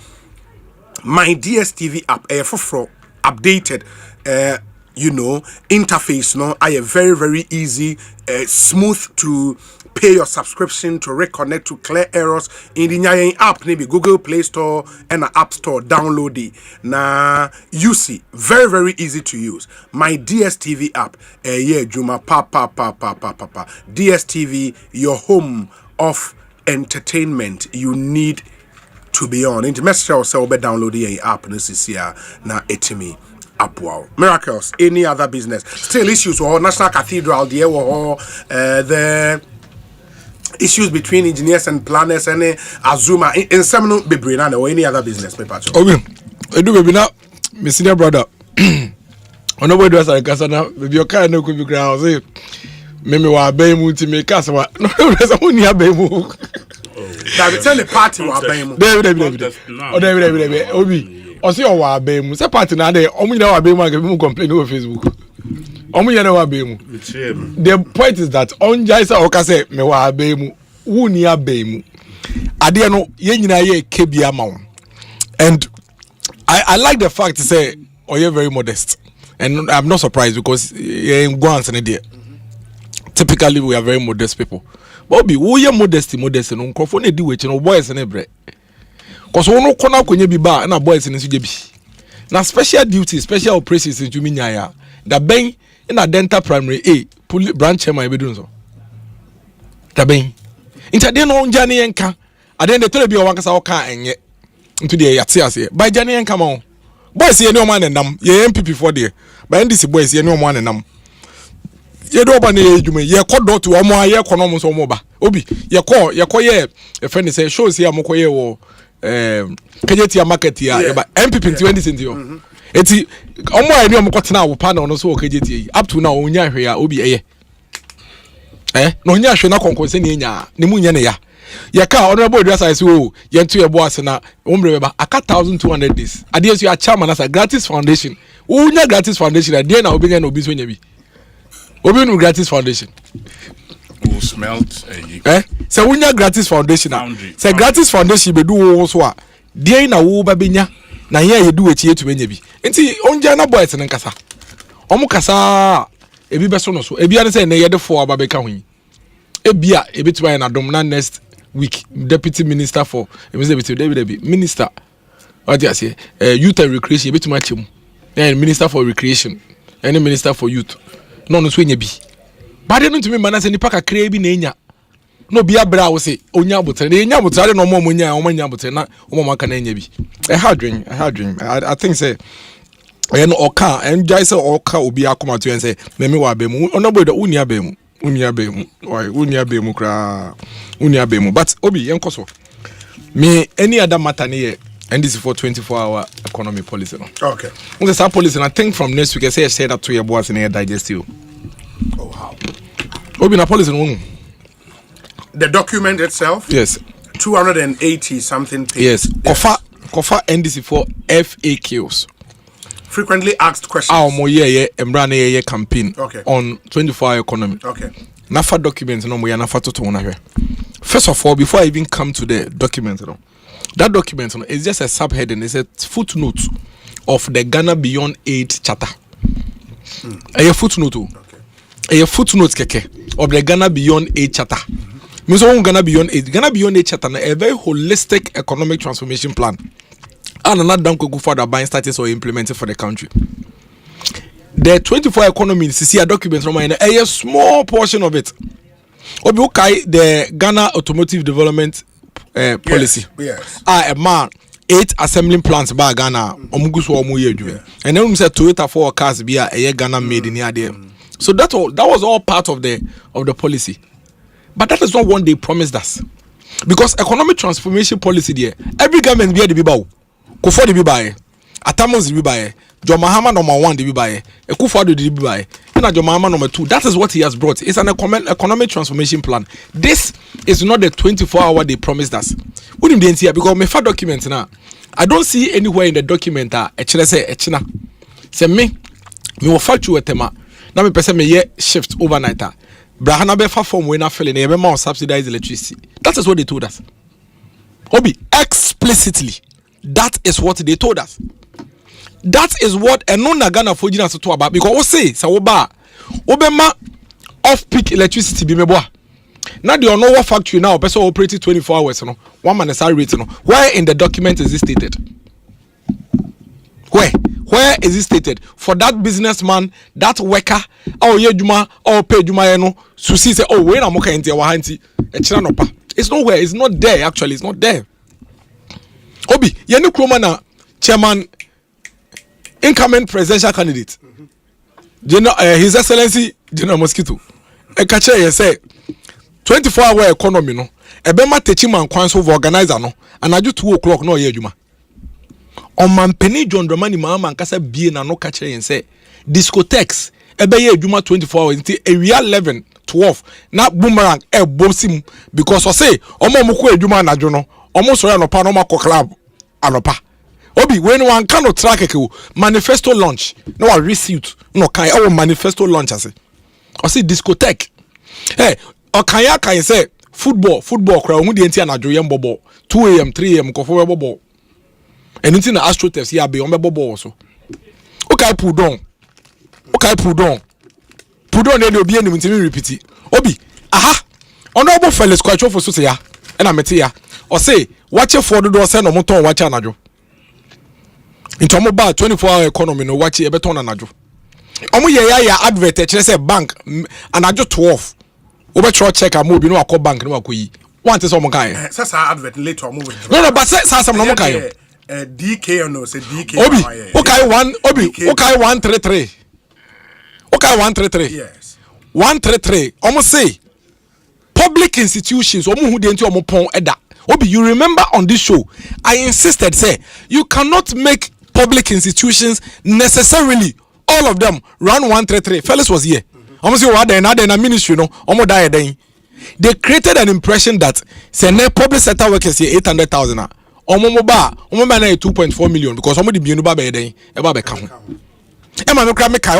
my DSTV app for updated interface no I very very easy smooth to pay your subscription, to reconnect, to clear errors in the Nyayen app maybe Google Play Store and the App Store. Download it na you see very very easy to use my DSTV app Juma papa DSTV, your home of entertainment you need to be on. Into message yourself be download the app and this is here na etimi app wow. Miracles, any other business. Still issues or National Cathedral the the issues between engineers and planners and Azuma in some bebrina or any other business me patch. Okay. I do baby now my senior brother. On nobody was like Kasana baby your car no could be ground say me wa bemu ti me kasa wa no reason woni abemu. That we tell the party wa abemu. David. Oh David. Obi. Osi o wa abemu. Say party na dey omu na wa abemu and people complain over Facebook. Omu ya na wa abemu. The point is that on Jaisa Oka say me wa abemu. Wu ni abemu. Ade no ye nyina ye kebia ma wo. And I like the fact to say you're very modest. And I'm not surprised because you're in Guans and there. Typically we are very modest people. Bobby, who you modest no microphone do it no boys and every. Cause we no corner kwenye bi ba na boys in sujebi. Na special duty, special operations in Juminya. Da ben in a dental primary branch chairman be doing so. Da ben. Inta den no njani enka. Aden de tele bi o wankasa o ka enye. Into the yati ase. By jani enka ma. Boys ye no man enam. Ye MPP for there. By NDC boys ye no man enam. Ye do ba na ye dwuma ye kɔ to omo aye kɔ no mo so omo ba obi ye kɔ ye e friend say shows here mo kɔ ye wo Cathedral market here ba MPP 20 cent yo eti omo aye ni omo kɔ tena wo panel no so Cathedral up to now onya hwe ya obi eye no onya hwe na konkonse ne nya ne mu nya ne ya ye ka honorable address say o ye nto ye bo ase na ombre ba aka 1200 days ade so ya chairman as a gratis foundation onya gratis foundation ade na obi nya na obi so nya bi obi no gratis foundation will smelt say wunya gratis foundation say gratis foundation be do wo so a dey na wo ba benya na ye do echi etu benya bi enti onja na boys ne nkasa omo kasa ebi be so no so ebi an say na ye de for aba be ka ho ebia ebi tuba na dom na next week deputy minister for David minister what you say youth and recreation ebi tuma chemu and minister for recreation any minister for youth no so nya bi but no to me man say nipa kakra bi na enya no bia bra wo say onya botre na enya botre no mo nya o nya botre na o mo aka na enya bi I had dream I think say no oka enjoy say oka obi akoma to say me wa abemu onabo do uni abemu kra but obi yenkoso me any other matter ne and this is for 24-hour economy policy no okay when the policy and I think from next week I say that to your boss in digest you. Oh wow. Obi na policy no. The document itself? Yes. 280 something pages. Yes. Kofa NDC for FAQs. Frequently asked questions. Campaign on 24-hour economy. Okay. Nafa documents no mo ya nafa toto na hwe. First of all, before I even come to the document, that document is just a subheading. It's a footnote of the Ghana Beyond Aid Charter. A footnote. A footnote keke of the Ghana Beyond Aid Charter. Means Ghana Beyond Aid. Ghana Beyond Aid Charter a very holistic economic transformation plan. And another done go for the buying status or implemented for the country. The 24 economy see a document from a small portion of it. Obi the Ghana Automotive Development Policy. Yes. A man 8 assembling plants by Ghana. And then we said Toyota 4 cars be a Ghana made in here. So that was all part of the policy. But that is not what they promised us. Because economic transformation policy there, every government be the bibao. Kufo the bibaye. Atamos the bibaye. John Mahama number 1 the bibaye. Ekufo the bibaye. And John Mahama number 2. That is what he has brought. It's an economic transformation plan. This is not the 24-hour they promised us. We didn't see it because my fat documents now. I don't see anywhere in the document say me will fact you tema. Now me person me shift overnight. Brahana befa form when I fell in a more subsidized electricity. That is what they told us. Obi, explicitly. That is what they told us. That is what a non-Ghana Fojina to talk about. Because Osei, Sawoba, Obema off-peak electricity be meboa. Now the Onowa factory now, person operating 24 hours, 1 man is rating. Where in the document is it stated? Where is it stated? For that businessman, that worker, Juma, pay Juma, Susi say, when I'm okay into Wahanti, it's nowhere, it's not there, actually, it's not there. Obi, Yenu Kromana, chairman, incoming presidential candidate. His Excellency, General Mosquito. Ekache, say, 24-hour economy, no. Ebema Techiman Kwanso for organizer, no. And I do 2 o'clock, no, Juma. On man penny John Dramani Mama and Casa B and no catcher and say discotheques ebe Juma 24 hours until area 11 12 na boomerang bosim because I say omo muku Juma na jono almost no pa no mako club anopa obi when one cannot track manifesto launch no a receipt no kan manifesto launch ase I say discotheque okanya kan say football crowd hu de enti anajo yem bobo 2 am 3 am kofo bobo. And it's in the AstroTurf here be on the bobo also. Okay, pull down. Then you'll be any to repeat it. Obi, aha. Honorable fellas quite for Susia. And I'm here. Or say, watch your for the door send a motor watch anajo. Into mobile 24-hour economy no watch a beton anajo. Omo ya advert say bank anajo 12. Over check a move no call bank no akuyi. Want is some guy. Sasa advert later move. No, but say some no guy. DK no say DK. Obi, okay 133. Okay 133. Yes. 133. Almost say public institutions omo hu de nti omo pon eda. Obi, you remember on this show I insisted say you cannot make public institutions necessarily all of them run 133. Fellas was here. Almost say what na ministry no omo die den. They created an impression that say public sector workers here 800,000. Omo na 2.4 million because omo di bienu ba be den e ba be ka ho. E ma me kra me kai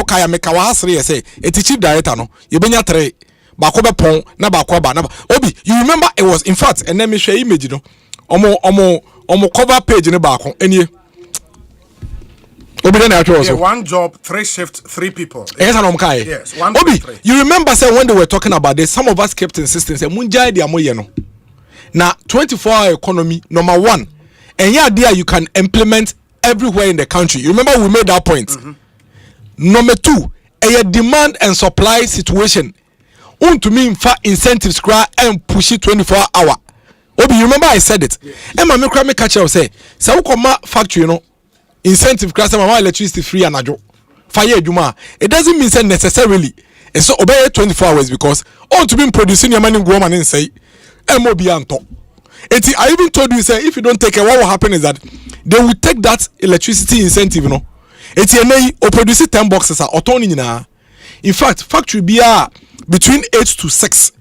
wa hasre say eti chief director no ye benya 3 ba ko be pon na ba ko ba na Obi, you remember it was in fact and then me share image no omo cover page ne ba ko enie Obi then also one job 3 shifts 3 people. Yes, Obi, you remember say when they were talking about this some of us kept insisting say munjai dia moye no. Now 24-hour economy number 1 and yeah there you can implement everywhere in the country. You remember we made that point. Number 2 a demand and supply situation to me for incentives and push it 24-hour. Obi, you remember I said it. And my me catch you say we come factory you know incentive class my electricity free and ajo fire juma. It doesn't mean say necessarily and so obey 24 hours because to be producing your money go man and say MOB anto. I even told you say if you don't take it, what will happen is that they will take that electricity incentive, you know. Or produce 10 boxes or turning in. In fact, factory be between 8 to 6.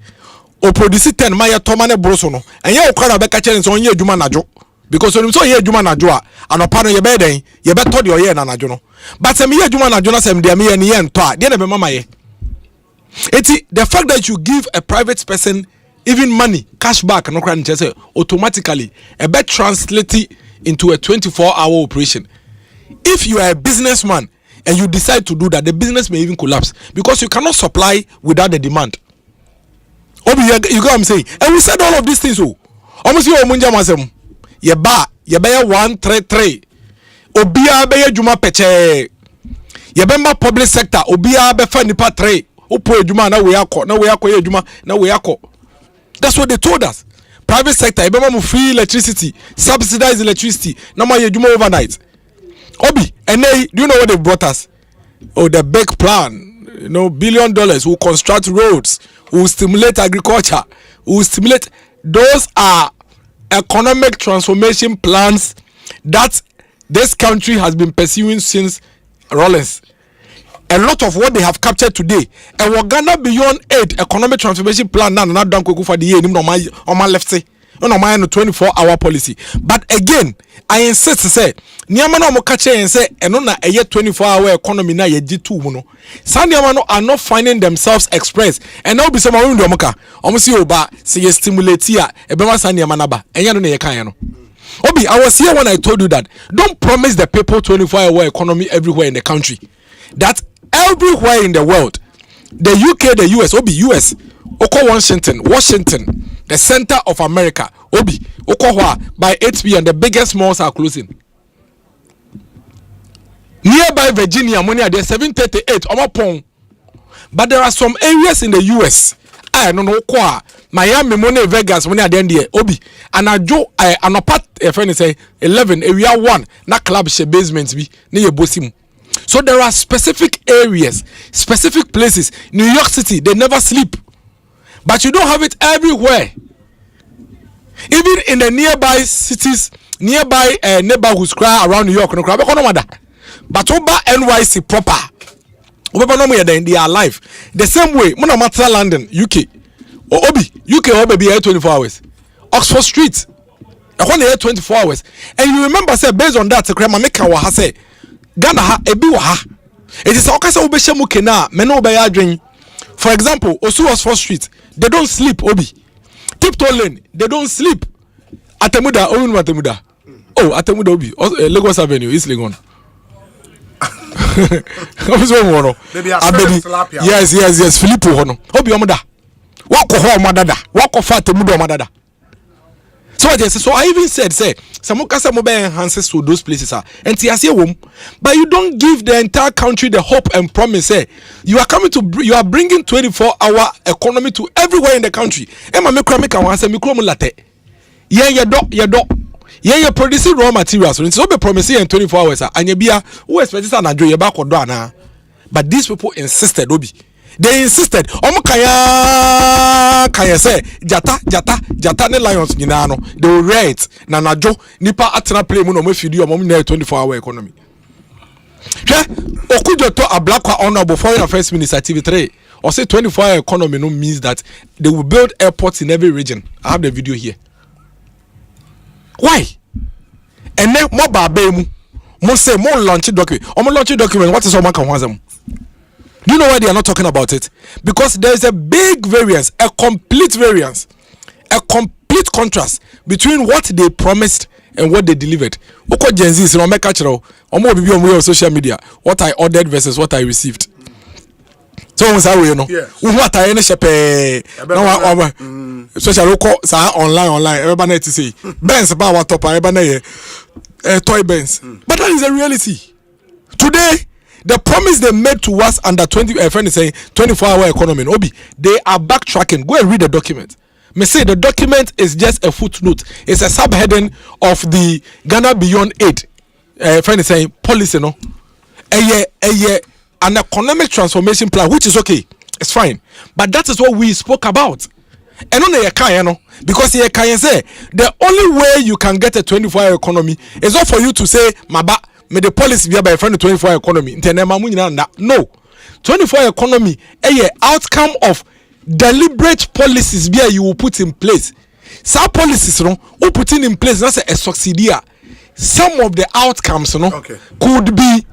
o produce 10 maya toma ne broso no enye okara be ka chere nso onye adwuma najo because onim so ye adwuma najo a anopa no ye be den ye be to de oye na najo no but me ye adwuma najo na sem de me ye ne ye nto a de na be mama ye the fact that you give a private person even money cash back no kran say automatically a bet translate into a 24-hour operation. If you are a businessman and you decide to do that, the business may even collapse because you cannot supply without the demand. Obi, you get what I'm saying? And we said all of these things. Almost you omunja masem. Yeba 133. Obia be juma peche. Yebemba public sector. Obia be fa nipa 3. Upo juma na we akọ ye juma na we akọ. That's what they told us. Private sector, ebema free electricity, subsidized electricity. No more ye juma overnight. Obi, and they, do you know what they brought us? Oh, the big plan. You know, $1 billion will construct roads, will stimulate agriculture, will stimulate. Those are economic transformation plans that this country has been pursuing since Rollins. A lot of what they have captured today, and we're gonna beyond aid economic transformation plan now not done for the year on my left say. No, my 24-hour policy. But again, I insist to say, Niamano Mokache and say, and on a 24-hour economy na ye G2 muno. Some Niamano are not finding themselves expressed. And now be some of them moka. Almost you ba say you stimulate here. Ebema San Niamanaba. And you know ye kayano. Obi, I was here when I told you that don't promise the people 24-hour economy everywhere in the country. That everywhere in the world, the UK, the US, Obi, US, Oko Washington, the center of America, Obi, Okohwa, by 8 p.m. the biggest malls are closing. Nearby Virginia, money there 738 Omapong. But there are some areas in the US. I don't know kwa Miami, money Vegas, money at the end there, Obi. And I jo anopat a friend say 11 area 1 na club she basements be near Bosim. So there are specific areas, specific places. New York City, they never sleep. But you don't have it everywhere. Even in the nearby cities, nearby neighborhoods around New York, but over NYC proper, they are alive. The same way, Monamatra London, UK, or Obi, UK or baby 24 hours. Oxford Street, I want to 24 hours. And you remember, say, based on that, Kremameka say, Ghana ha ebi wa ha. It is okasa obeshemu kena meno obaya adwen. For example, Osu Oxford Street, they don't sleep. Obi Tiptoe Lane, they don't sleep. Atemuda, Atemuda. Oh, Atemuda Obi, Lagos Avenue, East Legon. Yes, Filippo Hono. Obi Omoda. Wako ho Omadada. Wako fa Atemuda Omadada. So I even said, say, Samukasa mobile enhances to those places are and but you don't give the entire country the hope and promise. Say you are bringing 24-hour economy to everywhere in the country. Emma Mekramika wants a micromulate. Yeah, producing raw materials. So be promising in 24 hours. And you be who expects an enjoy your back or dana. But these people insisted, Obi. They insisted. Kaya say jata ne lions nyinano. They will rate na najo nipa atena play mu no mafidi o mom na 24-hour economy. Okujo to Ablakwa Honorable Foreign Affairs Minister TV3 or say 24-hour economy no means that they will build airports in every region. I have the video here. Why? And then more babemu mo say more launch document. Launch document what is o maka hwazam? Do you know why they are not talking about it? Because there is a big variance, a complete contrast between what they promised and what they delivered. Oko Gen Z is no make catchero. Omo bibi on social media. What I ordered versus what I received. So we say you know. What I any shepe. No social oko sa online. Everybody to say Benz ba what top everybody toy Benz. But that is a reality. Today the promise they made to us under 24-hour economy, Obi, they are backtracking. Go and read the document. Me say the document is just a footnote. It's a subheading of the Ghana Beyond Aid. Friend is saying policy, no. An economic transformation plan, which is okay, it's fine. But that is what we spoke about. And on the no, because you can say the only way you can get a 24-hour economy is not for you to say maba. May the policy be by a 24-hour economy. No, 24-hour economy a outcome of deliberate policies be you will put in place. Some policies no who putting in place that's a succeed here. Some of the outcomes could be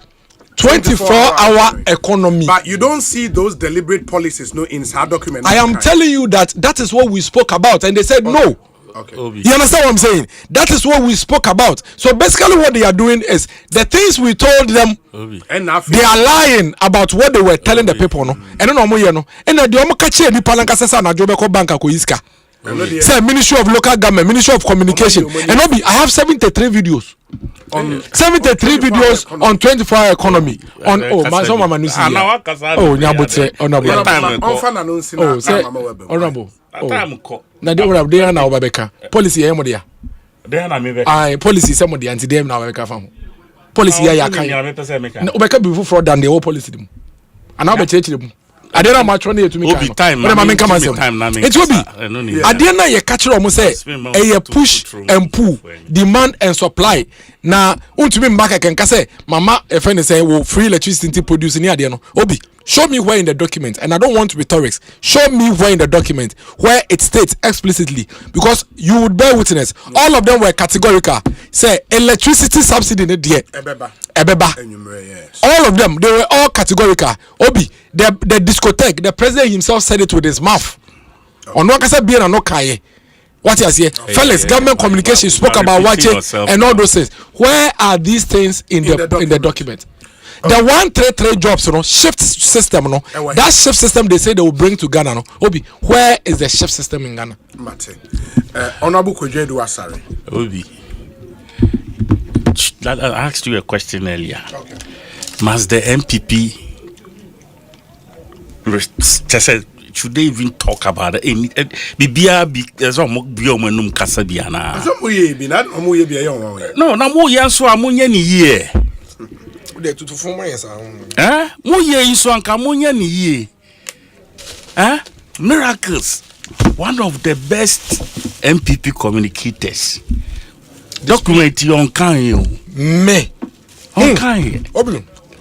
24-hour economy. But you don't see those deliberate policies no in our document. I am telling you that is what we spoke about, and they said no. Okay. You understand what I'm saying? That is what we spoke about. So basically what they are doing is the things we told them, they are lying about what they were telling the people. No? And then the catch any palankasa na jobeko banka ko iska. Say Ministry of Local Government, Ministry of Communication. And I have 73 videos. 73 videos on 24-hour economy. On honorable. Na de ora de na obabeka policy ya mo de ya de na me be policy se mo de anti dem na obabeka fa ho policy ya kan na obeka be for fraud than the whole policy dem ana obe chechire mu ade na ma tro na etumi kan no ma men come asem it will be ade na ye ka kire omo say e push and pull, demand and supply na untumi mbaka kenka say mama e fe ne say wo free electricity produce ni ade no obi. Show me where in the document, and I don't want rhetorics. Show me where in the document where it states explicitly, because you would bear witness. All of them were categorical. Say electricity subsidy in the Ebeba. All of them, they were all categorical. Obi, the discotheque, the president himself said it with his mouth. On what I said, being no kaye. What you say, fellas? Government communication spoke about watching and all those things. Where are these things in the document? The 133 jobs, shift system, that shift system they say they will bring to Ghana, Obi, where is the shift system in Ghana? Martin, Honorable Kojedu Asare. Obi, I asked you a question earlier. Okay. Must the MPP should they even talk about it? No, na mo yanso amunye ni ye. Miracles, one of the best MPP communicators. Document on can me on can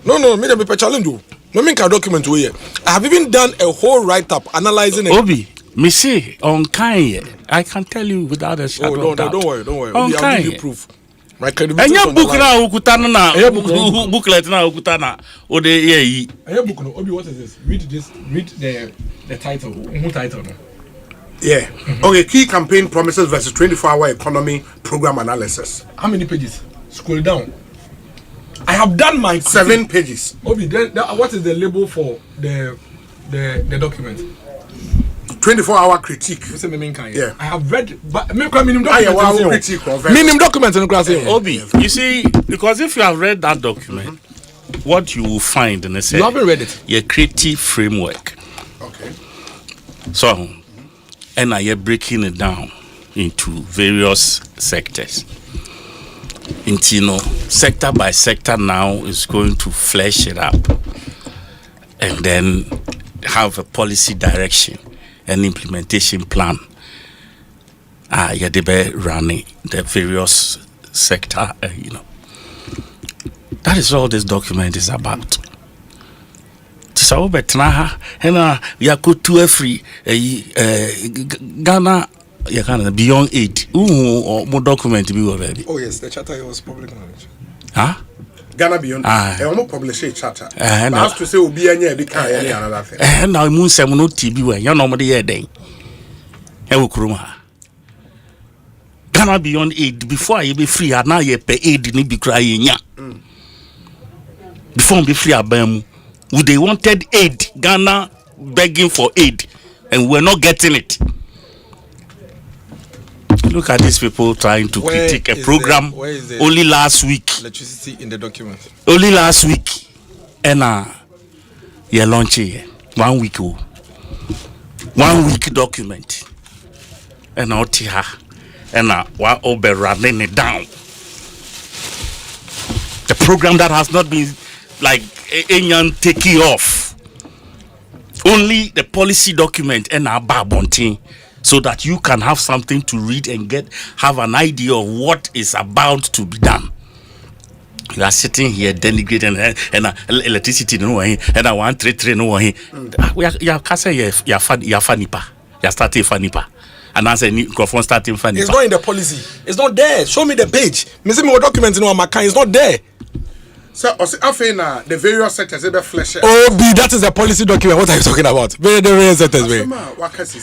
no me the challenge you no me can document we I have even done a whole write-up analyzing it. Obi me say on can I can tell you without a shadow of doubt. Don't worry I'll give you proof. Enya book na okutana na booklet na okutana o de ye enya book no Obi, what is this? Read the title. Who title no? Yeah. Okay, key campaign promises versus 24-hour economy program analysis. How many pages? Scroll down. I have done my 7 pages. Obi, then what is the label for the document? 24-hour critique. Yeah. I have read minimum document in class. Obi, you see, because if you have read that document, what you will find in a sense, you haven't read it. Your creative framework. Okay. So, and I are breaking it down into various sectors. Into sector by sector now is going to flesh it up, and then have a policy direction. An implementation plan. Yadebe running the various sector, That is all this document is about. So betnaha hena yakutu free Ghana beyond 8. Or more document be already. Oh yes, the charter was public knowledge. Huh? Ghana beyond. I almost publish a charter. I have to say obi anya be kan any another thing. Now mu nsem no TB we you know mo dey den. E wo kurom ha. Ghana beyond 8 before I be free now ye pay aid ni bi kra ye nya. Before be free abam they wanted aid, Ghana begging for aid and we're not getting it. Look at these people trying to critique a program only last week. Electricity in the document. Only last week. And you launch it 1 week. 1 week document. And out here. And we're over running it down. The program that has not been like Enyan taking off. Only the policy document and our babonting. So that you can have something to read and have an idea of what is about to be done. You are sitting here denigrating and electricity no way and I want 3 no way. We are you fanipa. You are starting fanipa. And answer microphone starting fanipa. It's not in the policy. It's not there. Show me the page. Me see me document no my kind. It's not there. So after the various sectors they flesh. Oh, B, that is a policy document. What are you talking about? The various sectors.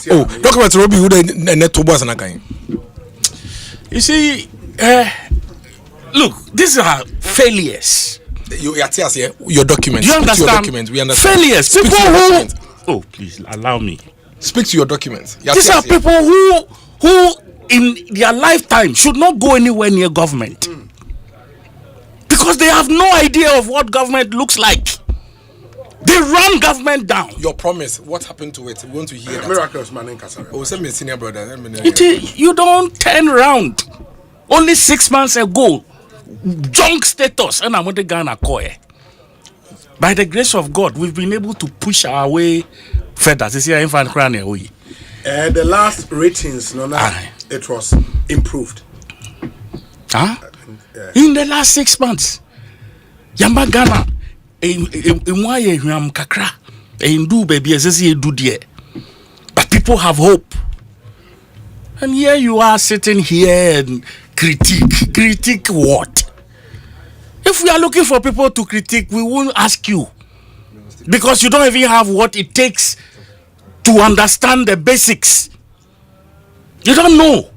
Oh, document Robbie who the net to boss and kind. You see, look, these are failures. You are here. Your documents. Do you understand? Your documents. We understand. Failures. People who. Oh, please allow me. Speak to your documents. These are people who in their lifetime should not go anywhere near government. Because they have no idea of what government looks like. They run government down. Your promise, what happened to it? We want to hear that. Miracles, man, in Cathedral. Oh, send me a senior brother. You don't turn around. Only 6 months ago, junk status, and I'm going to Ghana Koye. By the grace of God, we've been able to push our way further. The last ratings, it was improved. Huh? In the last 6 months, Yamba Ghana, kakra, do baby do dear. But people have hope. And here you are sitting here and critique what? If we are looking for people to critique, we won't ask you. Because you don't even have what it takes to understand the basics. You don't know.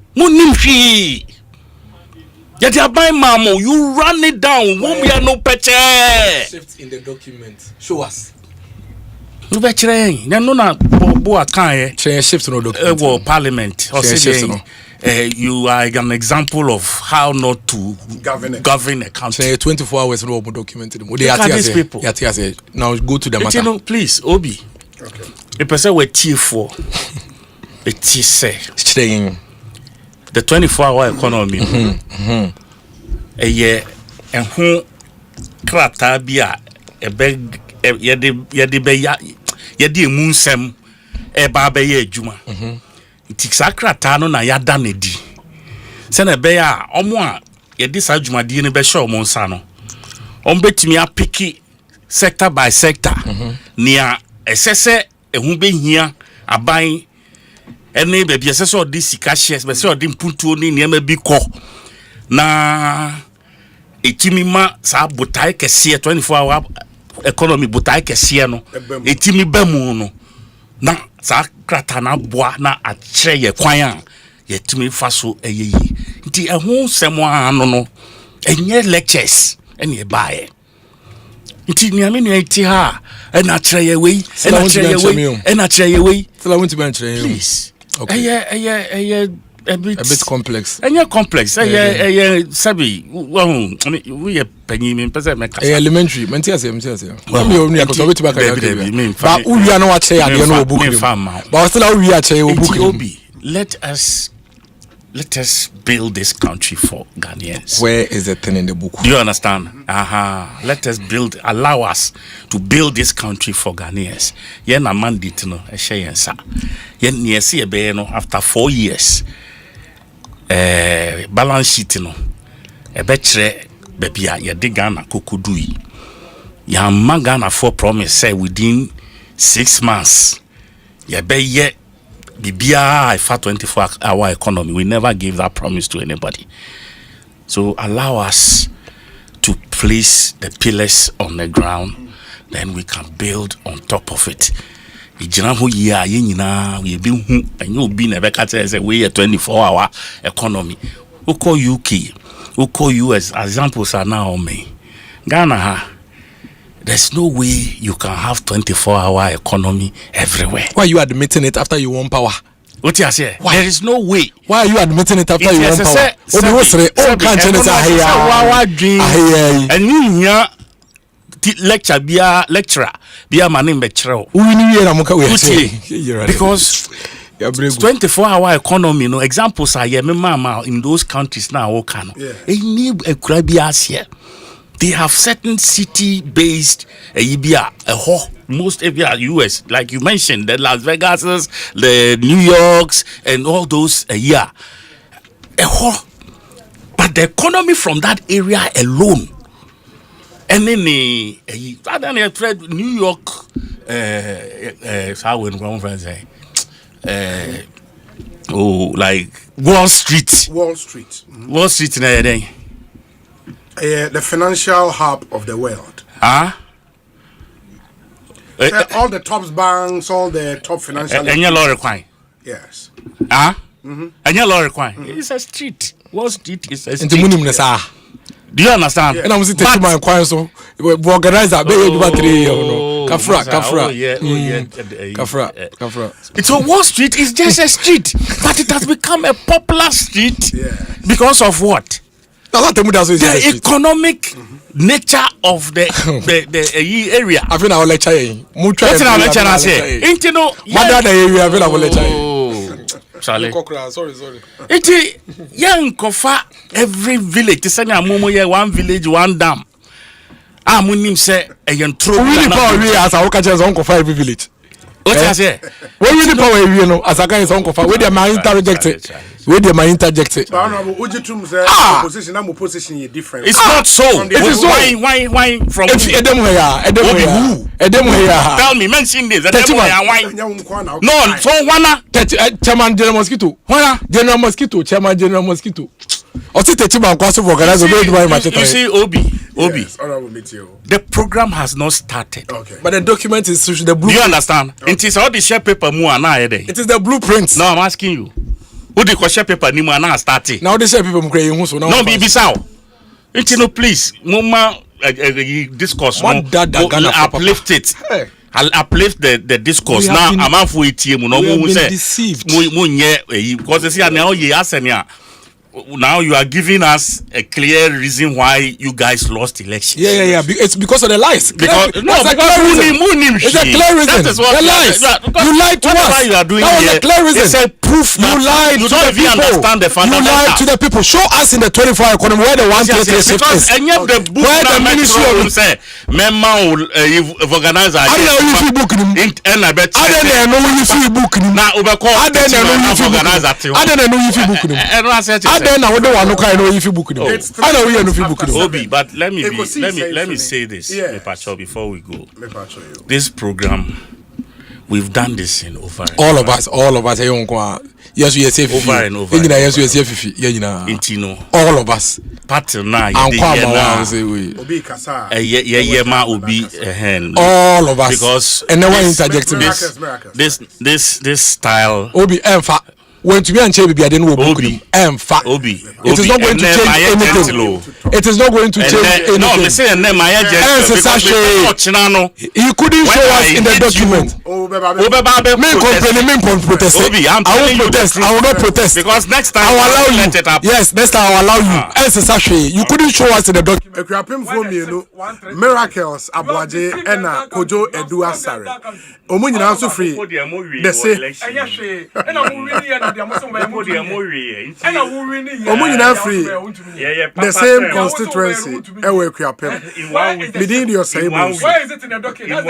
Yet you buy mamo, you run it down. Won't be no picture. Shift in the document. Show us. No picture. No na bo akan shift no document. Parliament. You are an example of how not to govern a country. 24 hours no document. Look at these people. Now go to the matter. You know, please, Obi. Okay. A person with T4. A T say. The 24-hour economy. A year and who crata bia a beg yadi moon sem e baba ye juma. Tiksa tano na yada nedi. Sena beya omo a yadi sa juma di ne be show mo nsa no. Ombetimi apiki sector by sector. Nia esese ehun be hia aban ene baby esese odi sika shares be se odi mpuntuo ni niam bi ko na etimi ma sa botai kese 24 hour economy botai kese no etimi bamu no na sa krata na boa na akire ye kwan a yetimi faso eyeyi nti ehun semo ano no enye lectures ene e baaye nti niam ni eti ha ena akire ye wei ena akire ye wei tell I want to be akire ye please. Okay. A bit complex. Complex. Sabi. Well, we are penny person. Elementary. But let us build this country for Ghanaians. Where is the thing in the book? Do you understand? Let us allow us to build this country for Ghanaians. Yen a mandate no e share yen sa. Yen niesi e be no after 4 years. Balance sheet no e be kire baby a ye de Ghana kokodui. Ya ma Ghana for promise say within 6 months ye be ye Bibia for 24-hour economy. We never gave that promise to anybody. So allow us to place the pillars on the ground, then we can build on top of it. We be never say we a 24-hour economy. Who call UK? Who call US? Examples are now me. Ghana. There's no way you can have 24-hour economy everywhere. Why are you admitting it after you won power? What you say? Why? There is no way. Why are you admitting it after you won power? And you lecture lecturer my name lecturer. Because 24-hour economy, no examples are in those countries now. They have certain city-based most US, like you mentioned, the Las Vegases, the New Yorks, and all those but the economy from that area alone any I don't know New York how when one friend say like Wall Street Wall Street na then the financial hub of the world. All the top banks, all the top financial. And your law require. Yes. And your law require. It's a street. Wall Street is a street. Do you understand? And I was taking my inquiry so organize that baby battery. Kafra. So Wall Street is just a street, but it has become a popular street because of what? The economic nature of the area. I think our lecture. What's our lecture? I say, ain't you know? Mother area. I think our lecture. Sorry. Sorry. It's young kofa every village. This is one village, one dam. Munim say a yontro. We power we as our catchers on kofa every village. What I say? When we the power we as a guy is on kofa. Where the man interjected. Position is different. It's not so. It is so. Why from tell me, mention this. No, so Chairman General Mosquito. General Mosquito. You see, Obi. The program has not started. Okay. But the document is the blueprint. Do you understand? Okay. It is all the share paper It is the blueprint. No, I'm asking you. Who the share paper ni now starting? Now the share paper so now. No, be sao. No, please. Mama discourse. Uplift it. Hey. I'll uplift the discourse. Now I'm out for it. We have deceived. Because now you are giving us a clear reason why you guys lost elections. Yeah. It's because of the lies. It's a clear reason. That is what the lies. You lied to us. You are doing that was a clear reason. It's a proof. You lied to the people. Understand the you lied to the people. Show us in the 24-hour economy where the 133 shift is. Where the ministry of say, member organizer. I don't know if you book him. I bet. I don't know if you book him. Now overcall. I don't know if you book him. I don't know if you book him. Then I don't want to know if you book it. I know you if you book it. Obi, but let me say this before we go. This program, we've done this in over. All of us. Yes, we are safe. Over and over. Yes, we are safe. All of us. Partner now. Obi kasa. All of us. Because and no one interjecting this style. Obi emfa. When to be and change baby, I didn't book him. Obi. It is not going to change anything. It is not going to change anything. No, me say name my agent. He couldn't show us in the document. Protest. I will not protest. Because next time I will allow you. Yes, next time I will allow you. You couldn't show us in the document. Miracles Abuaje ena Kojo Edu Asare. Omo nyina so free. They say Omo nyina free. The same constituency ewe Ekuapem. Within your same. Why is it in the document?